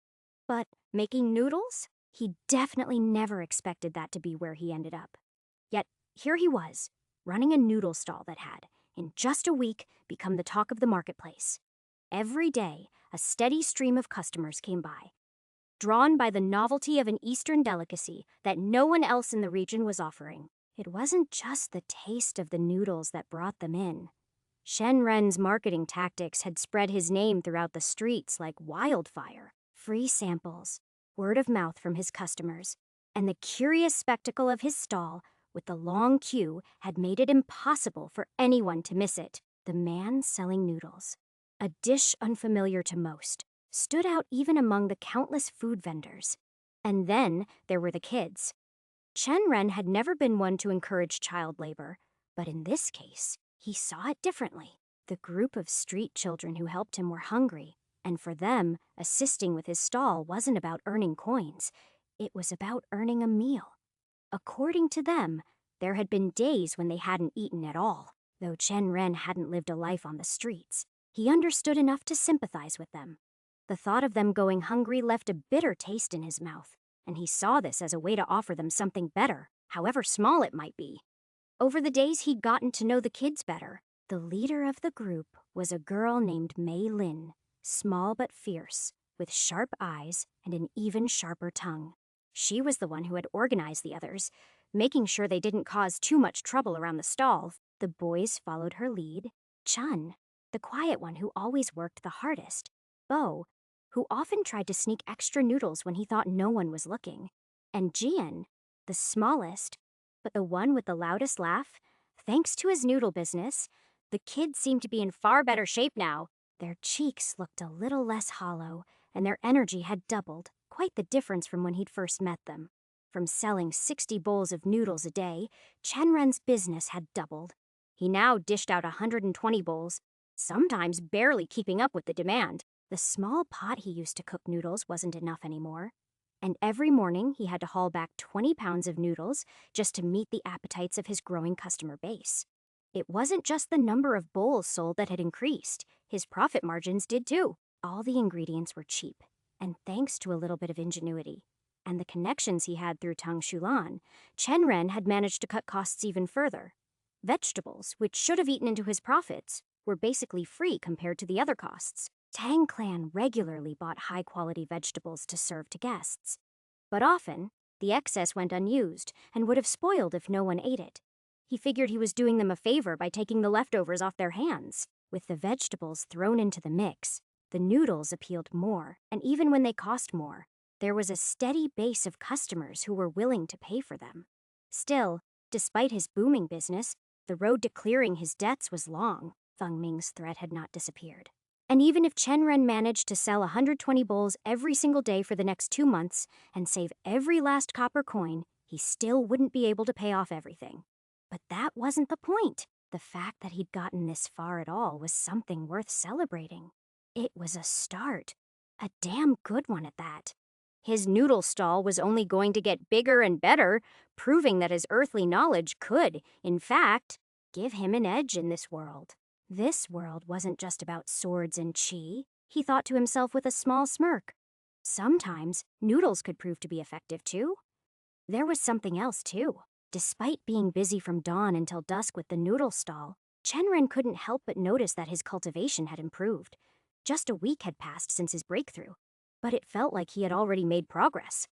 A: But making noodles? He definitely never expected that to be where he ended up. Yet here he was, running a noodle stall that had, in just a week, become the talk of the marketplace. Every day, a steady stream of customers came by, drawn by the novelty of an Eastern delicacy that no one else in the region was offering. It wasn't just the taste of the noodles that brought them in. Chen Ren's marketing tactics had spread his name throughout the streets like wildfire. Free samples, word of mouth from his customers, and the curious spectacle of his stall with the long queue had made it impossible for anyone to miss it. The man selling noodles, a dish unfamiliar to most, stood out even among the countless food vendors. And then there were the kids. Chen Ren had never been one to encourage child labor, but in this case, he saw it differently. The group of street children who helped him were hungry, and for them, assisting with his stall wasn't about earning coins. It was about earning a meal. According to them, there had been days when they hadn't eaten at all. Though Chen Ren hadn't lived a life on the streets, he understood enough to sympathize with them. The thought of them going hungry left a bitter taste in his mouth. and he saw this as a way to offer them something better, however small it might be. Over the days he'd gotten to know the kids better. The leader of the group was a girl named Mei Lin, small but fierce, with sharp eyes and an even sharper tongue. She was the one who had organized the others, making sure they didn't cause too much trouble around the stall. The boys followed her lead. Chun, the quiet one who always worked the hardest. Bo, who often tried to sneak extra noodles when he thought no one was looking. And Jian, the smallest, but the one with the loudest laugh. Thanks to his noodle business, the kids seemed to be in far better shape now. Their cheeks looked a little less hollow, and their energy had doubled, quite the difference from when he'd first met them. From selling 60 bowls of noodles a day, Chenren's business had doubled. He now dished out 120 bowls, sometimes barely keeping up with the demand. The small pot he used to cook noodles wasn't enough anymore, and every morning he had to haul back 20 pounds of noodles just to meet the appetites of his growing customer base. It wasn't just the number of bowls sold that had increased. His profit margins did too. All the ingredients were cheap, and thanks to a little bit of ingenuity and the connections he had through Tang Shulan, Chenren had managed to cut costs even further. Vegetables, which should have eaten into his profits, were basically free compared to the other costs. Tang Clan regularly bought high-quality vegetables to serve to guests, but often the excess went unused and would have spoiled if no one ate it. He figured he was doing them a favor by taking the leftovers off their hands. With the vegetables thrown into the mix, the noodles appealed more, and even when they cost more, there was a steady base of customers who were willing to pay for them. Still, despite his booming business, the road to clearing his debts was long. Feng Ming's threat had not disappeared. And even if Chenren managed to sell 120 bowls every single day for the next 2 months and save every last copper coin, he still wouldn't be able to pay off everything. But that wasn't the point. The fact that he'd gotten this far at all was something worth celebrating. It was a start. A damn good one at that. His noodle stall was only going to get bigger and better, proving that his earthly knowledge could, in fact, give him an edge in this world. This world wasn't just about swords and chi, he thought to himself with a small smirk. Sometimes noodles could prove to be effective too. There was something else too. Despite being busy from dawn until dusk with the noodle stall, Chenren couldn't help but notice that his cultivation had improved. Just a week had passed since his breakthrough, but it felt like he had already made progress.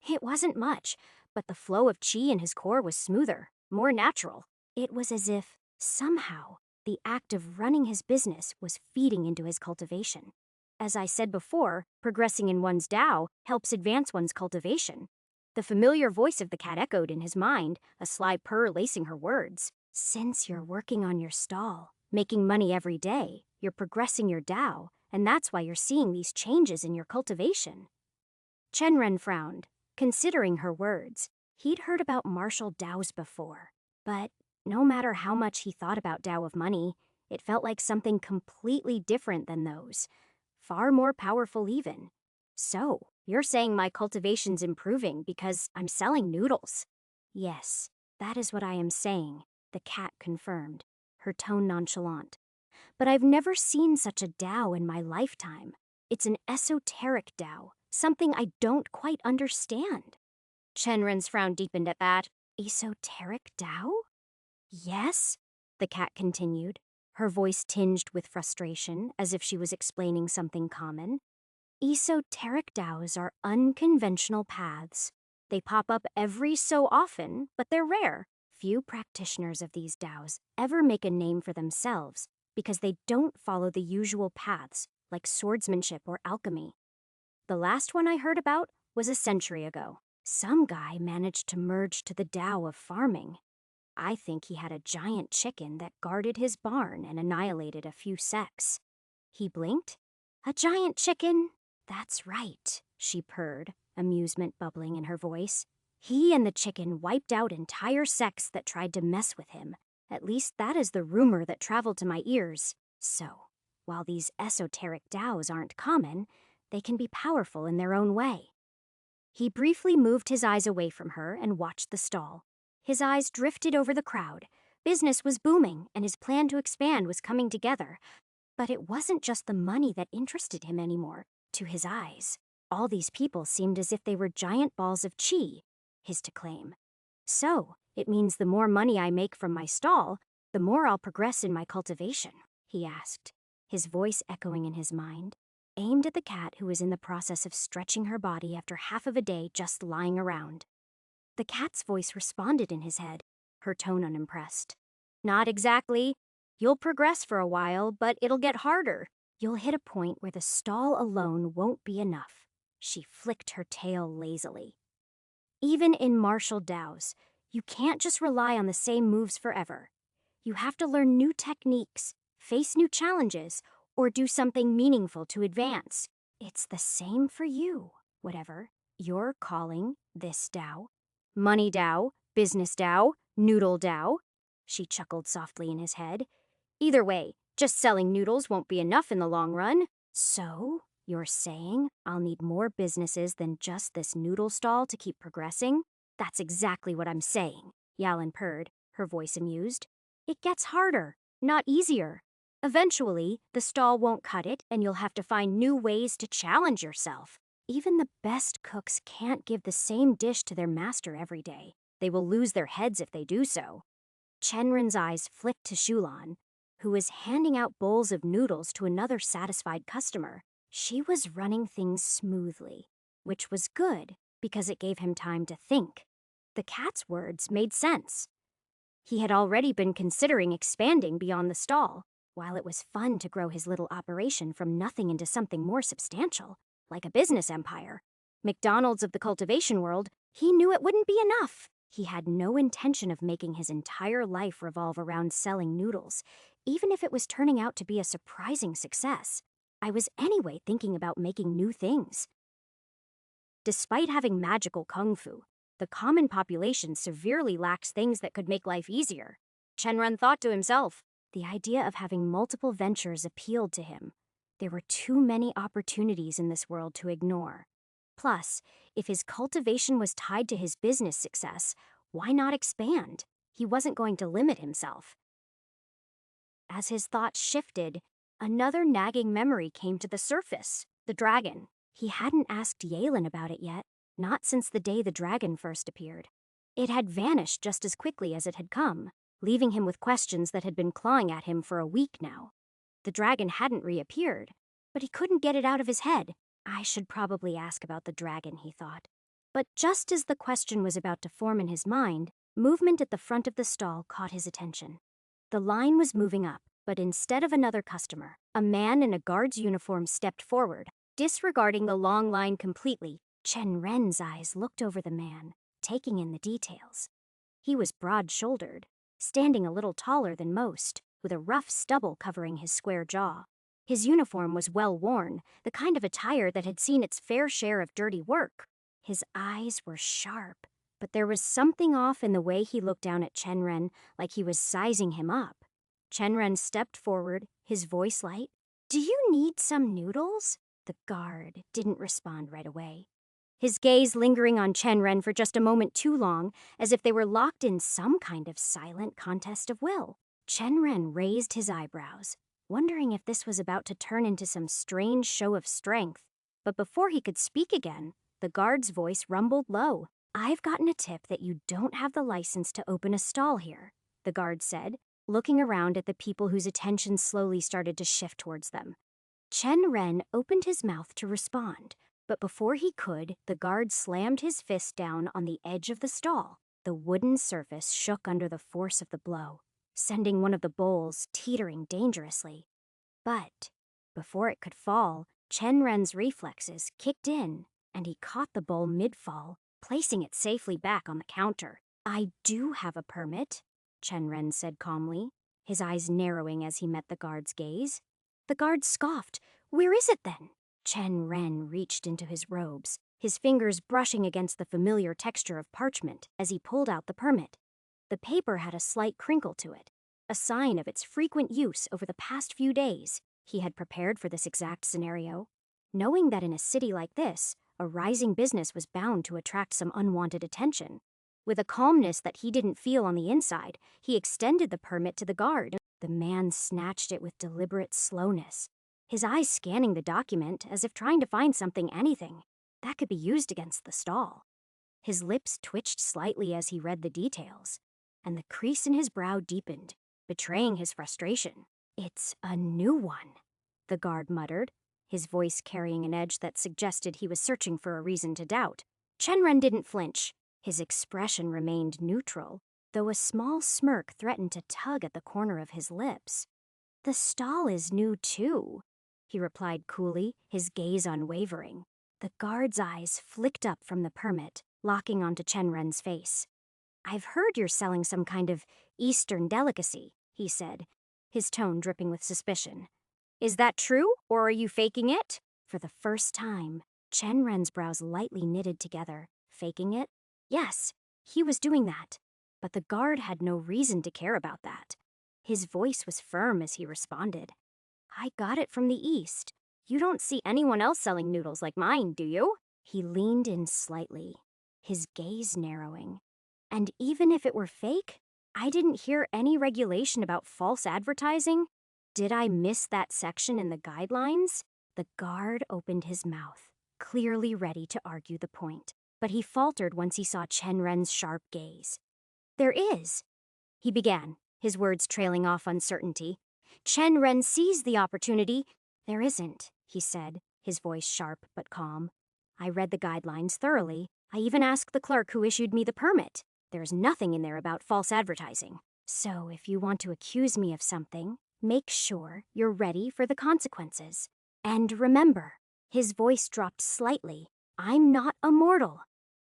A: It wasn't much, but the flow of chi in his core was smoother, more natural. It was as if, somehow, the act of running his business was feeding into his cultivation. As I said before, progressing in one's Tao helps advance one's cultivation. The familiar voice of the cat echoed in his mind, a sly purr lacing her words. Since you're working on your stall, making money every day, you're progressing your Tao, and that's why you're seeing these changes in your cultivation. Chenren frowned, considering her words. He'd heard about martial Taos before, but no matter how much he thought about Tao of money, it felt like something completely different than those. Far more powerful even. So, you're saying my cultivation's improving because I'm selling noodles? Yes, that is what I am saying, the cat confirmed, her tone nonchalant. But I've never seen such a Tao in my lifetime. It's an esoteric Tao, something I don't quite understand. Chenren's frown deepened at that. Esoteric Tao? Yes, the cat continued, her voice tinged with frustration, as if she was explaining something common. Esoteric Taos are unconventional paths. They pop up every so often, but they're rare. Few practitioners of these Taos ever make a name for themselves because they don't follow the usual paths, like swordsmanship or alchemy. The last one I heard about was a century ago. Some guy managed to merge to the Tao of farming. I think he had a giant chicken that guarded his barn and annihilated a few sects. He blinked. A giant chicken? That's right, she purred, amusement bubbling in her voice. He and the chicken wiped out entire sects that tried to mess with him. At least that is the rumor that traveled to my ears. So, while these esoteric Taos aren't common, they can be powerful in their own way. He briefly moved his eyes away from her and watched the stall. His eyes drifted over the crowd. Business was booming, and his plan to expand was coming together. But it wasn't just the money that interested him anymore. To his eyes, All these people seemed as if they were giant balls of chi, his to claim. So, it means the more money I make from my stall, the more I'll progress in my cultivation, he asked, his voice echoing in his mind, aimed at the cat who was in the process of stretching her body after half of a day just lying around. The cat's voice responded in his head, her tone unimpressed. Not exactly. You'll progress for a while, but it'll get harder. You'll hit a point where the stall alone won't be enough. She flicked her tail lazily. Even in martial dows, you can't just rely on the same moves forever. You have to learn new techniques, face new challenges, or do something meaningful to advance. It's the same for you, whatever you're calling this Tao. Money Tao, business Tao, noodle Tao. She chuckled softly in his head. Either way, just selling noodles won't be enough in the long run. So, you're saying I'll need more businesses than just this noodle stall to keep progressing? That's exactly what I'm saying, Yalin purred, her voice amused. It gets harder, not easier. Eventually, the stall won't cut it and you'll have to find new ways to challenge yourself. Even the best cooks can't give the same dish to their master every day. They will lose their heads if they do so. Chenren's eyes flicked to Shulan, who was handing out bowls of noodles to another satisfied customer. She was running things smoothly, which was good because it gave him time to think. The cat's words made sense. He had already been considering expanding beyond the stall. While it was fun to grow his little operation from nothing into something more substantial, like a business empire, McDonald's of the cultivation world, he knew it wouldn't be enough. He had no intention of making his entire life revolve around selling noodles, even if it was turning out to be a surprising success. I was anyway thinking about making new things. Despite having magical kung fu, the common population severely lacks things that could make life easier. Chenren thought to himself. The idea of having multiple ventures appealed to him. There were too many opportunities in this world to ignore. Plus, if his cultivation was tied to his business success, why not expand? He wasn't going to limit himself. As his thoughts shifted, another nagging memory came to the surface, the dragon. He hadn't asked Yalen about it yet, not since the day the dragon first appeared. It had vanished just as quickly as it had come, leaving him with questions that had been clawing at him for a week now. The dragon hadn't reappeared, but he couldn't get it out of his head. I should probably ask about the dragon, he thought. But just as the question was about to form in his mind, movement at the front of the stall caught his attention. The line was moving up, but instead of another customer, a man in a guard's uniform stepped forward. Disregarding the long line completely, Chenren's eyes looked over the man, taking in the details. He was broad-shouldered, standing a little taller than most, with a rough stubble covering his square jaw. His uniform was well worn, the kind of attire that had seen its fair share of dirty work. His eyes were sharp, but there was something off in the way he looked down at Chenren, like he was sizing him up. Chenren stepped forward, his voice light. "Do you need some noodles?" The guard didn't respond right away, his gaze lingering on Chenren for just a moment too long, as if they were locked in some kind of silent contest of will. Chenren raised his eyebrows, wondering if this was about to turn into some strange show of strength. But before he could speak again, the guard's voice rumbled low. "I've gotten a tip that you don't have the license to open a stall here," the guard said, looking around at the people whose attention slowly started to shift towards them. Chenren opened his mouth to respond, but before he could, the guard slammed his fist down on the edge of the stall. The wooden surface shook under the force of the blow, sending one of the bowls teetering dangerously. But before it could fall, Chenren's reflexes kicked in, and he caught the bowl mid-fall, placing it safely back on the counter. "I do have a permit," Chenren said calmly, his eyes narrowing as he met the guard's gaze. The guard scoffed. "Where is it then?" Chenren reached into his robes, his fingers brushing against the familiar texture of parchment as he pulled out the permit. The paper had a slight crinkle to it, a sign of its frequent use over the past few days. He had prepared for this exact scenario, knowing that in a city like this, a rising business was bound to attract some unwanted attention. With a calmness that he didn't feel on the inside, he extended the permit to the guard. The man snatched it with deliberate slowness, his eyes scanning the document as if trying to find anything. That could be used against the stall. His lips twitched slightly as he read the details, and the crease in his brow deepened, betraying his frustration. "It's a new one," the guard muttered, his voice carrying an edge that suggested he was searching for a reason to doubt. Chenren didn't flinch. His expression remained neutral, though a small smirk threatened to tug at the corner of his lips. "The stall is new too," he replied coolly, his gaze unwavering. The guard's eyes flicked up from the permit, locking onto Chenren's face. "I've heard you're selling some kind of Eastern delicacy," he said, his tone dripping with suspicion. "Is that true, or are you faking it?" For the first time, Chenren's brows lightly knitted together. Faking it? Yes, he was doing that. But the guard had no reason to care about that. His voice was firm as he responded. "I got it from the East. You don't see anyone else selling noodles like mine, do you?" He leaned in slightly, his gaze narrowing. "And even if it were fake, I didn't hear any regulation about false advertising. Did I miss that section in the guidelines?" The guard opened his mouth, clearly ready to argue the point, but he faltered once he saw Chenren's sharp gaze. "There is," he began, his words trailing off uncertainty. Chenren seized the opportunity. "There isn't," he said, his voice sharp but calm. "I read the guidelines thoroughly. I even asked the clerk who issued me the permit. There's nothing in there about false advertising. So if you want to accuse me of something, make sure you're ready for the consequences. And remember," his voice dropped slightly, "I'm not a mortal."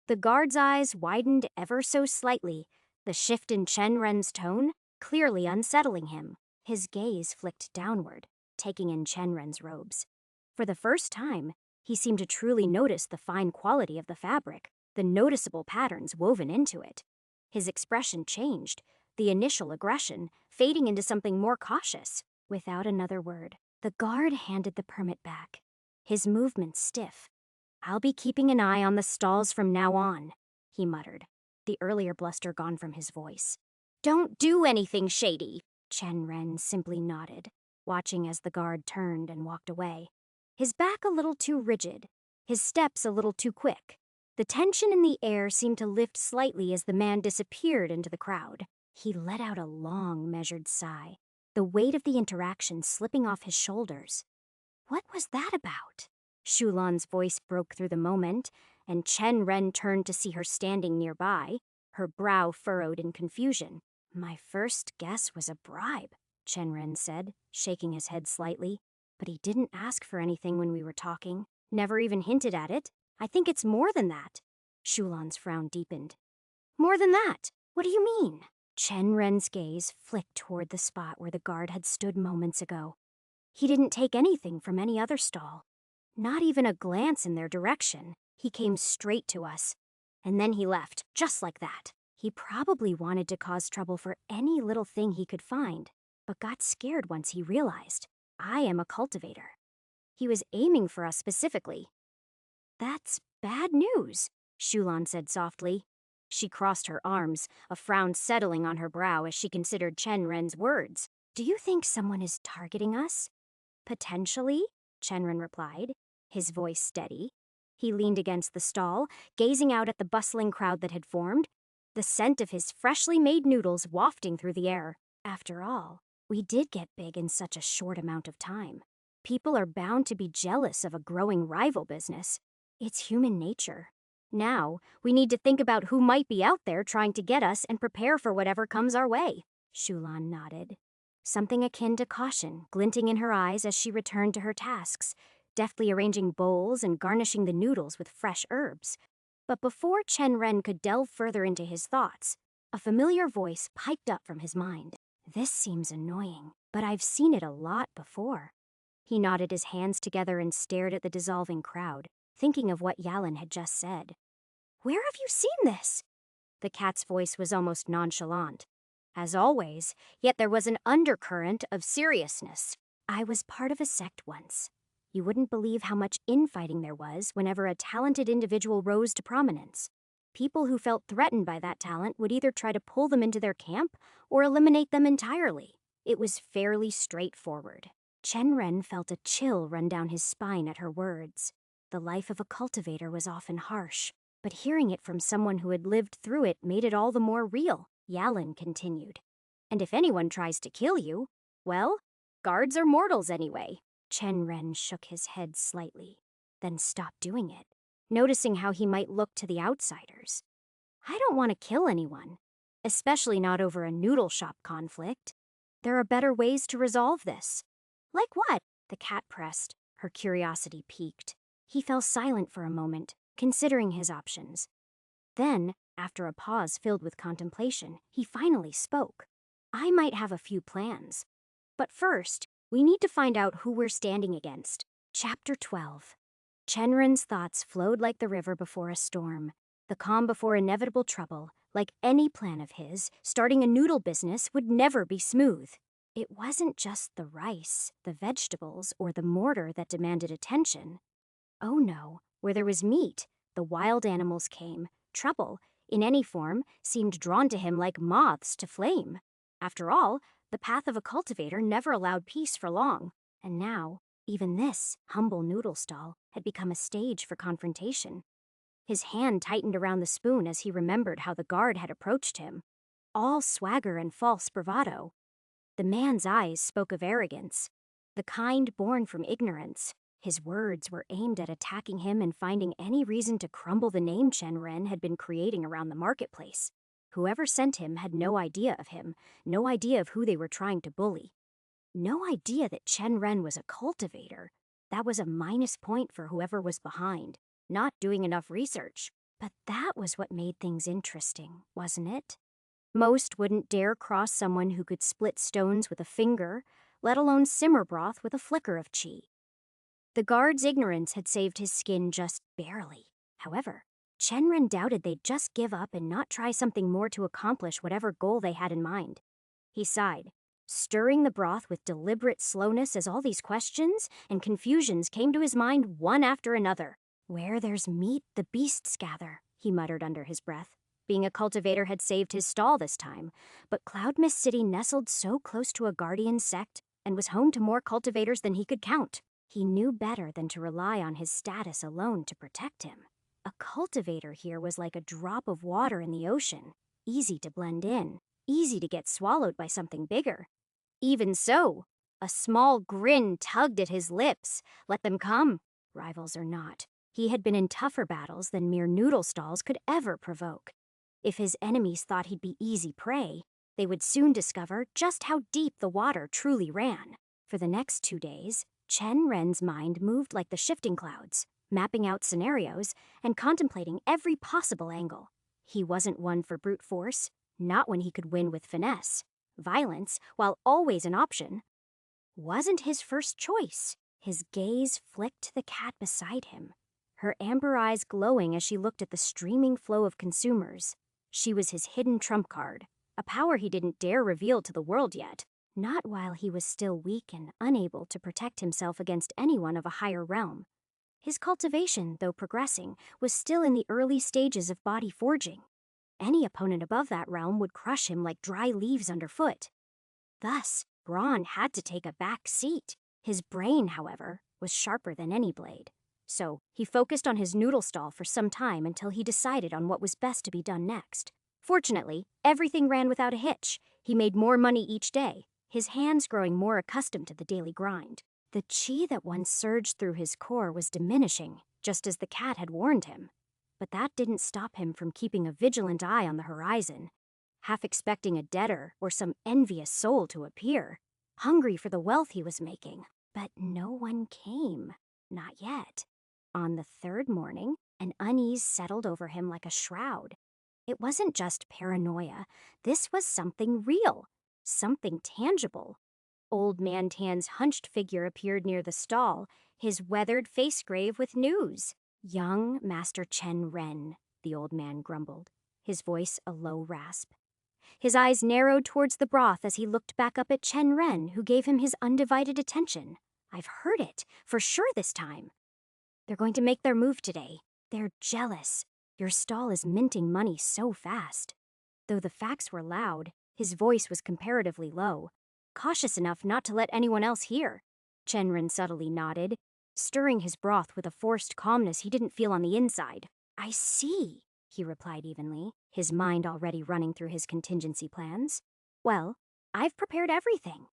A: The guard's eyes widened ever so slightly, the shift in Chenren's tone clearly unsettling him. His gaze flicked downward, taking in Chenren's robes. For the first time, he seemed to truly notice the fine quality of the fabric, the noticeable patterns woven into it. His expression changed, the initial aggression fading into something more cautious. Without another word, the guard handed the permit back, his movements stiff. "I'll be keeping an eye on the stalls from now on," he muttered, the earlier bluster gone from his voice. "Don't do anything shady." Chenren simply nodded, watching as the guard turned and walked away, his back a little too rigid, his steps a little too quick. The tension in the air seemed to lift slightly as the man disappeared into the crowd. He let out a long, measured sigh, the weight of the interaction slipping off his shoulders. What was that about? Shulan's voice broke through the moment, and Chenren turned to see her standing nearby, her brow furrowed in confusion. "My first guess was a bribe," Chenren said, shaking his head slightly. "But he didn't ask for anything when we were talking, never even hinted at it. I think it's more than that." Shulan's frown deepened. "More than that? What do you mean?" Chenren's gaze flicked toward the spot where the guard had stood moments ago. "He didn't take anything from any other stall. Not even a glance in their direction. He came straight to us. And then he left, just like that. He probably wanted to cause trouble for any little thing he could find, but got scared once he realized I am a cultivator. He was aiming for us specifically." "That's bad news," Shulan said softly. She crossed her arms, a frown settling on her brow as she considered Chenren's words. "Do you think someone is targeting us?" "Potentially," Chenren replied, his voice steady. He leaned against the stall, gazing out at the bustling crowd that had formed, the scent of his freshly made noodles wafting through the air. After all, we did get big in such a short amount of time. People are bound to be jealous of a growing rival business. It's human nature. Now, we need to think about who might be out there trying to get us and prepare for whatever comes our way." Shulan nodded, something akin to caution glinting in her eyes as she returned to her tasks, deftly arranging bowls and garnishing the noodles with fresh herbs. But before Chenren could delve further into his thoughts, a familiar voice piped up from his mind. "This seems annoying, but I've seen it a lot before." He knotted his hands together and stared at the dissolving crowd, thinking of what Yalin had just said. "Where have you seen this?" The cat's voice was almost nonchalant. As always, yet there was an undercurrent of seriousness. "I was part of a sect once. You wouldn't believe how much infighting there was whenever a talented individual rose to prominence. People who felt threatened by that talent would either try to pull them into their camp or eliminate them entirely. It was fairly straightforward." Chenren felt a chill run down his spine at her words. The life of a cultivator was often harsh, but hearing it from someone who had lived through it made it all the more real, Yalin continued. And if anyone tries to kill you, well, guards are mortals anyway. Chen Ren shook his head slightly, then stopped doing it, noticing how he might look to the outsiders. I don't want to kill anyone, especially not over a noodle shop conflict. There are better ways to resolve this. Like what? The cat pressed, her curiosity piqued. He fell silent for a moment, considering his options. Then, after a pause filled with contemplation, he finally spoke. I might have a few plans. But first, we need to find out who we're standing against. Chapter 12. Chenren's thoughts flowed like the river before a storm, the calm before inevitable trouble. Like any plan of his, starting a noodle business would never be smooth. It wasn't just the rice, the vegetables, or the mortar that demanded attention. Oh no, where there was meat, the wild animals came. Trouble, in any form, seemed drawn to him like moths to flame. After all, the path of a cultivator never allowed peace for long. And now, even this humble noodle stall had become a stage for confrontation. His hand tightened around the spoon as he remembered how the guard had approached him. All swagger and false bravado. The man's eyes spoke of arrogance, the kind born from ignorance. His words were aimed at attacking him and finding any reason to crumble the name Chen Ren had been creating around the marketplace. Whoever sent him had no idea of him, no idea of who they were trying to bully. No idea that Chen Ren was a cultivator. That was a minus point for whoever was behind. Not doing enough research. But that was what made things interesting, wasn't it? Most wouldn't dare cross someone who could split stones with a finger, let alone simmer broth with a flicker of qi. The guard's ignorance had saved his skin just barely. However, Chenren doubted they'd just give up and not try something more to accomplish whatever goal they had in mind. He sighed, stirring the broth with deliberate slowness as all these questions and confusions came to his mind one after another. Where there's meat, the beasts gather, he muttered under his breath. Being a cultivator had saved his stall this time, but Cloud Mist City nestled so close to a guardian sect and was home to more cultivators than he could count. He knew better than to rely on his status alone to protect him. A cultivator here was like a drop of water in the ocean, easy to blend in, easy to get swallowed by something bigger. Even so, a small grin tugged at his lips. Let them come, rivals or not. He had been in tougher battles than mere noodle stalls could ever provoke. If his enemies thought he'd be easy prey, they would soon discover just how deep the water truly ran. For the next 2 days, Chen Ren's mind moved like the shifting clouds, mapping out scenarios and contemplating every possible angle. He wasn't one for brute force, not when he could win with finesse. Violence, while always an option, wasn't his first choice. His gaze flicked to the cat beside him, her amber eyes glowing as she looked at the streaming flow of consumers. She was his hidden trump card, a power he didn't dare reveal to the world yet, not while he was still weak and unable to protect himself against anyone of a higher realm. His cultivation, though progressing, was still in the early stages of body forging. Any opponent above that realm would crush him like dry leaves underfoot. Thus, Braun had to take a back seat. His brain, however, was sharper than any blade. So, he focused on his noodle stall for some time until he decided on what was best to be done next. Fortunately, everything ran without a hitch. He made more money each day, his hands growing more accustomed to the daily grind. The qi that once surged through his core was diminishing, just as the cat had warned him. But that didn't stop him from keeping a vigilant eye on the horizon, half expecting a debtor or some envious soul to appear, hungry for the wealth he was making. But no one came. Not yet. On the third morning, an unease settled over him like a shroud. It wasn't just paranoia. This was something real, something tangible. Old Man Tan's hunched figure appeared near the stall, his weathered face grave with news. Young Master Chen Ren, the old man grumbled, his voice a low rasp. His eyes narrowed towards the broth as he looked back up at Chen Ren, who gave him his undivided attention. I've heard it, for sure this time. They're going to make their move today. They're jealous. Your stall is minting money so fast. Though the facts were loud, his voice was comparatively low, cautious enough not to let anyone else hear. Chenren subtly nodded. stirring his broth with a forced calmness he didn't feel on the inside. I see, he replied evenly, his mind already running through his contingency plans. Well, I've prepared everything.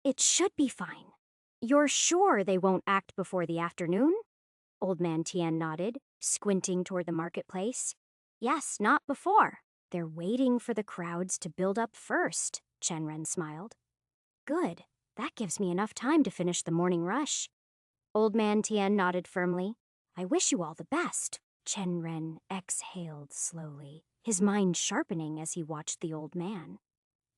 A: It should be fine. You're sure they won't act before the afternoon? Old Man Tien nodded, squinting toward the marketplace. Yes, not before. They're waiting for the crowds to build up first, Chenren smiled. Good. That gives me enough time to finish the morning rush. Old Man Tien nodded firmly. I wish you all the best. Chenren exhaled slowly, his mind sharpening as he watched the old man.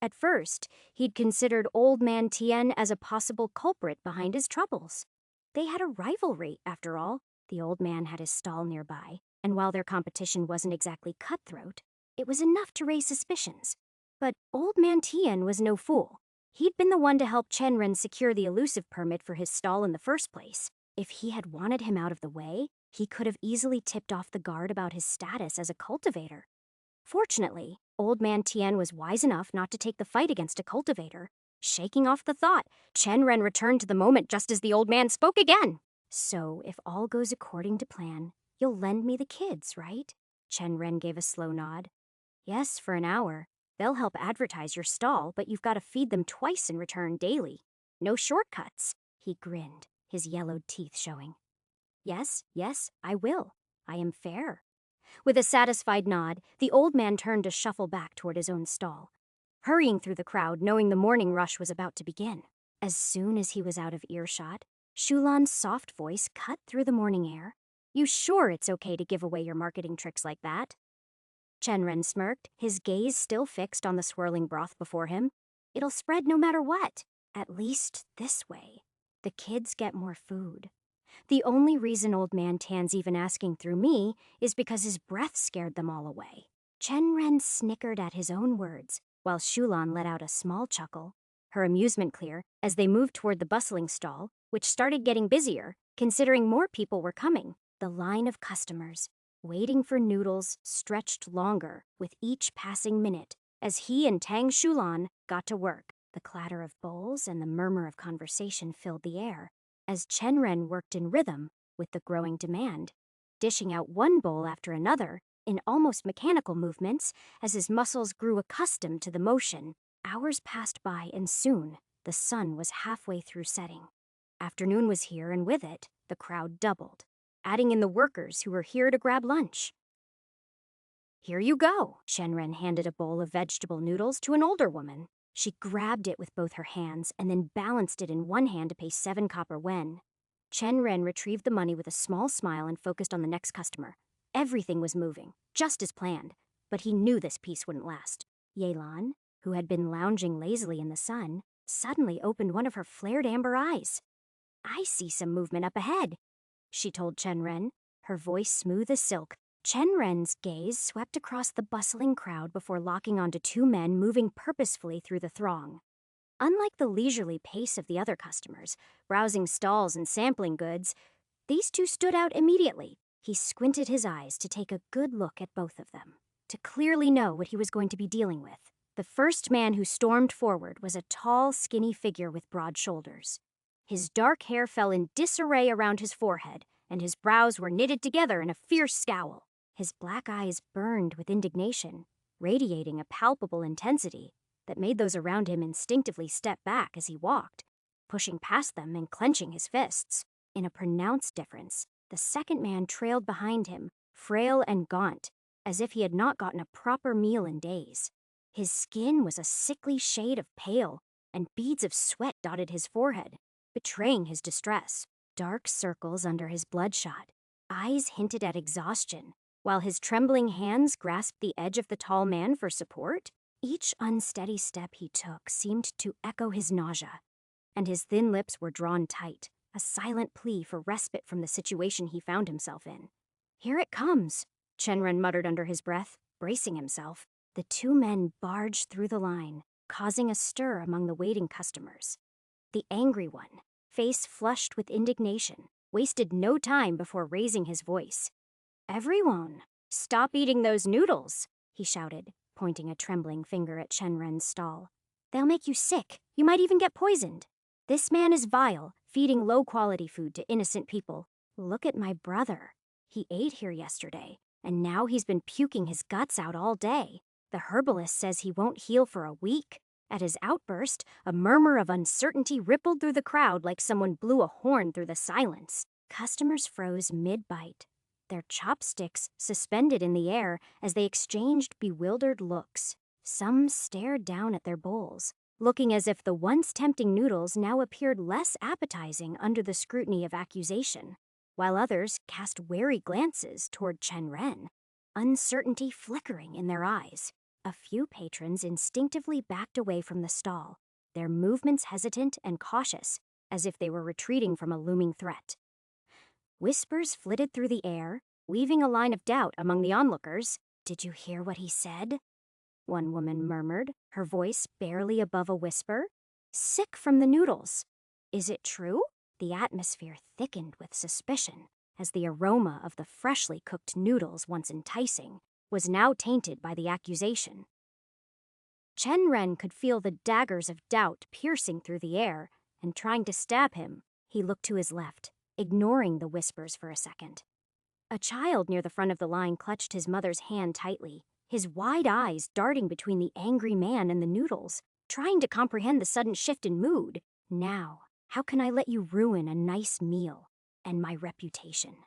A: At first, he'd considered Old Man Tien as a possible culprit behind his troubles. They had a rivalry, after all. The old man had his stall nearby, and while their competition wasn't exactly cutthroat, it was enough to raise suspicions. But Old Man Tien was no fool. He'd been the one to help Chenren secure the elusive permit for his stall in the first place. If he had wanted him out of the way, he could have easily tipped off the guard about his status as a cultivator. Fortunately, Old Man Tien was wise enough not to take the fight against a cultivator. Shaking off the thought, Chenren returned to the moment just as the old man spoke again. So, if all goes according to plan, you'll lend me the kids, right? Chenren gave a slow nod. Yes, for an hour. They'll help advertise your stall, but you've got to feed them twice in return daily. No shortcuts. He grinned, his yellowed teeth showing. Yes, I will. I am fair. With a satisfied nod, the old man turned to shuffle back toward his own stall, hurrying through the crowd, knowing the morning rush was about to begin. As soon as he was out of earshot, Shulan's soft voice cut through the morning air. You sure it's okay to give away your marketing tricks like that? Chenren smirked, his gaze still fixed on the swirling broth before him. It'll spread no matter what. At least this way. The kids get more food. The only reason Old Man Tien's even asking through me is because his breath scared them all away. Chenren snickered at his own words, while Shulan let out a small chuckle, her amusement clear as they moved toward the bustling stall, which started getting busier, considering more people were coming. The line of customers, waiting for noodles, stretched longer with each passing minute as he and Tang Shulan got to work. The clatter of bowls and the murmur of conversation filled the air as Chenren worked in rhythm with the growing demand, dishing out one bowl after another in almost mechanical movements as his muscles grew accustomed to the motion. Hours passed by, and soon the sun was halfway through setting. Afternoon was here, and with it, the crowd doubled, adding in the workers who were here to grab lunch. Here you go. Chenren handed a bowl of vegetable noodles to an older woman. She grabbed it with both her hands and then balanced it in one hand to pay 7 copper wen. Chenren retrieved the money with a small smile and focused on the next customer. Everything was moving, just as planned, but he knew this peace wouldn't last. Yelan, who had been lounging lazily in the sun, suddenly opened one of her flared amber eyes. I see some movement up ahead, she told Chenren, her voice smooth as silk. Chenren's gaze swept across the bustling crowd before locking onto 2 men moving purposefully through the throng. Unlike the leisurely pace of the other customers, browsing stalls and sampling goods, these 2 stood out immediately. He squinted his eyes to take a good look at both of them, to clearly know what he was going to be dealing with. The first man who stormed forward was a tall, skinny figure with broad shoulders. His dark hair fell in disarray around his forehead, and his brows were knitted together in a fierce scowl. His black eyes burned with indignation, radiating a palpable intensity that made those around him instinctively step back as he walked, pushing past them and clenching his fists. In a pronounced difference, the second man trailed behind him, frail and gaunt, as if he had not gotten a proper meal in days. His skin was a sickly shade of pale, and beads of sweat dotted his forehead, betraying his distress. Dark circles under his bloodshot eyes hinted at exhaustion, while his trembling hands grasped the edge of the tall man for support. Each unsteady step he took seemed to echo his nausea, and his thin lips were drawn tight, a silent plea for respite from the situation he found himself in. Here it comes, Chenren muttered under his breath, bracing himself. The 2 men barged through the line, causing a stir among the waiting customers. The angry one, face flushed with indignation, wasted no time before raising his voice. Everyone, stop eating those noodles, he shouted, pointing a trembling finger at Chenren's stall. They'll make you sick. You might even get poisoned. This man is vile, feeding low-quality food to innocent people. Look at my brother. He ate here yesterday, and now he's been puking his guts out all day. The herbalist says he won't heal for a week. At his outburst, a murmur of uncertainty rippled through the crowd like someone blew a horn through the silence. Customers froze mid-bite, their chopsticks suspended in the air as they exchanged bewildered looks. Some stared down at their bowls, looking as if the once tempting noodles now appeared less appetizing under the scrutiny of accusation, while others cast wary glances toward Chen Ren, uncertainty flickering in their eyes. A few patrons instinctively backed away from the stall, their movements hesitant and cautious, as if they were retreating from a looming threat. Whispers flitted through the air, weaving a line of doubt among the onlookers. "Did you hear what he said?" one woman murmured, her voice barely above a whisper. "Sick from the noodles. Is it true?" The atmosphere thickened with suspicion, as the aroma of the freshly cooked noodles, once enticing, was now tainted by the accusation. Chen Ren could feel the daggers of doubt piercing through the air, and trying to stab him, he looked to his left, ignoring the whispers for a second. A child near the front of the line clutched his mother's hand tightly, his wide eyes darting between the angry man and the noodles, trying to comprehend the sudden shift in mood. "Now, how can I let you ruin a nice meal and my reputation?"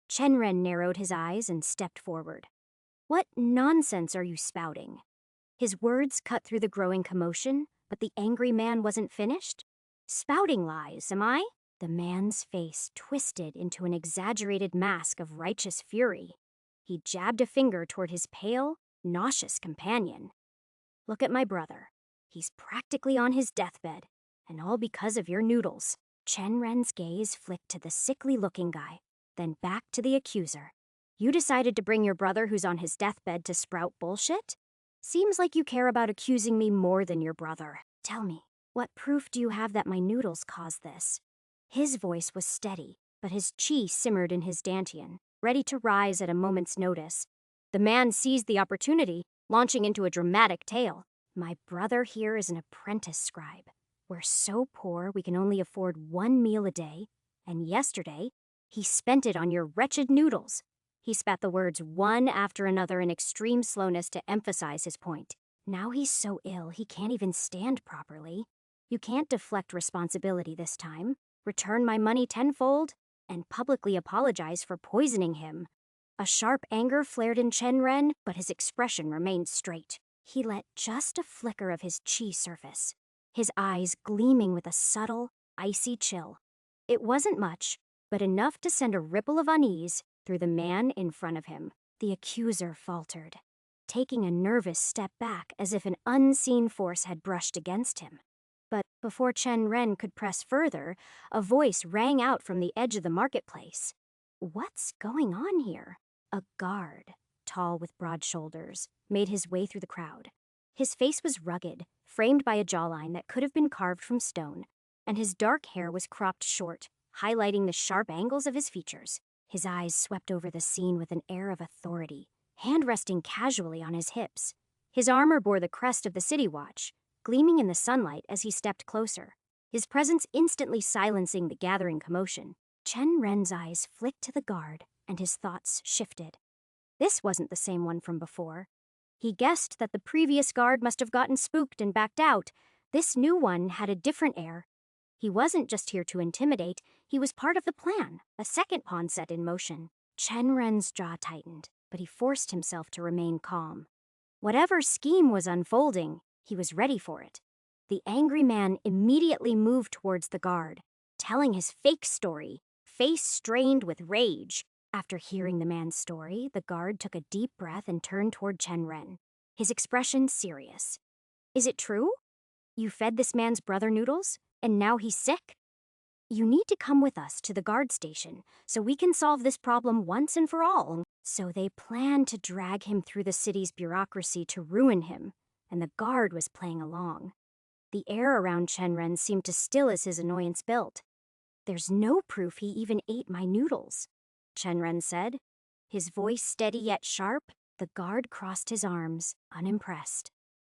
A: Chen Ren narrowed his eyes and stepped forward. "What nonsense are you spouting?" His words cut through the growing commotion, but the angry man wasn't finished. "Spouting lies, am I?" The man's face twisted into an exaggerated mask of righteous fury. He jabbed a finger toward his pale, nauseous companion. "Look at my brother. He's practically on his deathbed, and all because of your noodles." Chen Ren's gaze flicked to the sickly-looking guy, then back to the accuser. "You decided to bring your brother who's on his deathbed to sprout bullshit? Seems like you care about accusing me more than your brother. Tell me, what proof do you have that my noodles caused this?" His voice was steady, but his chi simmered in his dantian, ready to rise at a moment's notice. The man seized the opportunity, launching into a dramatic tale. "My brother here is an apprentice scribe. We're so poor we can only afford one meal a day, and yesterday, he spent it on your wretched noodles." He spat the words one after another in extreme slowness to emphasize his point. "Now he's so ill he can't even stand properly. You can't deflect responsibility this time, return my money tenfold, and publicly apologize for poisoning him." A sharp anger flared in Chen Ren, but his expression remained straight. He let just a flicker of his chi surface, his eyes gleaming with a subtle, icy chill. It wasn't much, but enough to send a ripple of unease through the man in front of him. The accuser faltered, taking a nervous step back as if an unseen force had brushed against him. But before Chen Ren could press further, a voice rang out from the edge of the marketplace. "What's going on here?" A guard, tall with broad shoulders, made his way through the crowd. His face was rugged, framed by a jawline that could have been carved from stone, and his dark hair was cropped short, highlighting the sharp angles of his features. His eyes swept over the scene with an air of authority, hand resting casually on his hips. His armor bore the crest of the City Watch, gleaming in the sunlight as he stepped closer, his presence instantly silencing the gathering commotion. Chen Ren's eyes flicked to the guard, and his thoughts shifted. This wasn't the same one from before. He guessed that the previous guard must have gotten spooked and backed out. This new one had a different air. He wasn't just here to intimidate, he was part of the plan, a second pawn set in motion. Chen Ren's jaw tightened, but he forced himself to remain calm. Whatever scheme was unfolding, he was ready for it. The angry man immediately moved towards the guard, telling his fake story, face strained with rage. After hearing the man's story, the guard took a deep breath and turned toward Chen Ren, his expression serious. "Is it true? You fed this man's brother noodles, and now he's sick? You need to come with us to the guard station so we can solve this problem once and for all." So they planned to drag him through the city's bureaucracy to ruin him, and the guard was playing along. The air around Chen Ren seemed to still as his annoyance built. "There's no proof he even ate my noodles," Chen Ren said, his voice steady yet sharp. The guard crossed his arms, unimpressed.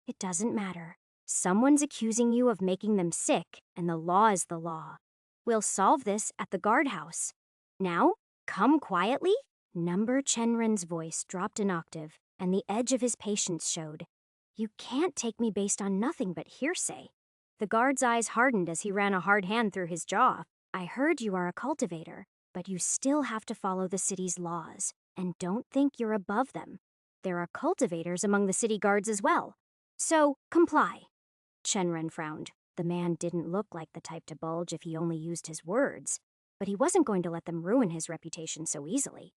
A: "It doesn't matter. Someone's accusing you of making them sick, and the law is the law. We'll solve this at the guardhouse. Now, come quietly." Number Chenren's voice dropped an octave, and the edge of his patience showed. "You can't take me based on nothing but hearsay." The guard's eyes hardened as he ran a hard hand through his jaw. "I heard you are a cultivator, but you still have to follow the city's laws, and don't think you're above them. There are cultivators among the city guards as well. So, comply." Chenren frowned. The man didn't look like the type to bulge if he only used his words, but he wasn't going to let them ruin his reputation so easily.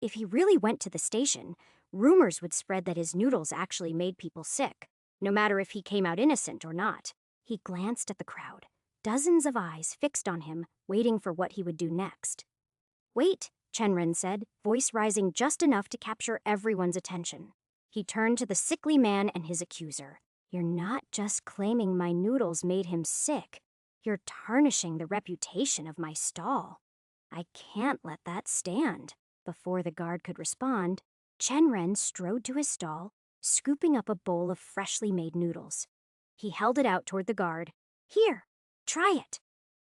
A: If he really went to the station, rumors would spread that his noodles actually made people sick, no matter if he came out innocent or not. He glanced at the crowd, dozens of eyes fixed on him, waiting for what he would do next. "Wait," Chenren said, voice rising just enough to capture everyone's attention. He turned to the sickly man and his accuser. "You're not just claiming my noodles made him sick. You're tarnishing the reputation of my stall. I can't let that stand." Before the guard could respond, Chenren strode to his stall, scooping up a bowl of freshly made noodles. He held it out toward the guard. "Here, try it."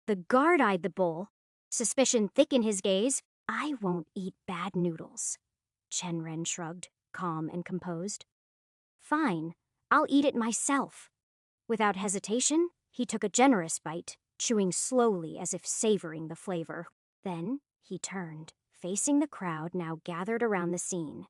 A: The guard eyed the bowl, suspicion thick in his gaze. "I won't eat bad noodles." Chenren shrugged, calm and composed. "Fine, I'll eat it myself." Without hesitation, he took a generous bite, chewing slowly as if savoring the flavor. Then he turned, facing the crowd now gathered around the scene.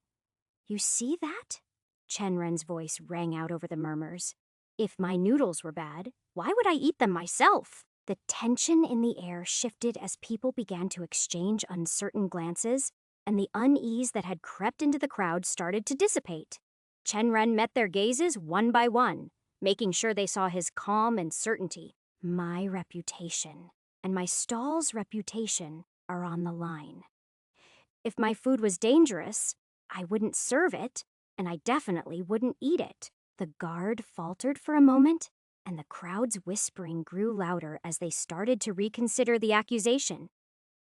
A: "You see that?" Chenren's voice rang out over the murmurs. "If my noodles were bad, why would I eat them myself?" The tension in the air shifted as people began to exchange uncertain glances, and the unease that had crept into the crowd started to dissipate. Chenren met their gazes one by one, making sure they saw his calm and certainty. "My reputation and my stall's reputation are on the line. If my food was dangerous, I wouldn't serve it, and I definitely wouldn't eat it." The guard faltered for a moment, and the crowd's whispering grew louder as they started to reconsider the accusation.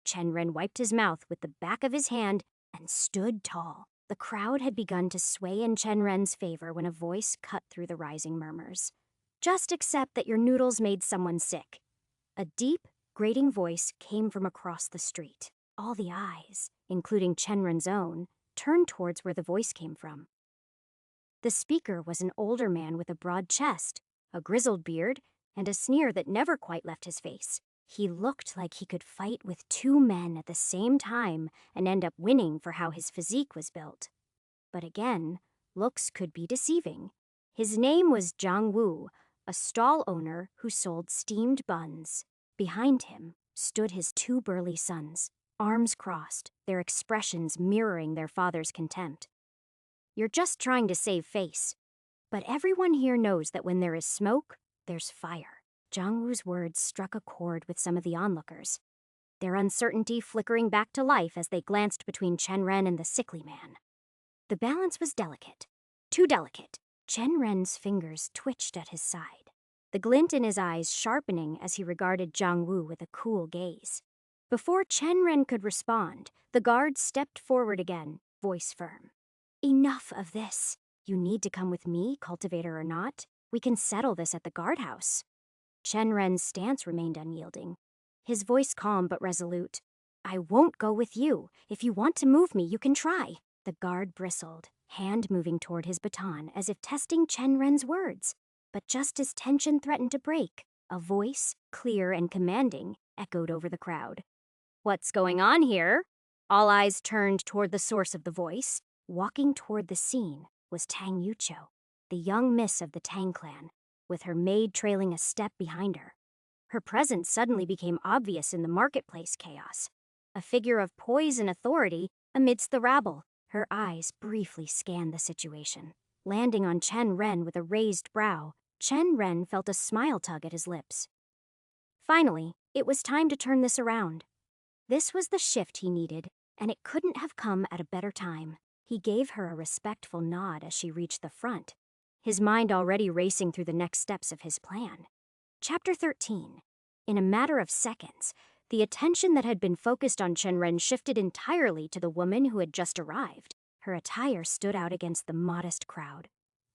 A: Chenren wiped his mouth with the back of his hand and stood tall. The crowd had begun to sway in Chenren's favor when a voice cut through the rising murmurs. "Just accept that your noodles made someone sick." A deep, grating voice came from across the street. All the eyes, including Chenren's own, turned towards where the voice came from. The speaker was an older man with a broad chest, a grizzled beard, and a sneer that never quite left his face. He looked like he could fight with two men at the same time and end up winning for how his physique was built. But again, looks could be deceiving. His name was Zhang Wu, a stall owner who sold steamed buns. Behind him stood his two burly sons, arms crossed, their expressions mirroring their father's contempt. "You're just trying to save face. But everyone here knows that when there is smoke, there's fire." Zhang Wu's words struck a chord with some of the onlookers, their uncertainty flickering back to life as they glanced between Chenren and the sickly man. The balance was delicate. Too delicate. Chenren's fingers twitched at his side, the glint in his eyes sharpening as he regarded Zhang Wu with a cool gaze. Before Chenren could respond, the guard stepped forward again, voice firm. "Enough of this. You need to come with me, cultivator or not. We can settle this at the guardhouse." Chenren's stance remained unyielding, his voice calm but resolute. "I won't go with you. If you want to move me, you can try." The guard bristled, hand moving toward his baton as if testing Chenren's words. But just as tension threatened to break, a voice, clear and commanding, echoed over the crowd. "What's going on here?" All eyes turned toward the source of the voice. Walking toward the scene was Tang Yucho, the young miss of the Tang clan, with her maid trailing a step behind her. Her presence suddenly became obvious in the marketplace chaos, a figure of poise and authority amidst the rabble. Her eyes briefly scanned the situation, landing on Chenren with a raised brow. Chenren felt a smile tug at his lips. Finally, it was time to turn this around. This was the shift he needed, and it couldn't have come at a better time. He gave her a respectful nod as she reached the front, his mind already racing through the next steps of his plan. Chapter 13. In a matter of seconds, the attention that had been focused on Chenren shifted entirely to the woman who had just arrived. Her attire stood out against the modest crowd.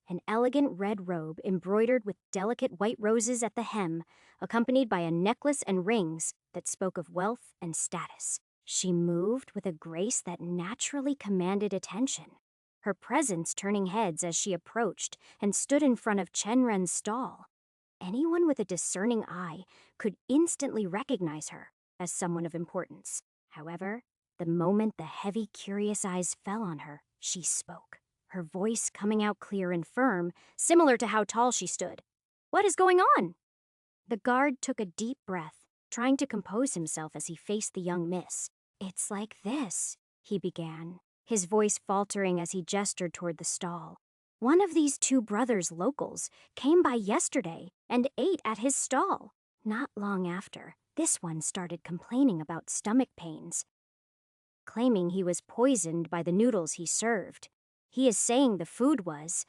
A: an elegant red robe embroidered with delicate white roses at the hem, accompanied by a necklace and rings that spoke of wealth and status. She moved with a grace that naturally commanded attention, her presence turning heads as she approached and stood in front of Chenren's stall. Anyone with a discerning eye could instantly recognize her as someone of importance. However, the moment the heavy, curious eyes fell on her, she spoke, her voice coming out clear and firm, similar to how tall she stood. "What is going on?" The guard took a deep breath, trying to compose himself as he faced the young miss. "It's like this," he began, his voice faltering as he gestured toward the stall. "One of these two brothers locals came by yesterday and ate at his stall. Not long after, this one started complaining about stomach pains, claiming he was poisoned by the noodles he served. He is saying the food was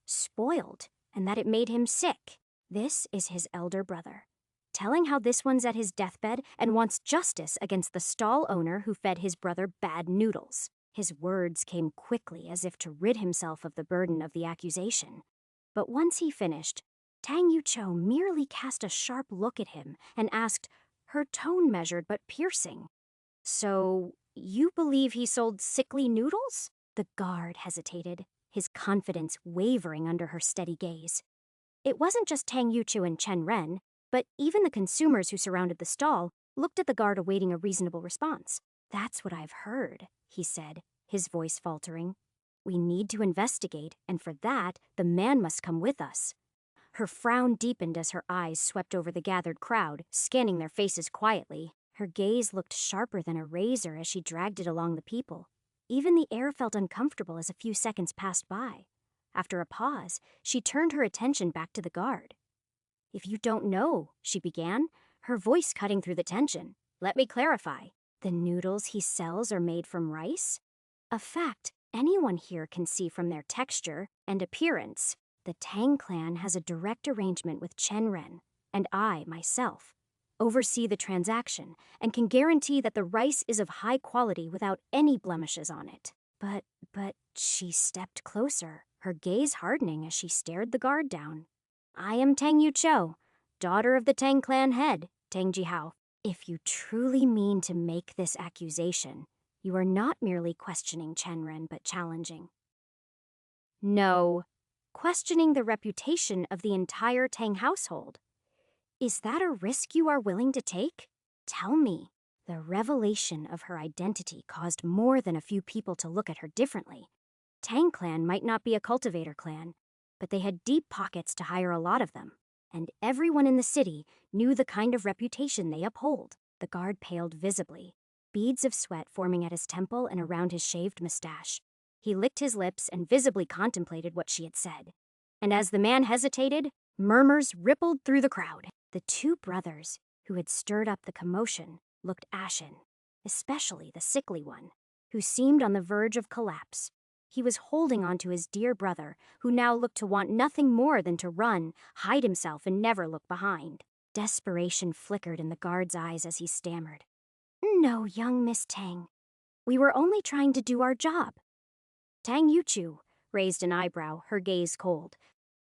A: spoiled and that it made him sick. This is his elder brother, telling how this one's at his deathbed and wants justice against the stall owner who fed his brother bad noodles." His words came quickly as if to rid himself of the burden of the accusation. But once he finished, Tang Yucho merely cast a sharp look at him and asked, her tone measured but piercing, "So, you believe he sold sickly noodles?" The guard hesitated, his confidence wavering under her steady gaze. It wasn't just Tang Yuchu and Chen Ren, but even the consumers who surrounded the stall looked at the guard awaiting a reasonable response. "That's what I've heard," he said, his voice faltering. "We need to investigate, and for that, the man must come with us." Her frown deepened as her eyes swept over the gathered crowd, scanning their faces quietly. Her gaze looked sharper than a razor as she dragged it along the people. Even the air felt uncomfortable as a few seconds passed by. After a pause, she turned her attention back to the guard. "If you don't know," she began, her voice cutting through the tension, "let me clarify. The noodles he sells are made from rice? A fact anyone here can see from their texture and appearance. The Tang clan has a direct arrangement with Chenren, and I, myself, oversee the transaction and can guarantee that the rice is of high quality without any blemishes on it." But she stepped closer, her gaze hardening as she stared the guard down. "I am Tang Yucho, daughter of the Tang clan head, Tang Jihao. If you truly mean to make this accusation, you are not merely questioning Chenren, but challenging." "No, questioning the reputation of the entire Tang household. Is that a risk you are willing to take? Tell me." The revelation of her identity caused more than a few people to look at her differently. Tang clan might not be a cultivator clan, but they had deep pockets to hire a lot of them, and everyone in the city knew the kind of reputation they uphold. The guard paled visibly, beads of sweat forming at his temple and around his shaved mustache. He licked his lips and visibly contemplated what she had said. And as the man hesitated, murmurs rippled through the crowd. The two brothers, who had stirred up the commotion, looked ashen, especially the sickly one, who seemed on the verge of collapse. He was holding on to his dear brother, who now looked to want nothing more than to run, hide himself, and never look behind. Desperation flickered in the guard's eyes as he stammered, "No, young Miss Tang. We were only trying to do our job." Tang Yuchu raised an eyebrow, her gaze cold.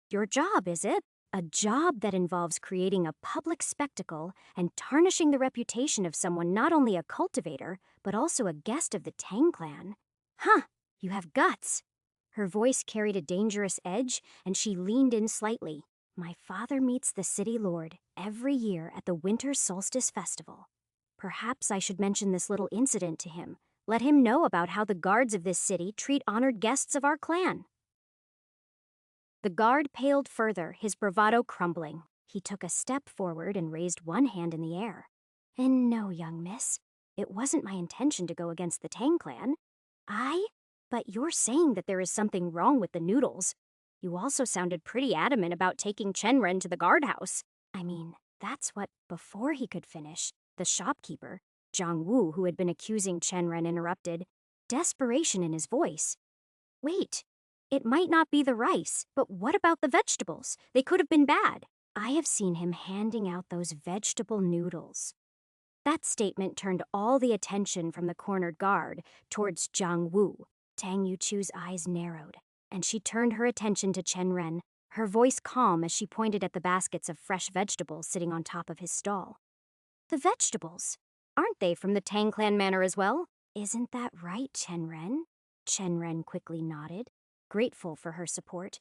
A: "Your job, is it? A job that involves creating a public spectacle and tarnishing the reputation of someone not only a cultivator, but also a guest of the Tang clan? Huh, you have guts." Her voice carried a dangerous edge, and she leaned in slightly. "My father meets the city lord every year at the Winter Solstice Festival. Perhaps I should mention this little incident to him. Let him know about how the guards of this city treat honored guests of our clan." The guard paled further, his bravado crumbling. He took a step forward and raised one hand in the air. "And no, young miss, it wasn't my intention to go against the Tang clan. But you're saying that there is something wrong with the noodles. You also sounded pretty adamant about taking Chenren to the guardhouse." I mean, that's what, before he could finish, the shopkeeper, Zhang Wu, who had been accusing Chenren, interrupted, desperation in his voice. "Wait. It might not be the rice, but what about the vegetables? They could have been bad. I have seen him handing out those vegetable noodles." That statement turned all the attention from the cornered guard towards Zhang Wu. Tang Yuchu's eyes narrowed. and she turned her attention to Chen Ren, her voice calm as she pointed at the baskets of fresh vegetables sitting on top of his stall. The vegetables? Aren't they from the Tang Clan manor as well? Isn't that right, Chen Ren? Chen Ren quickly nodded, grateful for her support.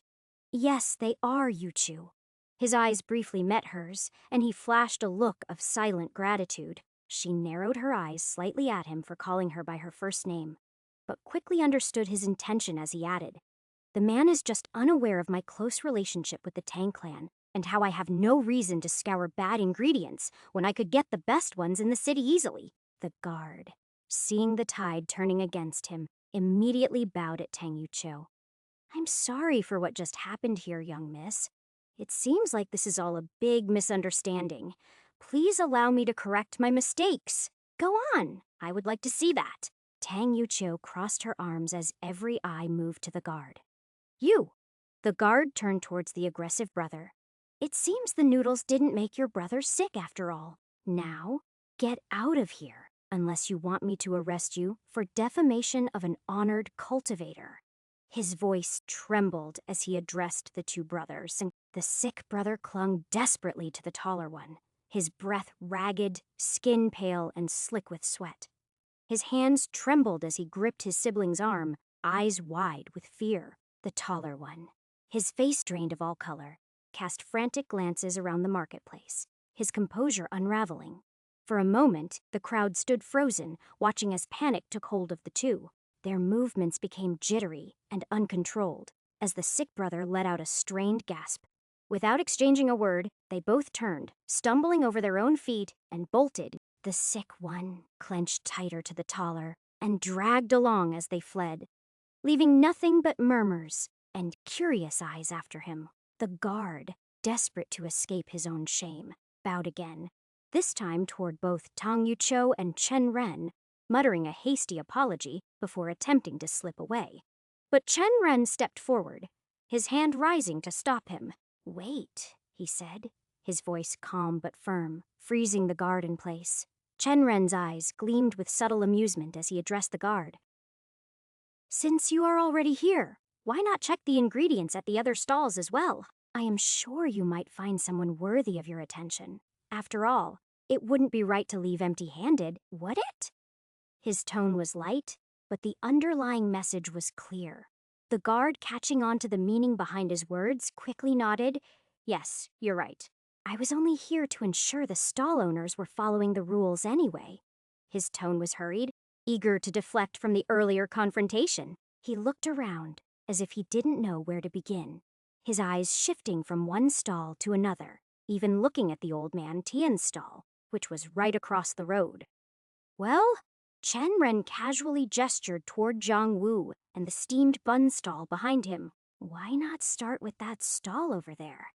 A: Yes, they are, Yu Chu. His eyes briefly met hers, and he flashed a look of silent gratitude. She narrowed her eyes slightly at him for calling her by her first name, but quickly understood his intention as he added, "The man is just unaware of my close relationship with the Tang Clan, and how I have no reason to scour bad ingredients when I could get the best ones in the city easily." The guard, seeing the tide turning against him, immediately bowed at Tang Yuqiu. "I'm sorry for what just happened here, young miss. It seems like this is all a big misunderstanding. Please allow me to correct my mistakes." "Go on, I would like to see that." Tang Yuqiu crossed her arms as every eye moved to the guard. "You." The guard turned towards the aggressive brother. "It seems the noodles didn't make your brother sick after all. Now, get out of here, unless you want me to arrest you for defamation of an honored cultivator." His voice trembled as he addressed the two brothers, and the sick brother clung desperately to the taller one, his breath ragged, skin pale, and slick with sweat. His hands trembled as he gripped his sibling's arm, eyes wide with fear. The taller one, his face drained of all color, cast frantic glances around the marketplace, his composure unraveling. For a moment, the crowd stood frozen, watching as panic took hold of the two. Their movements became jittery and uncontrolled as the sick brother let out a strained gasp. Without exchanging a word, they both turned, stumbling over their own feet, and bolted. The sick one clenched tighter to the taller and dragged along as they fled, leaving nothing but murmurs and curious eyes after him. The guard, desperate to escape his own shame, bowed again, this time toward both Tang Yuqiu and Chen Ren, muttering a hasty apology before attempting to slip away. But Chen Ren stepped forward, his hand rising to stop him. "Wait," he said, his voice calm but firm, freezing the guard in place. Chen Ren's eyes gleamed with subtle amusement as he addressed the guard. "Since you are already here, why not check the ingredients at the other stalls as well? I am sure you might find someone worthy of your attention. After all, it wouldn't be right to leave empty-handed, would it?" His tone was light, but the underlying message was clear. The guard, catching on to the meaning behind his words, quickly nodded. "Yes, you're right. I was only here to ensure the stall owners were following the rules anyway." His tone was hurried, eager to deflect from the earlier confrontation. He looked around as if he didn't know where to begin, his eyes shifting from one stall to another, even looking at the old man Tian's stall, which was right across the road. "Well," Chen Ren casually gestured toward Zhang Wu and the steamed bun stall behind him. "Why not start with that stall over there?"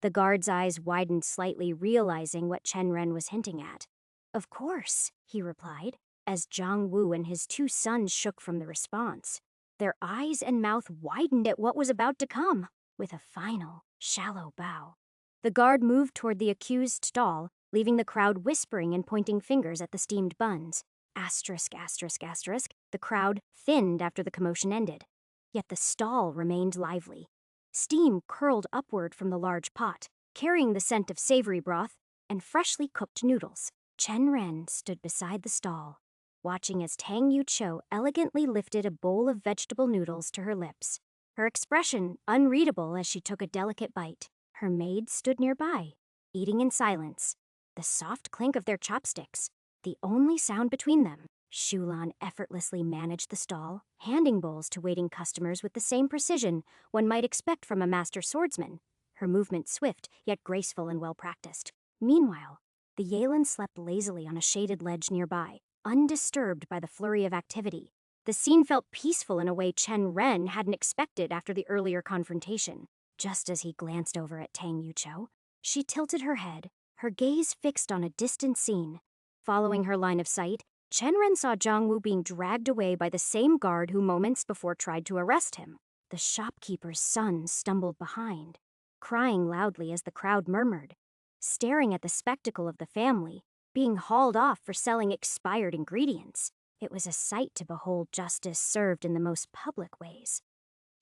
A: The guard's eyes widened slightly, realizing what Chen Ren was hinting at. "Of course," he replied, as Zhang Wu and his two sons shook from the response. Their eyes and mouth widened at what was about to come. With a final, shallow bow, the guard moved toward the accused stall, leaving the crowd whispering and pointing fingers at the steamed buns. Asterisk, asterisk, asterisk. The crowd thinned after the commotion ended. Yet the stall remained lively. Steam curled upward from the large pot, carrying the scent of savory broth and freshly cooked noodles. Chen Ren stood beside the stall, watching as Tang Yuqiu elegantly lifted a bowl of vegetable noodles to her lips, her expression unreadable as she took a delicate bite. Her maid stood nearby, eating in silence, the soft clink of their chopsticks the only sound between them. Shulan effortlessly managed the stall, handing bowls to waiting customers with the same precision one might expect from a master swordsman, her movement swift yet graceful and well-practiced. Meanwhile, the Yalen slept lazily on a shaded ledge nearby, undisturbed by the flurry of activity. The scene felt peaceful in a way Chen Ren hadn't expected after the earlier confrontation. Just as he glanced over at Tang Yuqiu, she tilted her head, her gaze fixed on a distant scene. Following her line of sight, Chen Ren saw Zhang Wu being dragged away by the same guard who moments before tried to arrest him. The shopkeeper's son stumbled behind, crying loudly as the crowd murmured, staring at the spectacle of the family being hauled off for selling expired ingredients. It was a sight to behold justice served in the most public ways.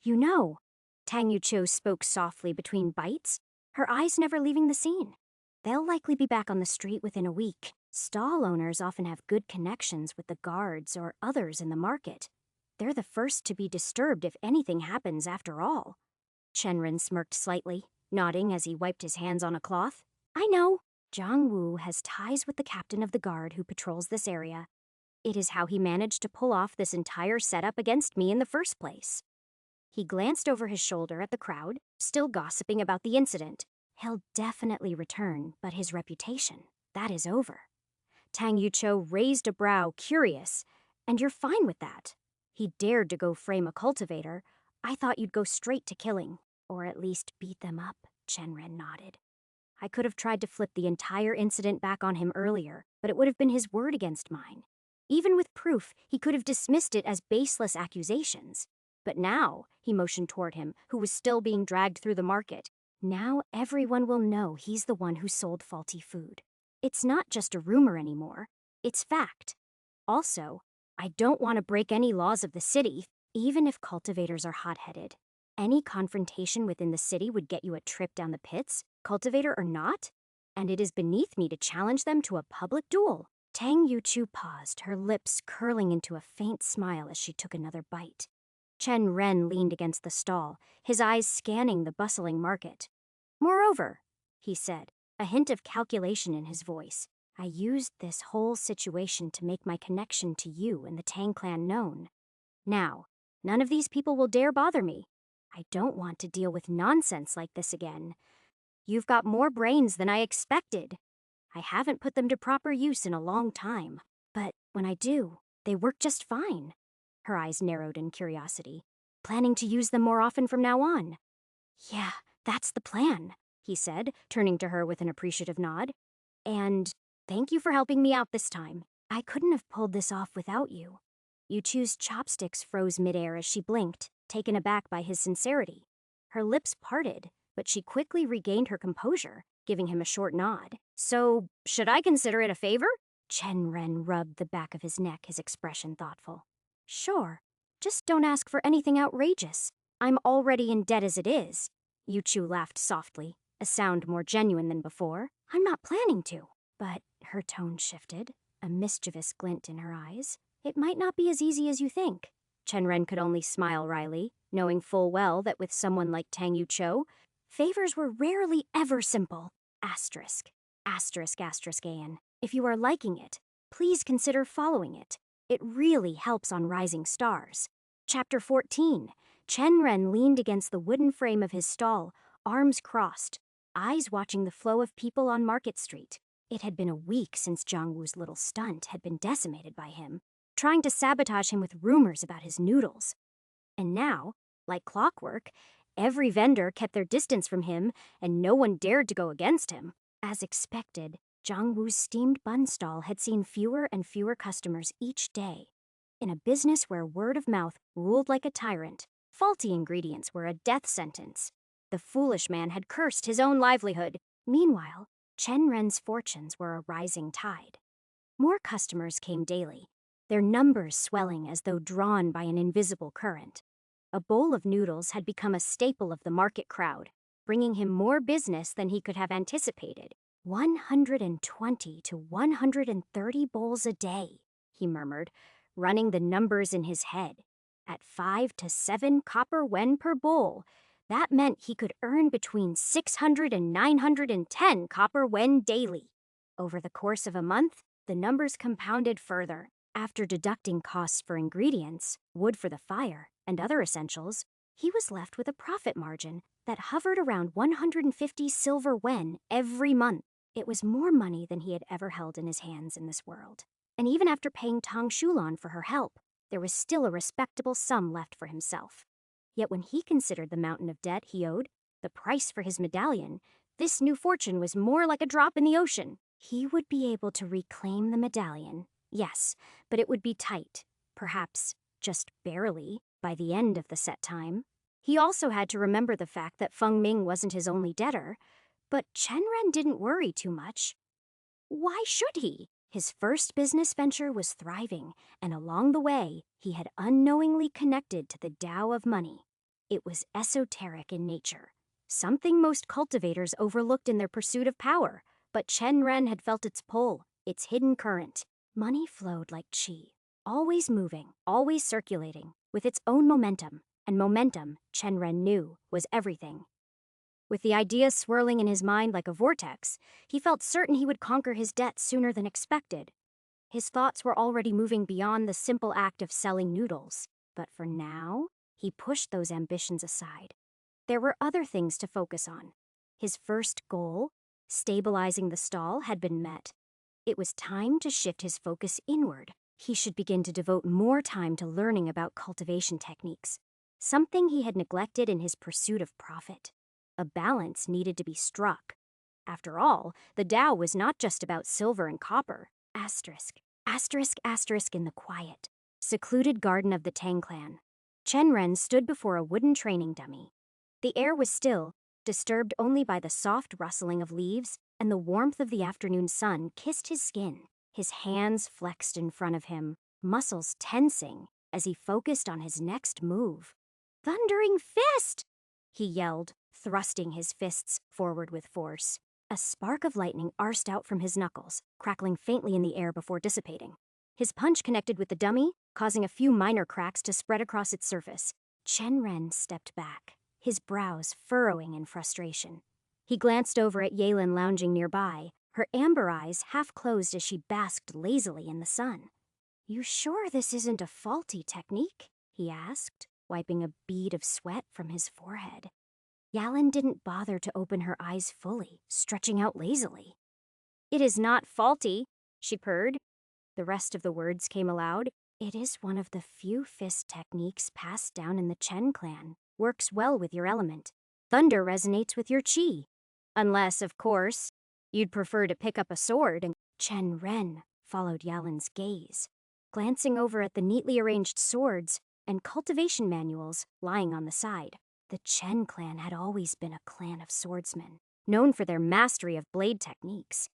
A: You know, Tang Yucho spoke softly between bites, her eyes never leaving the scene. They'll likely be back on the street within a week. Stall owners often have good connections with the guards or others in the market. They're the first to be disturbed if anything happens after all. Chenren smirked slightly, nodding as he wiped his hands on a cloth. I know. Zhang Wu has ties with the captain of the guard who patrols this area. It is how he managed to pull off this entire setup against me in the first place. He glanced over his shoulder at the crowd, still gossiping about the incident. He'll definitely return, but his reputation, that is over. Tang Yucho raised a brow, curious. And you're fine with that? He dared to go frame a cultivator. I thought you'd go straight to killing, or at least beat them up, Chenren nodded. I could have tried to flip the entire incident back on him earlier, but it would have been his word against mine. Even with proof, he could have dismissed it as baseless accusations. But now, he motioned toward him, who was still being dragged through the market. Now everyone will know he's the one who sold faulty food. It's not just a rumor anymore. It's fact. Also, I don't want to break any laws of the city, even if cultivators are hot-headed. Any confrontation within the city would get you a trip down the pits, cultivator or not, and it is beneath me to challenge them to a public duel. Tang Yuchu paused, her lips curling into a faint smile as she took another bite. Chen Ren leaned against the stall, his eyes scanning the bustling market. Moreover, he said, a hint of calculation in his voice, I used this whole situation to make my connection to you and the Tang clan known. Now, none of these people will dare bother me. I don't want to deal with nonsense like this again. You've got more brains than I expected. I haven't put them to proper use in a long time, but when I do, they work just fine. Her eyes narrowed in curiosity. Planning to use them more often from now on? Yeah, that's the plan, he said, turning to her with an appreciative nod. And thank you for helping me out this time. I couldn't have pulled this off without you. Yuchu's chopsticks froze midair as she blinked, taken aback by his sincerity. Her lips parted, but she quickly regained her composure, giving him a short nod. So, should I consider it a favor? Chen Ren rubbed the back of his neck, his expression thoughtful. Sure. Just don't ask for anything outrageous. I'm already in debt as it is. Yuchu laughed softly, a sound more genuine than before. I'm not planning to. But her tone shifted, a mischievous glint in her eyes. It might not be as easy as you think. Chenren could only smile wryly, knowing full well that with someone like Tang Yucho, favors were rarely ever simple. Asterisk. Asterisk asterisk an. If you are liking it, please consider following it. It really helps on Rising Stars. Chapter 14. Chenren leaned against the wooden frame of his stall, arms crossed, eyes watching the flow of people on Market Street. It had been a week since Zhangwu's little stunt had been decimated by him, trying to sabotage him with rumors about his noodles. And now, like clockwork, every vendor kept their distance from him and no one dared to go against him. As expected, Zhangwu's steamed bun stall had seen fewer and fewer customers each day. In a business where word of mouth ruled like a tyrant, faulty ingredients were a death sentence. The foolish man had cursed his own livelihood. Meanwhile, Chen Ren's fortunes were a rising tide. More customers came daily, their numbers swelling as though drawn by an invisible current. A bowl of noodles had become a staple of the market crowd, bringing him more business than he could have anticipated. 120 to 130 bowls a day, he murmured, running the numbers in his head. At 5 to 7 copper wen per bowl, that meant he could earn between 600 and 910 copper wen daily. Over the course of a month, the numbers compounded further. After deducting costs for ingredients, wood for the fire, and other essentials, he was left with a profit margin that hovered around 150 silver wen every month. It was more money than he had ever held in his hands in this world. And even after paying Tang Shulan for her help, there was still a respectable sum left for himself. Yet when he considered the mountain of debt he owed, the price for his medallion, this new fortune was more like a drop in the ocean. He would be able to reclaim the medallion, yes, but it would be tight, perhaps just barely, by the end of the set time. He also had to remember the fact that Feng Ming wasn't his only debtor, but Chen Ren didn't worry too much. Why should he? His first business venture was thriving, and along the way, he had unknowingly connected to the Tao of money. It was esoteric in nature, something most cultivators overlooked in their pursuit of power, but Chen Ren had felt its pull, its hidden current. Money flowed like qi, always moving, always circulating, with its own momentum, and momentum, Chen Ren knew, was everything. With the idea swirling in his mind like a vortex, he felt certain he would conquer his debts sooner than expected. His thoughts were already moving beyond the simple act of selling noodles, but for now, he pushed those ambitions aside. There were other things to focus on. His first goal, stabilizing the stall, had been met. It was time to shift his focus inward. He should begin to devote more time to learning about cultivation techniques, something he had neglected in his pursuit of profit. A balance needed to be struck. After all, the Tao was not just about silver and copper. Asterisk, asterisk, asterisk in the quiet, secluded garden of the Tang clan. Chen Ren stood before a wooden training dummy. The air was still, disturbed only by the soft rustling of leaves, and the warmth of the afternoon sun kissed his skin. His hands flexed in front of him, muscles tensing as he focused on his next move. "Thundering fist!" he yelled, thrusting his fists forward with force. A spark of lightning arced out from his knuckles, crackling faintly in the air before dissipating. His punch connected with the dummy, causing a few minor cracks to spread across its surface. Chen Ren stepped back, his brows furrowing in frustration. He glanced over at Yelin lounging nearby, her amber eyes half closed as she basked lazily in the sun. "You sure this isn't a faulty technique?" he asked, wiping a bead of sweat from his forehead. Yalin didn't bother to open her eyes fully, stretching out lazily. "It is not faulty," she purred. The rest of the words came aloud. "It is one of the few fist techniques passed down in the Chen clan. Works well with your element. Thunder resonates with your qi. Unless, of course, you'd prefer to pick up a sword and..." Chen Ren followed Yalin's gaze, glancing over at the neatly arranged swords and cultivation manuals lying on the side. The Chen clan had always been a clan of swordsmen, known for their mastery of blade techniques.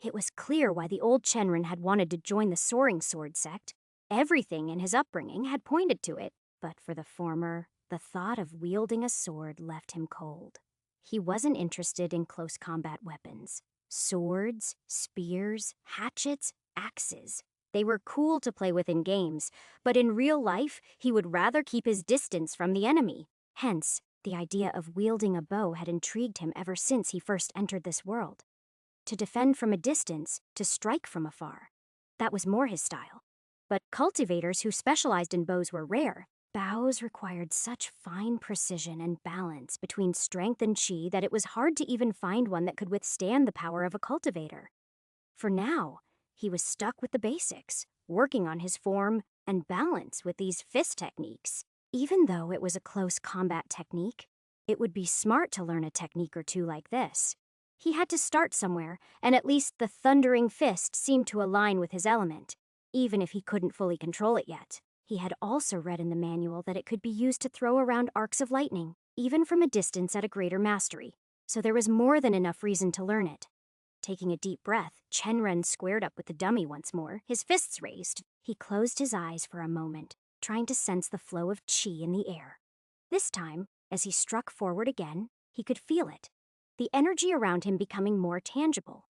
A: It was clear why the old Chenren had wanted to join the soaring sword sect. Everything in his upbringing had pointed to it, but for the former, the thought of wielding a sword left him cold. He wasn't interested in close combat weapons. Swords, spears, hatchets, axes. They were cool to play with in games, but in real life, he would rather keep his distance from the enemy. Hence, the idea of wielding a bow had intrigued him ever since he first entered this world. To defend from a distance, to strike from afar. That was more his style. But cultivators who specialized in bows were rare. Bows required such fine precision and balance between strength and qi that it was hard to even find one that could withstand the power of a cultivator. For now, he was stuck with the basics, working on his form and balance with these fist techniques. Even though it was a close combat technique, it would be smart to learn a technique or two like this. He had to start somewhere, and at least the thundering fist seemed to align with his element, even if he couldn't fully control it yet. He had also read in the manual that it could be used to throw around arcs of lightning, even from a distance at a greater mastery, so there was more than enough reason to learn it. Taking a deep breath, Chen Ren squared up with the dummy once more, his fists raised. He closed his eyes for a moment, trying to sense the flow of qi in the air. This time, as he struck forward again, he could feel it, the energy around him becoming more tangible.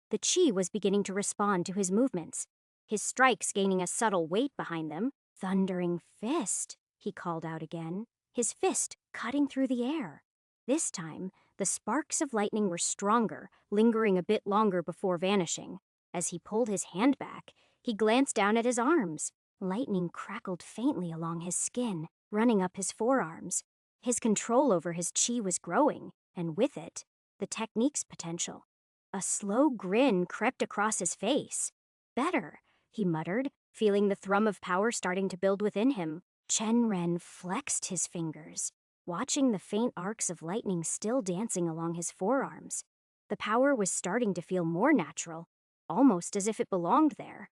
A: The qi was beginning to respond to his movements, his strikes gaining a subtle weight behind them. "Thundering fist," he called out again, his fist cutting through the air. This time, the sparks of lightning were stronger, lingering a bit longer before vanishing. As he pulled his hand back, he glanced down at his arms. Lightning crackled faintly along his skin, running up his forearms. His control over his qi was growing, and with it, the technique's potential. A slow grin crept across his face. "Better," he muttered, feeling the thrum of power starting to build within him. Chen Ren flexed his fingers, watching the faint arcs of lightning still dancing along his forearms. The power was starting to feel more natural, almost as if it belonged there.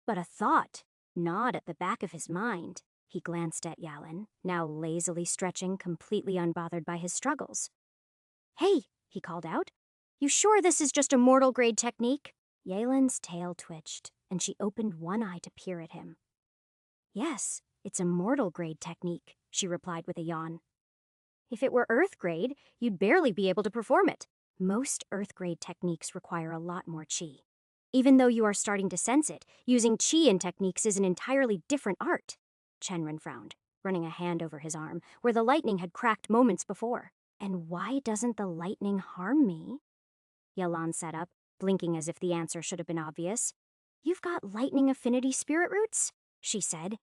A: But a thought gnawed at the back of his mind. He glanced at Yalin, now lazily stretching, completely unbothered by his struggles. "Hey," he called out, "you sure this is just a mortal grade technique?" Yalin's tail twitched, and she opened one eye to peer at him. "Yes, it's a mortal grade technique," she replied with a yawn. If it were Earth grade, you'd barely be able to perform it. Most Earth grade techniques require a lot more chi. Even though you are starting to sense it, using chi in techniques is an entirely different art. Chenren frowned, running a hand over his arm, where the lightning had cracked moments before. And why doesn't the lightning harm me? Yalan sat up, blinking as if the answer should have been obvious. You've got lightning affinity spirit roots, she said.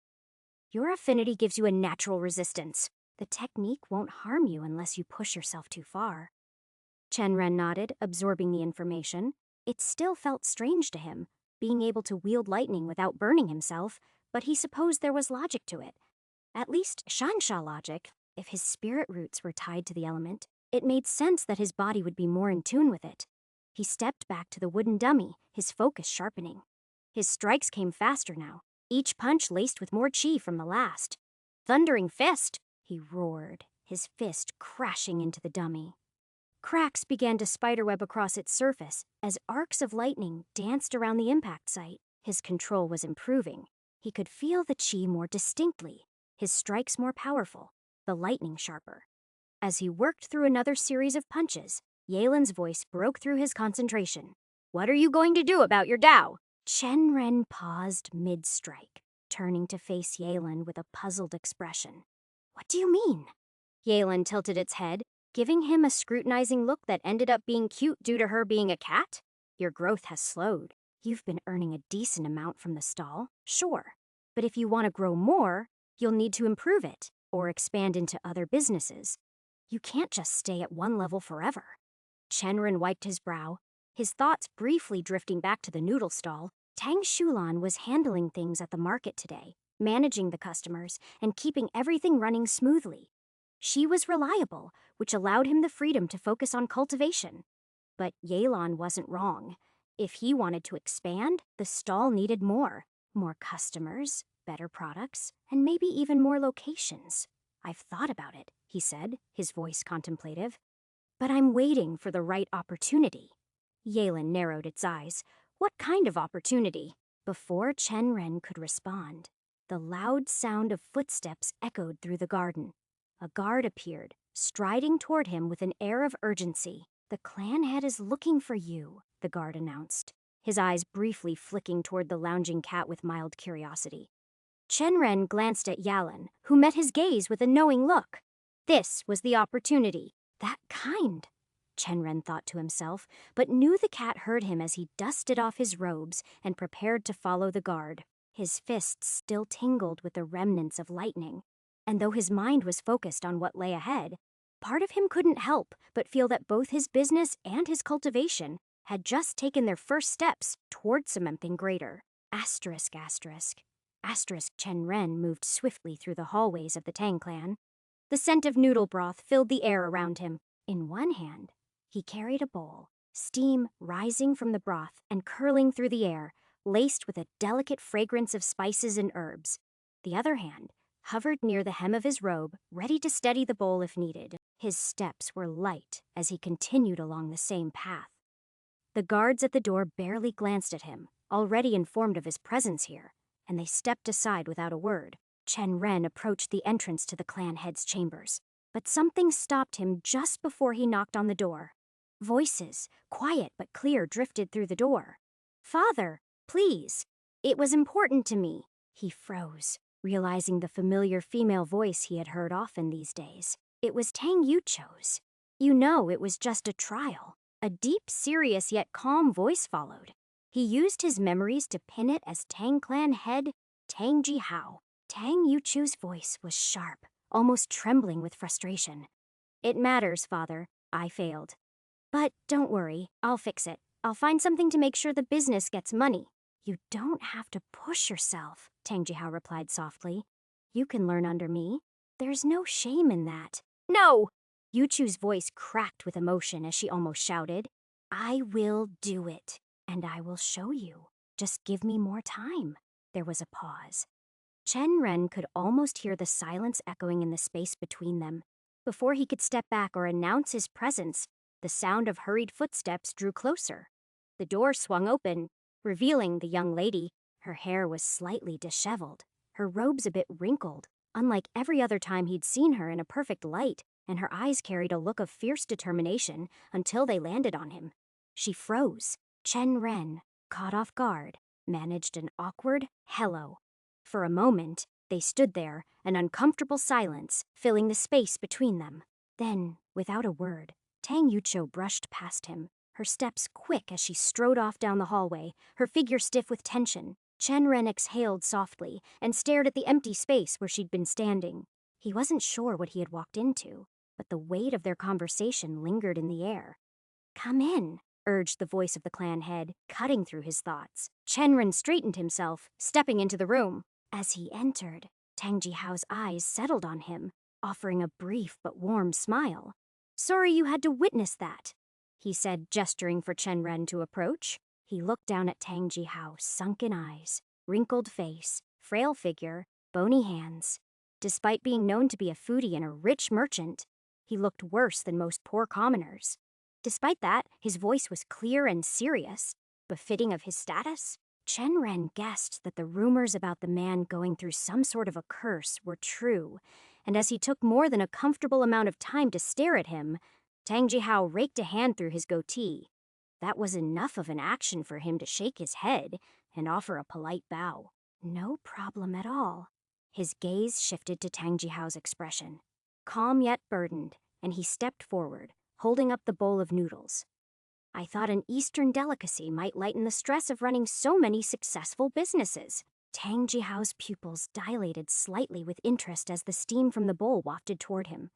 A: Your affinity gives you a natural resistance. The technique won't harm you unless you push yourself too far. Chenren nodded, absorbing the information. It still felt strange to him, being able to wield lightning without burning himself, but he supposed there was logic to it. At least Xianxia logic. If his spirit roots were tied to the element, it made sense that his body would be more in tune with it. He stepped back to the wooden dummy, his focus sharpening. His strikes came faster now, each punch laced with more chi from the last. Thundering fist, he roared, his fist crashing into the dummy. Cracks began to spiderweb across its surface as arcs of lightning danced around the impact site. His control was improving. He could feel the chi more distinctly, his strikes more powerful, the lightning sharper. As he worked through another series of punches, Yelan's voice broke through his concentration. What are you going to do about your Tao? Chenren paused mid-strike, turning to face Yelan with a puzzled expression. What do you mean? Yelan tilted its head, giving him a scrutinizing look that ended up being cute due to her being a cat. Your growth has slowed. You've been earning a decent amount from the stall, sure. But if you want to grow more, you'll need to improve it, or expand into other businesses. You can't just stay at one level forever. Chenren wiped his brow, his thoughts briefly drifting back to the noodle stall. Tang Shulan was handling things at the market today, managing the customers, and keeping everything running smoothly. She was reliable, which allowed him the freedom to focus on cultivation. But Yelan wasn't wrong. If he wanted to expand, the stall needed more. More customers, better products, and maybe even more locations. I've thought about it, he said, his voice contemplative. But I'm waiting for the right opportunity. Yelan narrowed its eyes. What kind of opportunity? Before Chenren could respond, the loud sound of footsteps echoed through the garden. A guard appeared, striding toward him with an air of urgency. The clan head is looking for you, the guard announced, his eyes briefly flicking toward the lounging cat with mild curiosity. Chenren glanced at Yalan, who met his gaze with a knowing look. This was the opportunity. That kind, Chenren thought to himself, but knew the cat heard him as he dusted off his robes and prepared to follow the guard. His fists still tingled with the remnants of lightning, and though his mind was focused on what lay ahead, part of him couldn't help but feel that both his business and his cultivation had just taken their first steps toward something greater. Asterisk. Chenren moved swiftly through the hallways of the Tang clan. The scent of noodle broth filled the air around him. In one hand, he carried a bowl, steam rising from the broth and curling through the air, laced with a delicate fragrance of spices and herbs. The other hand hovered near the hem of his robe, ready to steady the bowl if needed. His steps were light as he continued along the same path. The guards at the door barely glanced at him, already informed of his presence here, and they stepped aside without a word. Chenren approached the entrance to the clan head's chambers, but something stopped him just before he knocked on the door. Voices, quiet but clear, drifted through the door. Father, please. It was important to me. He froze, realizing the familiar female voice he had heard often these days. It was Tang Yucho's. You know, it was just a trial. A deep, serious yet calm voice followed. He used his memories to pin it as Tang clan head Tang Jihao. Tang Yuchu's voice was sharp, almost trembling with frustration. It matters, Father. I failed. But don't worry, I'll fix it. I'll find something to make sure the business gets money. You don't have to push yourself, Tang Jihao replied softly. You can learn under me. There's no shame in that. No! Yuchu's voice cracked with emotion as she almost shouted. I will do it, and I will show you. Just give me more time. There was a pause. Chenren could almost hear the silence echoing in the space between them. Before he could step back or announce his presence, the sound of hurried footsteps drew closer. The door swung open, revealing the young lady. Her hair was slightly disheveled, her robes a bit wrinkled. Unlike every other time he'd seen her in a perfect light, and her eyes carried a look of fierce determination until they landed on him. She froze. Chen Ren, caught off guard, managed an awkward hello. For a moment, they stood there, an uncomfortable silence filling the space between them. Then, without a word, Tang Yucho brushed past him, her steps quick as she strode off down the hallway, her figure stiff with tension. Chen Ren exhaled softly and stared at the empty space where she'd been standing. He wasn't sure what he had walked into, but the weight of their conversation lingered in the air. "Come in," urged the voice of the clan head, cutting through his thoughts. Chen Ren straightened himself, stepping into the room. As he entered, Tang Jihao's eyes settled on him, offering a brief but warm smile. "Sorry you had to witness that," he said, gesturing for Chen Ren to approach. He looked down at Tang Jihao's sunken eyes, wrinkled face, frail figure, bony hands. Despite being known to be a foodie and a rich merchant, he looked worse than most poor commoners. Despite that, his voice was clear and serious, befitting of his status. Chen Ren guessed that the rumors about the man going through some sort of a curse were true, and as he took more than a comfortable amount of time to stare at him, Tang Jihao raked a hand through his goatee. That was enough of an action for him to shake his head and offer a polite bow. "No problem at all." His gaze shifted to Tang Jihao's expression, calm yet burdened, and he stepped forward, holding up the bowl of noodles. "I thought an Eastern delicacy might lighten the stress of running so many successful businesses." Tang Jihao's pupils dilated slightly with interest as the steam from the bowl wafted toward him.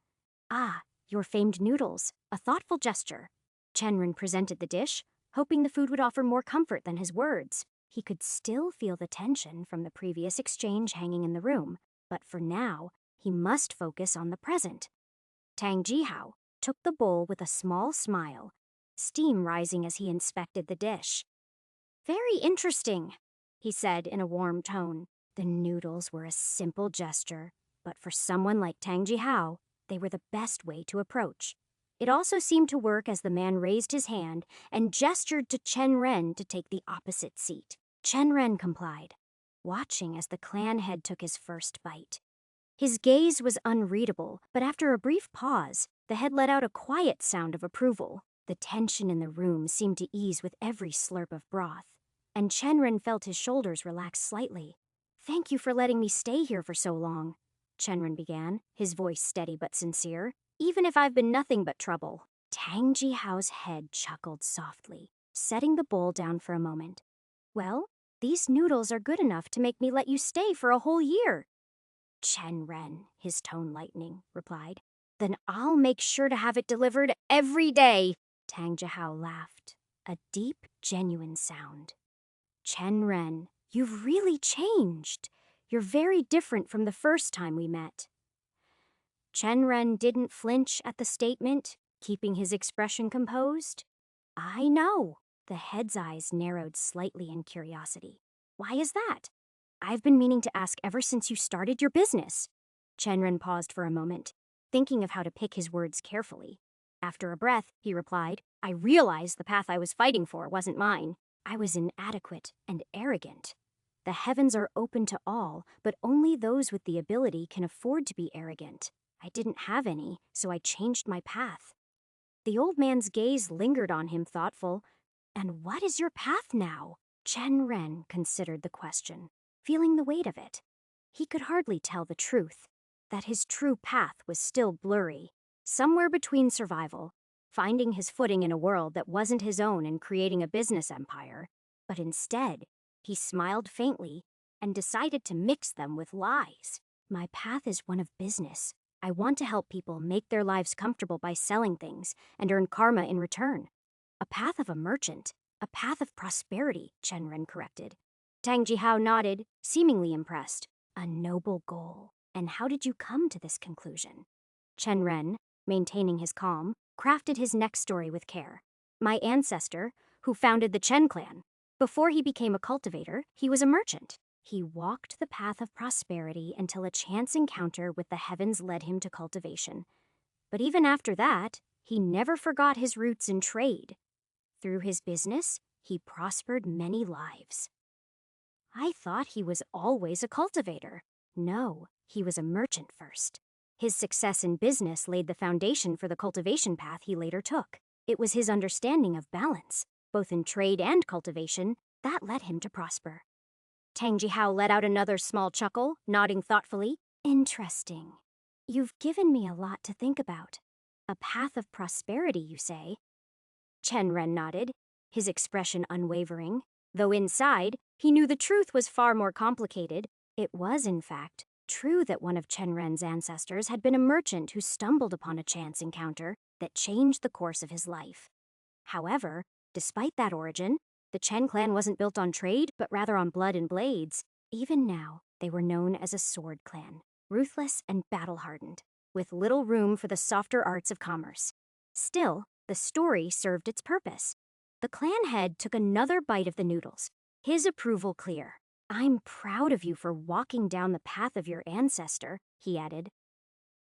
A: "Ah, your famed noodles, a thoughtful gesture." Chenren presented the dish, hoping the food would offer more comfort than his words. He could still feel the tension from the previous exchange hanging in the room, but for now, he must focus on the present. Tang Jihao took the bowl with a small smile, steam rising as he inspected the dish. "Very interesting," he said in a warm tone. The noodles were a simple gesture, but for someone like Tang Jihao, they were the best way to approach. It also seemed to work as the man raised his hand and gestured to Chen Ren to take the opposite seat. Chen Ren complied, watching as the clan head took his first bite. His gaze was unreadable, but after a brief pause, the head let out a quiet sound of approval. The tension in the room seemed to ease with every slurp of broth, and Chen Ren felt his shoulders relax slightly. "Thank you for letting me stay here for so long," Chen Ren began, his voice steady but sincere. "Even if I've been nothing but trouble." Tang Jihao's head chuckled softly, setting the bowl down for a moment. "Well, these noodles are good enough to make me let you stay for a whole year." Chen Ren, his tone lightening, replied. "Then I'll make sure to have it delivered every day." Tang Jihao laughed, a deep, genuine sound. "Chen Ren, you've really changed. You're very different from the first time we met." Chen Ren didn't flinch at the statement, keeping his expression composed. "I know." The head's eyes narrowed slightly in curiosity. "Why is that?" "I've been meaning to ask ever since you started your business." Chen Ren paused for a moment, thinking of how to pick his words carefully. After a breath, he replied, "I realized the path I was fighting for wasn't mine. I was inadequate and arrogant. The heavens are open to all, but only those with the ability can afford to be arrogant. I didn't have any, so I changed my path." The old man's gaze lingered on him, thoughtful. "And what is your path now?" Chen Ren considered the question, feeling the weight of it. He could hardly tell the truth, that his true path was still blurry, somewhere between survival, finding his footing in a world that wasn't his own and creating a business empire, but instead, he smiled faintly and decided to mix them with lies. "My path is one of business. I want to help people make their lives comfortable by selling things and earn karma in return. A path of a merchant, a path of prosperity," Chen Ren corrected. Tang Jihao nodded, seemingly impressed. "A noble goal. And how did you come to this conclusion?" Chen Ren, maintaining his calm, crafted his next story with care. "My ancestor, who founded the Chen clan. Before he became a cultivator, he was a merchant. He walked the path of prosperity until a chance encounter with the heavens led him to cultivation. But even after that, he never forgot his roots in trade. Through his business, he prospered many lives." "I thought he was always a cultivator." "No, he was a merchant first. His success in business laid the foundation for the cultivation path he later took. It was his understanding of balance, both in trade and cultivation, that led him to prosper. Tang Jihao let out another small chuckle, nodding thoughtfully. Interesting. You've given me a lot to think about. A path of prosperity, you say? Chen Ren nodded, his expression unwavering. Though inside, he knew the truth was far more complicated. It was, in fact, true that one of Chen Ren's ancestors had been a merchant who stumbled upon a chance encounter that changed the course of his life. However, despite that origin, the Chen clan wasn't built on trade, but rather on blood and blades. Even now, they were known as a sword clan, ruthless and battle-hardened, with little room for the softer arts of commerce. Still, the story served its purpose. The clan head took another bite of the noodles, his approval clear. I'm proud of you for walking down the path of your ancestor, he added.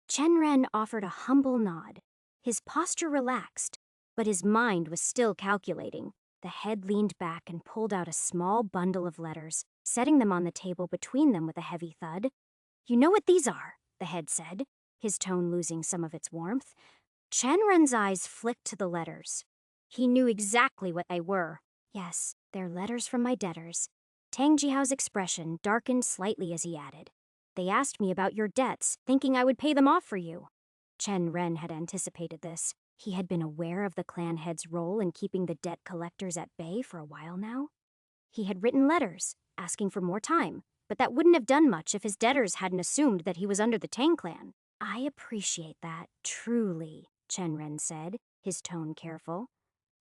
A: Chen Ren offered a humble nod. His posture relaxed, but his mind was still calculating. The head leaned back and pulled out a small bundle of letters, setting them on the table between them with a heavy thud. You know what these are, the head said, his tone losing some of its warmth. Chen Ren's eyes flicked to the letters. He knew exactly what they were. Yes, they're letters from my debtors. Tang Jihao's expression darkened slightly as he added, They asked me about your debts, thinking I would pay them off for you. Chen Ren had anticipated this. He had been aware of the clan head's role in keeping the debt collectors at bay for a while now. He had written letters, asking for more time, but that wouldn't have done much if his debtors hadn't assumed that he was under the Tang clan. I appreciate that, truly, Chen Ren said, his tone careful.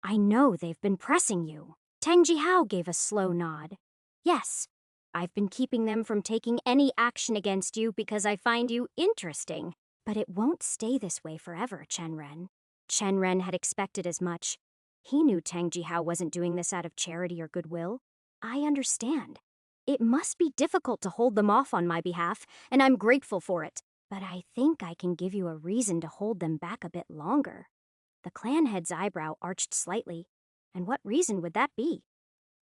A: I know they've been pressing you. Tang Jihao gave a slow nod. Yes, I've been keeping them from taking any action against you because I find you interesting. But it won't stay this way forever, Chen Ren. Chen Ren had expected as much. He knew Tang Jihao wasn't doing this out of charity or goodwill. I understand. It must be difficult to hold them off on my behalf, and I'm grateful for it. But I think I can give you a reason to hold them back a bit longer. The clan head's eyebrow arched slightly. And what reason would that be?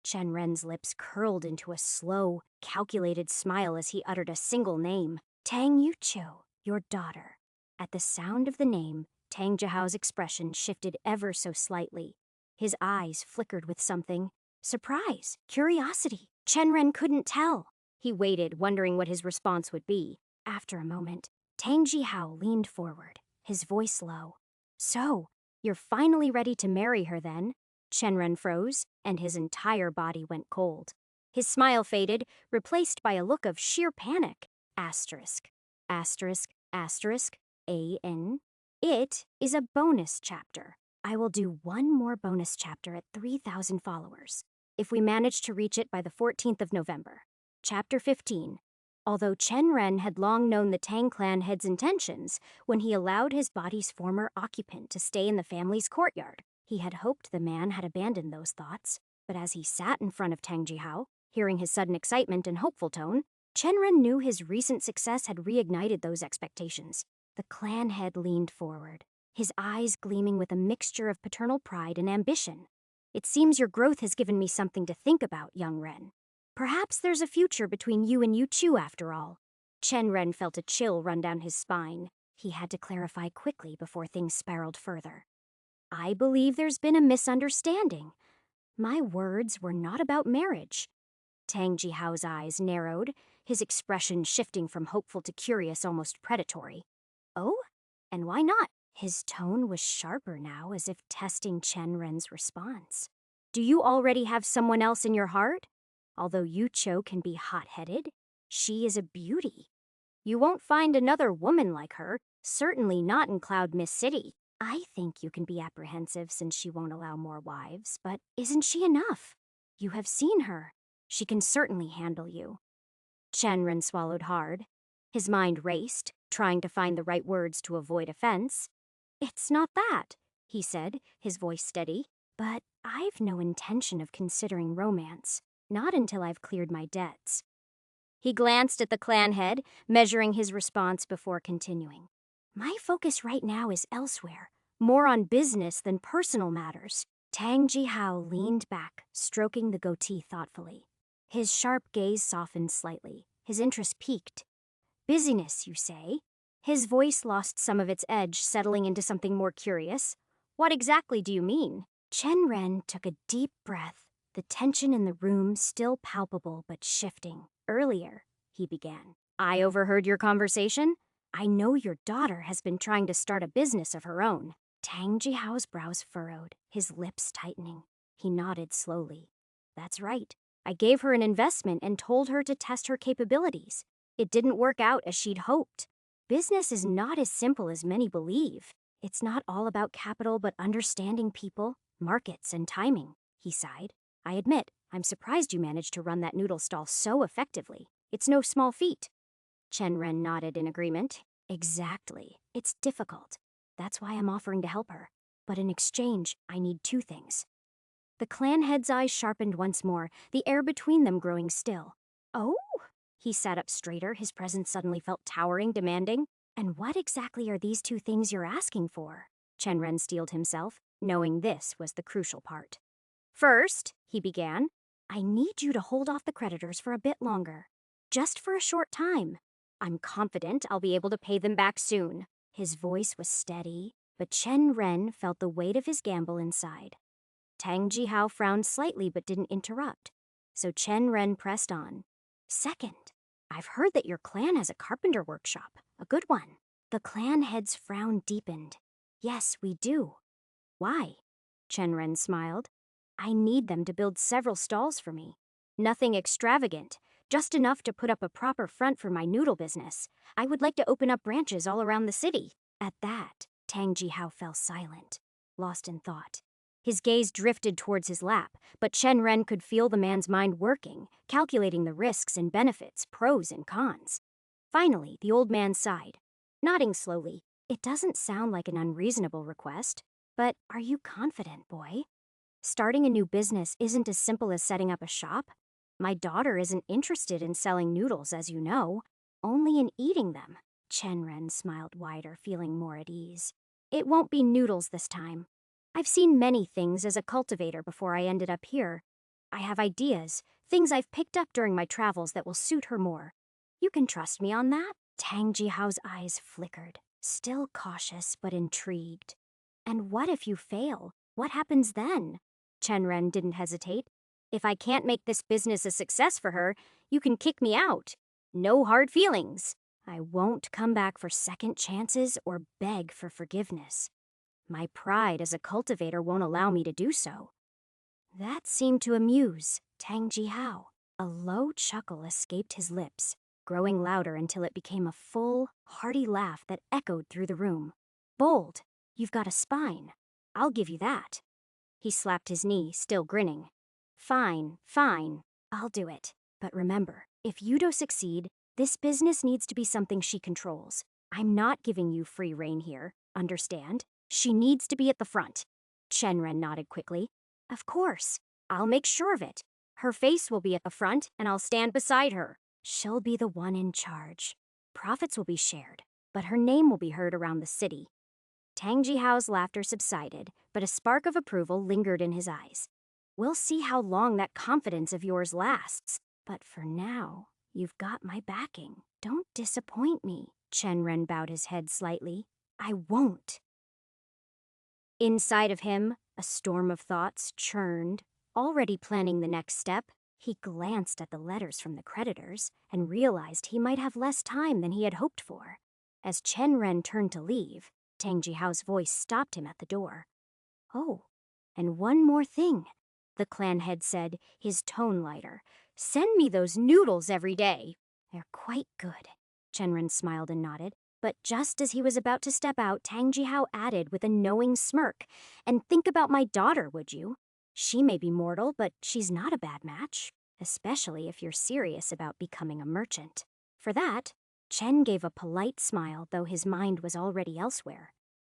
A: Chen Ren's lips curled into a slow, calculated smile as he uttered a single name. Tang Yuqiu, your daughter. At the sound of the name, Tang Jihao's expression shifted ever so slightly. His eyes flickered with something. Surprise, curiosity. Chen Ren couldn't tell. He waited, wondering what his response would be. After a moment, Tang Jihao leaned forward, his voice low. So, you're finally ready to marry her then? Chen Ren froze, and his entire body went cold. His smile faded, replaced by a look of sheer panic. Asterisk. Asterisk. Asterisk. A-N. It is a bonus chapter. I will do one more bonus chapter at 3,000 followers, if we manage to reach it by the 14th of November. Chapter 15. Although Chen Ren had long known the Tang clan head's intentions when he allowed his body's former occupant to stay in the family's courtyard, he had hoped the man had abandoned those thoughts. But as he sat in front of Tang Jihao, hearing his sudden excitement and hopeful tone, Chen Ren knew his recent success had reignited those expectations. The clan head leaned forward, his eyes gleaming with a mixture of paternal pride and ambition. It seems your growth has given me something to think about, young Ren. Perhaps there's a future between you and Yuqiu after all. Chen Ren felt a chill run down his spine. He had to clarify quickly before things spiraled further. I believe there's been a misunderstanding. My words were not about marriage. Tang Jihao's eyes narrowed, his expression shifting from hopeful to curious, almost predatory. Oh? And why not? His tone was sharper now, as if testing Chen Ren's response. Do you already have someone else in your heart? Although Yuqiu can be hot-headed, she is a beauty. You won't find another woman like her, certainly not in Cloud Mist City. I think you can be apprehensive since she won't allow more wives, but isn't she enough? You have seen her. She can certainly handle you. Chen Ren swallowed hard. His mind raced, trying to find the right words to avoid offense. It's not that, he said, his voice steady, but I've no intention of considering romance, not until I've cleared my debts. He glanced at the clan head, measuring his response before continuing. My focus right now is elsewhere, more on business than personal matters. Tang Jihao leaned back, stroking the goatee thoughtfully. His sharp gaze softened slightly, his interest piqued. Busyness, you say? His voice lost some of its edge, settling into something more curious. What exactly do you mean? Chen Ren took a deep breath, the tension in the room still palpable but shifting. Earlier, he began. I overheard your conversation. I know your daughter has been trying to start a business of her own. Tang Jihao's brows furrowed, his lips tightening. He nodded slowly. That's right. I gave her an investment and told her to test her capabilities. It didn't work out as she'd hoped. Business is not as simple as many believe. It's not all about capital but understanding people, markets, and timing, he sighed. I admit, I'm surprised you managed to run that noodle stall so effectively. It's no small feat. Chen Ren nodded in agreement. Exactly. It's difficult. That's why I'm offering to help her. But in exchange, I need two things. The clan head's eyes sharpened once more, the air between them growing still. Oh? He sat up straighter, his presence suddenly felt towering, demanding. And what exactly are these two things you're asking for? Chen Ren steeled himself, knowing this was the crucial part. First, he began, I need you to hold off the creditors for a bit longer. Just for a short time. I'm confident I'll be able to pay them back soon. His voice was steady, but Chen Ren felt the weight of his gamble inside. Tang Jihao frowned slightly but didn't interrupt, so Chen Ren pressed on. Second, I've heard that your clan has a carpenter workshop, a good one. The clan head's frown deepened. Yes, we do. Why? Chen Ren smiled. I need them to build several stalls for me. Nothing extravagant, just enough to put up a proper front for my noodle business. I would like to open up branches all around the city. At that, Tang Jihao fell silent, lost in thought. His gaze drifted towards his lap, but Chen Ren could feel the man's mind working, calculating the risks and benefits, pros and cons. Finally, the old man sighed, nodding slowly. It doesn't sound like an unreasonable request, but are you confident, boy? Starting a new business isn't as simple as setting up a shop. My daughter isn't interested in selling noodles, as you know, only in eating them. Chen Ren smiled wider, feeling more at ease. It won't be noodles this time. I've seen many things as a cultivator before I ended up here. I have ideas, things I've picked up during my travels that will suit her more. You can trust me on that? Tang Jihao's eyes flickered, still cautious but intrigued. And what if you fail? What happens then? Chen Ren didn't hesitate. If I can't make this business a success for her, you can kick me out. No hard feelings. I won't come back for second chances or beg for forgiveness. My pride as a cultivator won't allow me to do so. That seemed to amuse Tang Jihao. A low chuckle escaped his lips, growing louder until it became a full, hearty laugh that echoed through the room. Bold, you've got a spine. I'll give you that. He slapped his knee, still grinning. Fine, fine. I'll do it. But remember, if you don't succeed, this business needs to be something she controls. I'm not giving you free rein here, understand? She needs to be at the front. Chen Ren nodded quickly. Of course. I'll make sure of it. Her face will be at the front, and I'll stand beside her. She'll be the one in charge. Profits will be shared, but her name will be heard around the city. Tang Jihao's laughter subsided, but a spark of approval lingered in his eyes. We'll see how long that confidence of yours lasts. But for now, you've got my backing. Don't disappoint me. Chen Ren bowed his head slightly. I won't. Inside of him, a storm of thoughts churned. Already planning the next step, he glanced at the letters from the creditors and realized he might have less time than he had hoped for. As Chen Ren turned to leave, Tang Jihao's voice stopped him at the door. Oh, and one more thing, the clan head said, his tone lighter. Send me those noodles every day. They're quite good. Chen Ren smiled and nodded. But just as he was about to step out, Tang Jihao added with a knowing smirk, and think about my daughter, would you? She may be mortal, but she's not a bad match, especially if you're serious about becoming a merchant. For that, Chen gave a polite smile, though his mind was already elsewhere.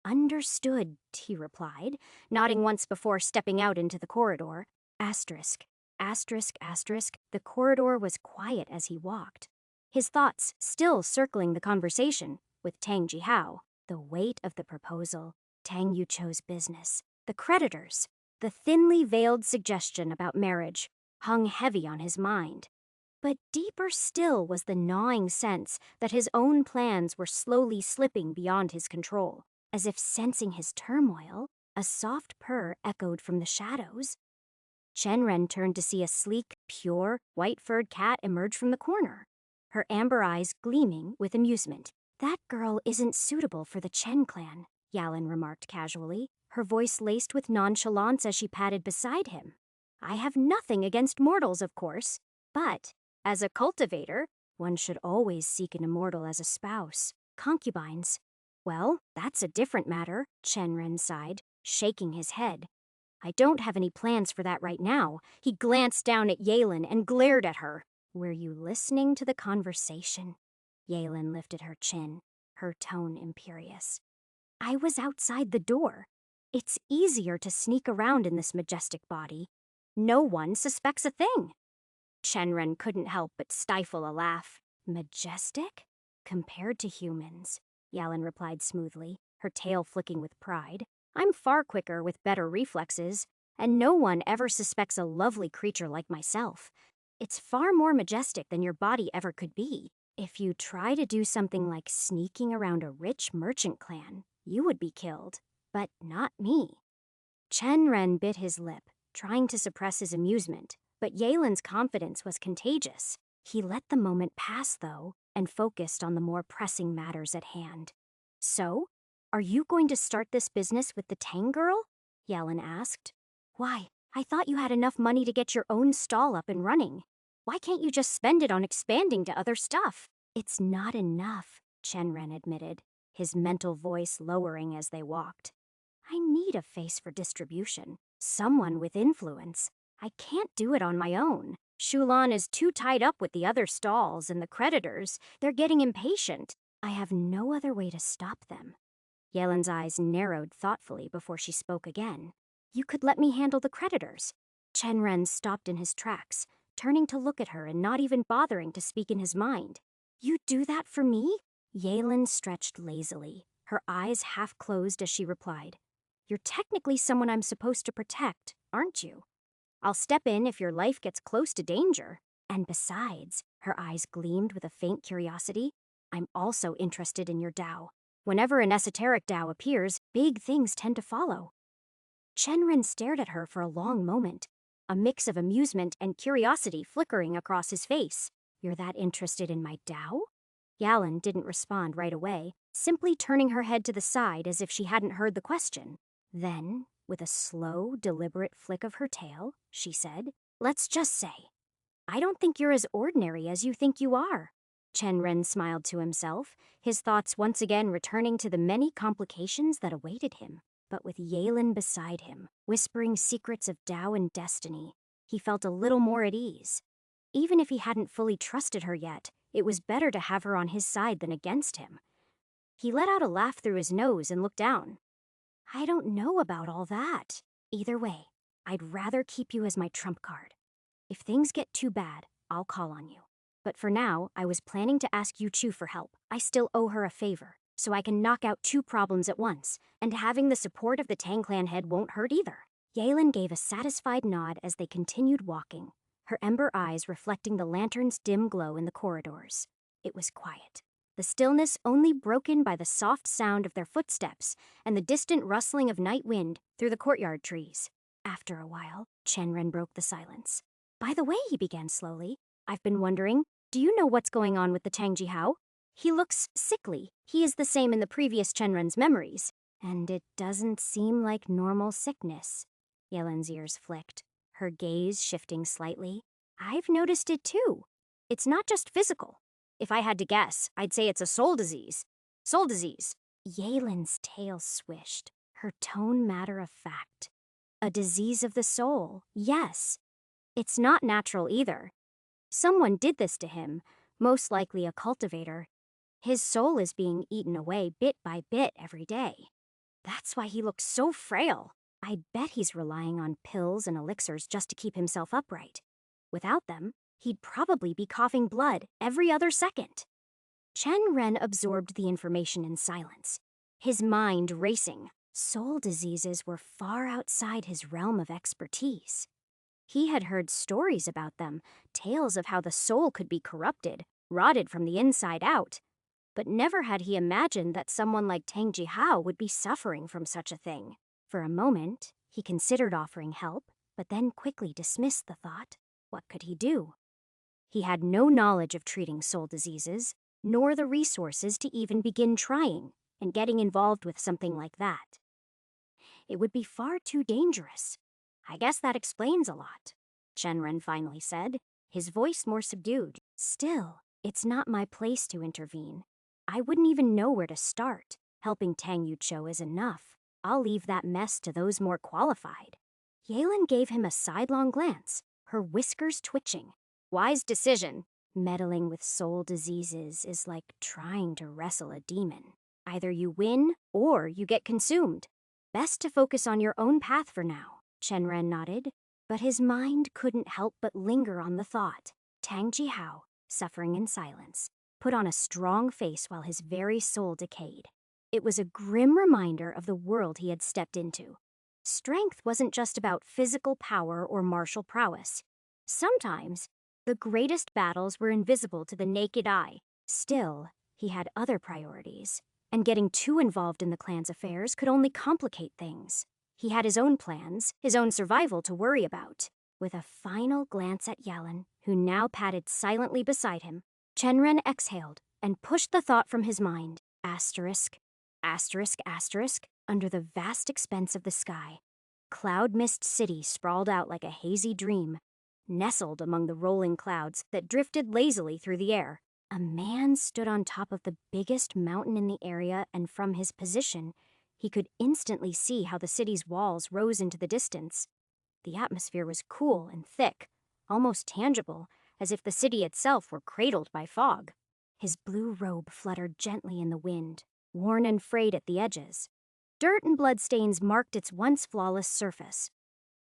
A: Understood, he replied, nodding once before stepping out into the corridor. Asterisk, asterisk, asterisk, the corridor was quiet as he walked. His thoughts still circling the conversation with Tang Jihao, the weight of the proposal, Tang Yucho's business, the creditors, the thinly veiled suggestion about marriage hung heavy on his mind. But deeper still was the gnawing sense that his own plans were slowly slipping beyond his control. As if sensing his turmoil, a soft purr echoed from the shadows. Chenren turned to see a sleek, pure, white-furred cat emerge from the corner, her amber eyes gleaming with amusement. "That girl isn't suitable for the Chen clan," Yalin remarked casually, her voice laced with nonchalance as she padded beside him. "I have nothing against mortals, of course, but as a cultivator, one should always seek an immortal as a spouse. Concubines. Well, that's a different matter," Chenren sighed, shaking his head. "I don't have any plans for that right now." He glanced down at Yalin and glared at her. "Were you listening to the conversation?" Yalin lifted her chin, her tone imperious. "I was outside the door. It's easier to sneak around in this majestic body. No one suspects a thing." Chenren couldn't help but stifle a laugh. "Majestic? Compared to humans," Yalin replied smoothly, her tail flicking with pride. "I'm far quicker with better reflexes, and no one ever suspects a lovely creature like myself. It's far more majestic than your body ever could be. If you try to do something like sneaking around a rich merchant clan, you would be killed, but not me." Chenren bit his lip, trying to suppress his amusement, but Yalin's confidence was contagious. He let the moment pass, though, and focused on the more pressing matters at hand. "So, are you going to start this business with the Tang girl?" Yalin asked. "Why, I thought you had enough money to get your own stall up and running. Why can't you just spend it on expanding to other stuff?" "It's not enough," Chenren admitted, his mental voice lowering as they walked. "I need a face for distribution, someone with influence. I can't do it on my own. Shulan is too tied up with the other stalls and the creditors. They're getting impatient. I have no other way to stop them." Yelin's eyes narrowed thoughtfully before she spoke again. "You could let me handle the creditors." Chenren stopped in his tracks, turning to look at her and not even bothering to speak in his mind. "You'd do that for me?" Yalin stretched lazily, her eyes half closed as she replied. "You're technically someone I'm supposed to protect, aren't you? I'll step in if your life gets close to danger. And besides," her eyes gleamed with a faint curiosity, "I'm also interested in your Tao. Whenever an esoteric Tao appears, big things tend to follow." Chenren stared at her for a long moment, a mix of amusement and curiosity flickering across his face. "You're that interested in my Tao?" Yalin didn't respond right away, simply turning her head to the side as if she hadn't heard the question. Then, with a slow, deliberate flick of her tail, she said, "Let's just say, I don't think you're as ordinary as you think you are." Chenren smiled to himself, his thoughts once again returning to the many complications that awaited him. But with Yalin beside him, whispering secrets of Tao and destiny, he felt a little more at ease. Even if he hadn't fully trusted her yet, it was better to have her on his side than against him. He let out a laugh through his nose and looked down. "I don't know about all that. Either way, I'd rather keep you as my trump card. If things get too bad, I'll call on you. But for now, I was planning to ask Yu Chu for help. I still owe her a favor, so I can knock out 2 problems at once, and having the support of the Tang clan head won't hurt either." Yalin gave a satisfied nod as they continued walking, her ember eyes reflecting the lantern's dim glow in the corridors. It was quiet, the stillness only broken by the soft sound of their footsteps and the distant rustling of night wind through the courtyard trees. After a while, Chenren broke the silence. "By the way," he began slowly, "I've been wondering, do you know what's going on with the Tang Jihao? He looks sickly. He is the same in the previous Chenren's memories. And it doesn't seem like normal sickness." Yelin's ears flicked, her gaze shifting slightly. "I've noticed it too. It's not just physical. If I had to guess, I'd say it's a soul disease." "Soul disease." Yalin's tail swished, her tone matter of fact. "A disease of the soul, yes. It's not natural either. Someone did this to him, most likely a cultivator. His soul is being eaten away bit by bit every day. That's why he looks so frail. I bet he's relying on pills and elixirs just to keep himself upright. Without them, he'd probably be coughing blood every other second." Chenren absorbed the information in silence, his mind racing. Soul diseases were far outside his realm of expertise. He had heard stories about them, tales of how the soul could be corrupted, rotted from the inside out. But never had he imagined that someone like Tang Jihao would be suffering from such a thing. For a moment, he considered offering help, but then quickly dismissed the thought. What could he do? He had no knowledge of treating soul diseases, nor the resources to even begin trying and getting involved with something like that. It would be far too dangerous. I guess that explains a lot, Shenren finally said, his voice more subdued. Still, it's not my place to intervene. I wouldn't even know where to start. Helping Tang Yuqiu is enough. I'll leave that mess to those more qualified. Yalen gave him a sidelong glance, her whiskers twitching. Wise decision. Meddling with soul diseases is like trying to wrestle a demon. Either you win or you get consumed. Best to focus on your own path for now, Shenren nodded. But his mind couldn't help but linger on the thought. Tang Jihao, suffering in silence, put on a strong face while his very soul decayed. It was a grim reminder of the world he had stepped into. Strength wasn't just about physical power or martial prowess. Sometimes, the greatest battles were invisible to the naked eye. Still, he had other priorities, and getting too involved in the clan's affairs could only complicate things. He had his own plans, his own survival to worry about. With a final glance at Yalen, who now padded silently beside him, Shenren exhaled and pushed the thought from his mind. Asterisk, asterisk, asterisk, under the vast expanse of the sky. Cloud Mist City sprawled out like a hazy dream, nestled among the rolling clouds that drifted lazily through the air. A man stood on top of the biggest mountain in the area, and from his position, he could instantly see how the city's walls rose into the distance. The atmosphere was cool and thick, almost tangible, as if the city itself were cradled by fog. His blue robe fluttered gently in the wind, worn and frayed at the edges. Dirt and bloodstains marked its once flawless surface.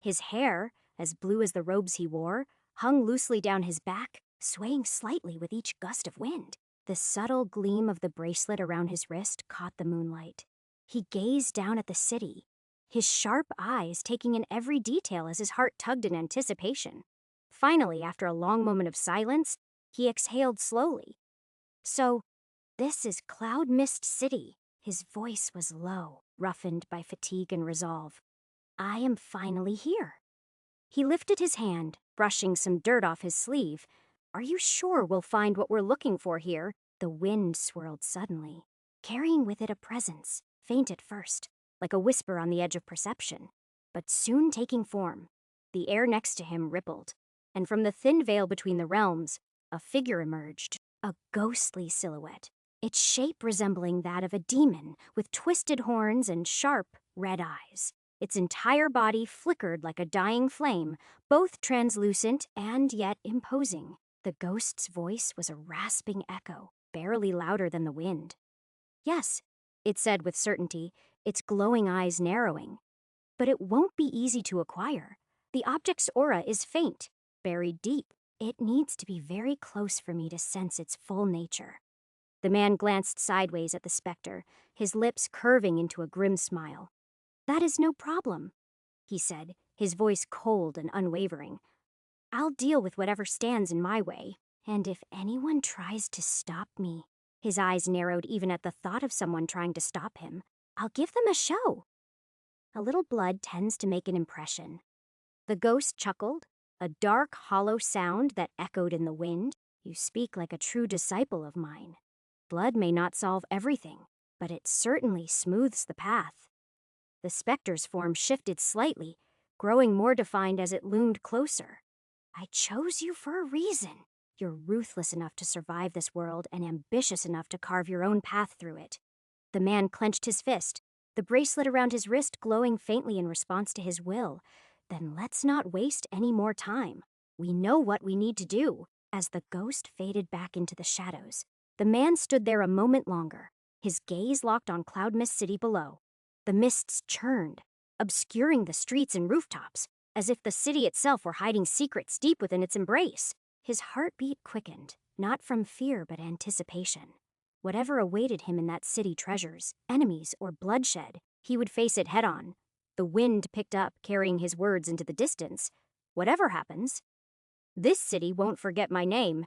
A: His hair, as blue as the robes he wore, hung loosely down his back, swaying slightly with each gust of wind. The subtle gleam of the bracelet around his wrist caught the moonlight. He gazed down at the city, his sharp eyes taking in every detail as his heart tugged in anticipation. Finally, after a long moment of silence, he exhaled slowly. So, this is Cloud Mist City. His voice was low, roughened by fatigue and resolve. I am finally here. He lifted his hand, brushing some dirt off his sleeve. Are you sure we'll find what we're looking for here? The wind swirled suddenly, carrying with it a presence, faint at first, like a whisper on the edge of perception, but soon taking form. The air next to him rippled, and from the thin veil between the realms, a figure emerged, a ghostly silhouette, its shape resembling that of a demon with twisted horns and sharp, red eyes. Its entire body flickered like a dying flame, both translucent and yet imposing. The ghost's voice was a rasping echo, barely louder than the wind. Yes, it said with certainty, its glowing eyes narrowing. But it won't be easy to acquire. The object's aura is faint, buried deep. It needs to be very close for me to sense its full nature. The man glanced sideways at the specter, his lips curving into a grim smile. That is no problem, he said, his voice cold and unwavering. I'll deal with whatever stands in my way, and if anyone tries to stop me, his eyes narrowed even at the thought of someone trying to stop him, I'll give them a show. A little blood tends to make an impression. The ghost chuckled, a dark, hollow sound that echoed in the wind. You speak like a true disciple of mine. Blood may not solve everything, but it certainly smooths the path. The specter's form shifted slightly, growing more defined as it loomed closer. I chose you for a reason. You're ruthless enough to survive this world and ambitious enough to carve your own path through it. The man clenched his fist, the bracelet around his wrist glowing faintly in response to his will. Then let's not waste any more time. We know what we need to do. As the ghost faded back into the shadows, the man stood there a moment longer, his gaze locked on Cloud Mist City below. The mists churned, obscuring the streets and rooftops, as if the city itself were hiding secrets deep within its embrace. His heartbeat quickened, not from fear but anticipation. Whatever awaited him in that city treasures, enemies, or bloodshed, he would face it head-on. The wind picked up, carrying his words into the distance. Whatever happens, this city won't forget my name.